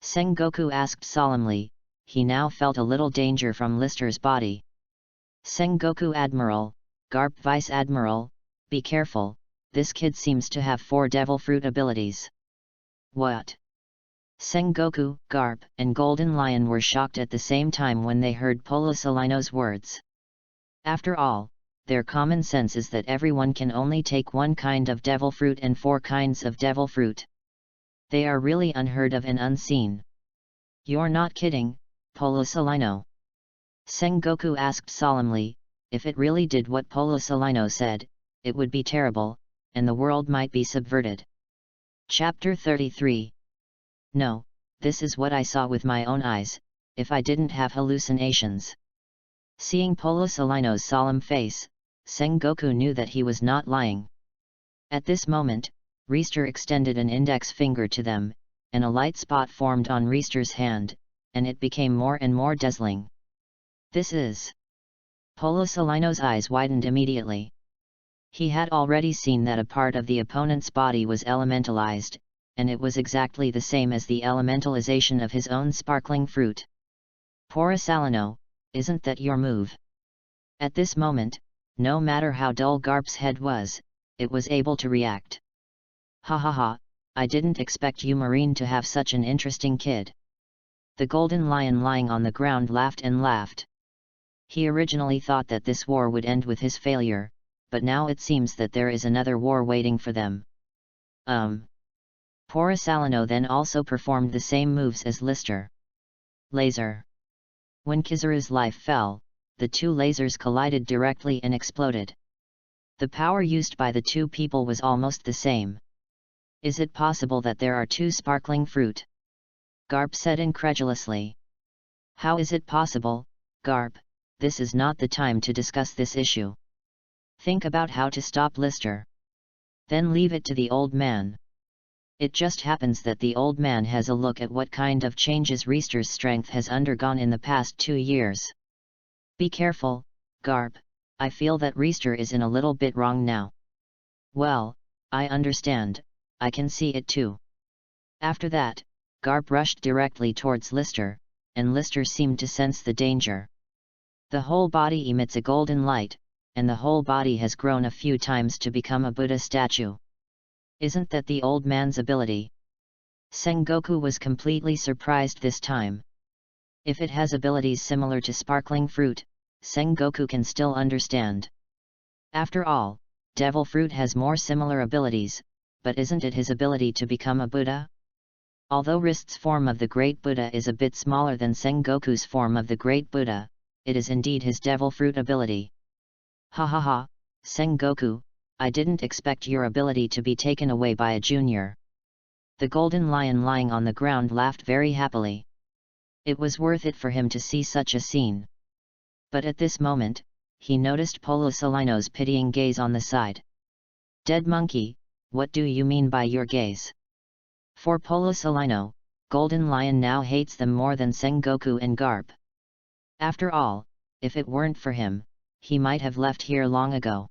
Sengoku asked solemnly. He now felt a little danger from Lister's body. Sengoku Admiral, Garp Vice Admiral, be careful, this kid seems to have 4 Devil Fruit abilities. What? Sengoku, Garp, and Golden Lion were shocked at the same time when they heard Polisalino's words. After all, their common sense is that everyone can only take 1 kind of Devil Fruit and 4 kinds of Devil Fruit. They are really unheard of and unseen. You're not kidding, Polisalino? Sengoku asked solemnly. If it really did what Polisalino said, it would be terrible, and the world might be subverted. Chapter 33. No, this is what I saw with my own eyes, if I didn't have hallucinations. Seeing Polisalino's solemn face, Sengoku knew that he was not lying. At this moment, Reister extended an index finger to them, and a light spot formed on Reister's hand, and it became more and more dazzling. This is... Polisalino's eyes widened immediately. He had already seen that a part of the opponent's body was elementalized, and it was exactly the same as the elementalization of his own sparkling fruit. Polisalino, isn't that your move? At this moment, no matter how dull Garp's head was, it was able to react. Ha ha ha, I didn't expect you Marine to have such an interesting kid. The Golden Lion lying on the ground laughed and laughed. He originally thought that this war would end with his failure, but now it seems that there is another war waiting for them. Polisalino then also performed the same moves as Lister. Laser. When Kizaru's life fell, the 2 lasers collided directly and exploded. The power used by the 2 people was almost the same. Is it possible that there are 2 sparkling fruit? Garp said incredulously. How is it possible, Garp? This is not the time to discuss this issue. Think about how to stop Lister. Then leave it to the old man. It just happens that the old man has a look at what kind of changes Reister's strength has undergone in the past 2 years. Be careful, Garp, I feel that Reister is in a little bit wrong now. Well, I understand, I can see it too. After that, Garp rushed directly towards Lister, and Lister seemed to sense the danger. The whole body emits a golden light, and the whole body has grown a few times to become a Buddha statue. Isn't that the old man's ability? Sengoku was completely surprised this time. If it has abilities similar to sparkling fruit, Sengoku can still understand. After all, devil fruit has more similar abilities, but isn't it his ability to become a Buddha? Although Rist's form of the Great Buddha is a bit smaller than Sengoku's form of the Great Buddha, it is indeed his devil fruit ability. Ha ha ha, Sengoku, I didn't expect your ability to be taken away by a junior. The golden lion lying on the ground laughed very happily. It was worth it for him to see such a scene. But at this moment, he noticed Polosalino's pitying gaze on the side. Dead monkey, what do you mean by your gaze? For Polosalino, Golden Lion now hates them more than Sengoku and Garp. After all, if it weren't for him, he might have left here long ago.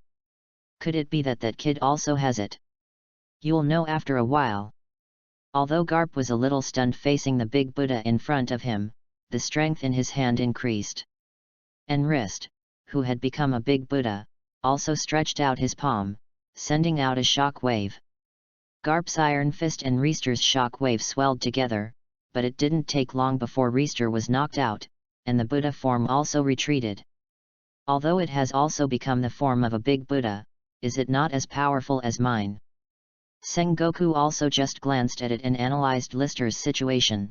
Could it be that that kid also has it? You'll know after a while. Although Garp was a little stunned facing the big Buddha in front of him, the strength in his hand increased. And Rist, who had become a big Buddha, also stretched out his palm, sending out a shock wave. Garp's iron fist and Reister's shock wave swelled together, but it didn't take long before Reister was knocked out, and the Buddha form also retreated. Although it has also become the form of a big Buddha, is it not as powerful as mine? Sengoku also just glanced at it and analyzed Lister's situation.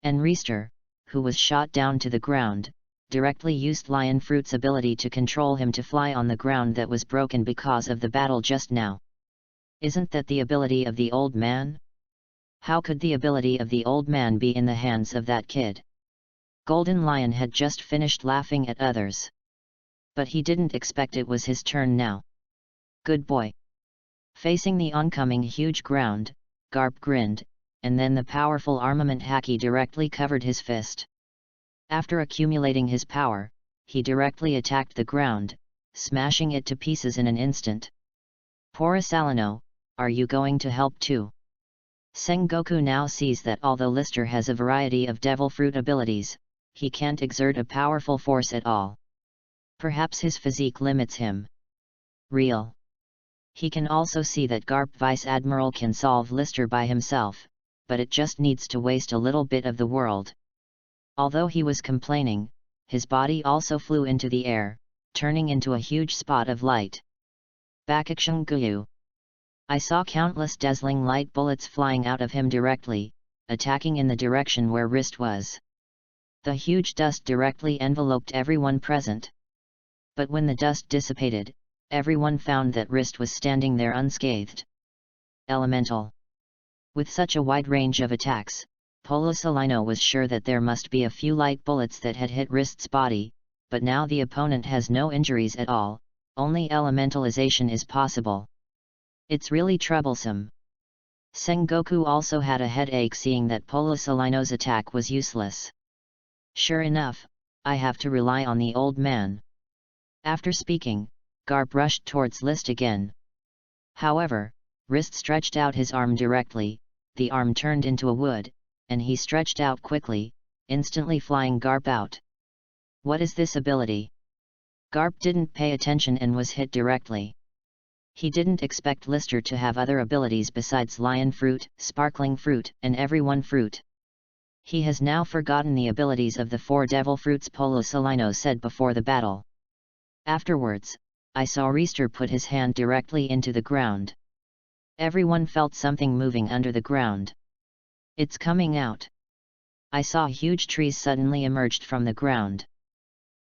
And Reister, who was shot down to the ground, directly used Lion Fruit's ability to control him to fly on the ground that was broken because of the battle just now. Isn't that the ability of the old man? How could the ability of the old man be in the hands of that kid? Golden Lion had just finished laughing at others. But he didn't expect it was his turn now. Good boy. Facing the oncoming huge ground, Garp grinned, and then the powerful armament haki directly covered his fist. After accumulating his power, he directly attacked the ground, smashing it to pieces in an instant. Porosalino, are you going to help too? Sengoku now sees that although Lister has a variety of devil fruit abilities, he can't exert a powerful force at all. Perhaps his physique limits him. Real. He can also see that Garp Vice Admiral can solve Lister by himself, but it just needs to waste a little bit of the world. Although he was complaining, his body also flew into the air, turning into a huge spot of light. Bakakshunguyu. I saw countless dazzling light bullets flying out of him directly, attacking in the direction where Rist was. The huge dust directly enveloped everyone present. But when the dust dissipated, everyone found that Rist was standing there unscathed. Elemental. With such a wide range of attacks, Polosalino was sure that there must be a few light bullets that had hit Rist's body, but now the opponent has no injuries at all, only elementalization is possible. It's really troublesome. Sengoku also had a headache seeing that Polosalino's attack was useless. Sure enough, I have to rely on the old man. After speaking, Garp rushed towards List again. However, Rist stretched out his arm directly, the arm turned into a wood, and he stretched out quickly, instantly flying Garp out. What is this ability? Garp didn't pay attention and was hit directly. He didn't expect Lister to have other abilities besides Lion Fruit, Sparkling Fruit, and Everyone Fruit. He has now forgotten the abilities of the 4 devil fruits Polosalino said before the battle. Afterwards, I saw Reister put his hand directly into the ground. Everyone felt something moving under the ground. It's coming out. I saw huge trees suddenly emerged from the ground.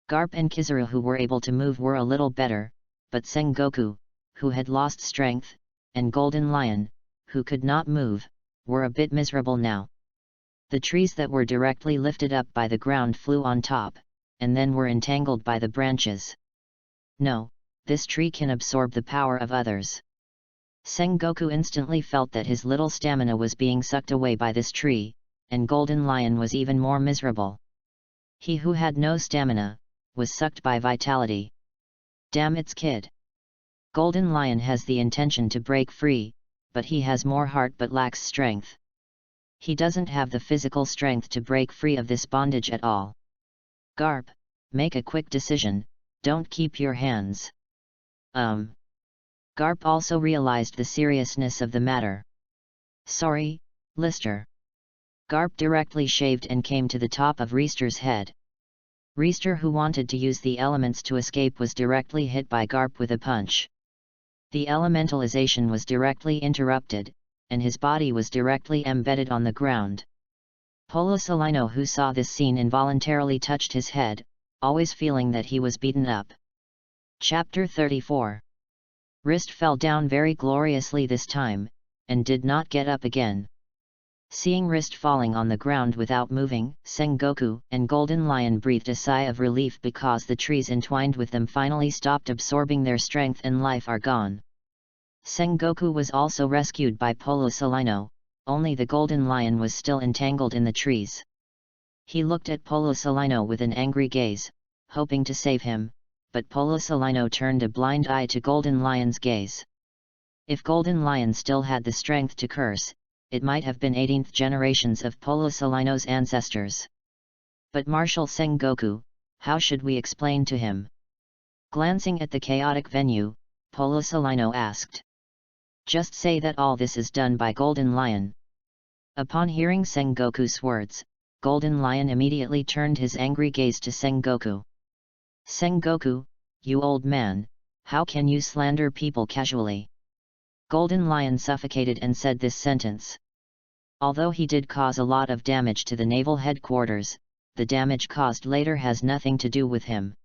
Garp and Kizaru, who were able to move, were a little better, but Sengoku, who had lost strength, and Golden Lion, who could not move, were a bit miserable now. The trees that were directly lifted up by the ground flew on top, and then were entangled by the branches. No, this tree can absorb the power of others. Sengoku instantly felt that his little stamina was being sucked away by this tree, and Golden Lion was even more miserable. He who had no stamina, was sucked by vitality. Damn it's kid. Golden Lion has the intention to break free, but he has more heart but lacks strength. He doesn't have the physical strength to break free of this bondage at all. Garp, make a quick decision, don't keep your hands. Garp Garp also realized the seriousness of the matter. "Sorry, Lister." Garp directly shaved and came to the top of Reister's head. Reister, who wanted to use the elements to escape, was directly hit by Garp with a punch. The elementalization was directly interrupted, and his body was directly embedded on the ground. Polosalino, who saw this scene, involuntarily touched his head, always feeling that he was beaten up. Chapter 34. Rist fell down very gloriously this time, and did not get up again. Seeing Rist falling on the ground without moving, Sengoku and Golden Lion breathed a sigh of relief because the trees entwined with them finally stopped absorbing their strength and life are gone. Sengoku was also rescued by Polosalino, only the Golden Lion was still entangled in the trees. He looked at Polosalino with an angry gaze, hoping to save him, but Polosalino turned a blind eye to Golden Lion's gaze. If Golden Lion still had the strength to curse, it might have been 18th generations of Polosalino's ancestors. But Marshal Sengoku, how should we explain to him? Glancing at the chaotic venue, Polosalino asked. Just say that all this is done by Golden Lion. Upon hearing Sengoku's words, Golden Lion immediately turned his angry gaze to Sengoku. Sengoku, you old man, how can you slander people casually? Golden Lion suffocated and said this sentence. Although he did cause a lot of damage to the naval headquarters, the damage caused later has nothing to do with him.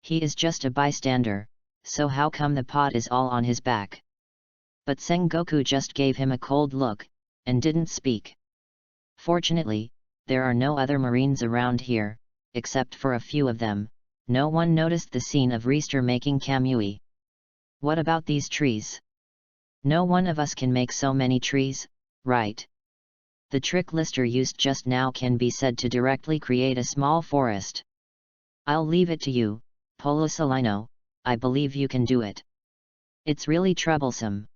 He is just a bystander, so how come the pot is all on his back? But Sengoku just gave him a cold look, and didn't speak. Fortunately, there are no other Marines around here, except for a few of them. No one noticed the scene of Reister making kamui. What about these trees? No one of us can make so many trees, right? The trick Lister used just now can be said to directly create a small forest. I'll leave it to you, Polosalino, I believe you can do it. It's really troublesome.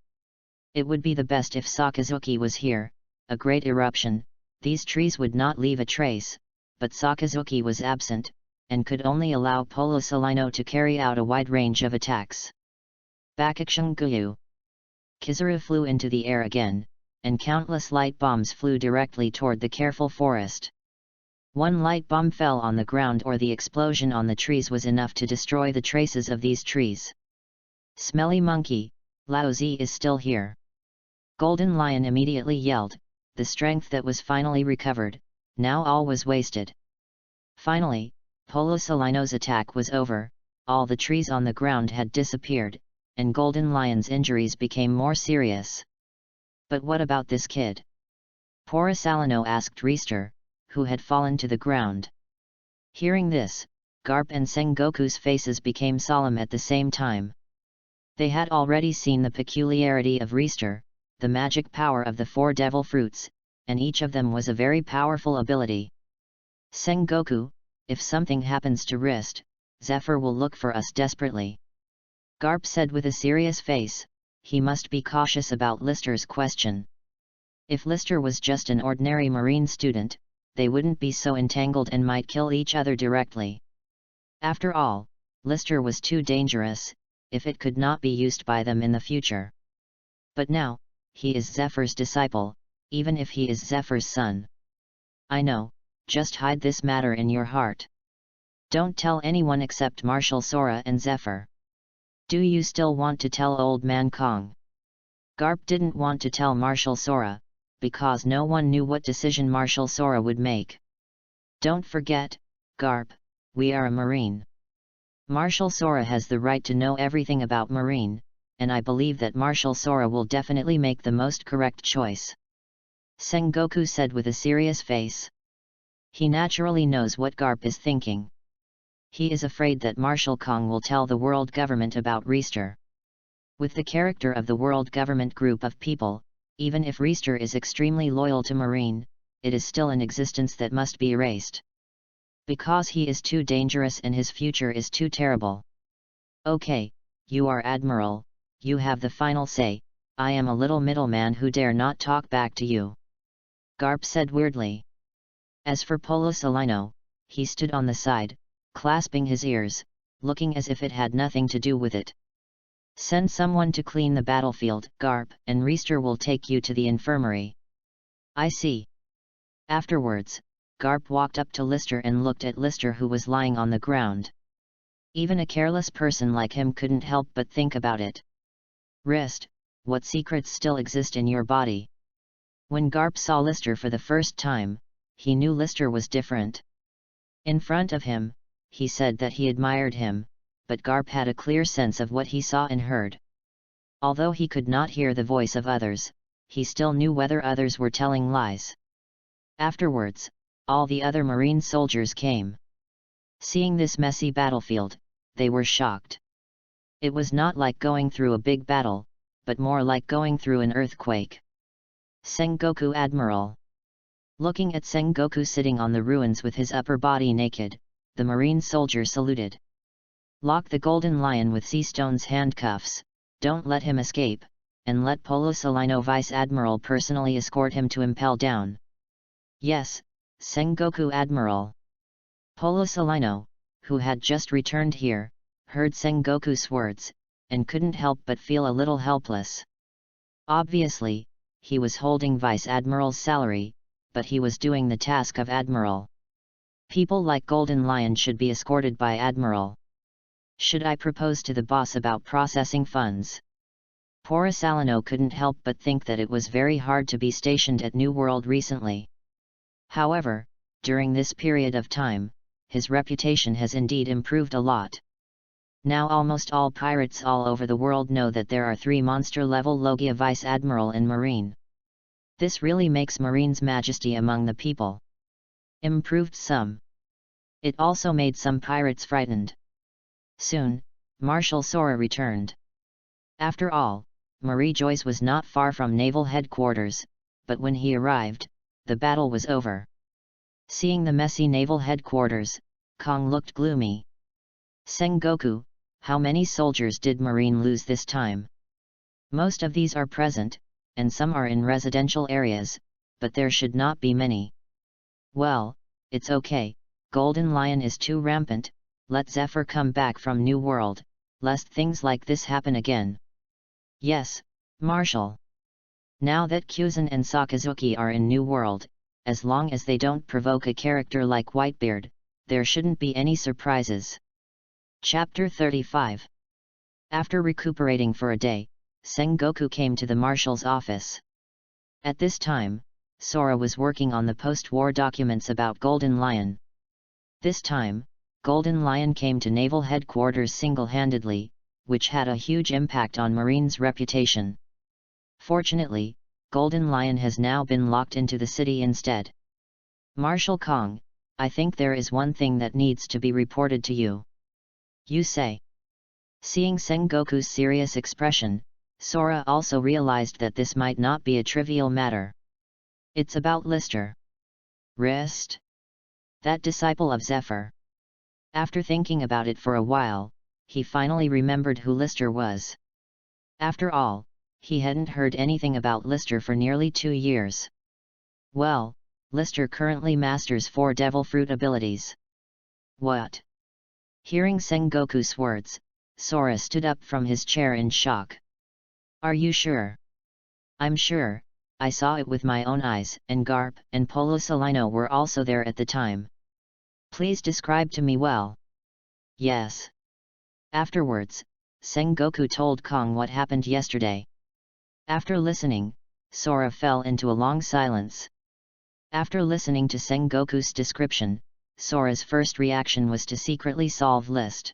It would be the best if Sakazuki was here. A great eruption, these trees would not leave a trace, but Sakazuki was absent, and could only allow Polosalino to carry out a wide range of attacks. Bakakshunguyu. Kizaru flew into the air again, and countless light bombs flew directly toward the careful forest. One light bomb fell on the ground, or the explosion on the trees was enough to destroy the traces of these trees. Smelly monkey, Laozi is still here. Golden Lion immediately yelled, the strength that was finally recovered, now all was wasted. Finally, Polosalino's attack was over, all the trees on the ground had disappeared, and Golden Lion's injuries became more serious. But what about this kid? Polosalino asked Reister, who had fallen to the ground. Hearing this, Garp and Sengoku's faces became solemn at the same time. They had already seen the peculiarity of Reister, the magic power of the 4 devil fruits, and each of them was a very powerful ability. Sengoku, if something happens to Rist, Zephyr will look for us desperately. Garp said with a serious face, he must be cautious about Lister's question. If Lister was just an ordinary marine student, they wouldn't be so entangled and might kill each other directly. After all, Lister was too dangerous, if it could not be used by them in the future. But now, he is Zephyr's disciple, even if he is Zephyr's son. I know, just hide this matter in your heart. Don't tell anyone except Marshal Sora and Zephyr. Do you still want to tell Old Man Kong? Garp didn't want to tell Marshal Sora, because no one knew what decision Marshal Sora would make. Don't forget, Garp, we are a Marine. Marshal Sora has the right to know everything about Marine, and I believe that Marshal Sora will definitely make the most correct choice. Sengoku said with a serious face. He naturally knows what Garp is thinking. He is afraid that Marshal Kong will tell the world government about Reister. With the character of the world government group of people, even if Reister is extremely loyal to Marine, it is still an existence that must be erased. Because he is too dangerous and his future is too terrible. Okay, you are Admiral, you have the final say, I am a little middleman who dare not talk back to you. Garp said weirdly. As for Polosalino, he stood on the side, clasping his ears, looking as if it had nothing to do with it. Send someone to clean the battlefield, Garp, and Reister will take you to the infirmary. I see. Afterwards, Garp walked up to Lister and looked at Lister, who was lying on the ground. Even a careless person like him couldn't help but think about it. Rist, what secrets still exist in your body? When Garp saw Lister for the first time, he knew Lister was different. In front of him, he said that he admired him, but Garp had a clear sense of what he saw and heard. Although he could not hear the voice of others, he still knew whether others were telling lies. Afterwards, all the other Marine soldiers came. Seeing this messy battlefield, they were shocked. It was not like going through a big battle, but more like going through an earthquake. Sengoku Admiral. Looking at Sengoku sitting on the ruins with his upper body naked, the Marine soldier saluted. Lock the Golden Lion with sea stones handcuffs, don't let him escape, and let Polo Salino Vice Admiral personally escort him to impel down. Yes, Sengoku Admiral. Polo Salino, who had just returned here, heard Sengoku's words, and couldn't help but feel a little helpless. Obviously, he was holding Vice Admiral's salary, but he was doing the task of Admiral. People like Golden Lion should be escorted by Admiral. Should I propose to the boss about processing funds? Poor Salino couldn't help but think that it was very hard to be stationed at New World recently. However, during this period of time, his reputation has indeed improved a lot. Now almost all pirates all over the world know that there are 3 monster-level Logia Vice Admiral in Marine. This really makes Marine's majesty among the people. Improved some. It also made some pirates frightened. Soon, Marshal Sora returned. After all, Marie Joyce was not far from naval headquarters, but when he arrived, the battle was over. Seeing the messy naval headquarters, Kong looked gloomy. Sengoku, how many soldiers did Marine lose this time? Most of these are present, and some are in residential areas, but there should not be many. Well, it's okay, Golden Lion is too rampant, let Zephyr come back from New World, lest things like this happen again. Yes, Marshal. Now that Kuzan and Sakazuki are in New World, as long as they don't provoke a character like Whitebeard, there shouldn't be any surprises. Chapter 35. After recuperating for a day, Sengoku came to the Marshal's office. At this time, Sora was working on the post-war documents about Golden Lion. This time, Golden Lion came to naval headquarters single-handedly, which had a huge impact on Marine's reputation. Fortunately, Golden Lion has now been locked into the city instead. Marshal Kong, I think there is one thing that needs to be reported to you. You say. Seeing Sengoku's serious expression, Sora also realized that this might not be a trivial matter. It's about Lister. Rist? That disciple of Zephyr. After thinking about it for a while, he finally remembered who Lister was. After all, he hadn't heard anything about Lister for nearly 2 years. Well, Lister currently masters 4 devil fruit abilities. What? Hearing Sengoku's words, Sora stood up from his chair in shock. Are you sure? I'm sure, I saw it with my own eyes, and Garp and Polo Salino were also there at the time. Please describe to me well. Yes. Afterwards, Sengoku told Kong what happened yesterday. After listening, Sora fell into a long silence. After listening to Sengoku's description, Sora's first reaction was to secretly solve List.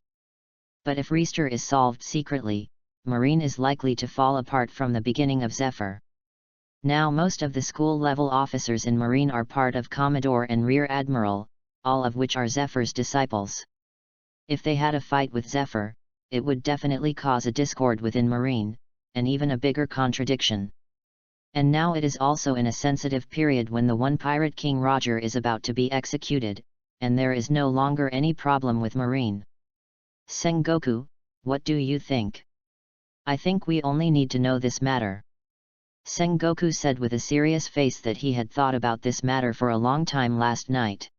But if Reister is solved secretly, Marine is likely to fall apart from the beginning of Zephyr. Now most of the school-level officers in Marine are part of Commodore and Rear Admiral, all of which are Zephyr's disciples. If they had a fight with Zephyr, it would definitely cause a discord within Marine, and even a bigger contradiction. And now it is also in a sensitive period when the one pirate King Roger is about to be executed, and there is no longer any problem with Marine. Sengoku, what do you think? I think we only need to know this matter. Sengoku said with a serious face that he had thought about this matter for a long time last night.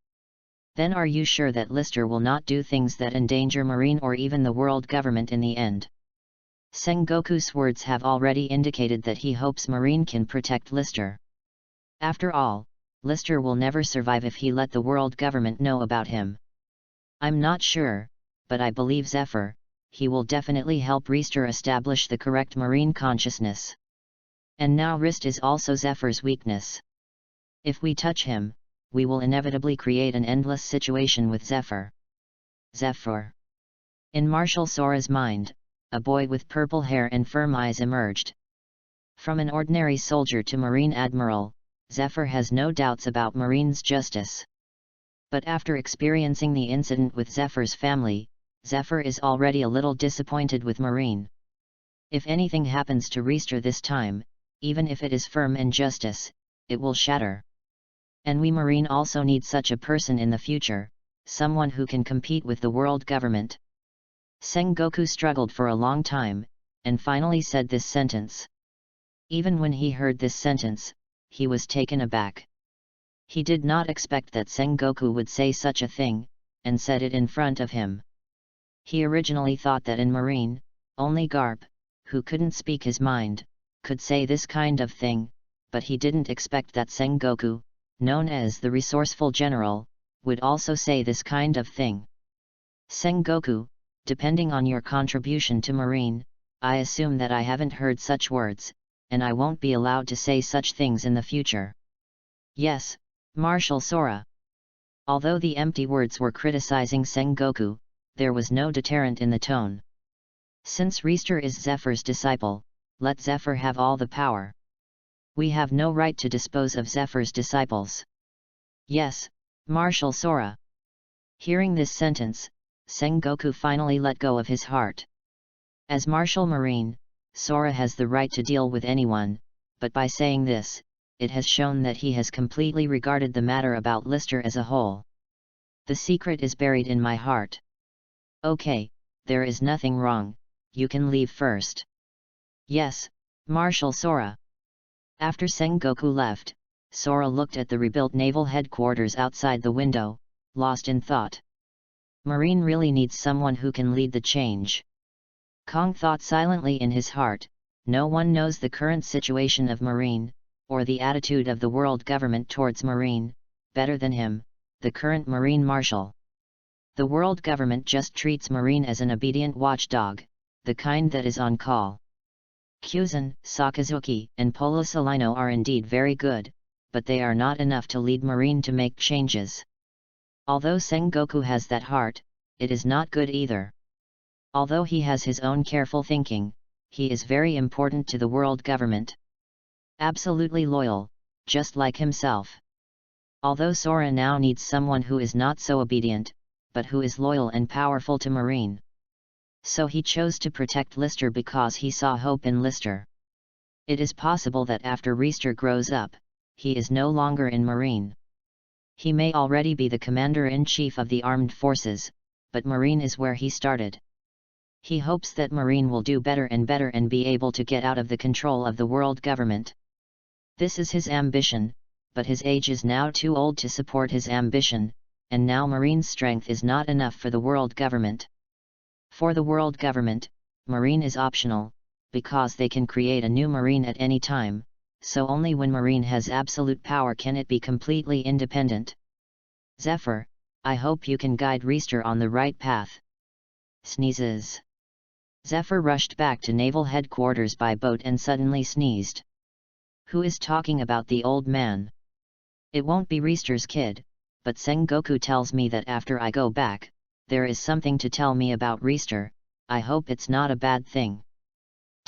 Then are you sure that Lister will not do things that endanger Marine or even the world government in the end? Sengoku's words have already indicated that he hopes Marine can protect Lister. After all, Lister will never survive if he let the world government know about him. I'm not sure, but I believe Zephyr, he will definitely help Lister establish the correct Marine consciousness. And now Rist is also Zephyr's weakness. If we touch him, we will inevitably create an endless situation with Zephyr. Zephyr. In Marshal Sora's mind, a boy with purple hair and firm eyes emerged. From an ordinary soldier to Marine Admiral, Zephyr has no doubts about Marine's justice. But after experiencing the incident with Zephyr's family, Zephyr is already a little disappointed with Marine. If anything happens to Lister this time, even if it is firm and justice, it will shatter. And we Marine also need such a person in the future, someone who can compete with the world government. Sengoku struggled for a long time, and finally said this sentence. Even when he heard this sentence, he was taken aback. He did not expect that Sengoku would say such a thing, and said it in front of him. He originally thought that in Marine, only Garp, who couldn't speak his mind, could say this kind of thing, but he didn't expect that Sengoku, known as the resourceful general, would also say this kind of thing. Sengoku, depending on your contribution to Marine, I assume that I haven't heard such words, and I won't be allowed to say such things in the future. Yes, Marshal Sora. Although the empty words were criticizing Sengoku, there was no deterrent in the tone. Since Lister is Zephyr's disciple, let Zephyr have all the power. We have no right to dispose of Zephyr's disciples. Yes, Marshal Sora. Hearing this sentence, Sengoku finally let go of his heart. As Marshal Marine, Sora has the right to deal with anyone, but by saying this, it has shown that he has completely regarded the matter about Lister as a whole. The secret is buried in my heart. Okay, there is nothing wrong, you can leave first. Yes, Marshal Sora. After Sengoku left, Sora looked at the rebuilt naval headquarters outside the window, lost in thought. Marine really needs someone who can lead the change. Kong thought silently in his heart, no one knows the current situation of Marine, or the attitude of the world government towards Marine, better than him, the current Marine Marshal. The world government just treats Marine as an obedient watchdog, the kind that is on call. Kyuzan, Sakazuki, and Polosalino are indeed very good, but they are not enough to lead Marine to make changes. Although Sengoku has that heart, it is not good either. Although he has his own careful thinking, he is very important to the world government. Absolutely loyal, just like himself. Although Sora now needs someone who is not so obedient, but who is loyal and powerful to Marine. So he chose to protect Lister because he saw hope in Lister. It is possible that after Lister grows up, he is no longer in Marine. He may already be the commander-in-chief of the armed forces, but Marine is where he started. He hopes that Marine will do better and be able to get out of the control of the world government. This is his ambition, but his age is now too old to support his ambition, and now Marine's strength is not enough for the world government. For the world government, Marine is optional, because they can create a new Marine at any time, so only when Marine has absolute power can it be completely independent. Zephyr, I hope you can guide Lister on the right path. Sneezes. Zephyr rushed back to naval headquarters by boat and suddenly sneezed. Who is talking about the old man? It won't be Lister's kid, but Sengoku tells me that after I go back, there is something to tell me about Lister. I hope it's not a bad thing.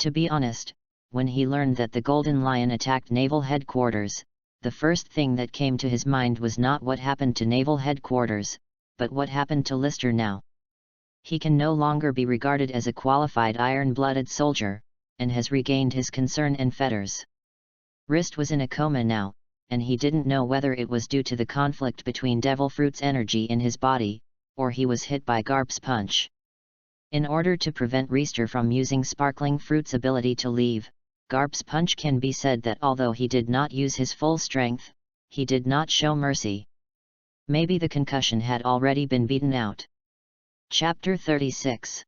To be honest, when he learned that the Golden Lion attacked naval headquarters, the first thing that came to his mind was not what happened to naval headquarters, but what happened to Lister now. He can no longer be regarded as a qualified iron-blooded soldier, and has regained his concern and fetters. Rist was in a coma now, and he didn't know whether it was due to the conflict between Devil Fruit's energy in his body, or he was hit by Garp's punch. In order to prevent Lister from using Sparkling Fruit's ability to leave, Garp's punch can be said that although he did not use his full strength, he did not show mercy. Maybe the concussion had already been beaten out. Chapter 36.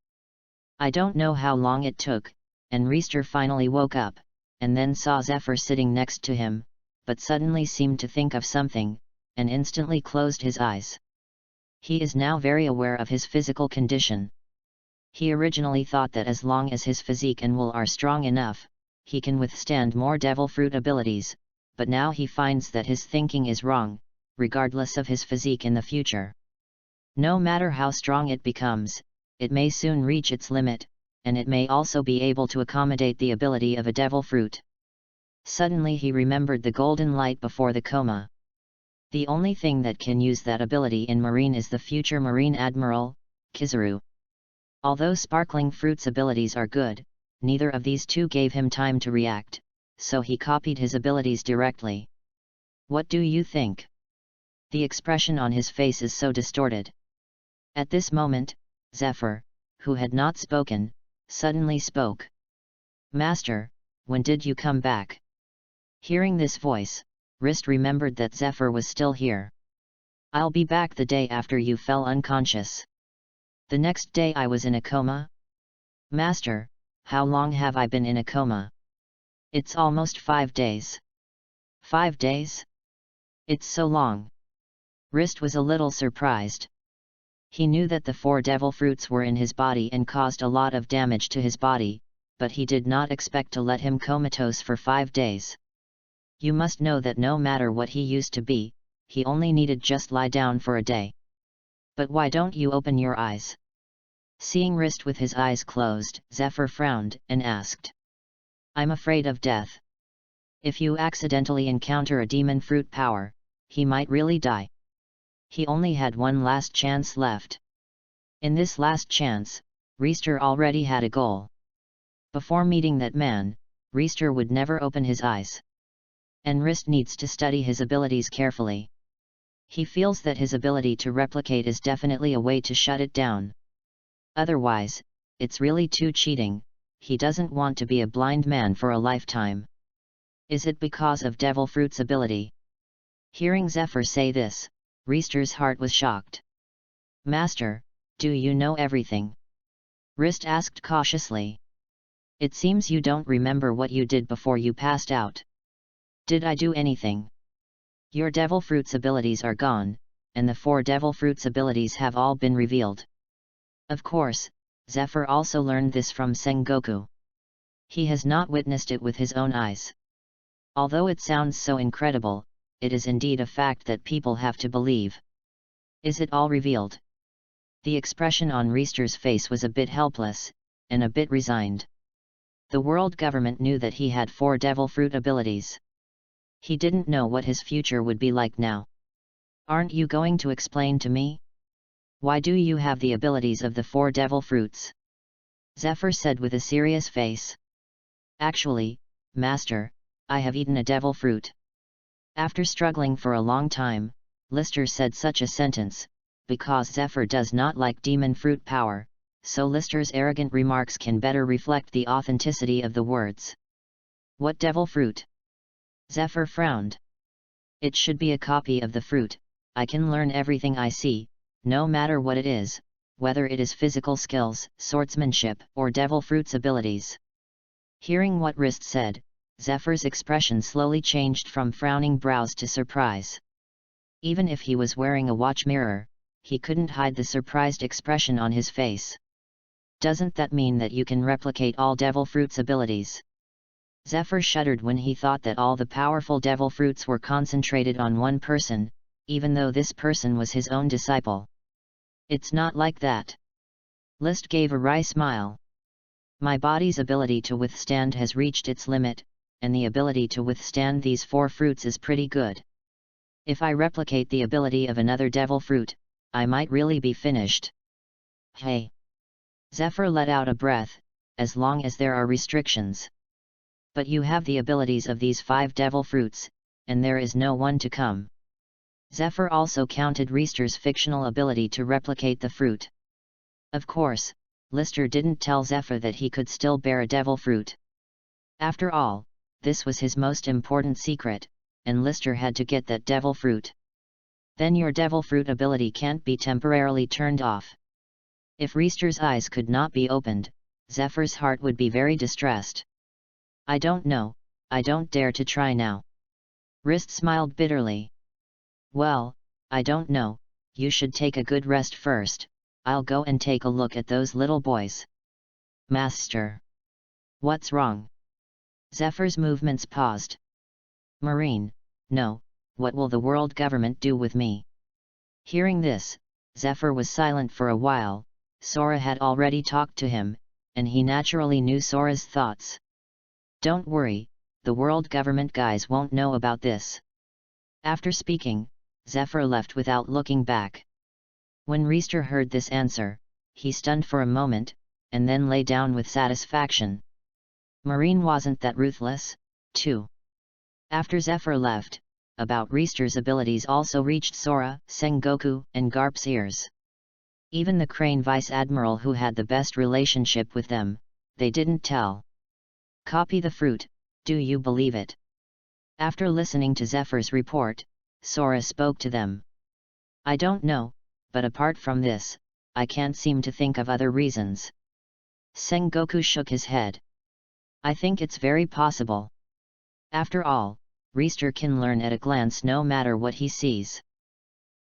I don't know how long it took, and Reister finally woke up, and then saw Zephyr sitting next to him, but suddenly seemed to think of something, and instantly closed his eyes. He is now very aware of his physical condition. He originally thought that as long as his physique and will are strong enough, he can withstand more devil fruit abilities, but now he finds that his thinking is wrong, regardless of his physique in the future. No matter how strong it becomes, it may soon reach its limit, and it may also be able to accommodate the ability of a devil fruit. Suddenly he remembered the golden light before the coma. The only thing that can use that ability in Marine is the future Marine Admiral, Kizaru. Although Sparkling Fruit's abilities are good, neither of these two gave him time to react, so he copied his abilities directly. What do you think? The expression on his face is so distorted. At this moment, Zephyr, who had not spoken, suddenly spoke. Master, when did you come back? Hearing this voice, Rist remembered that Zephyr was still here. I'll be back the day after you fell unconscious. The next day I was in a coma? Master, how long have I been in a coma? It's almost 5 days. 5 days? It's so long. Rist was a little surprised. He knew that the 4 devil fruits were in his body and caused a lot of damage to his body, but he did not expect to let him comatose for 5 days. You must know that no matter what he used to be, he only needed just lie down for a day. But why don't you open your eyes? Seeing Rist with his eyes closed, Zephyr frowned, and asked. I'm afraid of death. If you accidentally encounter a demon fruit power, he might really die. He only had one last chance left. In this last chance, Reister already had a goal. Before meeting that man, Reister would never open his eyes. And Rist needs to study his abilities carefully. He feels that his ability to replicate is definitely a way to shut it down. Otherwise, it's really too cheating. He doesn't want to be a blind man for a lifetime. Is it because of Devil Fruit's ability? Hearing Zephyr say this, Reister's heart was shocked. Master, do you know everything? Rist asked cautiously. It seems you don't remember what you did before you passed out. Did I do anything? Your Devil Fruit's abilities are gone, and the 4 Devil Fruit's abilities have all been revealed. Of course, Zephyr also learned this from Sengoku. He has not witnessed it with his own eyes. Although it sounds so incredible, it is indeed a fact that people have to believe. Is it all revealed? The expression on Reister's face was a bit helpless, and a bit resigned. The world government knew that he had 4 Devil Fruit abilities. He didn't know what his future would be like now. Aren't you going to explain to me? Why do you have the abilities of the 4 devil fruits? Zephyr said with a serious face. Actually, Master, I have eaten a devil fruit. After struggling for a long time, Lister said such a sentence, because Zephyr does not like demon fruit power, so Lister's arrogant remarks can better reflect the authenticity of the words. What devil fruit? Zephyr frowned. It should be a copy of the fruit. I can learn everything I see, no matter what it is, whether it is physical skills, swordsmanship, or devil fruit's abilities. Hearing what Rist said, Zephyr's expression slowly changed from frowning brows to surprise. Even if he was wearing a watch mirror, he couldn't hide the surprised expression on his face. Doesn't that mean that you can replicate all devil fruit's abilities? Zephyr shuddered when he thought that all the powerful devil fruits were concentrated on one person, even though this person was his own disciple. It's not like that. List gave a wry smile. My body's ability to withstand has reached its limit, and the ability to withstand these 4 fruits is pretty good. If I replicate the ability of another devil fruit, I might really be finished. Hey! Zephyr let out a breath, as long as there are restrictions. But you have the abilities of these 5 devil fruits, and there is no one to come. Zephyr also counted Reister's fictional ability to replicate the fruit. Of course, Lister didn't tell Zephyr that he could still bear a devil fruit. After all, this was his most important secret, and Lister had to get that devil fruit. Then your devil fruit ability can't be temporarily turned off. If Reister's eyes could not be opened, Zephyr's heart would be very distressed. I don't know, I don't dare to try now. Wrist smiled bitterly. Well, I don't know, you should take a good rest first. I'll go and take a look at those little boys. Master. What's wrong? Zephyr's movements paused. Marine, no, what will the world government do with me? Hearing this, Zephyr was silent for a while. Sora had already talked to him, and he naturally knew Sora's thoughts. Don't worry, the world government guys won't know about this. After speaking, Zephyr left without looking back. When Reister heard this answer, he stunned for a moment, and then lay down with satisfaction. Marine wasn't that ruthless, too. After Zephyr left, about Reister's abilities also reached Sora, Sengoku, and Garp's ears. Even the Crane Vice Admiral, who had the best relationship with them, they didn't tell. Copy the fruit, do you believe it? After listening to Zephyr's report, Sora spoke to them. I don't know, but apart from this, I can't seem to think of other reasons. Sengoku shook his head. I think it's very possible. After all, Reister can learn at a glance no matter what he sees.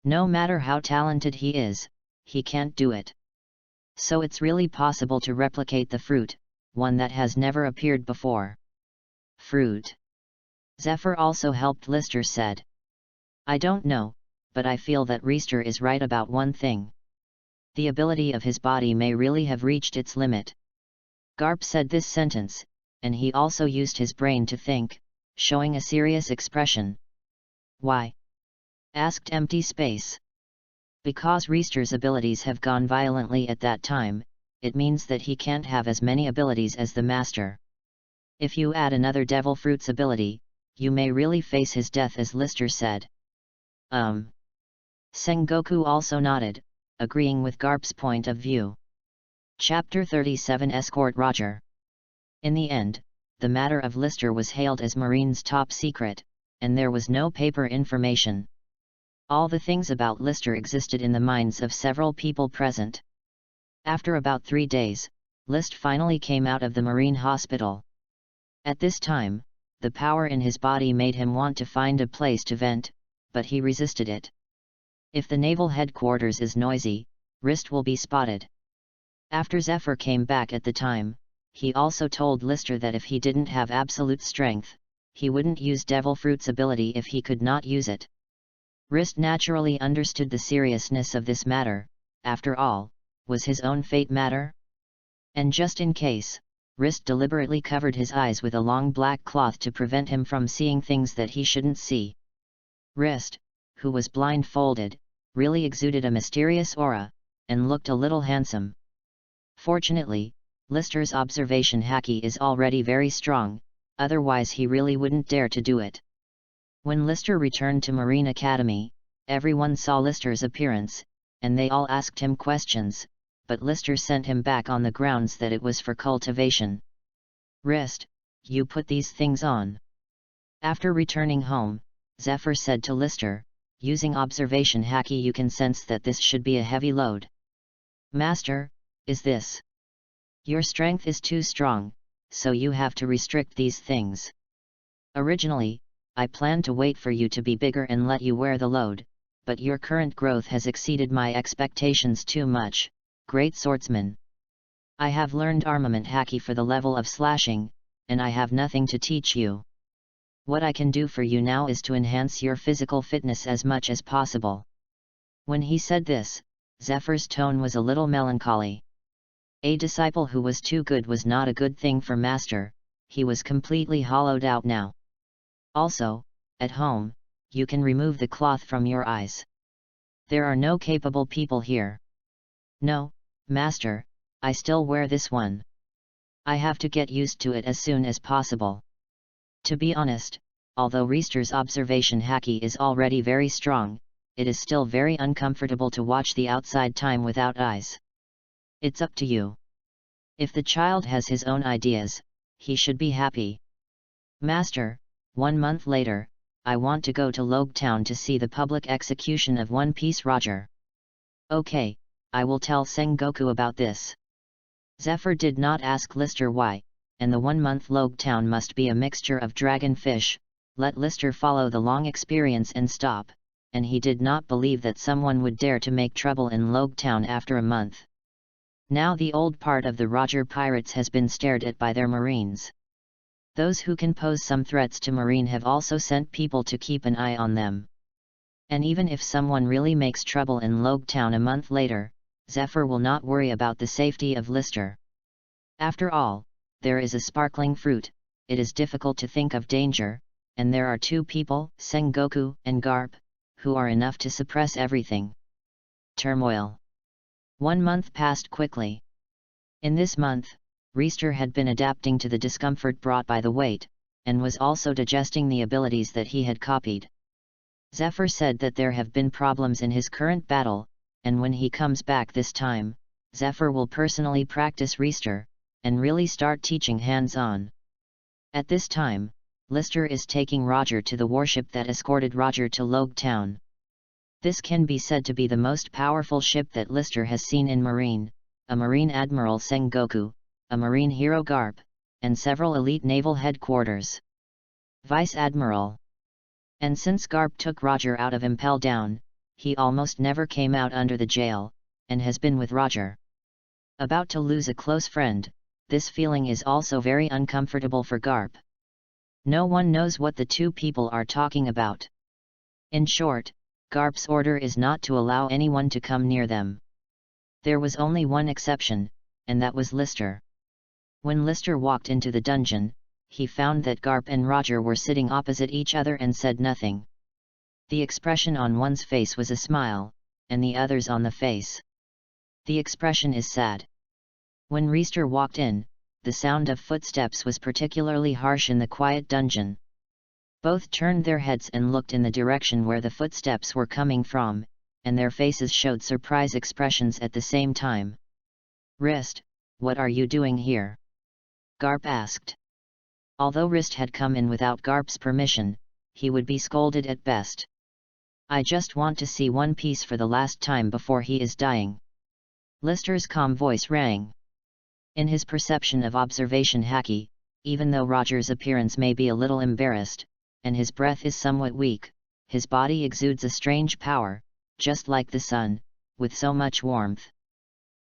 No matter how talented he is, he can't do it. So it's really possible to replicate the fruit, one that has never appeared before. Fruit. Zephyr also helped. Lister said. I don't know, but I feel that Reister is right about one thing. The ability of his body may really have reached its limit. Garp said this sentence, and he also used his brain to think, showing a serious expression. Why? Asked Empty Space. Because Reister's abilities have gone violently at that time, it means that he can't have as many abilities as the Master. If you add another Devil Fruit's ability, you may really face his death, as Lister said. Sengoku also nodded, agreeing with Garp's point of view. Chapter 37 Escort Roger. In the end, the matter of Lister was hailed as Marine's top secret, and there was no paper information. All the things about Lister existed in the minds of several people present. After about 3 days, List finally came out of the Marine Hospital. At this time, the power in his body made him want to find a place to vent, but he resisted it. If the naval headquarters is noisy, Rist will be spotted. After Zephyr came back at the time, he also told Lister that if he didn't have absolute strength, he wouldn't use Devil Fruit's ability if he could not use it. Rist naturally understood the seriousness of this matter. After all, was his own fate matter? And just in case, Rist deliberately covered his eyes with a long black cloth to prevent him from seeing things that he shouldn't see. Rist, who was blindfolded, really exuded a mysterious aura, and looked a little handsome. Fortunately, Lister's observation haki is already very strong, otherwise he really wouldn't dare to do it. When Lister returned to Marine Academy, everyone saw Lister's appearance, and they all asked him questions, but Lister sent him back on the grounds that it was for cultivation. Rist, you put these things on. After returning home, Zephyr said to Lister, using observation haki you can sense that this should be a heavy load. Master, is this? Your strength is too strong, so you have to restrict these things. Originally, I planned to wait for you to be bigger and let you wear the load, but your current growth has exceeded my expectations too much, great swordsman. I have learned armament haki for the level of slashing, and I have nothing to teach you. What I can do for you now is to enhance your physical fitness as much as possible. When he said this, Zephyr's tone was a little melancholy. A disciple who was too good was not a good thing for Master, he was completely hollowed out now. Also, at home, you can remove the cloth from your eyes. There are no capable people here. No, Master, I still wear this one. I have to get used to it as soon as possible. To be honest, although Reister's observation haki is already very strong, it is still very uncomfortable to watch the outside time without eyes. It's up to you. If the child has his own ideas, he should be happy. Master, 1 month later, I want to go to Logue Town to see the public execution of One Piece Roger. Okay, I will tell Sengoku about this. Zephyr did not ask Lister why, and the 1 month Logue Town must be a mixture of dragonfish. Let Lister follow the long experience and stop, and he did not believe that someone would dare to make trouble in Logue Town after a month. Now the old part of the Roger pirates has been stared at by their marines. Those who can pose some threats to marine have also sent people to keep an eye on them. And even if someone really makes trouble in Logue Town a month later, Zephyr will not worry about the safety of Lister. After all, there is a sparkling fruit, it is difficult to think of danger, and there are 2 people, Sengoku and Garp, who are enough to suppress everything. Turmoil. 1 month passed quickly. In this month, Reister had been adapting to the discomfort brought by the wait, and was also digesting the abilities that he had copied. Zephyr said that there have been problems in his current battle, and when he comes back this time, Zephyr will personally practice Reister, and really start teaching hands-on. At this time, Lister is taking Roger to the warship that escorted Roger to Logue Town. This can be said to be the most powerful ship that Lister has seen in Marine, a Marine Admiral Sengoku, a Marine Hero Garp, and several elite naval headquarters. Vice Admiral. And since Garp took Roger out of Impel Down, he almost never came out under the jail, and has been with Roger. About to lose a close friend, this feeling is also very uncomfortable for Garp. No one knows what the 2 people are talking about. In short, Garp's order is not to allow anyone to come near them. There was only one exception, and that was Lister. When Lister walked into the dungeon, he found that Garp and Roger were sitting opposite each other and said nothing. The expression on one's face was a smile, and the other's on the face. The expression is sad. When Reister walked in, the sound of footsteps was particularly harsh in the quiet dungeon. Both turned their heads and looked in the direction where the footsteps were coming from, and their faces showed surprise expressions at the same time. "Rist, what are you doing here?" Garp asked. Although Rist had come in without Garp's permission, he would be scolded at best. "I just want to see One Piece for the last time before he is dying." Lister's calm voice rang. In his perception of observation Haki, even though Roger's appearance may be a little embarrassed, and his breath is somewhat weak, his body exudes a strange power, just like the sun, with so much warmth.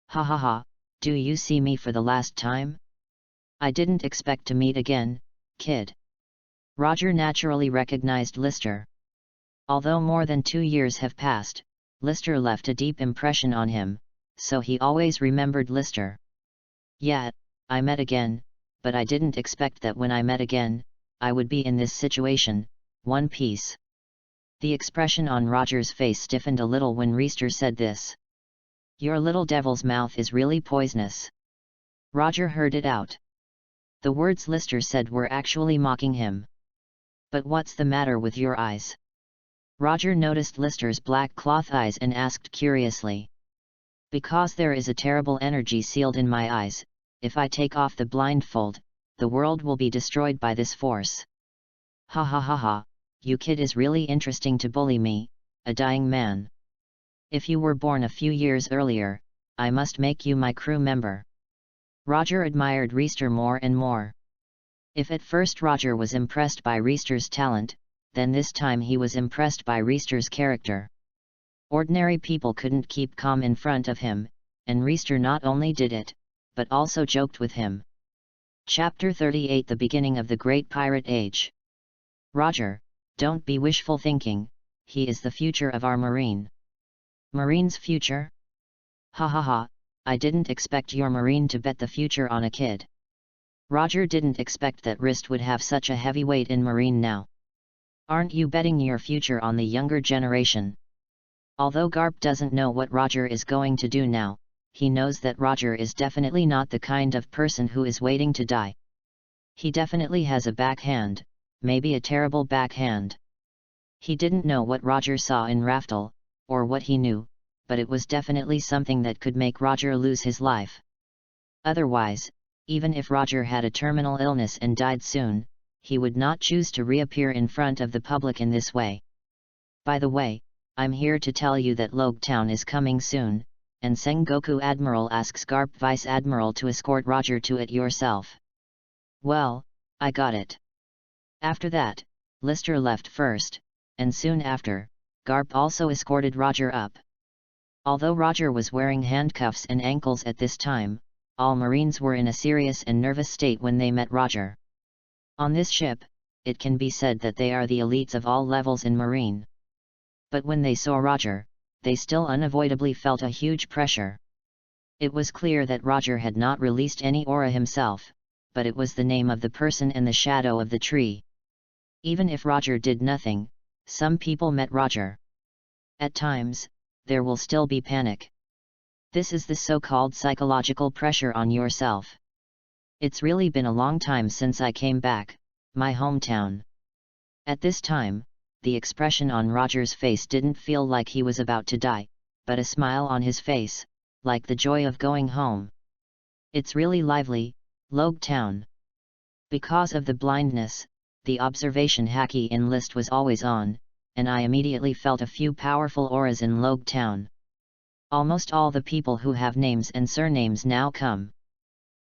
"Ha ha ha, do you see me for the last time? I didn't expect to meet again, kid." Roger naturally recognized Lister. Although more than 2 years have passed, Lister left a deep impression on him, so he always remembered Lister. "Yeah, I met again, but I didn't expect that when I met again, I would be in this situation, One Piece." The expression on Roger's face stiffened a little when Reister said this. "Your little devil's mouth is really poisonous." Roger heard it out. The words Lister said were actually mocking him. "But what's the matter with your eyes?" Roger noticed Lister's black cloth eyes and asked curiously. "Because there is a terrible energy sealed in my eyes. If I take off the blindfold, the world will be destroyed by this force." "Ha ha ha ha, you kid is really interesting to bully me, a dying man. If you were born a few years earlier, I must make you my crew member." Roger admired Reister more and more. If at first Roger was impressed by Reister's talent, then this time he was impressed by Reister's character. Ordinary people couldn't keep calm in front of him, and Reister not only did it, but also joked with him. Chapter 38 The Beginning of the Great Pirate Age. "Roger, don't be wishful thinking, he is the future of our Marine." "Marine's future? Ha ha ha, I didn't expect your Marine to bet the future on a kid." Roger didn't expect that Rist would have such a heavy weight in Marine now. "Aren't you betting your future on the younger generation?" Although Garp doesn't know what Roger is going to do now, he knows that Roger is definitely not the kind of person who is waiting to die. He definitely has a backhand, maybe a terrible backhand. He didn't know what Roger saw in Raftel, or what he knew, but it was definitely something that could make Roger lose his life. Otherwise, even if Roger had a terminal illness and died soon, he would not choose to reappear in front of the public in this way. "By the way, I'm here to tell you that Logue Town is coming soon, and Sengoku Admiral asks Garp Vice Admiral to escort Roger to it yourself. Well, I got it. After that, Lister left first, and soon after, Garp also escorted Roger up. Although Roger was wearing handcuffs and ankles at this time, all Marines were in a serious and nervous state when they met Roger. On this ship, it can be said that they are the elites of all levels in Marine. But when they saw Roger, they still unavoidably felt a huge pressure. It was clear that Roger had not released any aura himself, but it was the name of the person and the shadow of the tree. Even if Roger did nothing, some people met Roger. At times, there will still be panic. This is the so-called psychological pressure on yourself. It's really been a long time since I came back, my hometown. At this time, the expression on Roger's face didn't feel like he was about to die, but a smile on his face, like the joy of going home. It's really lively, Logue Town. Because of the blindness, the observation haki in list was always on, and I immediately felt a few powerful auras in Logue Town. Almost all the people who have names and surnames now come.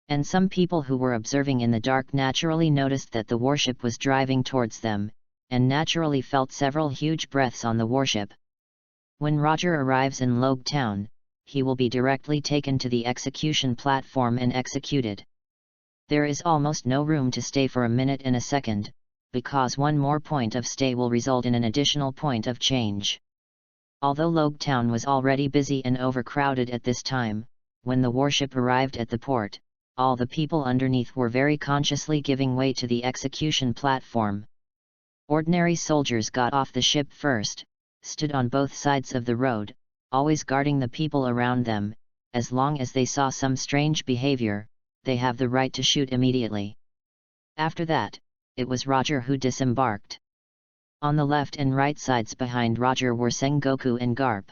And some people who were observing in the dark naturally noticed that the warship was driving towards them, and naturally felt several huge breaths on the warship. When Roger arrives in Logue Town, he will be directly taken to the execution platform and executed. There is almost no room to stay for a minute and a second, because one more point of stay will result in an additional point of change. Although Logue Town was already busy and overcrowded at this time, when the warship arrived at the port, all the people underneath were very consciously giving way to the execution platform. Ordinary soldiers got off the ship first, stood on both sides of the road, always guarding the people around them. As long as they saw some strange behavior, they have the right to shoot immediately. After that, it was Roger who disembarked. On the left and right sides behind Roger were Sengoku and Garp.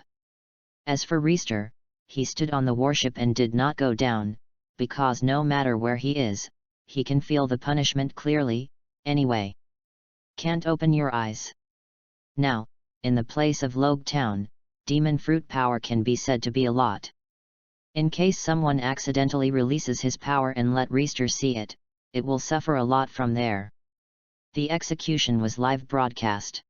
As for Reister, he stood on the warship and did not go down, because no matter where he is, he can feel the punishment clearly, anyway. Can't open your eyes. Now, in the place of Logue Town, demon fruit power can be said to be a lot. In case someone accidentally releases his power and let Reister see it, it will suffer a lot from there. The execution was live broadcast.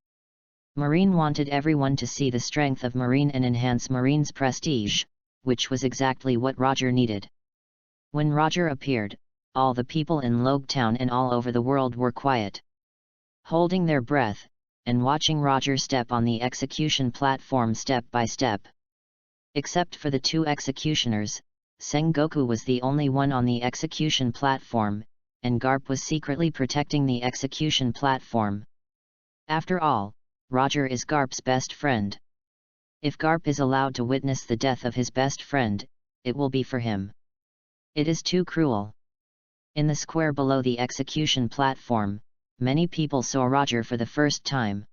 Marine wanted everyone to see the strength of Marine and enhance Marine's prestige, which was exactly what Roger needed. When Roger appeared, all the people in Logue Town and all over the world were quiet, holding their breath, and watching Roger step on the execution platform step by step. Except for the two executioners, Sengoku was the only one on the execution platform, and Garp was secretly protecting the execution platform. After all, Roger is Garp's best friend. If Garp is allowed to witness the death of his best friend, it will be for him. It is too cruel. In the square below the execution platform, many people saw Roger for the first time.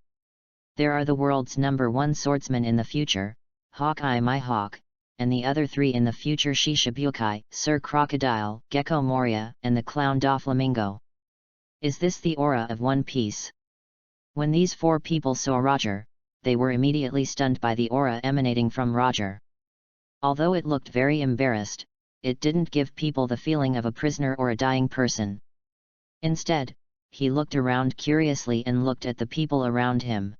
There are the world's #1 swordsman in the future, Hawkeye my Hawk, and the other three in the future Shishibukai, Sir Crocodile, Gecko Moria, and the Clown Doflamingo. Is this the aura of One Piece? When these four people saw Roger, they were immediately stunned by the aura emanating from Roger. Although it looked very embarrassed, it didn't give people the feeling of a prisoner or a dying person. Instead, he looked around curiously and looked at the people around him.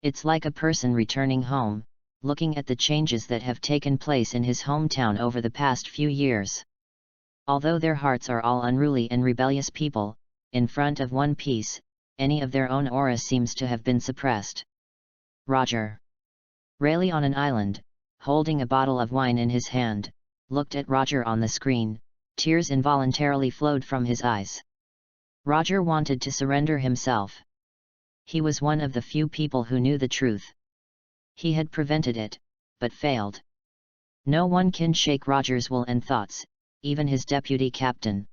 It's like a person returning home, looking at the changes that have taken place in his hometown over the past few years. Although their hearts are all unruly and rebellious people, in front of One Piece, any of their own aura seems to have been suppressed. Roger, Rayleigh on an island, holding a bottle of wine in his hand, looked at Roger on the screen. Tears involuntarily flowed from his eyes. Roger wanted to surrender himself. He was one of the few people who knew the truth. He had prevented it, but failed. No one can shake Roger's will and thoughts, even his deputy captain.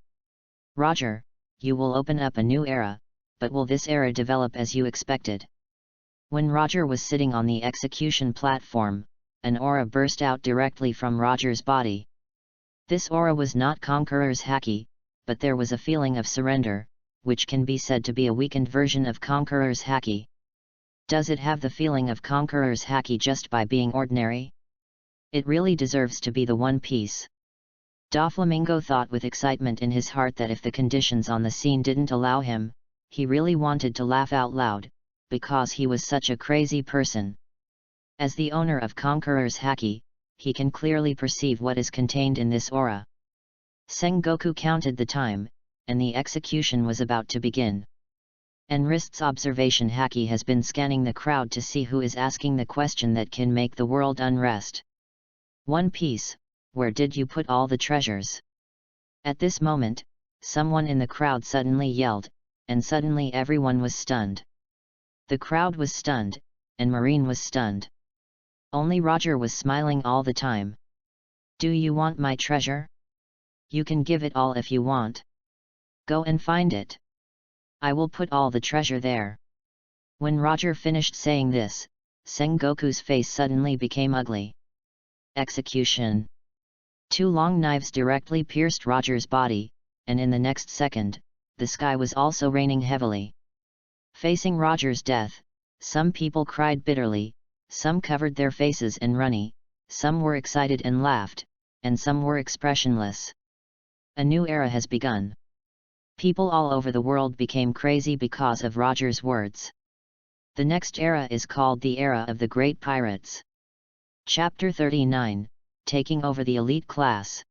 Roger, you will open up a new era, but will this era develop as you expected? When Roger was sitting on the execution platform, an aura burst out directly from Roger's body. This aura was not Conqueror's haki, but there was a feeling of surrender, which can be said to be a weakened version of Conqueror's haki. Does it have the feeling of Conqueror's haki just by being ordinary? It really deserves to be the One Piece. Doflamingo thought with excitement in his heart that if the conditions on the scene didn't allow him, he really wanted to laugh out loud, because he was such a crazy person. As the owner of Conqueror's Haki, he can clearly perceive what is contained in this aura. Sengoku counted the time, and the execution was about to begin. Enrist's observation Haki has been scanning the crowd to see who is asking the question that can make the world unrest. One Piece, where did you put all the treasures? At this moment, someone in the crowd suddenly yelled, and suddenly everyone was stunned. The crowd was stunned, and Marine was stunned. Only Roger was smiling all the time. Do you want my treasure? You can give it all if you want. Go and find it. I will put all the treasure there. When Roger finished saying this, Sengoku's face suddenly became ugly. Execution. Two long knives directly pierced Roger's body, and in the next second, the sky was also raining heavily. Facing Roger's death, some people cried bitterly, some covered their faces and runny, some were excited and laughed, and some were expressionless. A new era has begun. People all over the world became crazy because of Roger's words. The next era is called the Era of the Great Pirates. Chapter 39, Taking Over the Elite Class.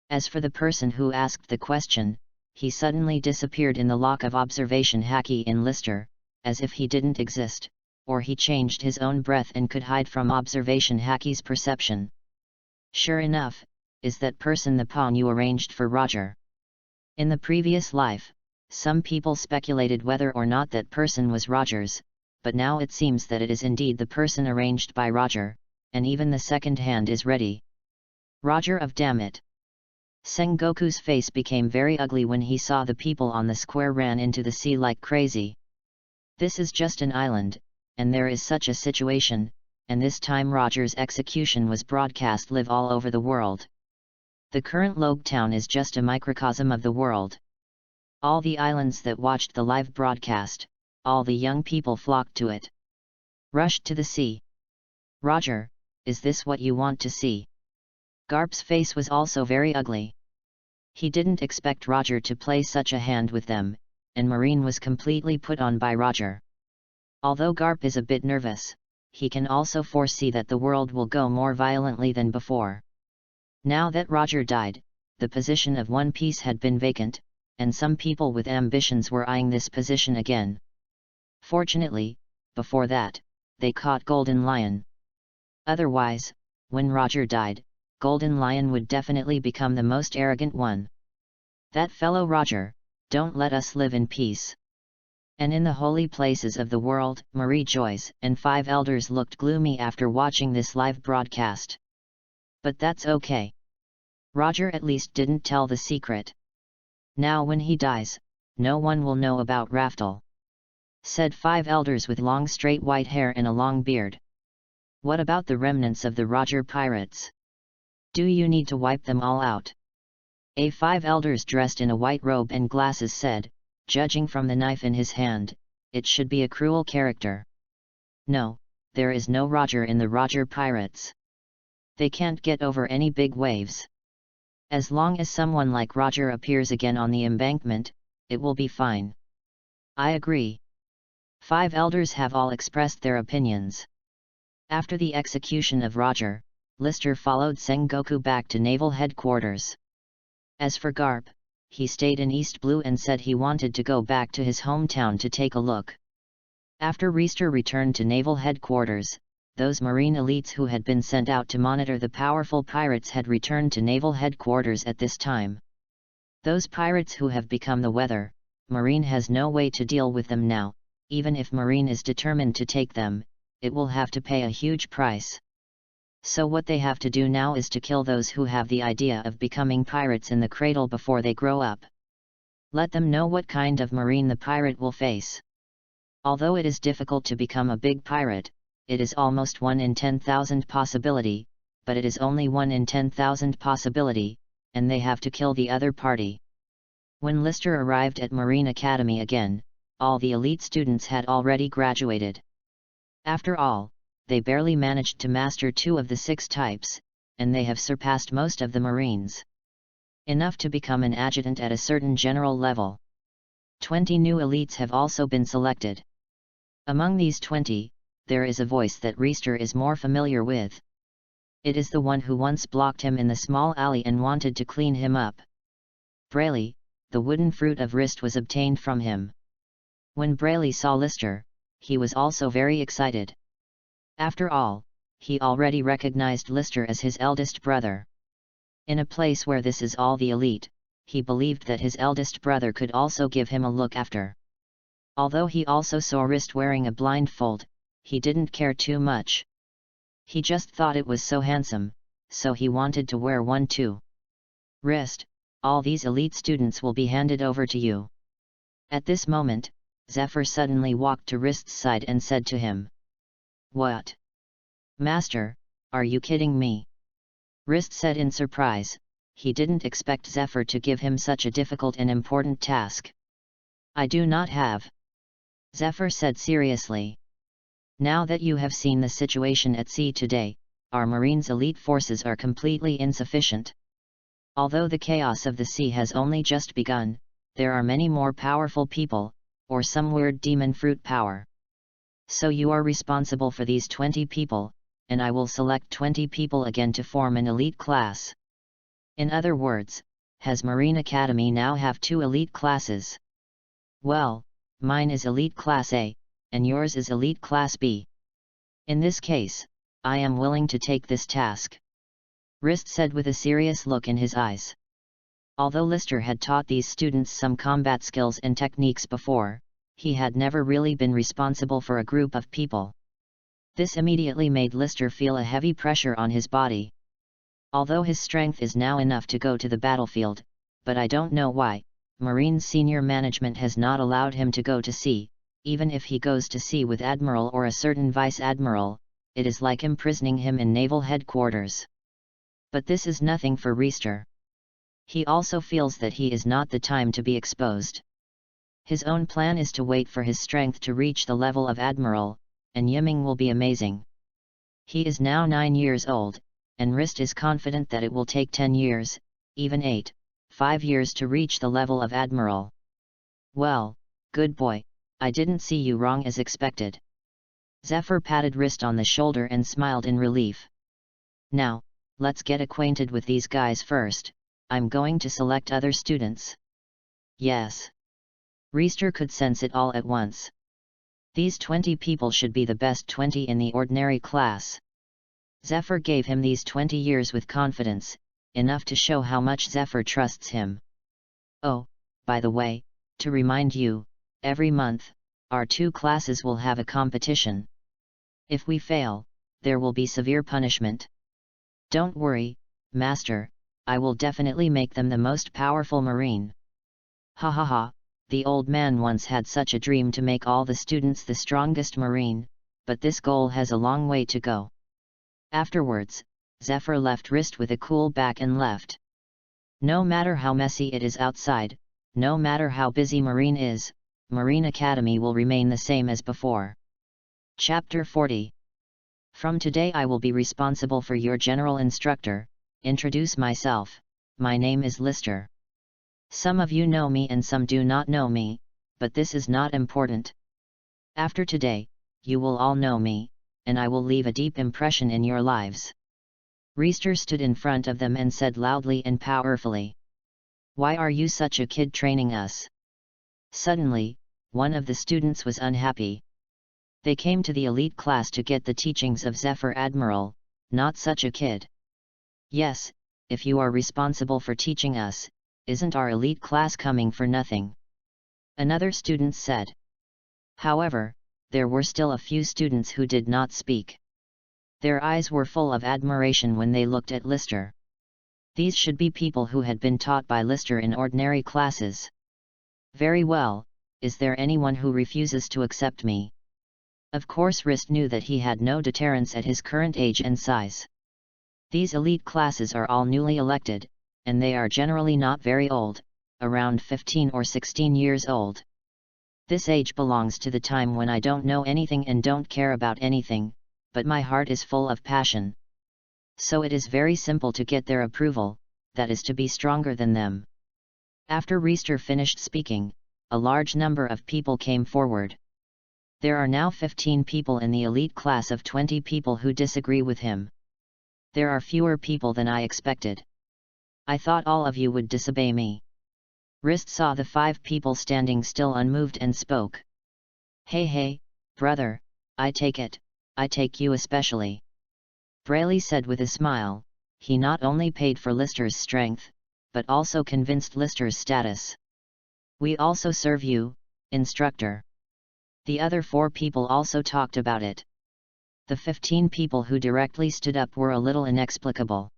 As for the person who asked the question, he suddenly disappeared in the lock of observation Haki in Lister, as if he didn't exist, or he changed his own breath and could hide from observation Haki's perception. Sure enough, is that person the pawn you arranged for Roger? In the previous life, some people speculated whether or not that person was Roger's, but now it seems that it is indeed the person arranged by Roger, and even the second hand is ready. Roger of damn it! Sengoku's face became very ugly when he saw the people on the square ran into the sea like crazy. This is just an island, and there is such a situation, and this time Roger's execution was broadcast live all over the world. The current Logue town is just a microcosm of the world. All the islands that watched the live broadcast, all the young people flocked to it. Rushed to the sea. Roger, is this what you want to see? Garp's face was also very ugly. He didn't expect Roger to play such a hand with them, and Marine was completely put on by Roger. Although Garp is a bit nervous, he can also foresee that the world will go more violently than before. Now that Roger died, the position of One Piece had been vacant, and some people with ambitions were eyeing this position again. Fortunately, before that, they caught Golden Lion. Otherwise, when Roger died, Golden Lion would definitely become the most arrogant one. That fellow Roger, don't let us live in peace. And in the holy places of the world, Marie Joyce and 5 elders looked gloomy after watching this live broadcast. But that's okay. Roger at least didn't tell the secret. Now when he dies, no one will know about Raftel. Said 5 elders with long straight white hair and a long beard. What about the remnants of the Roger pirates? Do you need to wipe them all out? A 5 elders dressed in a white robe and glasses said, judging from the knife in his hand, it should be a cruel character. No, there is no Roger in the Roger pirates. They can't get over any big waves. As long as someone like Roger appears again on the embankment, it will be fine. I agree. 5 elders have all expressed their opinions. After the execution of Roger, Lister followed Sengoku back to naval headquarters. As for Garp, he stayed in East Blue and said he wanted to go back to his hometown to take a look. After Reister returned to naval headquarters, those marine elites who had been sent out to monitor the powerful pirates had returned to naval headquarters at this time. Those pirates who have become the weather, Marine has no way to deal with them now. Even if Marine is determined to take them, it will have to pay a huge price. So what they have to do now is to kill those who have the idea of becoming pirates in the cradle before they grow up. Let them know what kind of Marine the pirate will face. Although it is difficult to become a big pirate, it is almost 1 in 10,000 possibility, but it is only 1 in 10,000 possibility, and they have to kill the other party. When Lister arrived at Marine Academy again, all the elite students had already graduated. After all, they barely managed to master 2 of the 6 types, and they have surpassed most of the Marines. Enough to become an adjutant at a certain general level. 20 new elites have also been selected. Among these 20, there is a voice that Reister is more familiar with. It is the one who once blocked him in the small alley and wanted to clean him up. Brayley, the wooden fruit of Rist was obtained from him. When Brayley saw Lister, he was also very excited. After all, he already recognized Lister as his eldest brother. In a place where this is all the elite, he believed that his eldest brother could also give him a look after. Although he also saw Rist wearing a blindfold, he didn't care too much. He just thought it was so handsome, so he wanted to wear one too. Rist, all these elite students will be handed over to you. At this moment, Zephyr suddenly walked to Rist's side and said to him. What? Master, are you kidding me? Rist said in surprise. He didn't expect Zephyr to give him such a difficult and important task. I do not have. Zephyr said seriously. Now that you have seen the situation at sea today, our Marines' elite forces are completely insufficient. Although the chaos of the sea has only just begun, there are many more powerful people, or some weird demon fruit power. So you are responsible for these 20 people, and I will select 20 people again to form an elite class. In other words, has Marine Academy now have 2 elite classes? Well, mine is Elite Class A, and yours is Elite Class B. In this case, I am willing to take this task. Rist said with a serious look in his eyes. Although Lister had taught these students some combat skills and techniques before, he had never really been responsible for a group of people. This immediately made Lister feel a heavy pressure on his body. Although his strength is now enough to go to the battlefield, but I don't know why, Marines senior management has not allowed him to go to sea. Even if he goes to sea with Admiral or a certain Vice Admiral, it is like imprisoning him in naval headquarters. But this is nothing for Reister. He also feels that he is not the time to be exposed. His own plan is to wait for his strength to reach the level of Admiral, and Yiming will be amazing. He is now 9 years old, and Rist is confident that it will take 10 years, even 5 years to reach the level of Admiral. Well, good boy, I didn't see you wrong as expected. Zephyr patted Rist on the shoulder and smiled in relief. Now, let's get acquainted with these guys first. I'm going to select other students. Yes. Reister could sense it all at once. These 20 people should be the best 20 in the ordinary class. Zephyr gave him these 20 years with confidence, enough to show how much Zephyr trusts him. Oh, by the way, to remind you, every month, our 2 classes will have a competition. If we fail, there will be severe punishment. Don't worry, Master, I will definitely make them the most powerful Marine. Ha ha ha, the old man once had such a dream to make all the students the strongest Marine, but this goal has a long way to go. Afterwards, Zephyr left Rist with a cool back and left. No matter how messy it is outside, no matter how busy Marine is, Marine Academy will remain the same as before. Chapter 40. From today I will be responsible for your general instructor. Introduce myself, my name is Lister. Some of you know me and some do not know me, but this is not important. After today, you will all know me, and I will leave a deep impression in your lives. Reister stood in front of them and said loudly and powerfully. Why are you such a kid training us? Suddenly, one of the students was unhappy. They came to the elite class to get the teachings of Zephyr Admiral, not such a kid. Yes, if you are responsible for teaching us, isn't our elite class coming for nothing? Another student said. However, there were still a few students who did not speak. Their eyes were full of admiration when they looked at Lister. These should be people who had been taught by Lister in ordinary classes. Very well, is there anyone who refuses to accept me? Of course Rist knew that he had no deterrence at his current age and size. These elite classes are all newly elected, and they are generally not very old, around 15 or 16 years old. This age belongs to the time when I don't know anything and don't care about anything, but my heart is full of passion. So it is very simple to get their approval, that is to be stronger than them. After Reister finished speaking, a large number of people came forward. There are now 15 people in the elite class of 20 people who disagree with him. There are fewer people than I expected. I thought all of you would disobey me. Rist saw the 5 people standing still unmoved and spoke. Hey, brother, I take you especially. Braley said with a smile. He not only paid for Lister's strength, but also convinced Lister's status. We also serve you, instructor. The other 4 people also talked about it. The 15 people who directly stood up were a little inexplicable.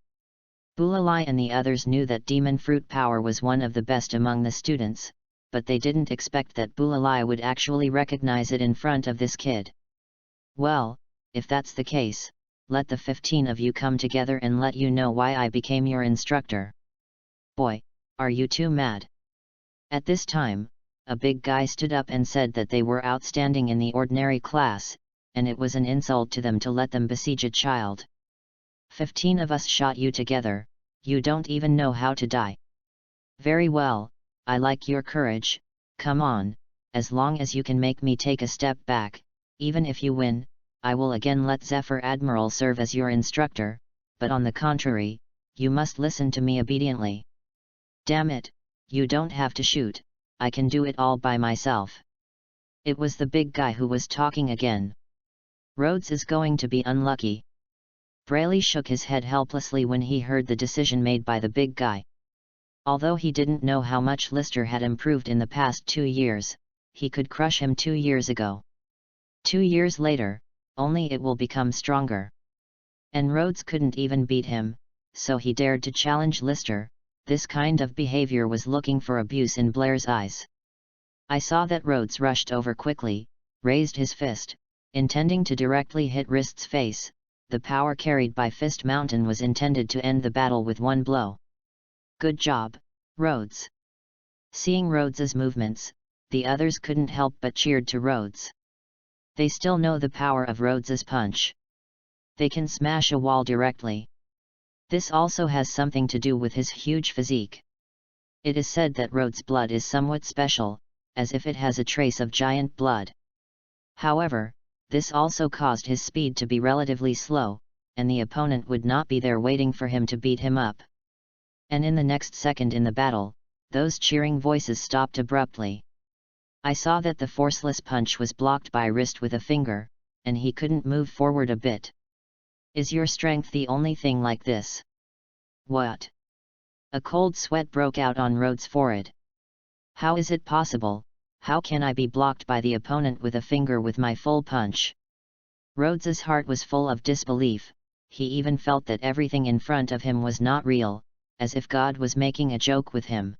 Bulalai and the others knew that demon fruit power was one of the best among the students, but they didn't expect that Bulalai would actually recognize it in front of this kid. Well, if that's the case, let the 15 of you come together and let you know why I became your instructor. Boy, are you too mad? At this time, a big guy stood up and said that they were outstanding in the ordinary class, and it was an insult to them to let them besiege a child. 15 of us shot you together, you don't even know how to die. Very well, I like your courage, come on, as long as you can make me take a step back, even if you win, I will again let Zephyr Admiral serve as your instructor, but on the contrary, you must listen to me obediently. Damn it, you don't have to shoot, I can do it all by myself. It was the big guy who was talking again. Rhodes is going to be unlucky. Braley shook his head helplessly when he heard the decision made by the big guy. Although he didn't know how much Lister had improved in the past 2 years, he could crush him 2 years ago. 2 years later, only it will become stronger. And Rhodes couldn't even beat him, so he dared to challenge Lister. This kind of behavior was looking for abuse in Blair's eyes. I saw that Rhodes rushed over quickly, raised his fist, intending to directly hit Rist's face. The power carried by Fist Mountain was intended to end the battle with one blow. Good job, Rhodes. Seeing Rhodes's movements, the others couldn't help but cheered to Rhodes. They still know the power of Rhodes's punch. They can smash a wall directly. This also has something to do with his huge physique. It is said that Rhodes' blood is somewhat special, as if it has a trace of giant blood. However, this also caused his speed to be relatively slow, and the opponent would not be there waiting for him to beat him up. And in the next second in the battle, those cheering voices stopped abruptly. I saw that the forceless punch was blocked by Rist with a finger, and he couldn't move forward a bit. Is your strength the only thing like this? What? A cold sweat broke out on Rhodes' forehead. How is it possible? How can I be blocked by the opponent with a finger with my full punch? Rhodes's heart was full of disbelief. He even felt that everything in front of him was not real, as if God was making a joke with him.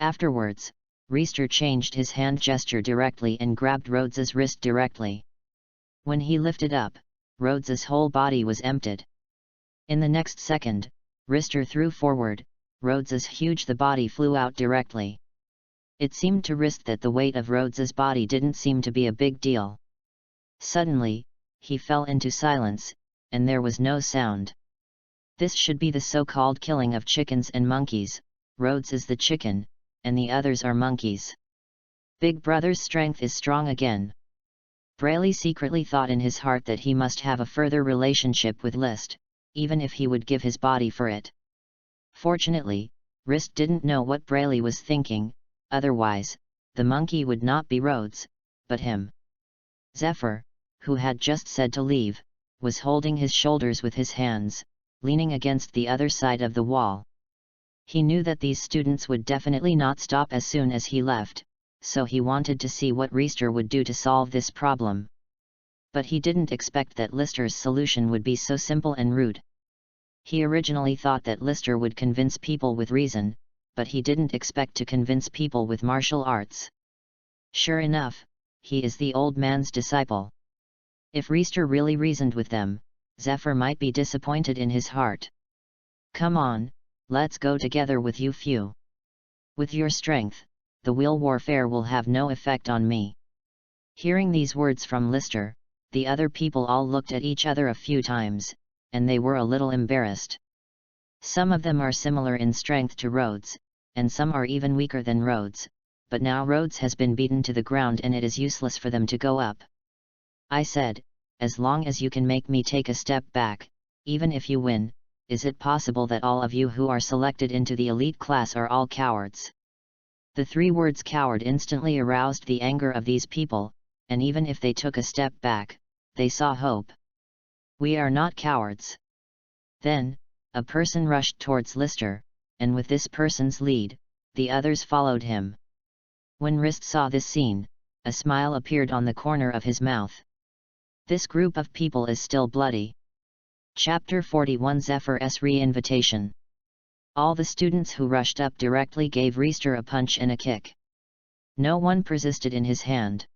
Afterwards, Reister changed his hand gesture directly and grabbed Rhodes's wrist directly. When he lifted up, Rhodes's whole body was emptied. In the next second, Reister threw forward, Rhodes's huge the body flew out directly. It seemed to Rist that the weight of Rhodes's body didn't seem to be a big deal. Suddenly, he fell into silence, and there was no sound. This should be the so-called killing of chickens and monkeys. Rhodes is the chicken, and the others are monkeys. Big Brother's strength is strong again. Braley secretly thought in his heart that he must have a further relationship with List, even if he would give his body for it. Fortunately, Rist didn't know what Braley was thinking, otherwise, the monkey would not be Rhodes, but him. Zephyr, who had just said to leave, was holding his shoulders with his hands, leaning against the other side of the wall. He knew that these students would definitely not stop as soon as he left, so he wanted to see what Reister would do to solve this problem. But he didn't expect that Lister's solution would be so simple and rude. He originally thought that Lister would convince people with reason, but he didn't expect to convince people with martial arts. Sure enough, he is the old man's disciple. If Reister really reasoned with them, Zephyr might be disappointed in his heart. Come on, let's go together with you few. With your strength, the wheel warfare will have no effect on me. Hearing these words from Lister, the other people all looked at each other a few times, and they were a little embarrassed. Some of them are similar in strength to Rhodes, and some are even weaker than Rhodes, but now Rhodes has been beaten to the ground and it is useless for them to go up. I said, as long as you can make me take a step back, even if you win, is it possible that all of you who are selected into the elite class are all cowards? The 3 words coward instantly aroused the anger of these people, and even if they took a step back, they saw hope. We are not cowards. Then, a person rushed towards Lister, and with this person's lead, the others followed him. When Rist saw this scene, a smile appeared on the corner of his mouth. This group of people is still bloody. Chapter 41 Zephyr's Re-Invitation. All the students who rushed up directly gave Reister a punch and a kick. No one persisted in his hand.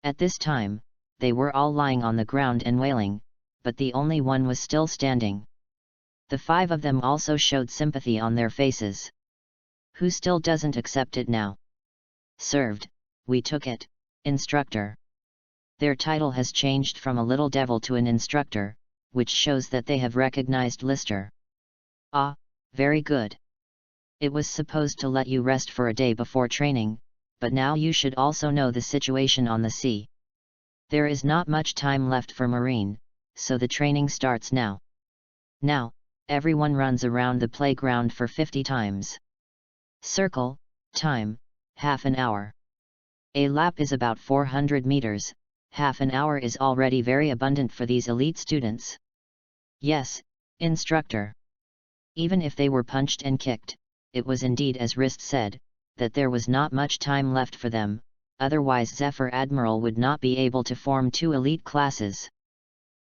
At this time, they were all lying on the ground and wailing, but the only one was still standing. The 5 of them also showed sympathy on their faces. Who still doesn't accept it now? Served, we took it, instructor. Their title has changed from a little devil to an instructor, which shows that they have recognized Lister. Ah, very good. It was supposed to let you rest for a day before training, but now you should also know the situation on the sea. There is not much time left for marine, so the training starts now. Now, everyone runs around the playground for 50 times. Circle, time, half an hour. A lap is about 400 meters, half an hour is already very abundant for these elite students. Yes, instructor. Even if they were punched and kicked, it was indeed as Rist said, that there was not much time left for them, otherwise Zephyr Admiral would not be able to form 2 elite classes.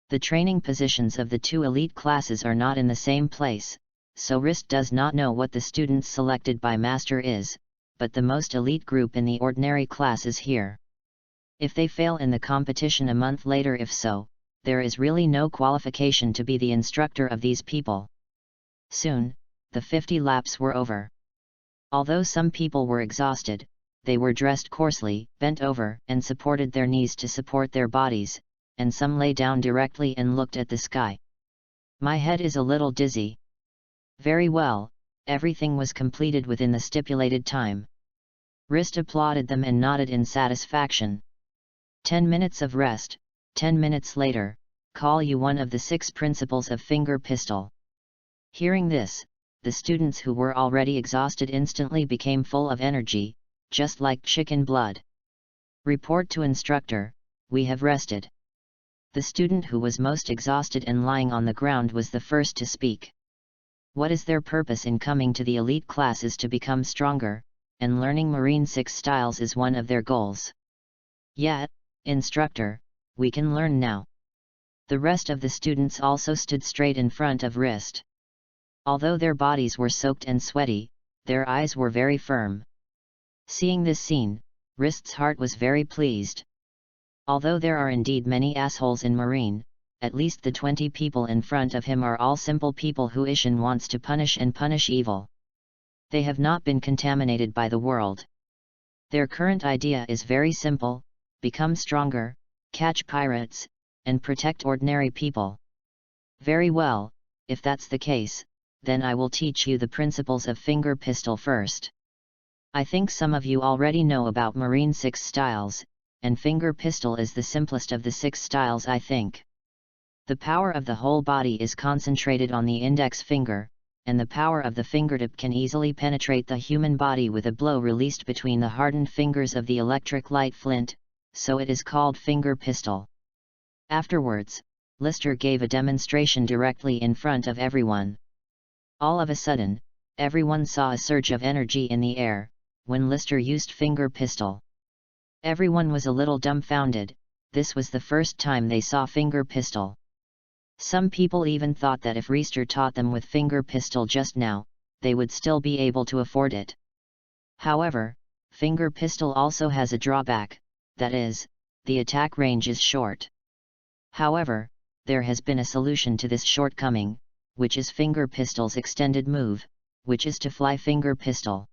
The training positions of the 2 elite classes are not in the same place, so Rist does not know what the students selected by Master is, but the most elite group in the ordinary class is here. If they fail in the competition a month later, if so, there is really no qualification to be the instructor of these people. Soon, the 50 laps were over. Although some people were exhausted, they were dressed coarsely, bent over, and supported their knees to support their bodies, and some lay down directly and looked at the sky. My head is a little dizzy. Very well, everything was completed within the stipulated time. Rist applauded them and nodded in satisfaction. 10 minutes of rest, 10 minutes later, call you one of the 6 principles of finger pistol. Hearing this, the students who were already exhausted instantly became full of energy, just like chicken blood. Report to instructor, we have rested. The student who was most exhausted and lying on the ground was the first to speak. What is their purpose in coming to the elite class is to become stronger, and learning Marine 6 styles is one of their goals. Yet, instructor, we can learn now. The rest of the students also stood straight in front of Rist. Although their bodies were soaked and sweaty, their eyes were very firm. Seeing this scene, Rist's heart was very pleased. Although there are indeed many assholes in Marine, at least the 20 people in front of him are all simple people who Ishin wants to punish and punish evil. They have not been contaminated by the world. Their current idea is very simple: become stronger, catch pirates, and protect ordinary people. Very well, if that's the case, then I will teach you the principles of finger pistol first. I think some of you already know about Marine 6 styles, and finger pistol is the simplest of the 6 styles, I think. The power of the whole body is concentrated on the index finger, and the power of the fingertip can easily penetrate the human body with a blow released between the hardened fingers of the electric light flint, so it is called finger pistol. Afterwards, Lister gave a demonstration directly in front of everyone. All of a sudden, everyone saw a surge of energy in the air, when Lister used finger pistol. Everyone was a little dumbfounded. This was the first time they saw finger pistol. Some people even thought that if Reister taught them with finger pistol just now, they would still be able to afford it. However, finger pistol also has a drawback, that is, the attack range is short. However, there has been a solution to this shortcoming, which is finger pistol's extended move, which is to fly finger pistol.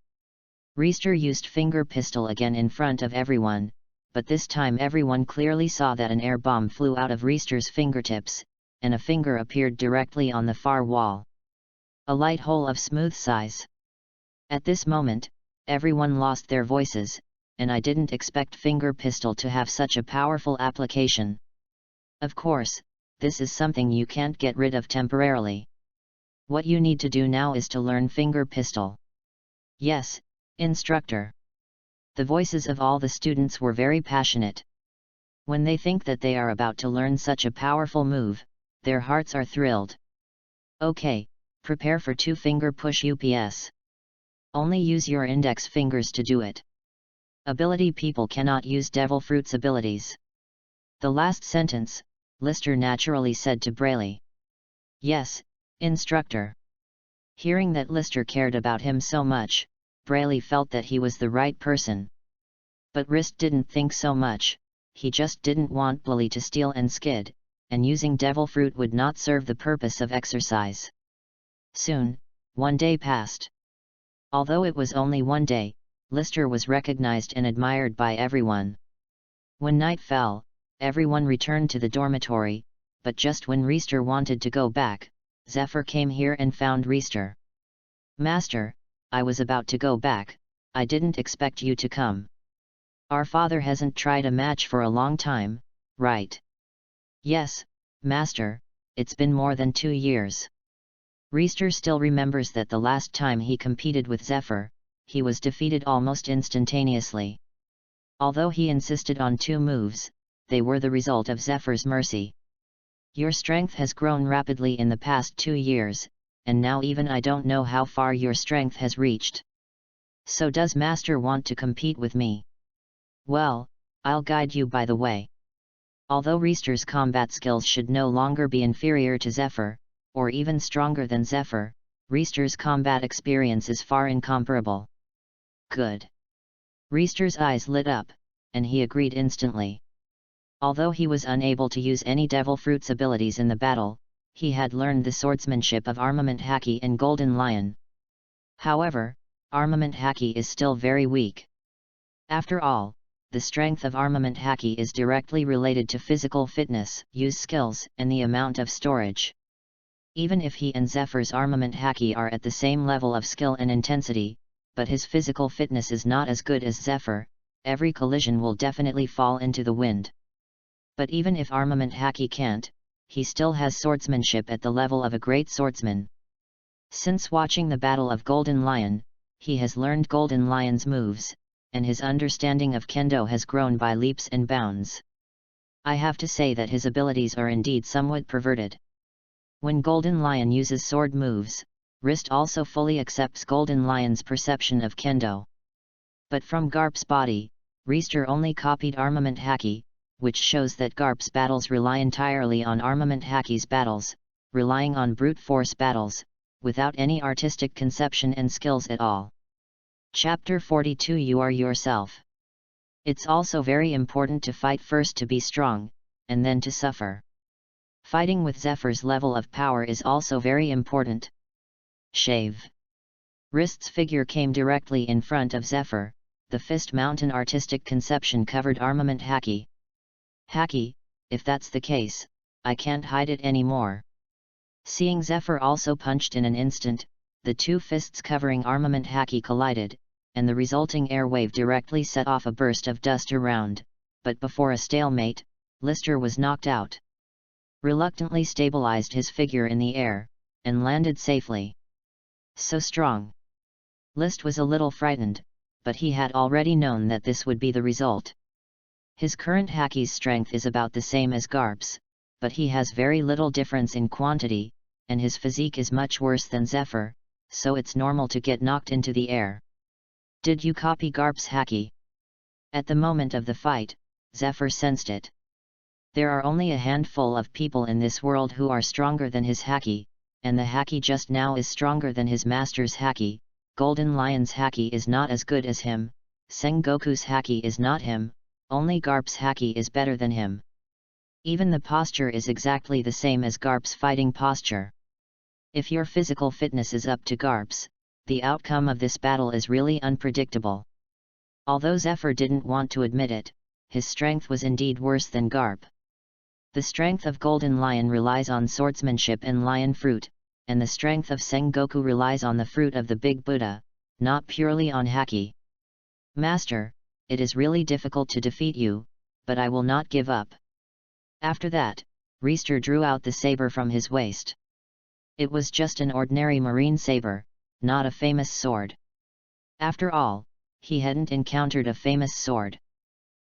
Reister used finger pistol again in front of everyone, but this time everyone clearly saw that an air bomb flew out of Reister's fingertips, and a finger appeared directly on the far wall. A light hole of smooth size. At this moment, everyone lost their voices, and I didn't expect finger pistol to have such a powerful application. Of course, this is something you can't get rid of temporarily. What you need to do now is to learn finger pistol. Yes, instructor. The voices of all the students were very passionate. When they think that they are about to learn such a powerful move, their hearts are thrilled. Okay, prepare for 2-finger push UPS. Only use your index fingers to do it. Ability people cannot use devil fruit's abilities. The last sentence, Lister naturally said to Braille. Yes, instructor. Hearing that Lister cared about him so much, Braille felt that he was the right person. But Rist didn't think so much, he just didn't want Bully to steal and skid, and using devil fruit would not serve the purpose of exercise. Soon, 1 day passed. Although it was only 1 day, Lister was recognized and admired by everyone. When night fell, everyone returned to the dormitory, but just when Reister wanted to go back, Zephyr came here and found Reister. Master, I was about to go back, I didn't expect you to come. Our father hasn't tried a match for a long time, right? Yes, Master, it's been more than 2 years. Reister still remembers that the last time he competed with Zephyr, he was defeated almost instantaneously. Although he insisted on 2 moves, they were the result of Zephyr's mercy. Your strength has grown rapidly in the past 2 years, and now even I don't know how far your strength has reached. So does Master want to compete with me? Well, I'll guide you by the way. Although Reister's combat skills should no longer be inferior to Zephyr, or even stronger than Zephyr, Reister's combat experience is far incomparable. Good. Reister's eyes lit up, and he agreed instantly. Although he was unable to use any devil fruit's abilities in the battle, he had learned the swordsmanship of Armament Haki and Golden Lion. However, Armament Haki is still very weak. After all, the strength of Armament Haki is directly related to physical fitness, use skills, and the amount of storage. Even if he and Zephyr's Armament Haki are at the same level of skill and intensity, but his physical fitness is not as good as Zephyr, every collision will definitely fall into the wind. But even if Armament Haki can't, he still has swordsmanship at the level of a great swordsman. Since watching the Battle of Golden Lion, he has learned Golden Lion's moves, and his understanding of Kendo has grown by leaps and bounds. I have to say that his abilities are indeed somewhat perverted. When Golden Lion uses sword moves, Rist also fully accepts Golden Lion's perception of Kendo. But from Garp's body, Reister only copied Armament Haki, which shows that Garp's battles rely entirely on Armament Haki's battles, relying on brute force battles, without any artistic conception and skills at all. Chapter 42 You are yourself. It's also very important to fight first to be strong, and then to suffer. Fighting with Zephyr's level of power is also very important. Shave. Rist's figure came directly in front of Zephyr, the fist mountain artistic conception covered Armament Haki. Haki, if that's the case, I can't hide it anymore. Seeing Zephyr also punched in an instant, the 2 fists covering Armament Haki collided, and the resulting airwave directly set off a burst of dust around, but before a stalemate, Lister was knocked out. Reluctantly stabilized his figure in the air, and landed safely. So strong. List was a little frightened, but he had already known that this would be the result. His current Haki's strength is about the same as Garp's, but he has very little difference in quantity, and his physique is much worse than Zephyr, so it's normal to get knocked into the air. Did you copy Garp's Haki? At the moment of the fight, Zephyr sensed it. There are only a handful of people in this world who are stronger than his Haki, and the Haki just now is stronger than his master's Haki. Golden Lion's Haki is not as good as him, Sengoku's Haki is not him, only Garp's Haki is better than him. Even the posture is exactly the same as Garp's fighting posture. If your physical fitness is up to Garp's, the outcome of this battle is really unpredictable. Although Zephyr didn't want to admit it, his strength was indeed worse than Garp. The strength of Golden Lion relies on swordsmanship and lion fruit, and the strength of Sengoku relies on the fruit of the Big Buddha, not purely on haki. Master, it is really difficult to defeat you, but I will not give up. After that, Reister drew out the saber from his waist. It was just an ordinary marine saber, not a famous sword. After all, he hadn't encountered a famous sword.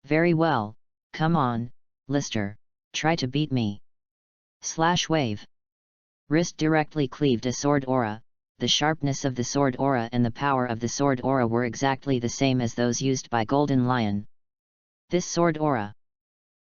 Very well, come on, Lister, try to beat me. Slash wave. Wrist directly cleaved a sword aura. The sharpness of the sword aura and the power of the sword aura were exactly the same as those used by Golden Lion. This sword aura.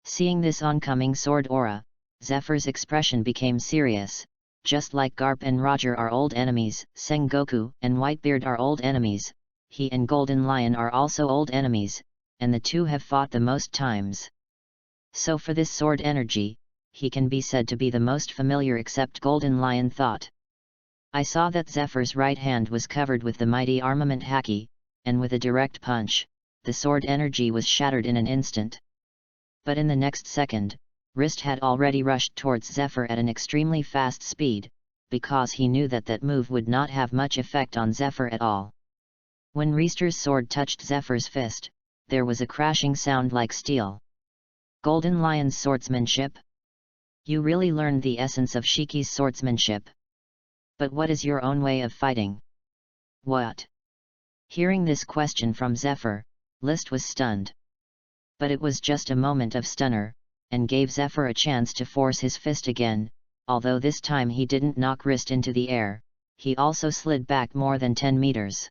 Seeing this oncoming sword aura, Zephyr's expression became serious. Just like Garp and Roger are old enemies, Sengoku and Whitebeard are old enemies, he and Golden Lion are also old enemies, and the two have fought the most times. So for this sword energy, he can be said to be the most familiar, except Golden Lion thought. I saw that Zephyr's right hand was covered with the mighty armament haki, and with a direct punch, the sword energy was shattered in an instant. But in the next second, Wrist had already rushed towards Zephyr at an extremely fast speed, because he knew that that move would not have much effect on Zephyr at all. When Reister's sword touched Zephyr's fist, there was a crashing sound like steel. Golden Lion's swordsmanship? You really learned the essence of Shiki's swordsmanship. But what is your own way of fighting? What? Hearing this question from Zephyr, List was stunned. But it was just a moment of stunner, and gave Zephyr a chance to force his fist again. Although this time he didn't knock Wrist into the air, he also slid back more than 10 meters.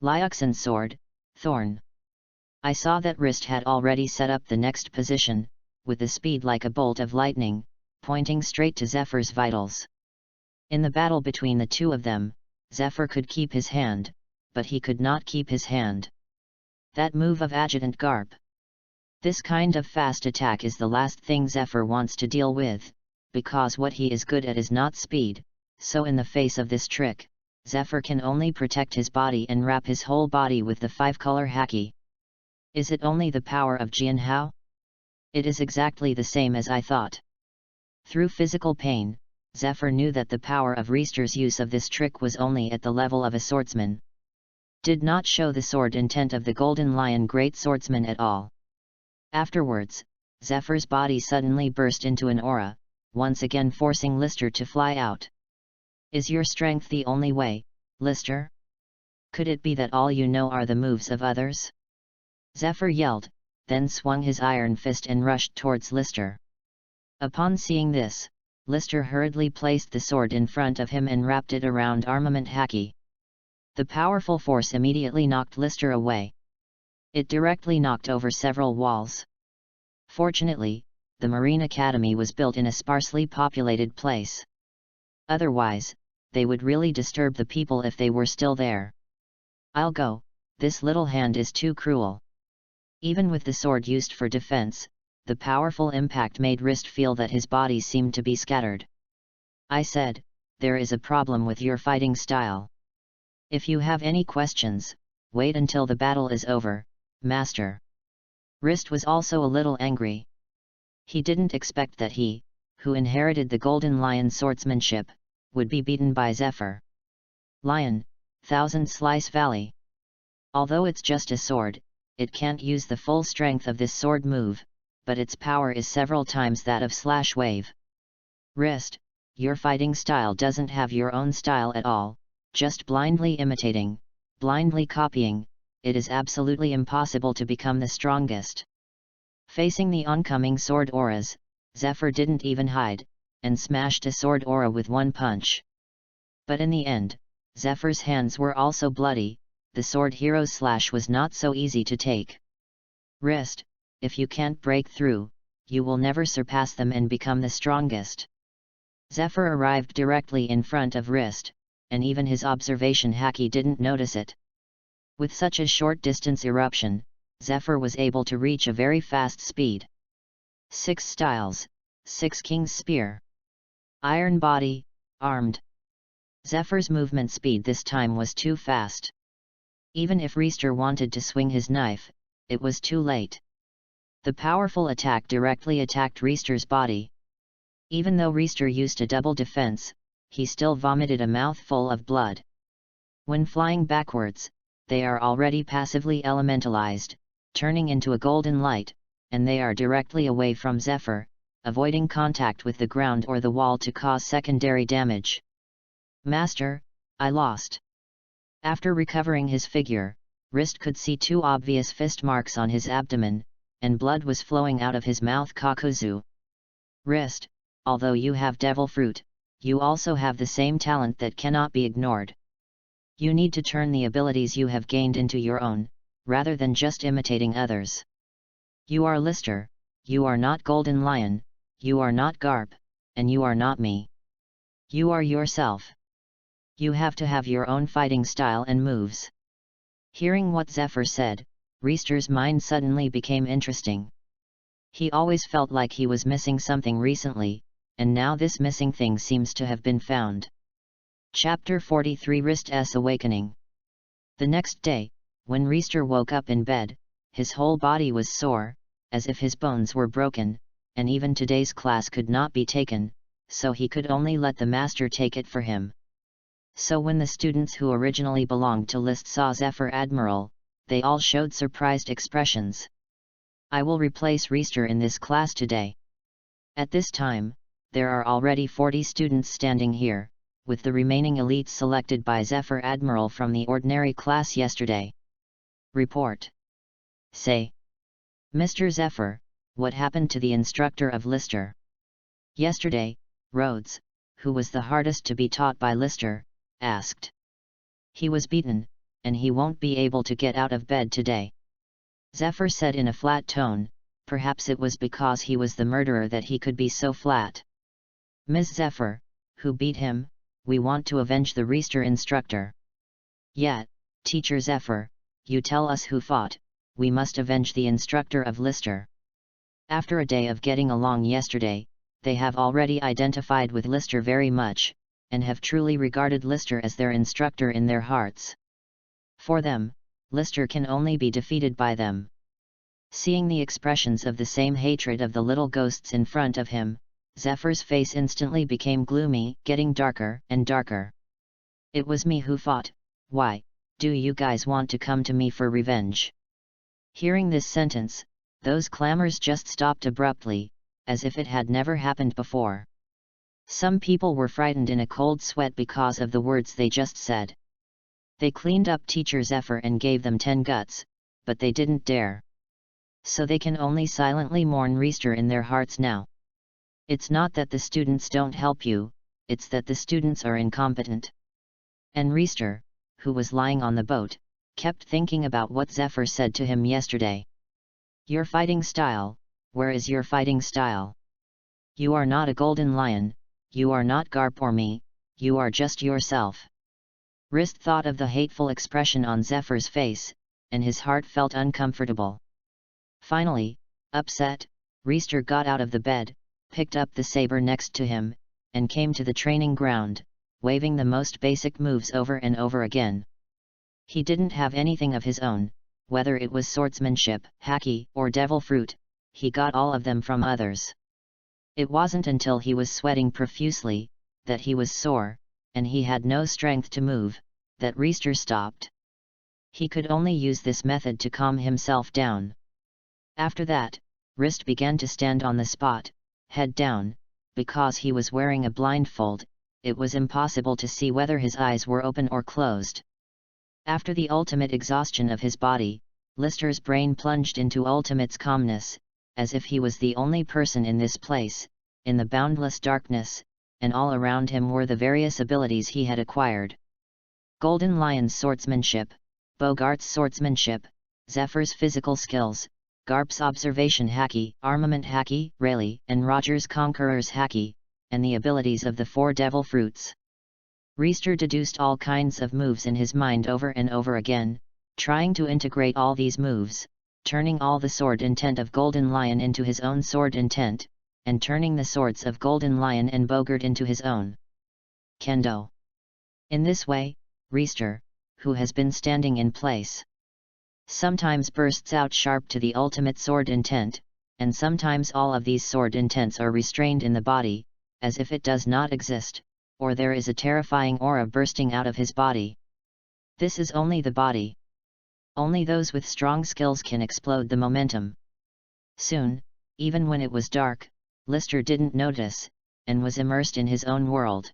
Liuxin's sword, Thorn. I saw that Wrist had already set up the next position, with the speed like a bolt of lightning, pointing straight to Zephyr's vitals. In the battle between the two of them, Zephyr could keep his hand, but he could not keep his hand. That move of Adjutant Garp. This kind of fast attack is the last thing Zephyr wants to deal with, because what he is good at is not speed, so in the face of this trick, Zephyr can only protect his body and wrap his whole body with the 5-color haki. Is it only the power of Jianhao? It is exactly the same as I thought. Through physical pain, Zephyr knew that the power of Reister's use of this trick was only at the level of a swordsman. Did not show the sword intent of the Golden Lion great swordsman at all. Afterwards, Zephyr's body suddenly burst into an aura, once again forcing Lister to fly out. Is your strength the only way, Lister? Could it be that all you know are the moves of others? Zephyr yelled, then swung his iron fist and rushed towards Lister. Upon seeing this, Lister hurriedly placed the sword in front of him and wrapped it around armament haki. The powerful force immediately knocked Lister away. It directly knocked over several walls. Fortunately, the Marine Academy was built in a sparsely populated place. Otherwise, they would really disturb the people if they were still there. I'll go, this little hand is too cruel. Even with the sword used for defense, the powerful impact made Wrist feel that his body seemed to be scattered. I said, there is a problem with your fighting style. If you have any questions, wait until the battle is over, Master. Wrist was also a little angry. He didn't expect that he, who inherited the Golden Lion swordsmanship, would be beaten by Zephyr. Lion, Thousand Slice Valley. Although it's just a sword, it can't use the full strength of this sword move, but its power is several times that of Slash Wave. Wrist, your fighting style doesn't have your own style at all, just blindly imitating, blindly copying, it is absolutely impossible to become the strongest. Facing the oncoming sword auras, Zephyr didn't even hide, and smashed a sword aura with one punch. But in the end, Zephyr's hands were also bloody. The sword hero's slash was not so easy to take. Wrist, if you can't break through, you will never surpass them and become the strongest. Zephyr arrived directly in front of Wrist, and even his observation haki didn't notice it. With such a short distance eruption, Zephyr was able to reach a very fast speed. 6 styles, 6 King's Spear. Iron body, armed. Zephyr's movement speed this time was too fast. Even if Reister wanted to swing his knife, it was too late. The powerful attack directly attacked Reister's body. Even though Reister used a double defense, he still vomited a mouthful of blood. When flying backwards, they are already passively elementalized, turning into a golden light, and they are directly away from Zephyr, avoiding contact with the ground or the wall to cause secondary damage. Master, I lost. After recovering his figure, Rist could see 2 obvious fist marks on his abdomen, and blood was flowing out of his mouth. Kakuzu. Rist, although you have devil fruit, you also have the same talent that cannot be ignored. You need to turn the abilities you have gained into your own, rather than just imitating others. You are Lister, you are not Golden Lion, you are not Garp, and you are not me. You are yourself. You have to have your own fighting style and moves. Hearing what Zephyr said, Reister's mind suddenly became interesting. He always felt like he was missing something recently, and now this missing thing seems to have been found. Chapter 43 Rist's Awakening. The next day, when Reister woke up in bed, his whole body was sore, as if his bones were broken, and even today's class could not be taken, so he could only let the master take it for him. So when the students who originally belonged to List saw Zephyr Admiral, they all showed surprised expressions. I will replace Reister in this class today. At this time, there are already 40 students standing here, with the remaining elites selected by Zephyr Admiral from the ordinary class yesterday. Report. Say. Mr. Zephyr, what happened to the instructor of Lister? Yesterday, Rhodes, who was the hardest to be taught by Lister, asked. He was beaten, and he won't be able to get out of bed today. Zephyr said in a flat tone, perhaps it was because he was the murderer that he could be so flat. Ms. Zephyr, who beat him? We want to avenge the Reister instructor. Yet, Teacher Zephyr, you tell us who fought, we must avenge the instructor of Lister. After a day of getting along yesterday, they have already identified with Lister very much, and have truly regarded Lister as their instructor in their hearts. For them, Lister can only be defeated by them. Seeing the expressions of the same hatred of the little ghosts in front of him, Zephyr's face instantly became gloomy, getting darker and darker. It was me who fought. Why, do you guys want to come to me for revenge? Hearing this sentence, those clamors just stopped abruptly, as if it had never happened before. Some people were frightened in a cold sweat because of the words they just said. They cleaned up Teacher Zephyr and gave them 10 guts, but they didn't dare. So they can only silently mourn Reister in their hearts now. It's not that the students don't help you, it's that the students are incompetent. And Reister, who was lying on the boat, kept thinking about what Zephyr said to him yesterday. Your fighting style, where is your fighting style? You are not a golden lion, you are not Garp or me, you are just yourself. Rist thought of the hateful expression on Zephyr's face, and his heart felt uncomfortable. Finally, upset, Reister got out of the bed, picked up the saber next to him, and came to the training ground, waving the most basic moves over and over again. He didn't have anything of his own, whether it was swordsmanship, haki, or devil fruit, he got all of them from others. It wasn't until he was sweating profusely, that he was sore, and he had no strength to move, that Reister stopped. He could only use this method to calm himself down. After that, Rist began to stand on the spot, head down. Because he was wearing a blindfold, it was impossible to see whether his eyes were open or closed. After the ultimate exhaustion of his body, Lister's brain plunged into ultimate calmness, as if he was the only person in this place, in the boundless darkness, and all around him were the various abilities he had acquired. Golden Lion's swordsmanship, Bogart's swordsmanship, Zephyr's physical skills, Garp's observation haki, armament haki, Rayleigh and Roger's conqueror's haki, and the abilities of the 4 devil fruits. Reister deduced all kinds of moves in his mind over and over again, trying to integrate all these moves, turning all the sword intent of Golden Lion into his own sword intent, and turning the swords of Golden Lion and Bogart into his own. Kendo. In this way, Reister, who has been standing in place, sometimes bursts out sharp to the ultimate sword intent, and sometimes all of these sordid intents are restrained in the body, as if it does not exist, or there is a terrifying aura bursting out of his body. This is only the body. Only those with strong skills can explode the momentum. Soon, even when it was dark, Lister didn't notice, and was immersed in his own world.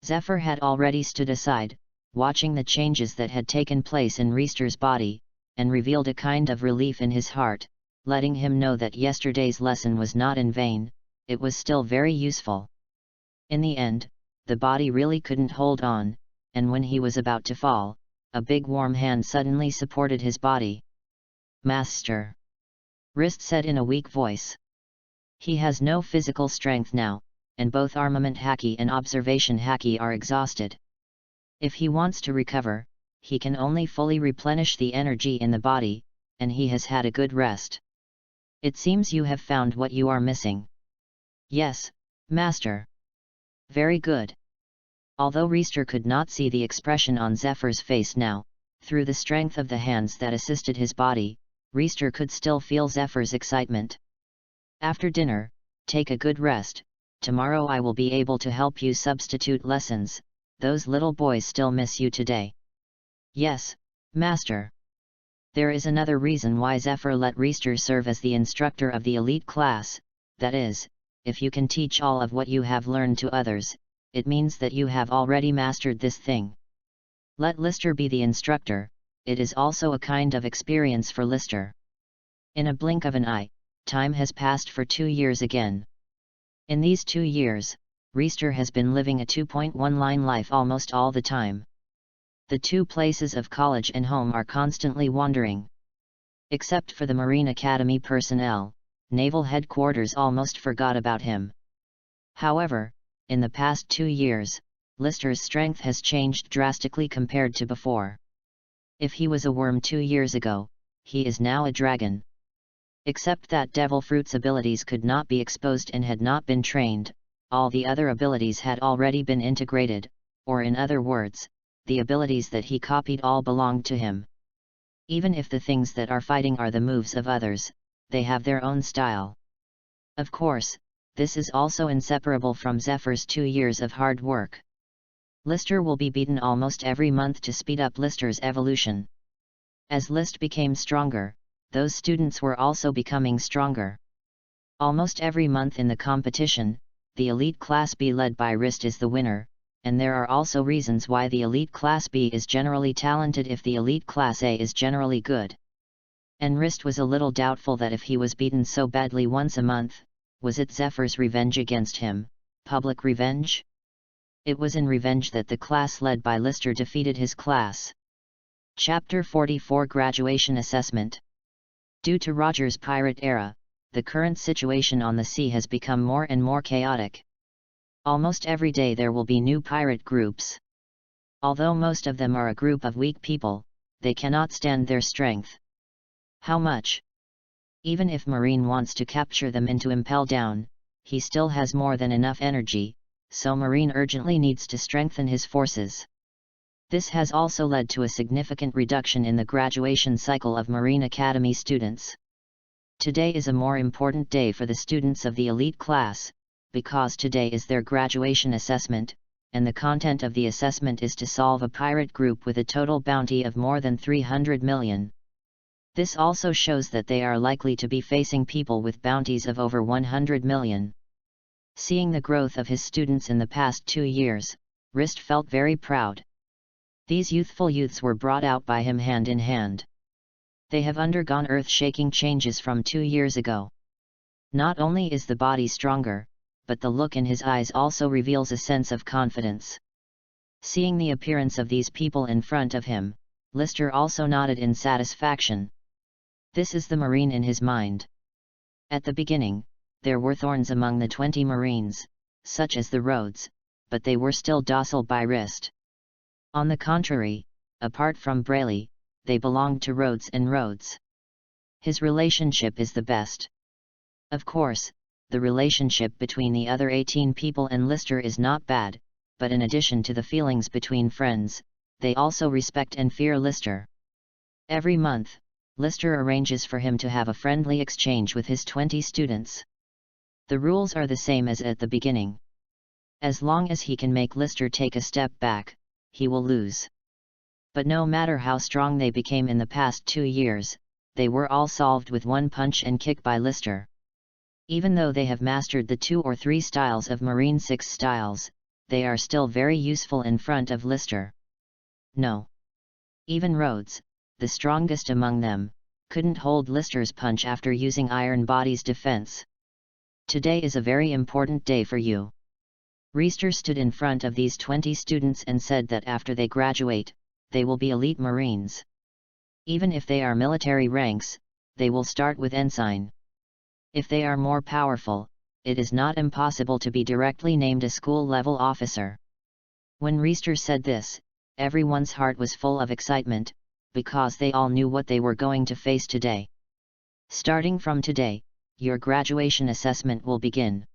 Zephyr had already stood aside, watching the changes that had taken place in Lister's body, and revealed a kind of relief in his heart, letting him know that yesterday's lesson was not in vain, it was still very useful. In the end, the body really couldn't hold on, and when he was about to fall, a big warm hand suddenly supported his body. "Master," Rist said in a weak voice. He has no physical strength now, and both armament haki and observation haki are exhausted. If he wants to recover, he can only fully replenish the energy in the body, and he has had a good rest. "It seems you have found what you are missing." "Yes, Master." "Very good." Although Rister could not see the expression on Zephyr's face now, through the strength of the hands that assisted his body, Rister could still feel Zephyr's excitement. "After dinner, take a good rest. Tomorrow I will be able to help you substitute lessons. Those little boys still miss you today." "Yes, Master." There is another reason why Zephyr let Rister serve as the instructor of the elite class, that is, if you can teach all of what you have learned to others, it means that you have already mastered this thing. Let Lister be the instructor, it is also a kind of experience for Lister. In a blink of an eye, time has passed for 2 years again. In these 2 years, Rister has been living a 2.1-line life almost all the time. The 2 places of college and home are constantly wandering. Except for the Marine Academy personnel, Naval Headquarters almost forgot about him. However, in the past 2 years, Lister's strength has changed drastically compared to before. If he was a worm 2 years ago, he is now a dragon. Except that Devil Fruit's abilities could not be exposed and had not been trained, all the other abilities had already been integrated, or in other words, the abilities that he copied all belonged to him. Even if the things that are fighting are the moves of others, they have their own style. Of course, this is also inseparable from Zephyr's 2 years of hard work. Lister will be beaten almost every month to speed up Lister's evolution. As List became stronger, those students were also becoming stronger. Almost every month in the competition, the Elite Class B led by Rist is the winner, and there are also reasons why the Elite Class B is generally talented if the Elite Class A is generally good. And Rist was a little doubtful that if he was beaten so badly once a month, was it Zephyr's revenge against him, public revenge? It was in revenge that the class led by Lister defeated his class. Chapter 44 Graduation Assessment. Due to Roger's pirate era, the current situation on the sea has become more and more chaotic. Almost every day there will be new pirate groups. Although most of them are a group of weak people, they cannot stand their strength. How much? Even if Marine wants to capture them and to impel down, he still has more than enough energy, so Marine urgently needs to strengthen his forces. This has also led to a significant reduction in the graduation cycle of Marine Academy students. Today is a more important day for the students of the elite class, because today is their graduation assessment, and the content of the assessment is to solve a pirate group with a total bounty of more than 300 million. This also shows that they are likely to be facing people with bounties of over 100 million. Seeing the growth of his students in the past 2 years, Rist felt very proud. These youthful youths were brought out by him hand in hand. They have undergone earth-shaking changes from 2 years ago. Not only is the body stronger, but the look in his eyes also reveals a sense of confidence. Seeing the appearance of these people in front of him, Lister also nodded in satisfaction. This is the Marine in his mind. At the beginning, there were thorns among the 20 Marines, such as the Rhodes, but they were still docile by Rist. On the contrary, apart from Brayley, they belonged to Rhodes and Rhodes. His relationship is the best. Of course, the relationship between the other 18 people and Lister is not bad, but in addition to the feelings between friends, they also respect and fear Lister. Every month, Lister arranges for him to have a friendly exchange with his 20 students. The rules are the same as at the beginning. As long as he can make Lister take a step back, he will lose. But no matter how strong they became in the past 2 years, they were all solved with one punch and kick by Lister. Even though they have mastered the 2 or 3 styles of Marine 6 styles, they are still very useful in front of Lister. No. Even Rhodes, the strongest among them, couldn't hold Lister's punch after using Iron Body's defense. Today is a very important day for you. Reister stood in front of these 20 students and said that after they graduate, they will be elite Marines. Even if they are military ranks, they will start with ensign. If they are more powerful, it is not impossible to be directly named a school-level officer. When Reister said this, everyone's heart was full of excitement, because they all knew what they were going to face today. Starting from today, your graduation assessment will begin.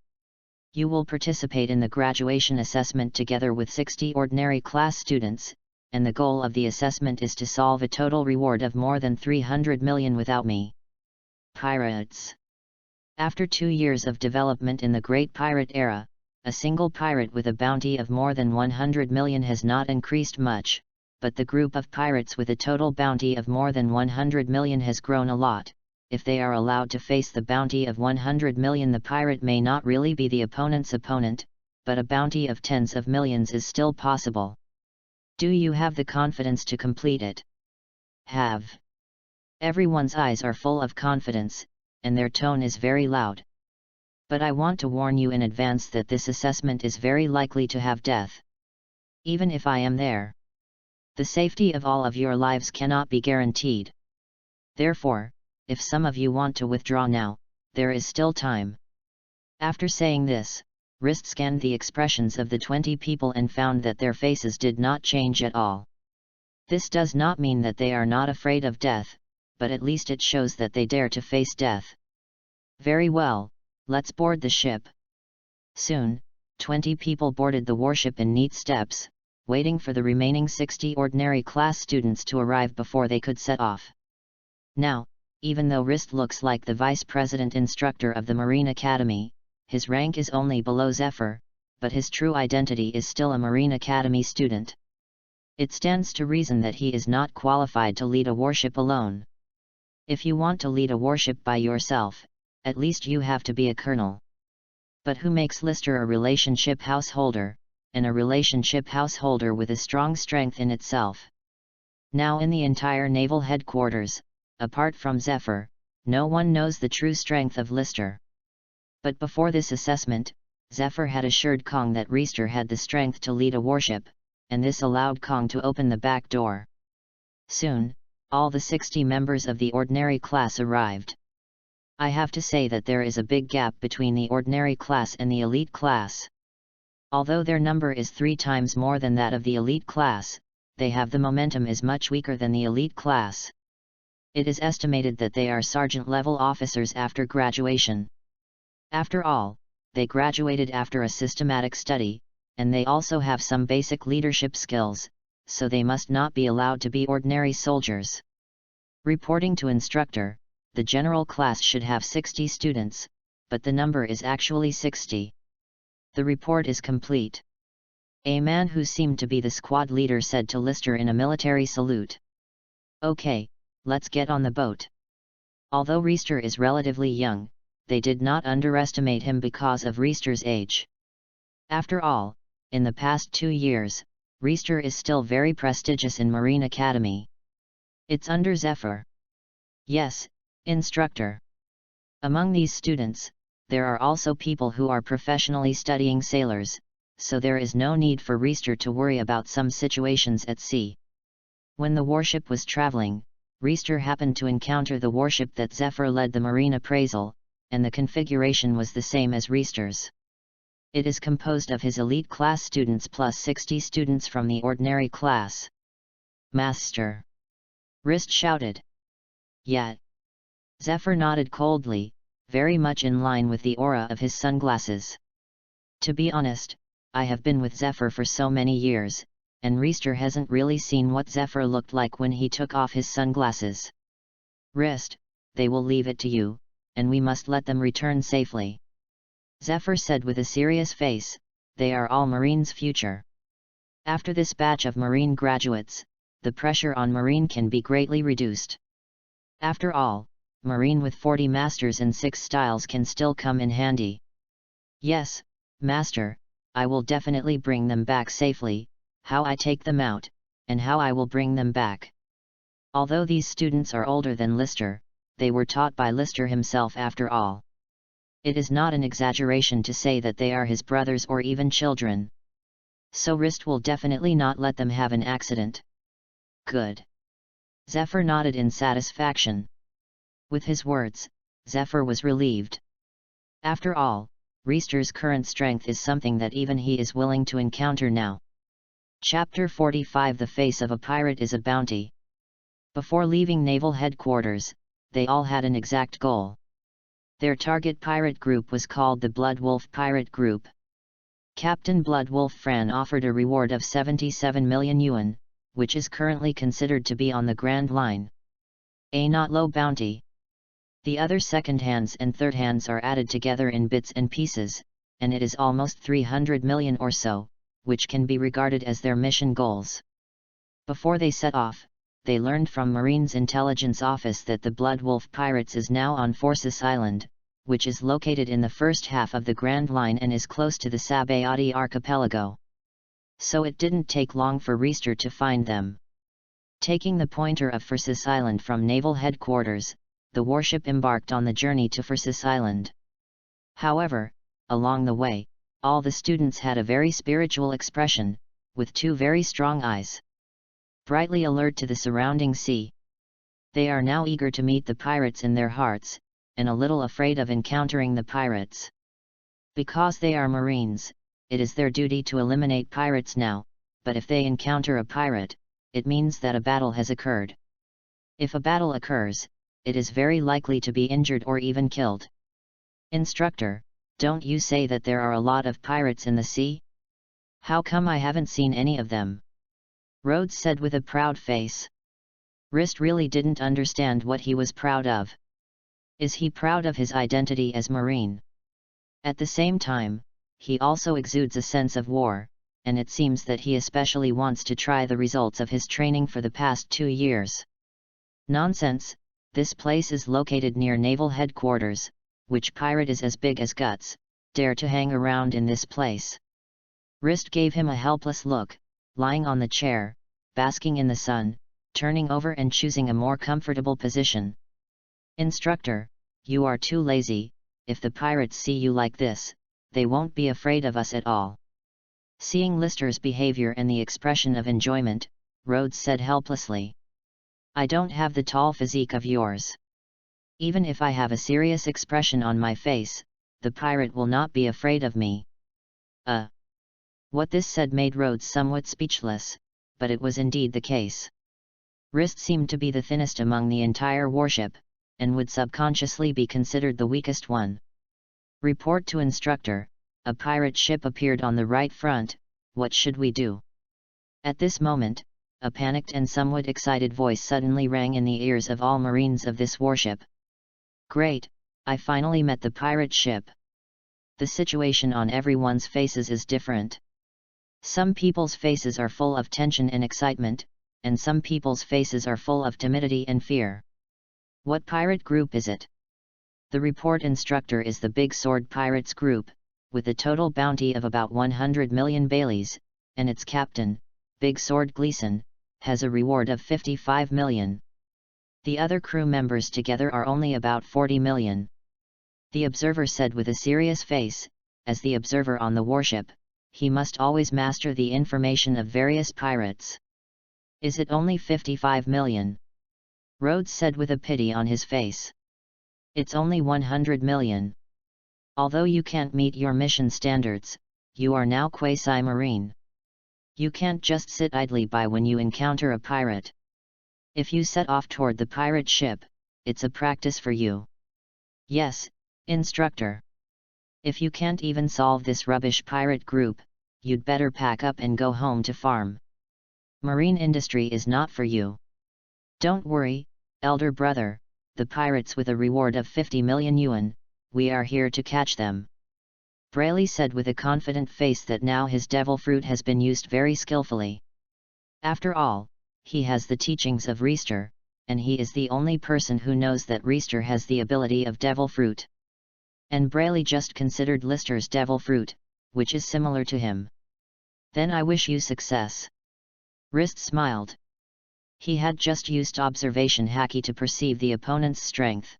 You will participate in the graduation assessment together with 60 ordinary class students, and the goal of the assessment is to solve a total reward of more than 300 million without me. Pirates. After 2 years of development in the Great Pirate Era, a single pirate with a bounty of more than 100 million has not increased much, but the group of pirates with a total bounty of more than 100 million has grown a lot. If they are allowed to face the bounty of 100 million, the pirate may not really be the opponent's opponent, but a bounty of tens of millions is still possible. Do you have the confidence to complete it? Have. Everyone's eyes are full of confidence, and their tone is very loud. But I want to warn you in advance that this assessment is very likely to have death. Even if I am there, the safety of all of your lives cannot be guaranteed. Therefore, if some of you want to withdraw now, there is still time. After saying this, Rist scanned the expressions of the 20 people and found that their faces did not change at all. This does not mean that they are not afraid of death, but at least it shows that they dare to face death. Very well, let's board the ship. Soon, 20 people boarded the warship in neat steps, waiting for the remaining 60 ordinary class students to arrive before they could set off. Now, even though Rist looks like the vice president instructor of the Marine Academy, his rank is only below Zephyr, but his true identity is still a Marine Academy student. It stands to reason that he is not qualified to lead a warship alone. If you want to lead a warship by yourself, at least you have to be a colonel. But who makes Lister a relationship householder, and a relationship householder with a strong strength in itself? Now in the entire naval headquarters, apart from Zephyr, no one knows the true strength of Lister. But before this assessment, Zephyr had assured Kong that Reister had the strength to lead a warship, and this allowed Kong to open the back door. Soon, all the 60 members of the ordinary class arrived. I have to say that there is a big gap between the ordinary class and the elite class. Although their number is 3 times more than that of the elite class, they have the momentum is much weaker than the elite class. It is estimated that they are sergeant-level officers after graduation. After all, they graduated after a systematic study, and they also have some basic leadership skills, so they must not be allowed to be ordinary soldiers. Reporting to instructor, the general class should have 60 students, but the number is actually 60. The report is complete. A man who seemed to be the squad leader said to Lister in a military salute. Okay, let's get on the boat. Although Reister is relatively young, they did not underestimate him because of Reister's age. After all, in the past 2 years, Reister is still very prestigious in Marine Academy. It's under Zephyr. Yes, instructor. Among these students, there are also people who are professionally studying sailors, so there is no need for Reister to worry about some situations at sea. When the warship was traveling, Reister happened to encounter the warship that Zephyr led the marine appraisal, and the configuration was the same as Reister's. It is composed of his elite class students plus 60 students from the ordinary class. Master! Rist shouted. Yet. Zephyr nodded coldly, very much in line with the aura of his sunglasses. To be honest, I have been with Zephyr for so many years, and Reister hasn't really seen what Zephyr looked like when he took off his sunglasses. Rist, they will leave it to you, and we must let them return safely. Zephyr said with a serious face, they are all Marine's future. After this batch of Marine graduates, the pressure on Marine can be greatly reduced. After all, Marine with 40 masters and 6 styles can still come in handy. Yes, master, I will definitely bring them back safely, how I take them out, and how I will bring them back. Although these students are older than Lister, they were taught by Lister himself after all. It is not an exaggeration to say that they are his brothers or even children. So Rist will definitely not let them have an accident. Good. Zephyr nodded in satisfaction. With his words, Zephyr was relieved. After all, Rister's current strength is something that even he is willing to encounter now. Chapter 45 The Face of a Pirate is a Bounty. Before leaving naval headquarters, they all had an exact goal. Their target pirate group was called the Blood Wolf Pirate Group. Captain Blood Wolf Fran offered a reward of 77 million yuan, which is currently considered to be on the Grand Line. A not low bounty. The other second hands and third hands are added together in bits and pieces, and it is almost 300 million or so, which can be regarded as their mission goals. Before they set off, they learned from Marine's intelligence office that the Blood Wolf Pirates is now on Forces Island, which is located in the first half of the Grand Line and is close to the Sabayati archipelago. So it didn't take long for Rister to find them. Taking the pointer of Forces Island from naval headquarters, the warship embarked on the journey to Forces Island. However, along the way, all the students had a very spiritual expression, with 2 very strong eyes. Brightly alert to the surrounding sea. They are now eager to meet the pirates in their hearts, and a little afraid of encountering the pirates. Because they are Marines, it is their duty to eliminate pirates now, but if they encounter a pirate, it means that a battle has occurred. If a battle occurs, it is very likely to be injured or even killed. Instructor, don't you say that there are a lot of pirates in the sea? How come I haven't seen any of them? Rhodes said with a proud face. Rist really didn't understand what he was proud of. Is he proud of his identity as Marine? At the same time, he also exudes a sense of war, and it seems that he especially wants to try the results of his training for the past 2 years. Nonsense, this place is located near naval headquarters. Which pirate is as big as Guts, dare to hang around in this place? Rist gave him a helpless look, lying on the chair, basking in the sun, turning over and choosing a more comfortable position. Instructor, you are too lazy. If the pirates see you like this, they won't be afraid of us at all. Seeing Lister's behavior and the expression of enjoyment, Rhodes said helplessly. I don't have the tall physique of yours. Even if I have a serious expression on my face, the pirate will not be afraid of me. What this said made Rhodes somewhat speechless, but it was indeed the case. Rist seemed to be the thinnest among the entire warship, and would subconsciously be considered the weakest one. Report to instructor, a pirate ship appeared on the right front, what should we do? At this moment, a panicked and somewhat excited voice suddenly rang in the ears of all Marines of this warship. Great, I finally met the pirate ship. The situation on everyone's faces is different. Some people's faces are full of tension and excitement, and some people's faces are full of timidity and fear. What pirate group is it? The report instructor is the Big Sword Pirates group, with a total bounty of about 100 million Baileys, and its captain, Big Sword Gleason, has a reward of 55 million. The other crew members together are only about 40 million. The observer said with a serious face, as the observer on the warship, he must always master the information of various pirates. Is it only 55 million? Rhodes said with a pity on his face. It's only 100 million. Although you can't meet your mission standards, you are now quasi-marine. You can't just sit idly by when you encounter a pirate. If you set off toward the pirate ship, it's a practice for you. Yes, instructor. If you can't even solve this rubbish pirate group, you'd better pack up and go home to farm. Marine industry is not for you. Don't worry, elder brother, the pirates with a reward of 50 million yuan, we are here to catch them. Brayley said with a confident face that now his devil fruit has been used very skillfully. After all, he has the teachings of Reister, and he is the only person who knows that Reister has the ability of devil fruit. And Brayley just considered Lister's devil fruit, which is similar to him. Then I wish you success. Rist smiled. He had just used observation haki to perceive the opponent's strength.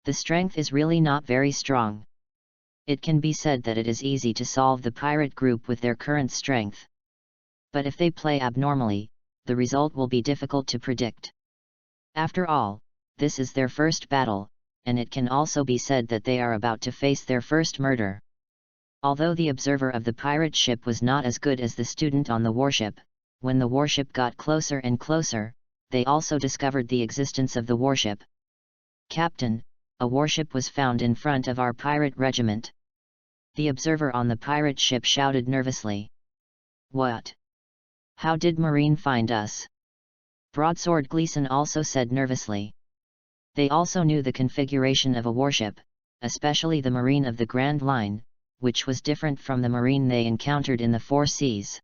The strength is really not very strong. It can be said that it is easy to solve the pirate group with their current strength. But if they play abnormally, the result will be difficult to predict. After all, this is their first battle, and it can also be said that they are about to face their first murder. Although the observer of the pirate ship was not as good as the student on the warship, when the warship got closer and closer, they also discovered the existence of the warship. "Captain, a warship was found in front of our pirate regiment." The observer on the pirate ship shouted nervously. "What? How did Marine find us?" Broadsword Gleason also said nervously. They also knew the configuration of a warship, especially the Marine of the Grand Line, which was different from the Marine they encountered in the Four Seas.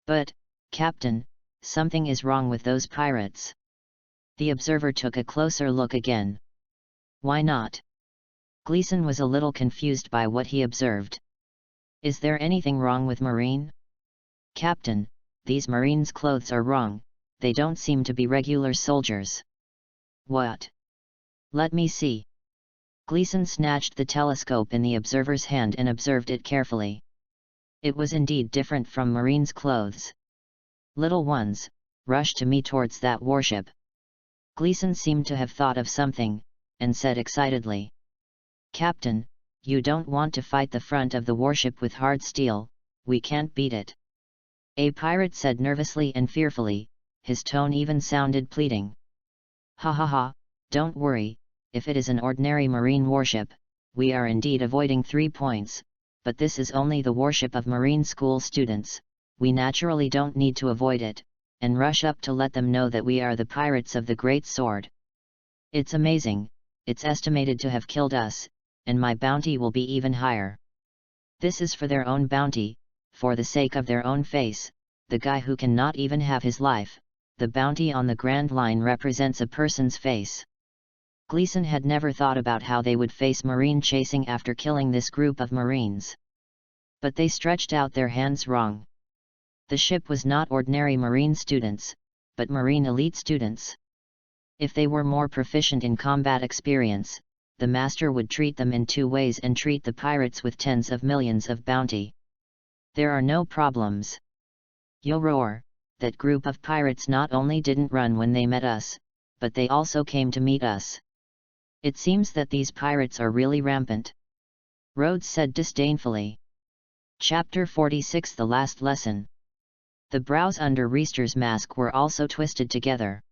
"But, Captain, something is wrong with those pirates." The observer took a closer look again. "Why not?" Gleason was a little confused by what he observed. "Is there anything wrong with Marine?" "Captain, these Marines' clothes are wrong, they don't seem to be regular soldiers." "What? Let me see." Gleason snatched the telescope in the observer's hand and observed it carefully. It was indeed different from Marine's clothes. "Little ones, rush to me towards that warship." Gleason seemed to have thought of something, and said excitedly. "Captain, you don't want to fight the front of the warship with hard steel, we can't beat it." A pirate said nervously and fearfully, his tone even sounded pleading. "Ha ha ha, don't worry, if it is an ordinary marine warship, we are indeed avoiding 3 points, but this is only the warship of marine school students, we naturally don't need to avoid it, and rush up to let them know that we are the pirates of the Great Sword. It's amazing, it's estimated to have killed us, and my bounty will be even higher." This is for their own bounty, for the sake of their own face, the guy who cannot even have his life. The bounty on the Grand Line represents a person's face. Gleason had never thought about how they would face Marine chasing after killing this group of Marines. But they stretched out their hands wrong. The ship was not ordinary Marine students, but Marine elite students. If they were more proficient in combat experience, the master would treat them in 2 ways and treat the pirates with tens of millions of bounty. There are no problems. Yo roar! That group of pirates not only didn't run when they met us, but they also came to meet us. It seems that these pirates are really rampant. Rhodes said disdainfully. Chapter 46 The Last Lesson. The brows under Reister's mask were also twisted together.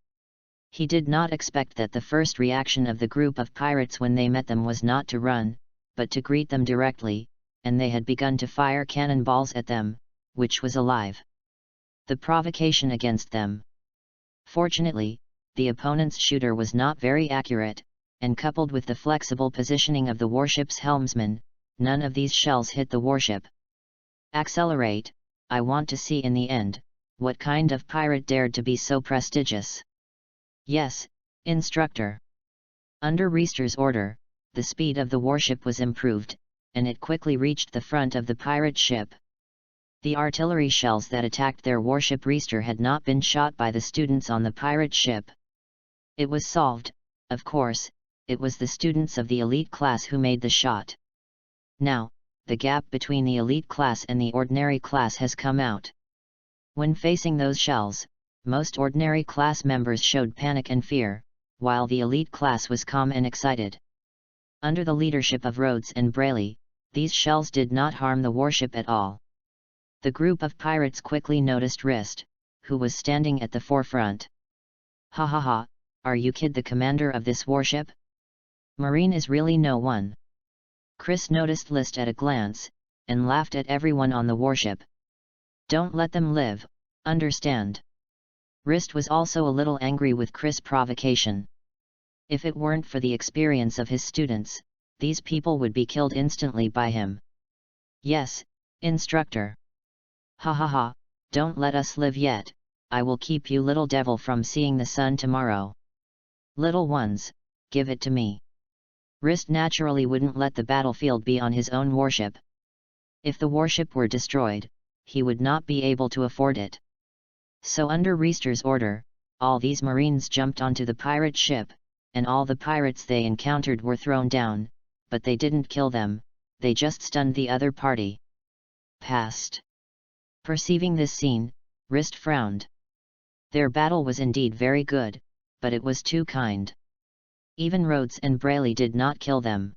He did not expect that the first reaction of the group of pirates when they met them was not to run, but to greet them directly, and they had begun to fire cannonballs at them, which was alive. The provocation against them. Fortunately, the opponent's shooter was not very accurate, and coupled with the flexible positioning of the warship's helmsman, none of these shells hit the warship. "Accelerate, I want to see in the end, what kind of pirate dared to be so prestigious." "Yes, instructor." Under Reister's order, the speed of the warship was improved, and it quickly reached the front of the pirate ship. The artillery shells that attacked their warship Reister had not been shot by the students on the pirate ship. It was solved, of course, it was the students of the elite class who made the shot. Now, the gap between the elite class and the ordinary class has come out. When facing those shells, most ordinary class members showed panic and fear, while the elite class was calm and excited. Under the leadership of Rhodes and Brayley, these shells did not harm the warship at all. The group of pirates quickly noticed Rist, who was standing at the forefront. "Ha ha ha, are you kid the commander of this warship? Marine is really no one." Chris noticed List at a glance, and laughed at everyone on the warship. "Don't let them live, understand?" Rist was also a little angry with Chris' provocation. If it weren't for the experience of his students, these people would be killed instantly by him. Yes, instructor. Ha ha ha, don't let us live yet, I will keep you little devil from seeing the sun tomorrow. Little ones, give it to me. Rist naturally wouldn't let the battlefield be on his own warship. If the warship were destroyed, he would not be able to afford it. So under Rister's order, all these Marines jumped onto the pirate ship, and all the pirates they encountered were thrown down, but they didn't kill them, they just stunned the other party. Past. Perceiving this scene, Rist frowned. Their battle was indeed very good, but it was too kind. Even Rhodes and Brayley did not kill them.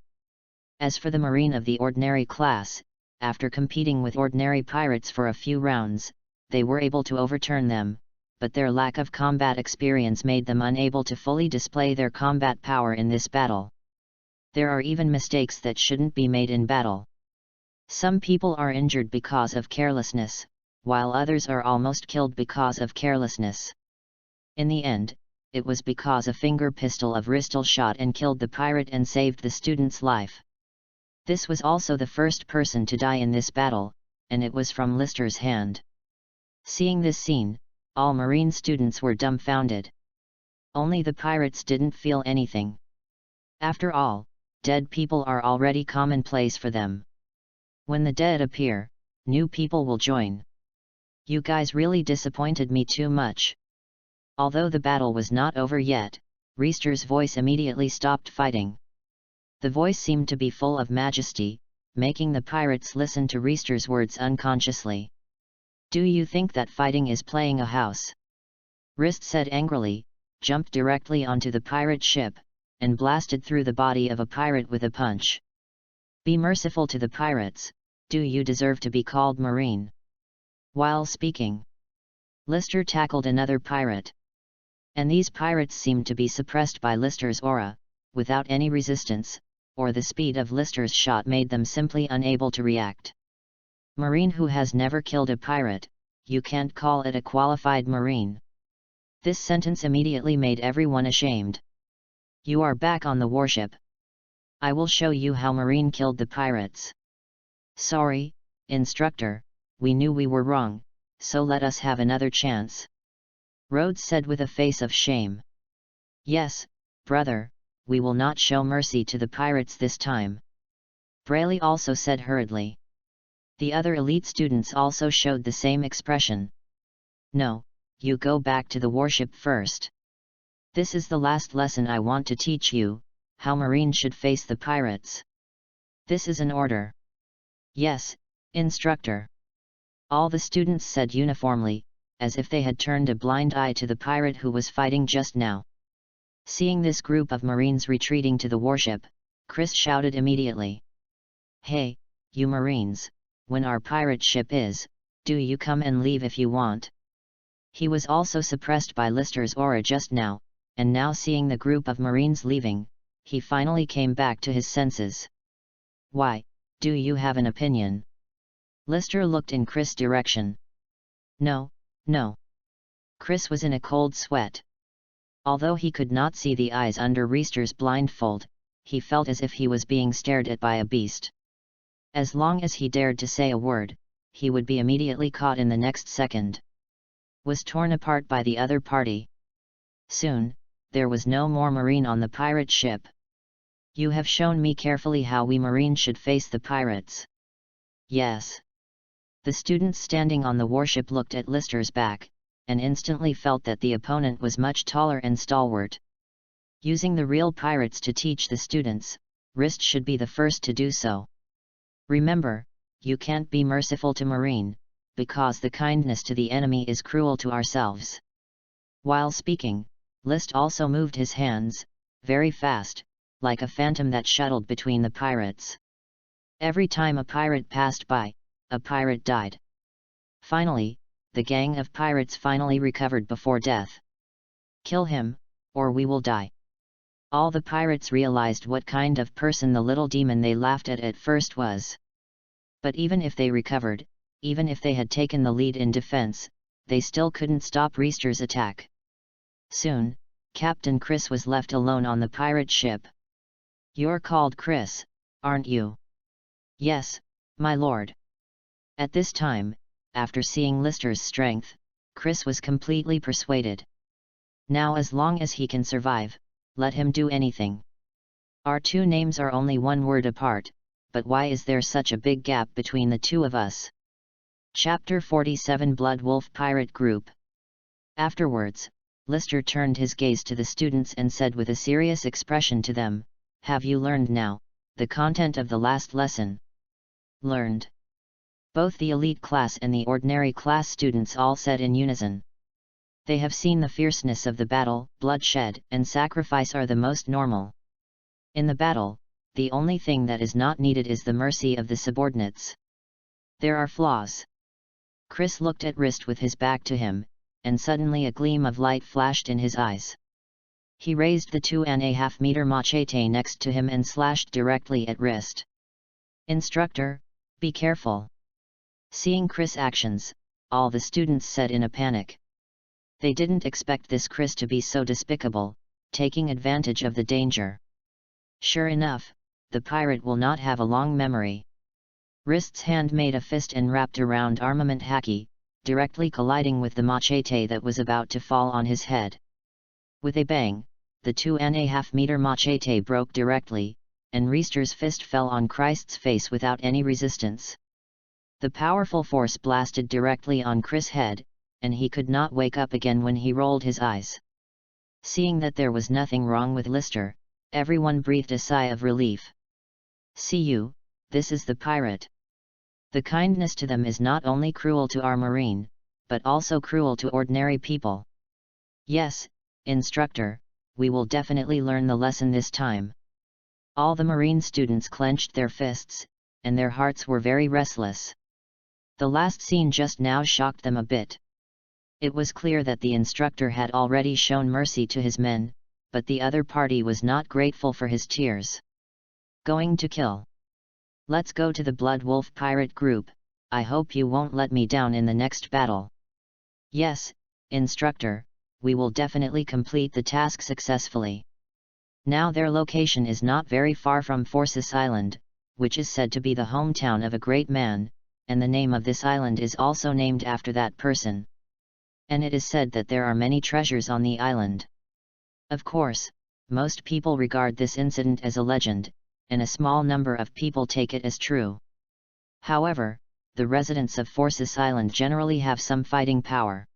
As for the Marine of the ordinary class, after competing with ordinary pirates for a few rounds, they were able to overturn them, but their lack of combat experience made them unable to fully display their combat power in this battle. There are even mistakes that shouldn't be made in battle. Some people are injured because of carelessness, while others are almost killed because of carelessness. In the end, it was because a finger pistol of Ristel shot and killed the pirate and saved the student's life. This was also the first person to die in this battle, and it was from Lister's hand. Seeing this scene, all Marine students were dumbfounded. Only the pirates didn't feel anything. After all, dead people are already commonplace for them. When the dead appear, new people will join. You guys really disappointed me too much. Although the battle was not over yet, Rister's voice immediately stopped fighting. The voice seemed to be full of majesty, making the pirates listen to Rister's words unconsciously. Do you think that fighting is playing a house? Rist said angrily, jumped directly onto the pirate ship, and blasted through the body of a pirate with a punch. Be merciful to the pirates, do you deserve to be called Marine? While speaking, Lister tackled another pirate. And these pirates seemed to be suppressed by Lister's aura, without any resistance, or the speed of Lister's shot made them simply unable to react. Marine who has never killed a pirate, you can't call it a qualified Marine. This sentence immediately made everyone ashamed. You are back on the warship. I will show you how Marine killed the pirates. Sorry, instructor, we knew we were wrong, so let us have another chance. Rhodes said with a face of shame. Yes, brother, we will not show mercy to the pirates this time. Brayley also said hurriedly. The other elite students also showed the same expression. No, you go back to the warship first. This is the last lesson I want to teach you, how Marine should face the pirates. This is an order. Yes, instructor. All the students said uniformly, as if they had turned a blind eye to the pirate who was fighting just now. Seeing this group of Marines retreating to the warship, Chris shouted immediately. Hey, you Marines, when our pirate ship is, do you come and leave if you want? He was also suppressed by Lister's aura just now, and now seeing the group of Marines leaving, he finally came back to his senses. Why, do you have an opinion? Lister looked in Chris' direction. No, no. Chris was in a cold sweat. Although he could not see the eyes under Rister's blindfold, he felt as if he was being stared at by a beast. As long as he dared to say a word, he would be immediately caught in the next second. Was torn apart by the other party. Soon, there was no more Marine on the pirate ship. You have shown me carefully how we Marine should face the pirates. Yes. The students standing on the warship looked at Lister's back, and instantly felt that the opponent was much taller and stalwart. Using the real pirates to teach the students, Rist should be the first to do so. Remember, you can't be merciful to Marine, because the kindness to the enemy is cruel to ourselves. While speaking, List also moved his hands, very fast, like a phantom that shuttled between the pirates. Every time a pirate passed by, a pirate died. Finally, the gang of pirates finally recovered before death. Kill him, or we will die. All the pirates realized what kind of person the little demon they laughed at first was. But even if they recovered, even if they had taken the lead in defense, they still couldn't stop Rister's attack. Soon, Captain Chris was left alone on the pirate ship. "You're called Chris, aren't you?" "Yes, my lord." At this time, after seeing Lister's strength, Chris was completely persuaded. Now as long as he can survive, let him do anything. Our two names are only one word apart, but why is there such a big gap between the two of us? Chapter 47 Blood Wolf Pirate Group. Afterwards, Lister turned his gaze to the students and said with a serious expression to them, "Have you learned now, the content of the last lesson?" "Learned." Both the elite class and the ordinary class students all said in unison. They have seen the fierceness of the battle, bloodshed and sacrifice are the most normal. In the battle, the only thing that is not needed is the mercy of the subordinates. There are flaws. Chris looked at Wrist with his back to him, and suddenly a gleam of light flashed in his eyes. He raised the 2.5-meter machete next to him and slashed directly at Wrist. "Instructor, be careful." Seeing Chris' actions, all the students said in a panic. They didn't expect this Chris to be so despicable, taking advantage of the danger. Sure enough, the pirate will not have a long memory. Wrist's hand made a fist and wrapped around armament haki, directly colliding with the machete that was about to fall on his head. With a bang, the 2.5-meter machete broke directly, and Wrist's fist fell on Christ's face without any resistance. The powerful force blasted directly on Chris' head, and he could not wake up again when he rolled his eyes. Seeing that there was nothing wrong with Lister, everyone breathed a sigh of relief. "See you, this is the pirate. The kindness to them is not only cruel to our marine, but also cruel to ordinary people." "Yes, instructor, we will definitely learn the lesson this time." All the marine students clenched their fists, and their hearts were very restless. The last scene just now shocked them a bit. It was clear that the instructor had already shown mercy to his men, but the other party was not grateful for his tears. "Going to kill. Let's go to the Blood Wolf Pirate Group, I hope you won't let me down in the next battle." "Yes, instructor, we will definitely complete the task successfully." Now their location is not very far from Forsyth Island, which is said to be the hometown of a great man, and the name of this island is also named after that person. And it is said that there are many treasures on the island. Of course, most people regard this incident as a legend, and a small number of people take it as true. However, the residents of Forsyth Island generally have some fighting power.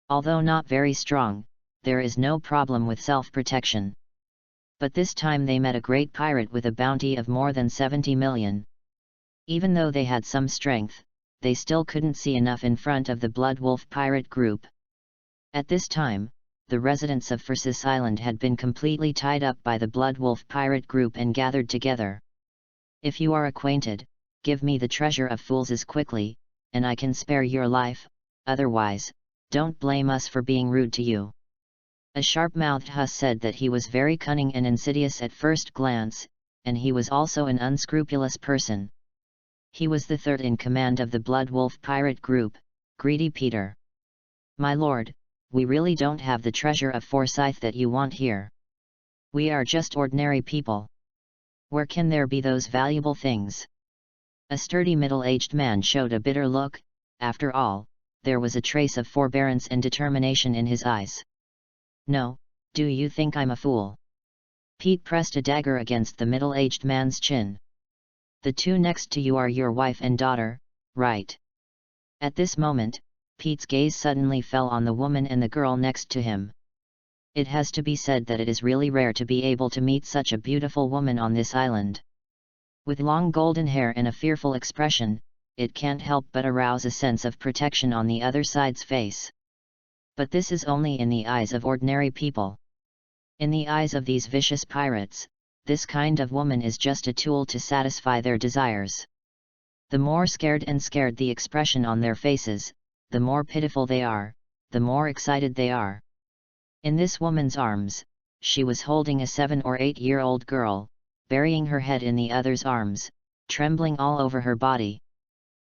Although not very strong, there is no problem with self-protection. But this time they met a great pirate with a bounty of more than 70 million. Even though they had some strength, they still couldn't see enough in front of the Blood Wolf Pirate Group. At this time, the residents of Forsyth Island had been completely tied up by the Blood Wolf Pirate Group and gathered together. "If you are acquainted, give me the treasure of fools as quickly, and I can spare your life, otherwise, don't blame us for being rude to you." A sharp-mouthed Huss said that he was very cunning and insidious at first glance, and he was also an unscrupulous person. He was the third in command of the Blood Wolf Pirate Group, Greedy Peter. "My lord, we really don't have the treasure of Forsyth that you want here. We are just ordinary people. Where can there be those valuable things?" A sturdy middle-aged man showed a bitter look. After all, there was a trace of forbearance and determination in his eyes. "No, do you think I'm a fool?" Pete pressed a dagger against the middle-aged man's chin. "The two next to you are your wife and daughter, right?" At this moment, Pete's gaze suddenly fell on the woman and the girl next to him. It has to be said that it is really rare to be able to meet such a beautiful woman on this island. With long golden hair and a fearful expression, it can't help but arouse a sense of protection on the other side's face. But this is only in the eyes of ordinary people. In the eyes of these vicious pirates, this kind of woman is just a tool to satisfy their desires. The more scared the expression on their faces, the more pitiful they are, the more excited they are. In this woman's arms, she was holding a 7 or 8-year-old girl, burying her head in the other's arms, trembling all over her body.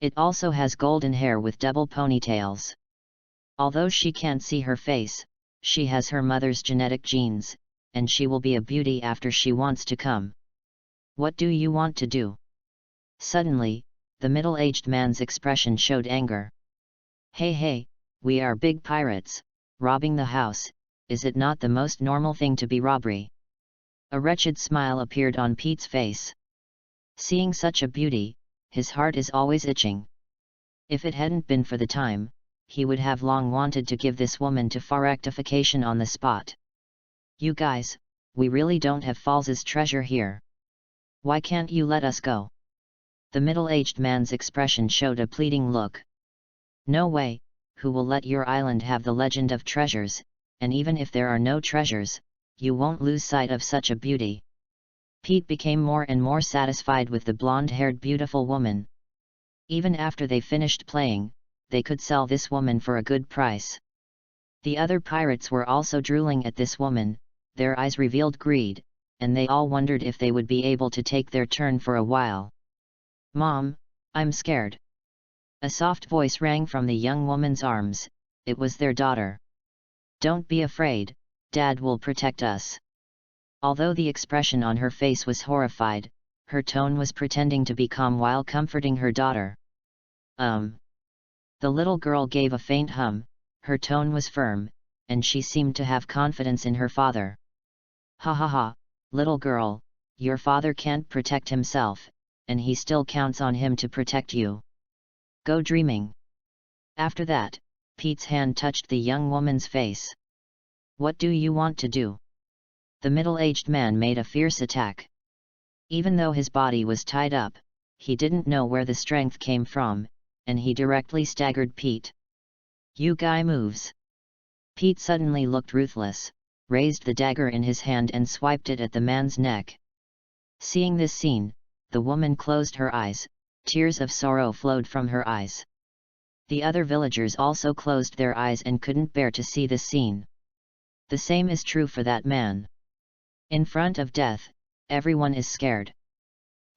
It also has golden hair with double ponytails. Although she can't see her face, She has her mother's genetic genes, and she will be a beauty after she wants to come. What do you want to do? Suddenly, the middle-aged man's expression showed anger. Hey, we are big pirates, robbing the house, is it not the most normal thing to be robbery? A wretched smile appeared on Pete's face. Seeing such a beauty, his heart is always itching. If it hadn't been for the time, he would have long wanted to give this woman to for rectification on the spot. You guys, we really don't have Falls's treasure here. Why can't you let us go? The middle-aged man's expression showed a pleading look. No way, who will let your island have the legend of treasures, and even if there are no treasures, you won't lose sight of such a beauty. Pete became more and more satisfied with the blonde-haired beautiful woman. Even after they finished playing, they could sell this woman for a good price. The other pirates were also drooling at this woman, their eyes revealed greed, and they all wondered if they would be able to take their turn for a while. Mom, I'm scared. A soft voice rang from the young woman's arms. It was their daughter. Don't be afraid, Dad will protect us. Although the expression on her face was horrified, her tone was pretending to be calm while comforting her daughter. The little girl gave a faint hum, her tone was firm, and she seemed to have confidence in her father. Ha, little girl, your father can't protect himself, and he still counts on him to protect you. Go dreaming. After that, Pete's hand touched the young woman's face. What do you want to do? The middle-aged man made a fierce attack. Even though his body was tied up, he didn't know where the strength came from, and he directly staggered Pete. You guy moves. Pete suddenly looked ruthless, raised the dagger in his hand and swiped it at the man's neck. Seeing this scene, the woman closed her eyes, tears of sorrow flowed from her eyes. The other villagers also closed their eyes and couldn't bear to see this scene. The same is true for that man. In front of death, everyone is scared.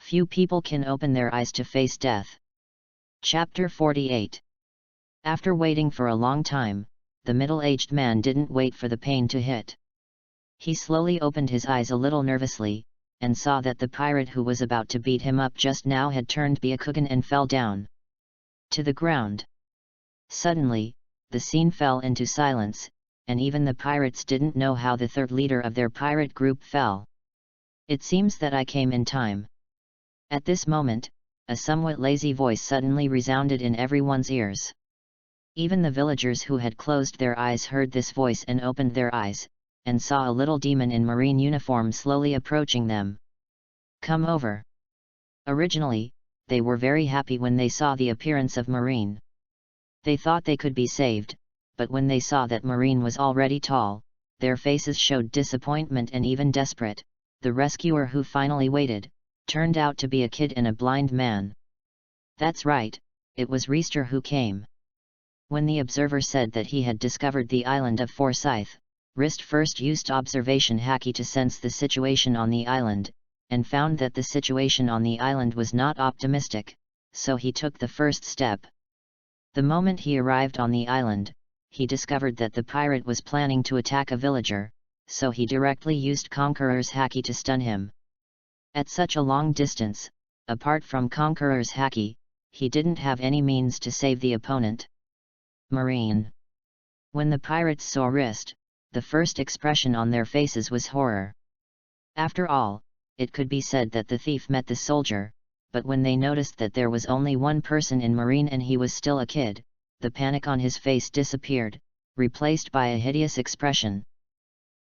Few people can open their eyes to face death. Chapter 48. After waiting for a long time, the middle-aged man didn't wait for the pain to hit. He slowly opened his eyes a little nervously, and saw that the pirate who was about to beat him up just now had turned Byakugan and fell down to the ground. Suddenly, the scene fell into silence, and even the pirates didn't know how the third leader of their pirate group fell. It seems that I came in time. At this moment, a somewhat lazy voice suddenly resounded in everyone's ears. Even the villagers who had closed their eyes heard this voice and opened their eyes, and saw a little demon in marine uniform slowly approaching them. Come over. Originally, they were very happy when they saw the appearance of Marine. They thought they could be saved, but when they saw that Marine was already tall, their faces showed disappointment and even desperate. The rescuer who finally waited, turned out to be a kid and a blind man. That's right, it was Reister who came. When the observer said that he had discovered the island of Forsyth, Rist first used observation haki to sense the situation on the island, and found that the situation on the island was not optimistic, so he took the first step. The moment he arrived on the island, he discovered that the pirate was planning to attack a villager, so he directly used Conqueror's haki to stun him. At such a long distance, apart from Conqueror's haki, he didn't have any means to save the opponent. Marine. When the pirates saw Rist, the first expression on their faces was horror. After all, it could be said that the thief met the soldier, but when they noticed that there was only one person in Marine and he was still a kid, the panic on his face disappeared, replaced by a hideous expression.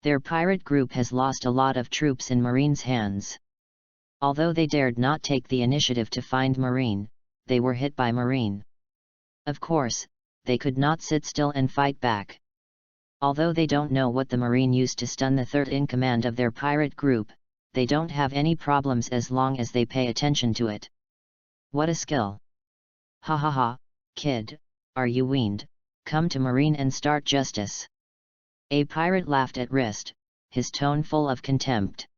Their pirate group has lost a lot of troops in Marine's hands. Although they dared not take the initiative to find Marine, they were hit by Marine. Of course, they could not sit still and fight back. Although they don't know what the Marine used to stun the third in command of their pirate group, they don't have any problems as long as they pay attention to it. What a skill! Ha, kid, are you weaned? Come to Marine and start justice. A pirate laughed at Rist, his tone full of contempt.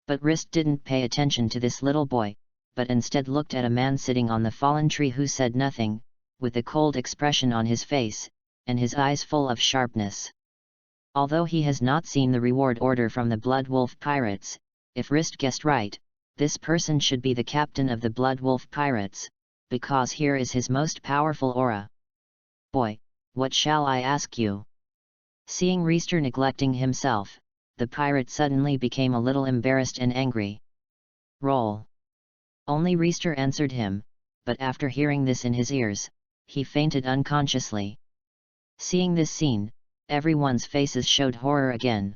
But Rist didn't pay attention to this little boy, but instead looked at a man sitting on the fallen tree who said nothing, with a cold expression on his face, and his eyes full of sharpness. Although he has not seen the reward order from the Blood Wolf Pirates, if Rist guessed right, this person should be the captain of the Blood Wolf Pirates, because here is his most powerful aura. Boy, what shall I ask you? Seeing Reister neglecting himself, the pirate suddenly became a little embarrassed and angry. Roll. Only Reister answered him, but after hearing this in his ears, he fainted unconsciously. Seeing this scene, everyone's faces showed horror again.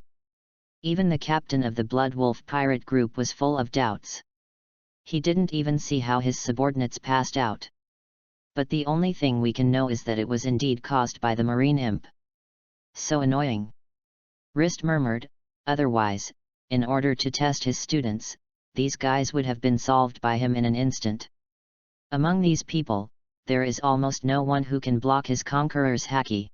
Even the captain of the Blood Wolf pirate group was full of doubts. He didn't even see how his subordinates passed out. But the only thing we can know is that it was indeed caused by the marine imp. So annoying. Rist murmured, otherwise, in order to test his students, these guys would have been solved by him in an instant. Among these people, there is almost no one who can block his Conqueror's haki.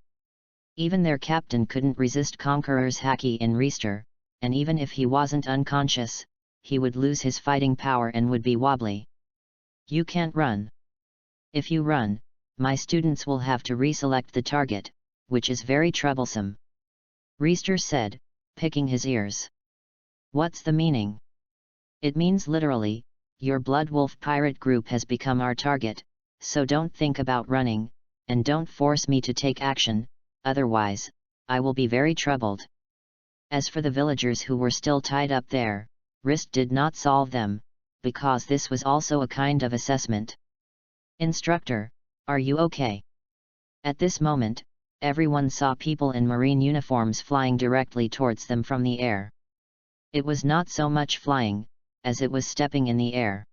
Even their captain couldn't resist Conqueror's haki in Reister, and even if he wasn't unconscious, he would lose his fighting power and would be wobbly. You can't run. If you run, my students will have to reselect the target, which is very troublesome. Reister said, picking his ears. What's the meaning? It means literally, your Blood Wolf pirate group has become our target, so don't think about running, and don't force me to take action, otherwise, I will be very troubled. As for the villagers who were still tied up there, Rist did not solve them, because this was also a kind of assessment. Instructor, are you okay? At this moment, everyone saw people in marine uniforms flying directly towards them from the air. It was not so much flying, as it was stepping in the air.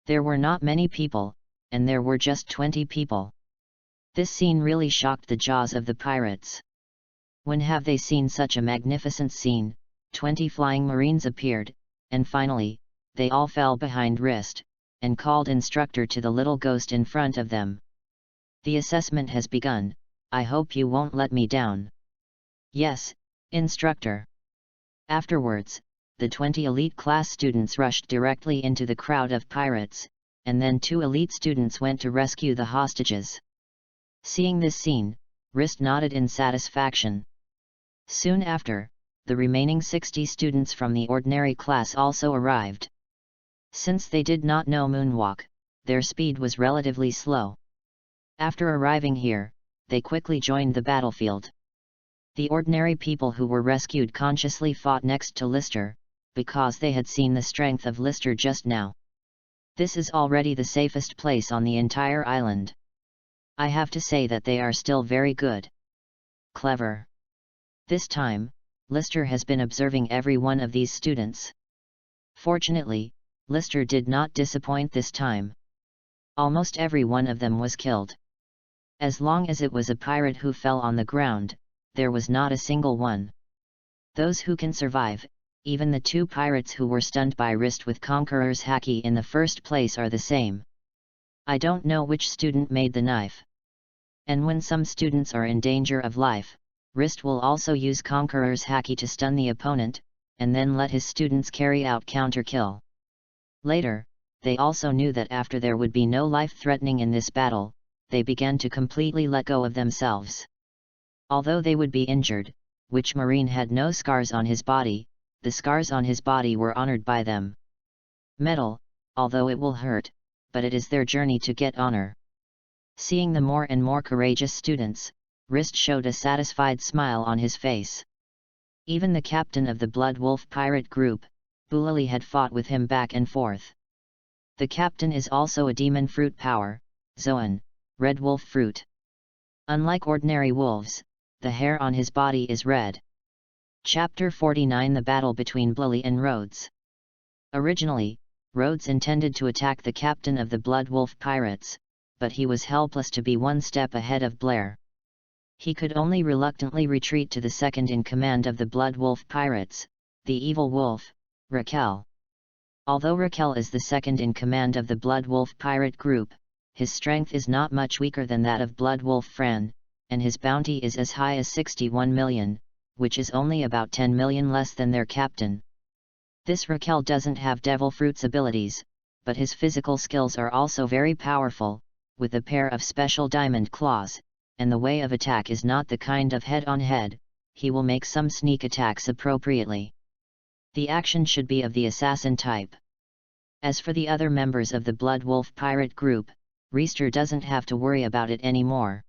There were not many people, and there were just 20 people. This scene really shocked the jaws of the pirates. When have they seen such a magnificent scene? 20 flying marines appeared, and finally, they all fell behind Rist, and called instructor to the little ghost in front of them. The assessment has begun, I hope you won't let me down. Yes, instructor. Afterwards, the 20 elite class students rushed directly into the crowd of pirates, and then 2 elite students went to rescue the hostages. Seeing this scene, Rist nodded in satisfaction. Soon after, the remaining 60 students from the ordinary class also arrived. Since they did not know moonwalk, their speed was relatively slow. After arriving here, they quickly joined the battlefield. The ordinary people who were rescued consciously fought next to Lister, because they had seen the strength of Lister just now. This is already the safest place on the entire island. I have to say that they are still very good. Clever. This time, Lister has been observing every one of these students. Fortunately, Lister did not disappoint this time. Almost every one of them was killed. As long as it was a pirate who fell on the ground, there was not a single one. Those who can survive, even the 2 pirates who were stunned by Rist with Conqueror's haki in the first place are the same. I don't know which student made the knife. And when some students are in danger of life, Rist will also use Conqueror's haki to stun the opponent, and then let his students carry out counter-kill. Later, they also knew that after there would be no life threatening in this battle, they began to completely let go of themselves. Although they would be injured, which marine had no scars on his body, the scars on his body were honored by them. Metal, although it will hurt, but it is their journey to get honor. Seeing the more and more courageous students, Rist showed a satisfied smile on his face. Even the captain of the Blood Wolf pirate group, Bulali, had fought with him back and forth. The captain is also a demon fruit power, Zoan, red wolf fruit. Unlike ordinary wolves, the hair on his body is red. Chapter 49 The Battle between Bulali and Rhodes. Originally, Rhodes intended to attack the captain of the Blood Wolf pirates, but he was helpless to be one step ahead of Blair. He could only reluctantly retreat to the second in command of the Blood Wolf pirates, the evil wolf, Raquel. Although Raquel is the second in command of the Blood Wolf pirate group, his strength is not much weaker than that of Blood Wolf Fran, and his bounty is as high as 61 million, which is only about 10 million less than their captain. This Raquel doesn't have Devil Fruit's abilities, but his physical skills are also very powerful, with a pair of special diamond claws, and the way of attack is not the kind of head-on-head, he will make some sneak attacks appropriately. The action should be of the assassin type. As for the other members of the Blood Wolf pirate group, Reister doesn't have to worry about it anymore.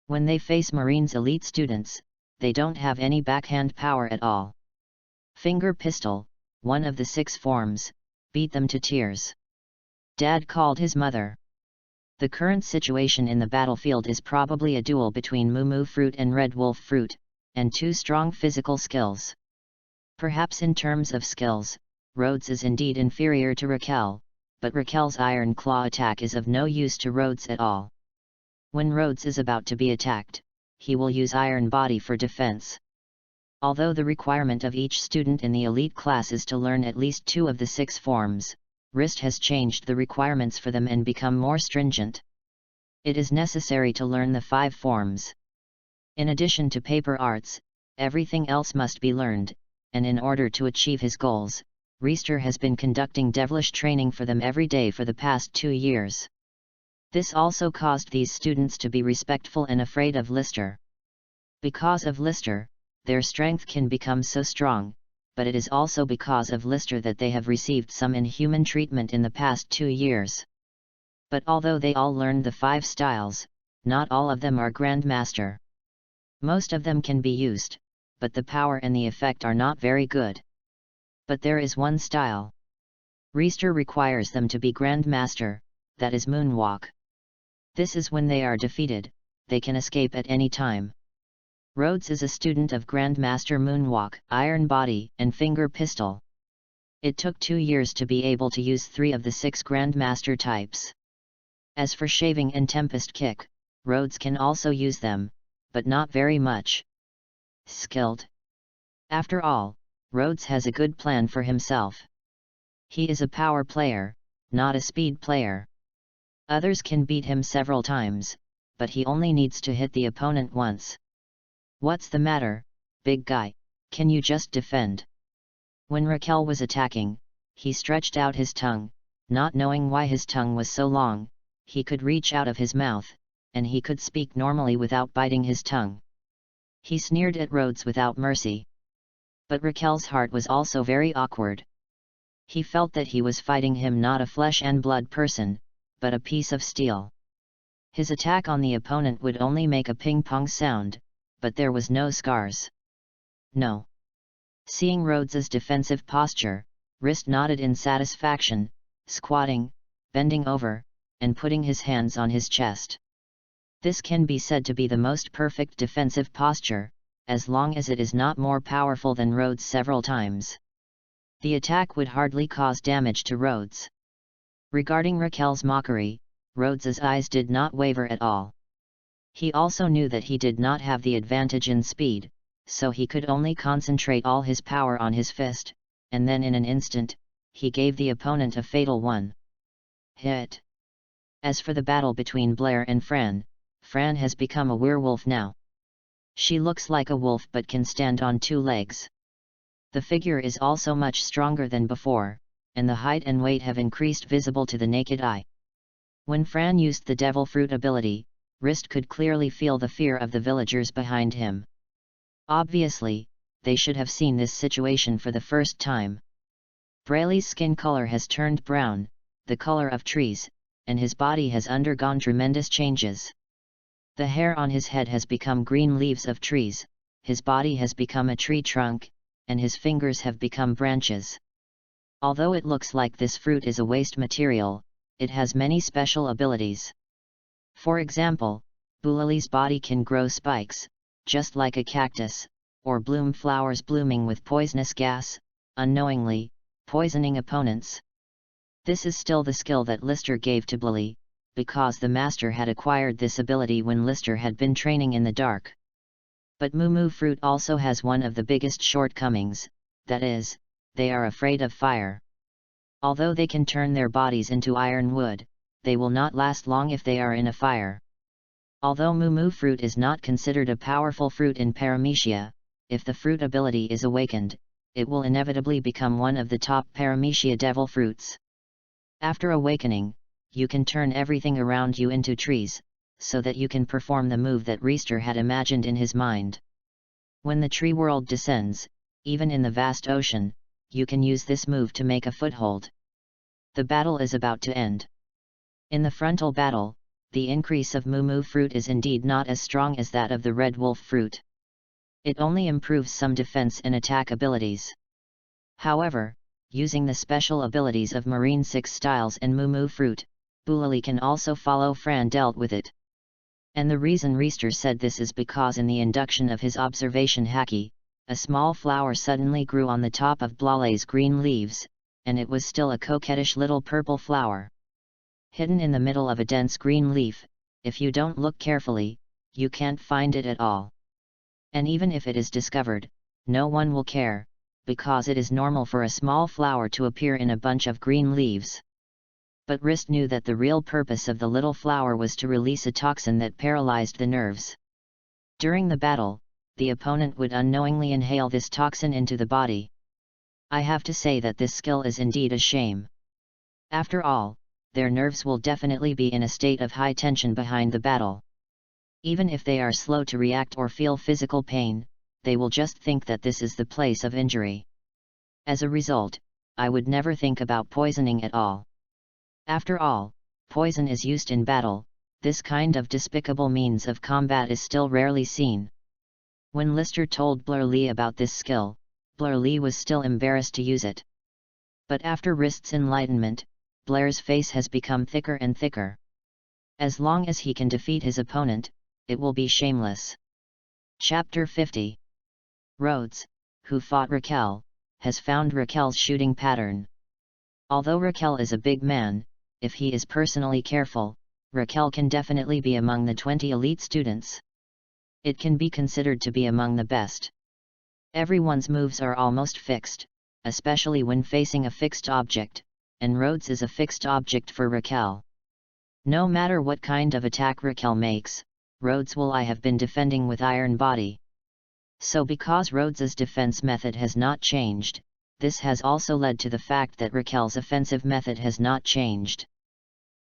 When they face Marine's elite students, they don't have any backhand power at all. Finger Pistol, one of the 6 forms, beat them to tears. Dad called his mother. The current situation in the battlefield is probably a duel between Moo Fruit and Red Wolf Fruit, and 2 strong physical skills. Perhaps in terms of skills, Rhodes is indeed inferior to Raquel, but Raquel's Iron Claw attack is of no use to Rhodes at all. When Rhodes is about to be attacked, he will use Iron Body for defense. Although the requirement of each student in the elite class is to learn at least 2 of the 6 forms, RIST has changed the requirements for them and become more stringent. It is necessary to learn the 5 forms. In addition to paper arts, everything else must be learned, and in order to achieve his goals, Reister has been conducting devilish training for them every day for the past 2 years. This also caused these students to be respectful and afraid of Lister. Because of Lister, their strength can become so strong, but it is also because of Lister that they have received some inhuman treatment in the past 2 years. But although they all learned the 5 styles, not all of them are Grandmaster. Most of them can be used, but the power and the effect are not very good. But there is one style. Reister requires them to be Grandmaster, that is Moonwalk. This is when they are defeated, they can escape at any time. Rhodes is a student of Grandmaster Moonwalk, Iron Body, and Finger Pistol. It took 2 years to be able to use 3 of the 6 Grandmaster types. As for Shaving and Tempest Kick, Rhodes can also use them, but not very much. Skilled. After all, Rhodes has a good plan for himself. He is a power player, not a speed player. Others can beat him several times, but he only needs to hit the opponent once. What's the matter, big guy, can you just defend? When Raquel was attacking, he stretched out his tongue, not knowing why his tongue was so long. He could reach out of his mouth, and he could speak normally without biting his tongue. He sneered at Rhodes without mercy. But Raquel's heart was also very awkward. He felt that he was fighting him not a flesh and blood person, but a piece of steel. His attack on the opponent would only make a ping-pong sound, but there was no scars. No. Seeing Rhodes's defensive posture, Rist nodded in satisfaction, squatting, bending over, and putting his hands on his chest. This can be said to be the most perfect defensive posture, as long as it is not more powerful than Rhodes several times. The attack would hardly cause damage to Rhodes. Regarding Raquel's mockery, Rhodes's eyes did not waver at all. He also knew that he did not have the advantage in speed, so he could only concentrate all his power on his fist, and then in an instant, he gave the opponent a fatal one. Hit. As for the battle between Blair and Fran, Fran has become a werewolf now. She looks like a wolf but can stand on 2 legs. The figure is also much stronger than before, and the height and weight have increased visible to the naked eye. When Fran used the Devil Fruit ability, Rist could clearly feel the fear of the villagers behind him. Obviously, they should have seen this situation for the first time. Brayley's skin color has turned brown, the color of trees, and his body has undergone tremendous changes. The hair on his head has become green leaves of trees, his body has become a tree trunk, and his fingers have become branches. Although it looks like this fruit is a waste material, it has many special abilities. For example, Boolali's body can grow spikes, just like a cactus, or bloom flowers blooming with poisonous gas, unknowingly, poisoning opponents. This is still the skill that Lister gave to Boolali, because the master had acquired this ability when Lister had been training in the dark. But Moo Fruit also has one of the biggest shortcomings, that is, they are afraid of fire. Although they can turn their bodies into iron wood, they will not last long if they are in a fire. Although Moo Fruit is not considered a powerful fruit in Paramecia, if the fruit ability is awakened, it will inevitably become one of the top Paramecia devil fruits. After awakening, you can turn everything around you into trees, so that you can perform the move that Reister had imagined in his mind. When the tree world descends, even in the vast ocean, you can use this move to make a foothold. The battle is about to end. In the frontal battle, the increase of Moo fruit is indeed not as strong as that of the red wolf fruit. It only improves some defense and attack abilities. However, using the special abilities of Marine 6 styles and Moo fruit, Boolali can also follow Fran dealt with it. And the reason Reister said this is because in the induction of his observation Haki, a small flower suddenly grew on the top of Blale's green leaves, and it was still a coquettish little purple flower. Hidden in the middle of a dense green leaf, if you don't look carefully, you can't find it at all. And even if it is discovered, no one will care, because it is normal for a small flower to appear in a bunch of green leaves. But Rist knew that the real purpose of the little flower was to release a toxin that paralyzed the nerves. During the battle, the opponent would unknowingly inhale this toxin into the body. I have to say that this skill is indeed a shame. After all, their nerves will definitely be in a state of high tension behind the battle. Even if they are slow to react or feel physical pain, they will just think that this is the place of injury. As a result, I would never think about poisoning at all. After all, poison is used in battle. This kind of despicable means of combat is still rarely seen. When Lister told Blurlee about this skill, Blurlee was still embarrassed to use it. But after Rist's enlightenment, Blair's face has become thicker and thicker. As long as he can defeat his opponent, it will be shameless. Chapter 50. Rhodes, who fought Raquel, has found Raquel's shooting pattern. Although Raquel is a big man, if he is personally careful, Raquel can definitely be among the 20 elite students. It can be considered to be among the best. Everyone's moves are almost fixed, especially when facing a fixed object, and Rhodes is a fixed object for Raquel. No matter what kind of attack Raquel makes, Rhodes will have been defending with Iron Body. So because Rhodes's defense method has not changed, this has also led to the fact that Raquel's offensive method has not changed.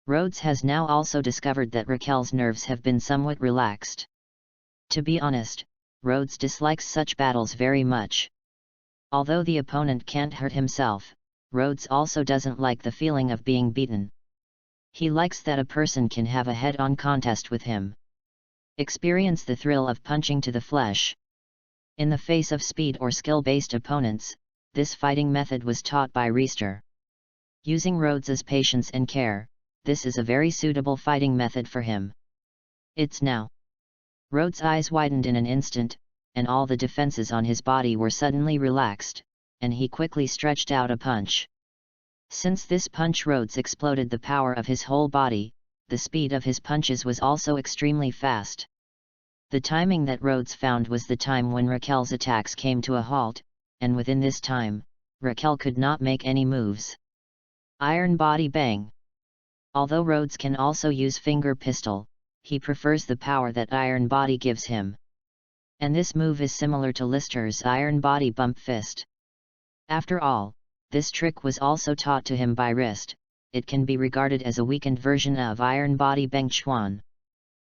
Rhodes has now also discovered that Raquel's nerves have been somewhat relaxed. To be honest, Rhodes dislikes such battles very much. Although the opponent can't hurt himself, Rhodes also doesn't like the feeling of being beaten. He likes that a person can have a head-on contest with him. Experience the thrill of punching to the flesh. In the face of speed or skill-based opponents, this fighting method was taught by Reister. Using Rhodes's patience and care, this is a very suitable fighting method for him. It's now. Rhodes' eyes widened in an instant, and all the defenses on his body were suddenly relaxed, and he quickly stretched out a punch. Since this punch Rhodes exploded the power of his whole body, the speed of his punches was also extremely fast. The timing that Rhodes found was the time when Raquel's attacks came to a halt, and within this time, Raquel could not make any moves. Iron Body Bang. Although Rhodes can also use finger pistol, he prefers the power that Iron Body gives him. And this move is similar to Lister's Iron Body Bump Fist. After all, this trick was also taught to him by Rist. It can be regarded as a weakened version of Iron Body Bang Chuan.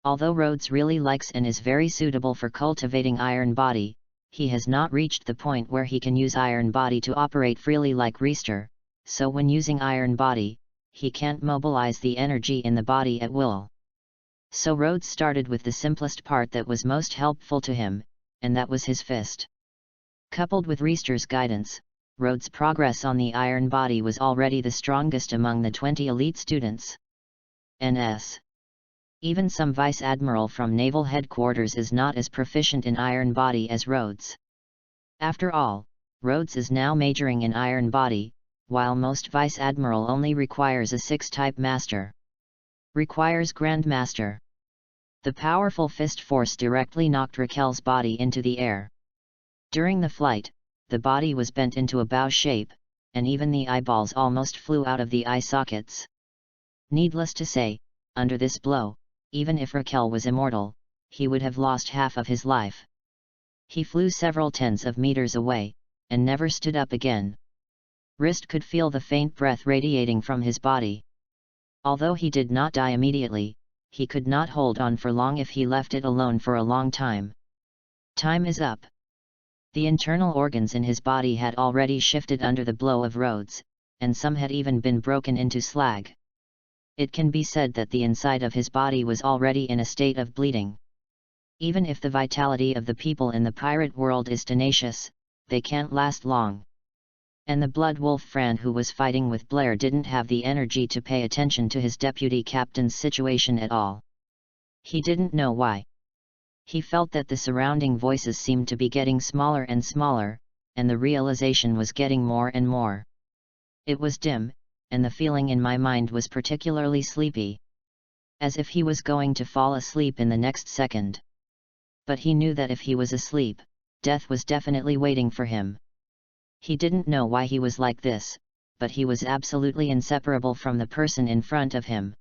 Although Rhodes really likes and is very suitable for cultivating Iron Body, he has not reached the point where he can use Iron Body to operate freely like Reister, so when using Iron Body, he can't mobilize the energy in the body at will. So Rhodes started with the simplest part that was most helpful to him, and that was his fist. Coupled with Reister's guidance, Rhodes' progress on the Iron Body was already the strongest among the 20 elite students. NS. Even some vice admiral from naval headquarters is not as proficient in Iron Body as Rhodes. After all, Rhodes is now majoring in Iron Body, while most vice admiral only requires a 6-type master. Requires Grandmaster. The powerful fist force directly knocked Raquel's body into the air. During the flight, the body was bent into a bow shape, and even the eyeballs almost flew out of the eye sockets. Needless to say, under this blow, even if Raquel was immortal, he would have lost half of his life. He flew several tens of meters away, and never stood up again. Rist could feel the faint breath radiating from his body. Although he did not die immediately, he could not hold on for long if he left it alone for a long time. Time is up. The internal organs in his body had already shifted under the blow of rods, and some had even been broken into slag. It can be said that the inside of his body was already in a state of bleeding. Even if the vitality of the people in the pirate world is tenacious, they can't last long. And the blood wolf Fran, who was fighting with Blair, didn't have the energy to pay attention to his deputy captain's situation at all. He didn't know why. He felt that the surrounding voices seemed to be getting smaller and smaller, and the realization was getting more and more. It was dim, and the feeling in my mind was particularly sleepy. As if he was going to fall asleep in the next second. But he knew that if he was asleep, death was definitely waiting for him. He didn't know why he was like this, but he was absolutely inseparable from the person in front of him.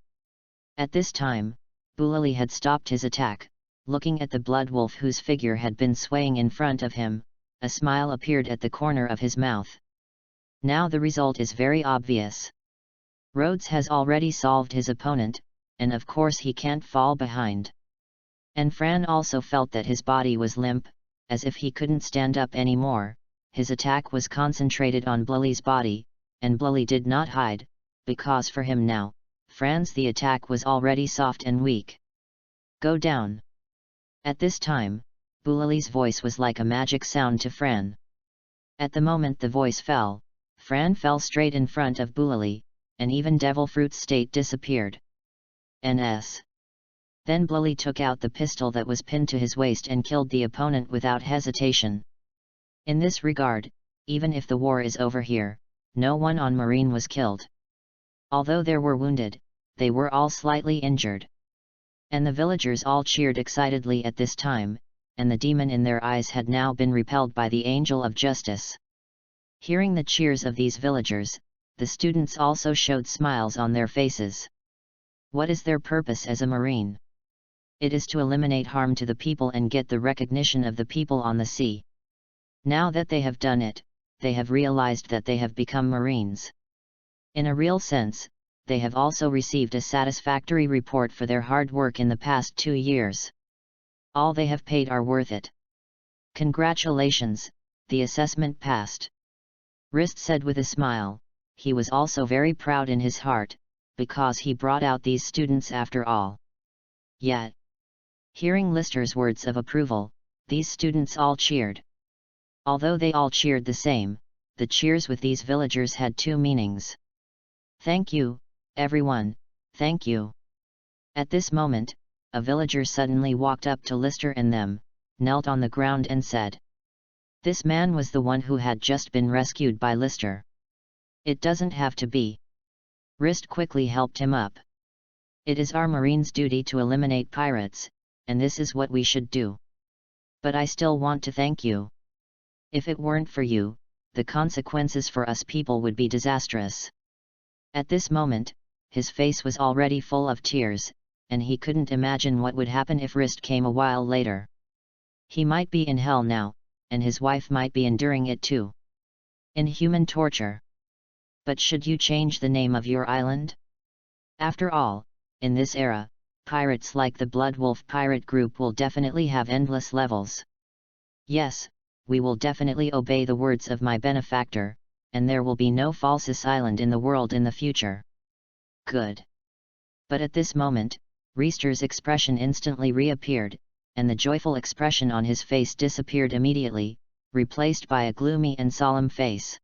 At this time, Boolali had stopped his attack. Looking at the blood wolf whose figure had been swaying in front of him, a smile appeared at the corner of his mouth. Now the result is very obvious. Rhodes has already solved his opponent, and of course he can't fall behind. And Fran also felt that his body was limp, as if he couldn't stand up anymore. His attack was concentrated on Blali's body, and Blali did not hide, because for him now, Fran's the attack was already soft and weak. Go down. At this time, Boolali's voice was like a magic sound to Fran. At the moment the voice fell, Fran fell straight in front of Boolali, and even Devil Fruit's state disappeared. NS. Then Blali took out the pistol that was pinned to his waist and killed the opponent without hesitation. In this regard, even if the war is over here, no one on Marine was killed. Although there were wounded, they were all slightly injured. And the villagers all cheered excitedly at this time, and the demon in their eyes had now been repelled by the angel of justice. Hearing the cheers of these villagers, the students also showed smiles on their faces. What is their purpose as a Marine? It is to eliminate harm to the people and get the recognition of the people on the sea. Now that they have done it, they have realized that they have become Marines. In a real sense, they have also received a satisfactory report for their hard work in the past 2 years. All they have paid are worth it. Congratulations, the assessment passed. Rist said with a smile. He was also very proud in his heart, because he brought out these students after all. Yet, hearing Lister's words of approval, these students all cheered. Although they all cheered the same, the cheers with these villagers had 2 meanings. Thank you, everyone, thank you. At this moment, a villager suddenly walked up to Lister and them, knelt on the ground and said. This man was the one who had just been rescued by Lister. It doesn't have to be. Rist quickly helped him up. It is our Marine's duty to eliminate pirates, and this is what we should do. But I still want to thank you. If it weren't for you, the consequences for us people would be disastrous. At this moment, his face was already full of tears, and he couldn't imagine what would happen if Rist came a while later. He might be in hell now, and his wife might be enduring it too. Inhuman torture. But should you change the name of your island? After all, in this era, pirates like the Blood Wolf pirate group will definitely have endless levels. Yes, we will definitely obey the words of my benefactor, and there will be no falsus island in the world in the future. Good. But at this moment, Rister's expression instantly reappeared, and the joyful expression on his face disappeared immediately, replaced by a gloomy and solemn face.